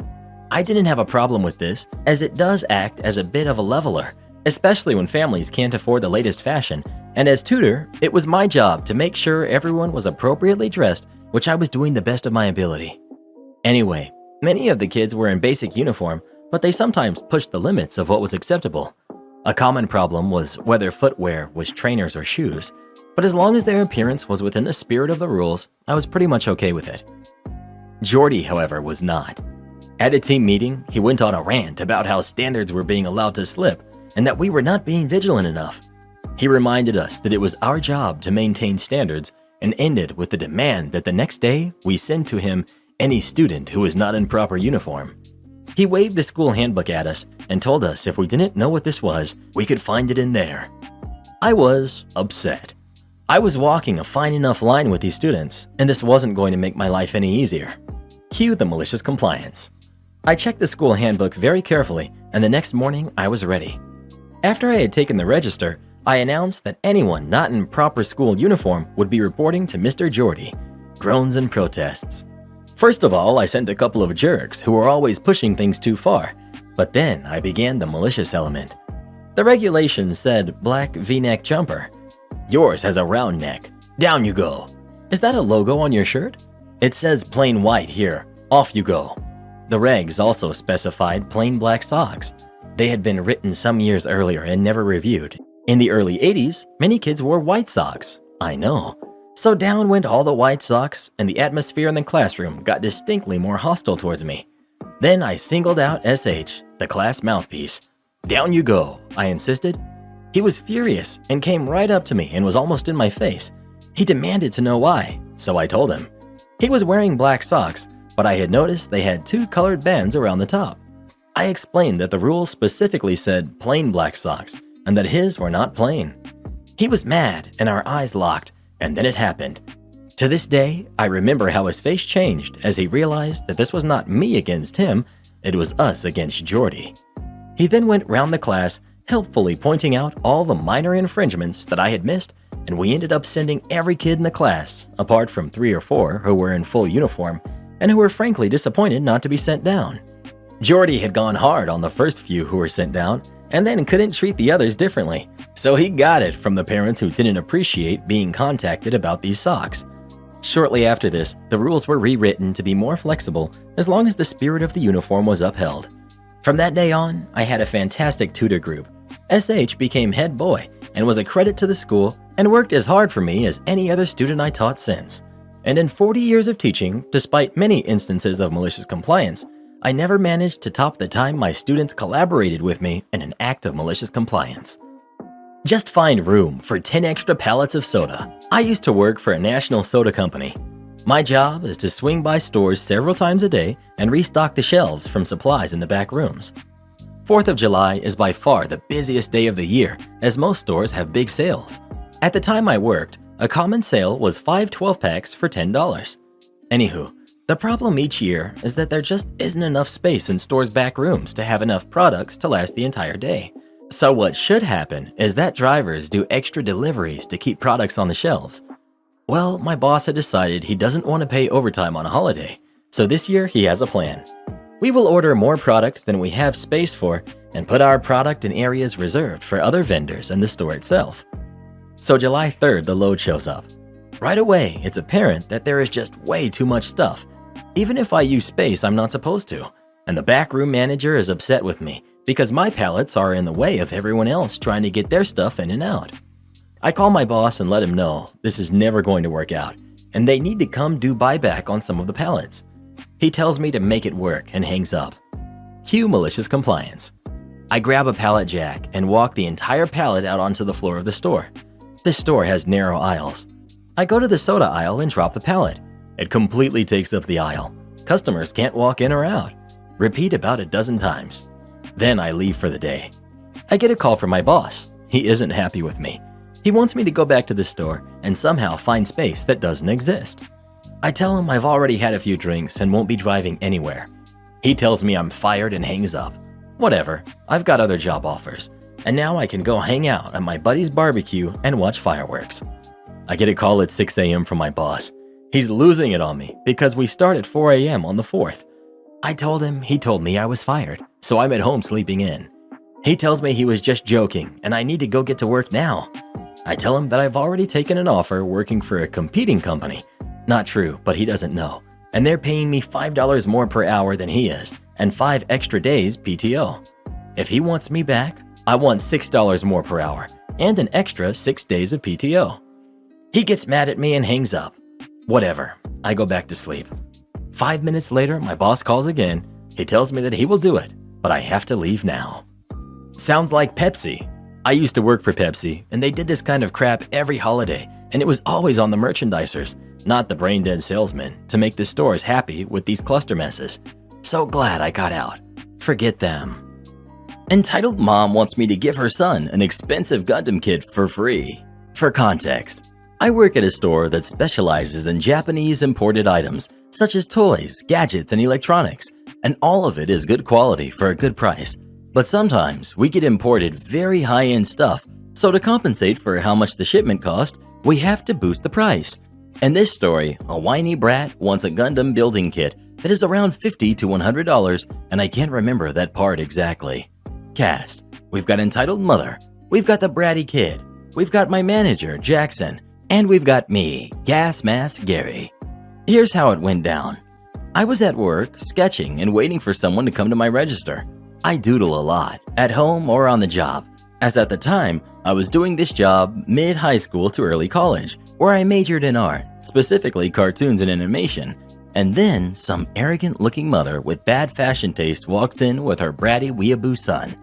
I didn't have a problem with this, as it does act as a bit of a leveler, especially when families can't afford the latest fashion, and as tutor, it was my job to make sure everyone was appropriately dressed, which I was doing the best of my ability. Anyway, many of the kids were in basic uniform, but they sometimes pushed the limits of what was acceptable. A common problem was whether footwear was trainers or shoes, but as long as their appearance was within the spirit of the rules, I was pretty much okay with it. Jordy, however, was not. At a team meeting, he went on a rant about how standards were being allowed to slip and that we were not being vigilant enough. He reminded us that it was our job to maintain standards and ended with the demand that the next day we send to him any student who was not in proper uniform. He waved the school handbook at us and told us if we didn't know what this was, we could find it in there. I was upset. I was walking a fine enough line with these students, and this wasn't going to make my life any easier. Cue the malicious compliance. I checked the school handbook very carefully, and the next morning I was ready. After I had taken the register, I announced that anyone not in proper school uniform would be reporting to Mr. Jordy. Groans and protests. First of all, I sent a couple of jerks who were always pushing things too far, but then I began the malicious element. The regulations said black V-neck jumper. Yours has a round neck. Down you go. Is that a logo on your shirt? It says plain white here. Off you go. The regs also specified plain black socks. They had been written some years earlier and never reviewed. In the early 80s, many kids wore white socks. I know. So down went all the white socks, and the atmosphere in the classroom got distinctly more hostile towards me. Then I singled out SH, the class mouthpiece. Down you go, I insisted. He was furious and came right up to me and was almost in my face. He demanded to know why, so I told him. He was wearing black socks, but I had noticed they had 2 colored bands around the top. I explained that the rules specifically said plain black socks and that his were not plain. He was mad and our eyes locked, and then it happened. To this day, I remember how his face changed as he realized that this was not me against him, it was us against Jordy. He then went round the class, helpfully pointing out all the minor infringements that I had missed, and we ended up sending every kid in the class, apart from 3 or 4 who were in full uniform and who were frankly disappointed not to be sent down. Jordy had gone hard on the first few who were sent down and then couldn't treat the others differently, so he got it from the parents who didn't appreciate being contacted about these socks. Shortly after this, the rules were rewritten to be more flexible as long as the spirit of the uniform was upheld. From that day on, I had a fantastic tutor group. SH became head boy and was a credit to the school and worked as hard for me as any other student I taught since. And in 40 years of teaching, despite many instances of malicious compliance, I never managed to top the time my students collaborated with me in an act of malicious compliance. Just find room for 10 extra pallets of soda. I used to work for a national soda company. My job is to swing by stores several times a day and restock the shelves from supplies in the back rooms. 4th of July is by far the busiest day of the year, as most stores have big sales. At the time I worked, a common sale was 5 12-packs for $10. Anywho, the problem each year is that there just isn't enough space in stores' back rooms to have enough products to last the entire day. So what should happen is that drivers do extra deliveries to keep products on the shelves. Well, my boss had decided he doesn't want to pay overtime on a holiday, so this year he has a plan. We will order more product than we have space for and put our product in areas reserved for other vendors and the store itself. So July 3rd, the load shows up. Right away, it's apparent that there is just way too much stuff, even if I use space I'm not supposed to, and the backroom manager is upset with me because my pallets are in the way of everyone else trying to get their stuff in and out. I call my boss and let him know this is never going to work out, and they need to come do buyback on some of the pallets. He tells me to make it work and hangs up. Cue malicious compliance. I grab a pallet jack and walk the entire pallet out onto the floor of the store. This store has narrow aisles. I go to the soda aisle and drop the pallet. It completely takes up the aisle. Customers can't walk in or out. Repeat about a dozen times. Then I leave for the day. I get a call from my boss. He isn't happy with me. He wants me to go back to the store and somehow find space that doesn't exist. I tell him I've already had a few drinks and won't be driving anywhere. He tells me I'm fired and hangs up. Whatever, I've got other job offers, and now I can go hang out at my buddy's barbecue and watch fireworks. I get a call at 6 a.m. from my boss. He's losing it on me because we start at 4 a.m. on the 4th. I told him he told me I was fired, so I'm at home sleeping in. He tells me he was just joking and I need to go get to work now. I tell him that I've already taken an offer working for a competing company. Not true, but he doesn't know. And they're paying me $5 more per hour than he is, and 5 extra days PTO. If he wants me back, I want $6 more per hour, and an extra 6 days of PTO. He gets mad at me and hangs up. Whatever, I go back to sleep. 5 minutes later, my boss calls again. He tells me that he will do it, but I have to leave now. Sounds like Pepsi. I used to work for Pepsi, and they did this kind of crap every holiday, and it was always on the merchandisers, not the brain-dead salesmen, to make the stores happy with these cluster messes. So glad I got out. Forget them. Entitled mom wants me to give her son an expensive Gundam kit for free. For context, I work at a store that specializes in Japanese imported items, such as toys, gadgets, and electronics, and all of it is good quality for a good price. But sometimes we get imported very high-end stuff, so to compensate for how much the shipment cost, we have to boost the price. In this story, a whiny brat wants a Gundam building kit that is around $50 to $100, and I can't remember that part exactly. Cast. We've got entitled mother, we've got the bratty kid, we've got my manager, Jackson, and we've got me, Gas Mask Gary. Here's how it went down. I was at work, sketching and waiting for someone to come to my register. I doodle a lot, at home or on the job, as at the time, I was doing this job mid-high school to early college, where I majored in art, specifically cartoons and animation. And then, some arrogant-looking mother with bad fashion taste walks in with her bratty weeaboo son.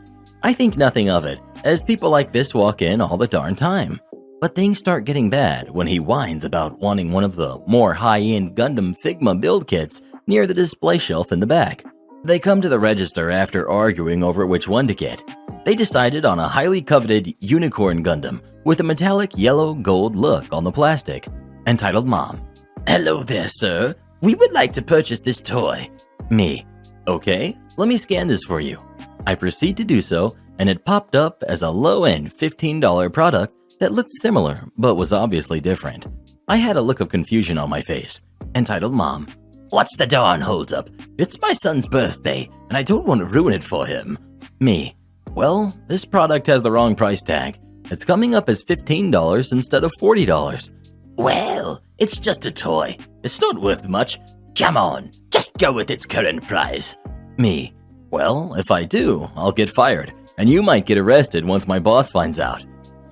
I think nothing of it, as people like this walk in all the darn time. But things start getting bad when he whines about wanting one of the more high-end Gundam Figma build kits near the display shelf in the back. They come to the register after arguing over which one to get. They decided on a highly coveted Unicorn Gundam with a metallic yellow-gold look on the plastic. Entitled mom. Hello there, sir. We would like to purchase this toy. Me. Okay, let me scan this for you. I proceed to do so, and it popped up as a low-end $15 product that looked similar, but was obviously different. I had a look of confusion on my face. Entitled mom. What's the darn holdup? It's my son's birthday, and I don't want to ruin it for him. Me. Well, this product has the wrong price tag. It's coming up as $15 instead of $40. Well, it's just a toy. It's not worth much. Come on, just go with its current price. Me. Well, if I do, I'll get fired, and you might get arrested once my boss finds out.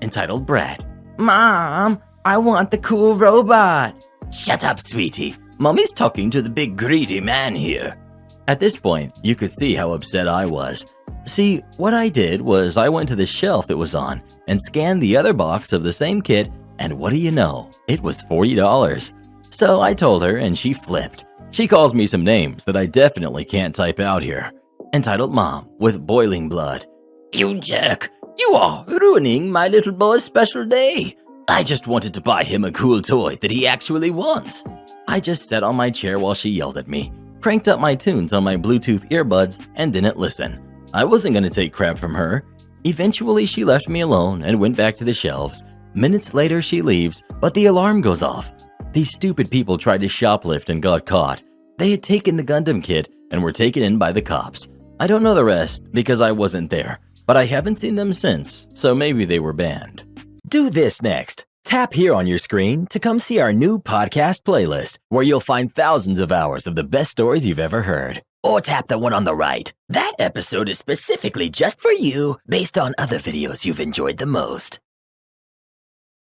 Entitled brat. Mom, I want the cool robot. Shut up, sweetie. Mommy's talking to the big greedy man here. At this point, you could see how upset I was. See, what I did was I went to the shelf it was on and scanned the other box of the same kit, and what do you know? It was $40. So I told her and she flipped. She calls me some names that I definitely can't type out here. Entitled mom with boiling blood. You jerk, you are ruining my little boy's special day. I just wanted to buy him a cool toy that he actually wants. I just sat on my chair while she yelled at me, cranked up my tunes on my Bluetooth earbuds, and didn't listen. I wasn't going to take crap from her. Eventually, she left me alone and went back to the shelves. Minutes later, she leaves, but the alarm goes off. These stupid people tried to shoplift and got caught. They had taken the Gundam kit and were taken in by the cops. I don't know the rest because I wasn't there, but I haven't seen them since, so maybe they were banned. Do this next. Tap here on your screen to come see our new podcast playlist, where you'll find thousands of hours of the best stories you've ever heard. Or tap the one on the right. That episode is specifically just for you, based on other videos you've enjoyed the most.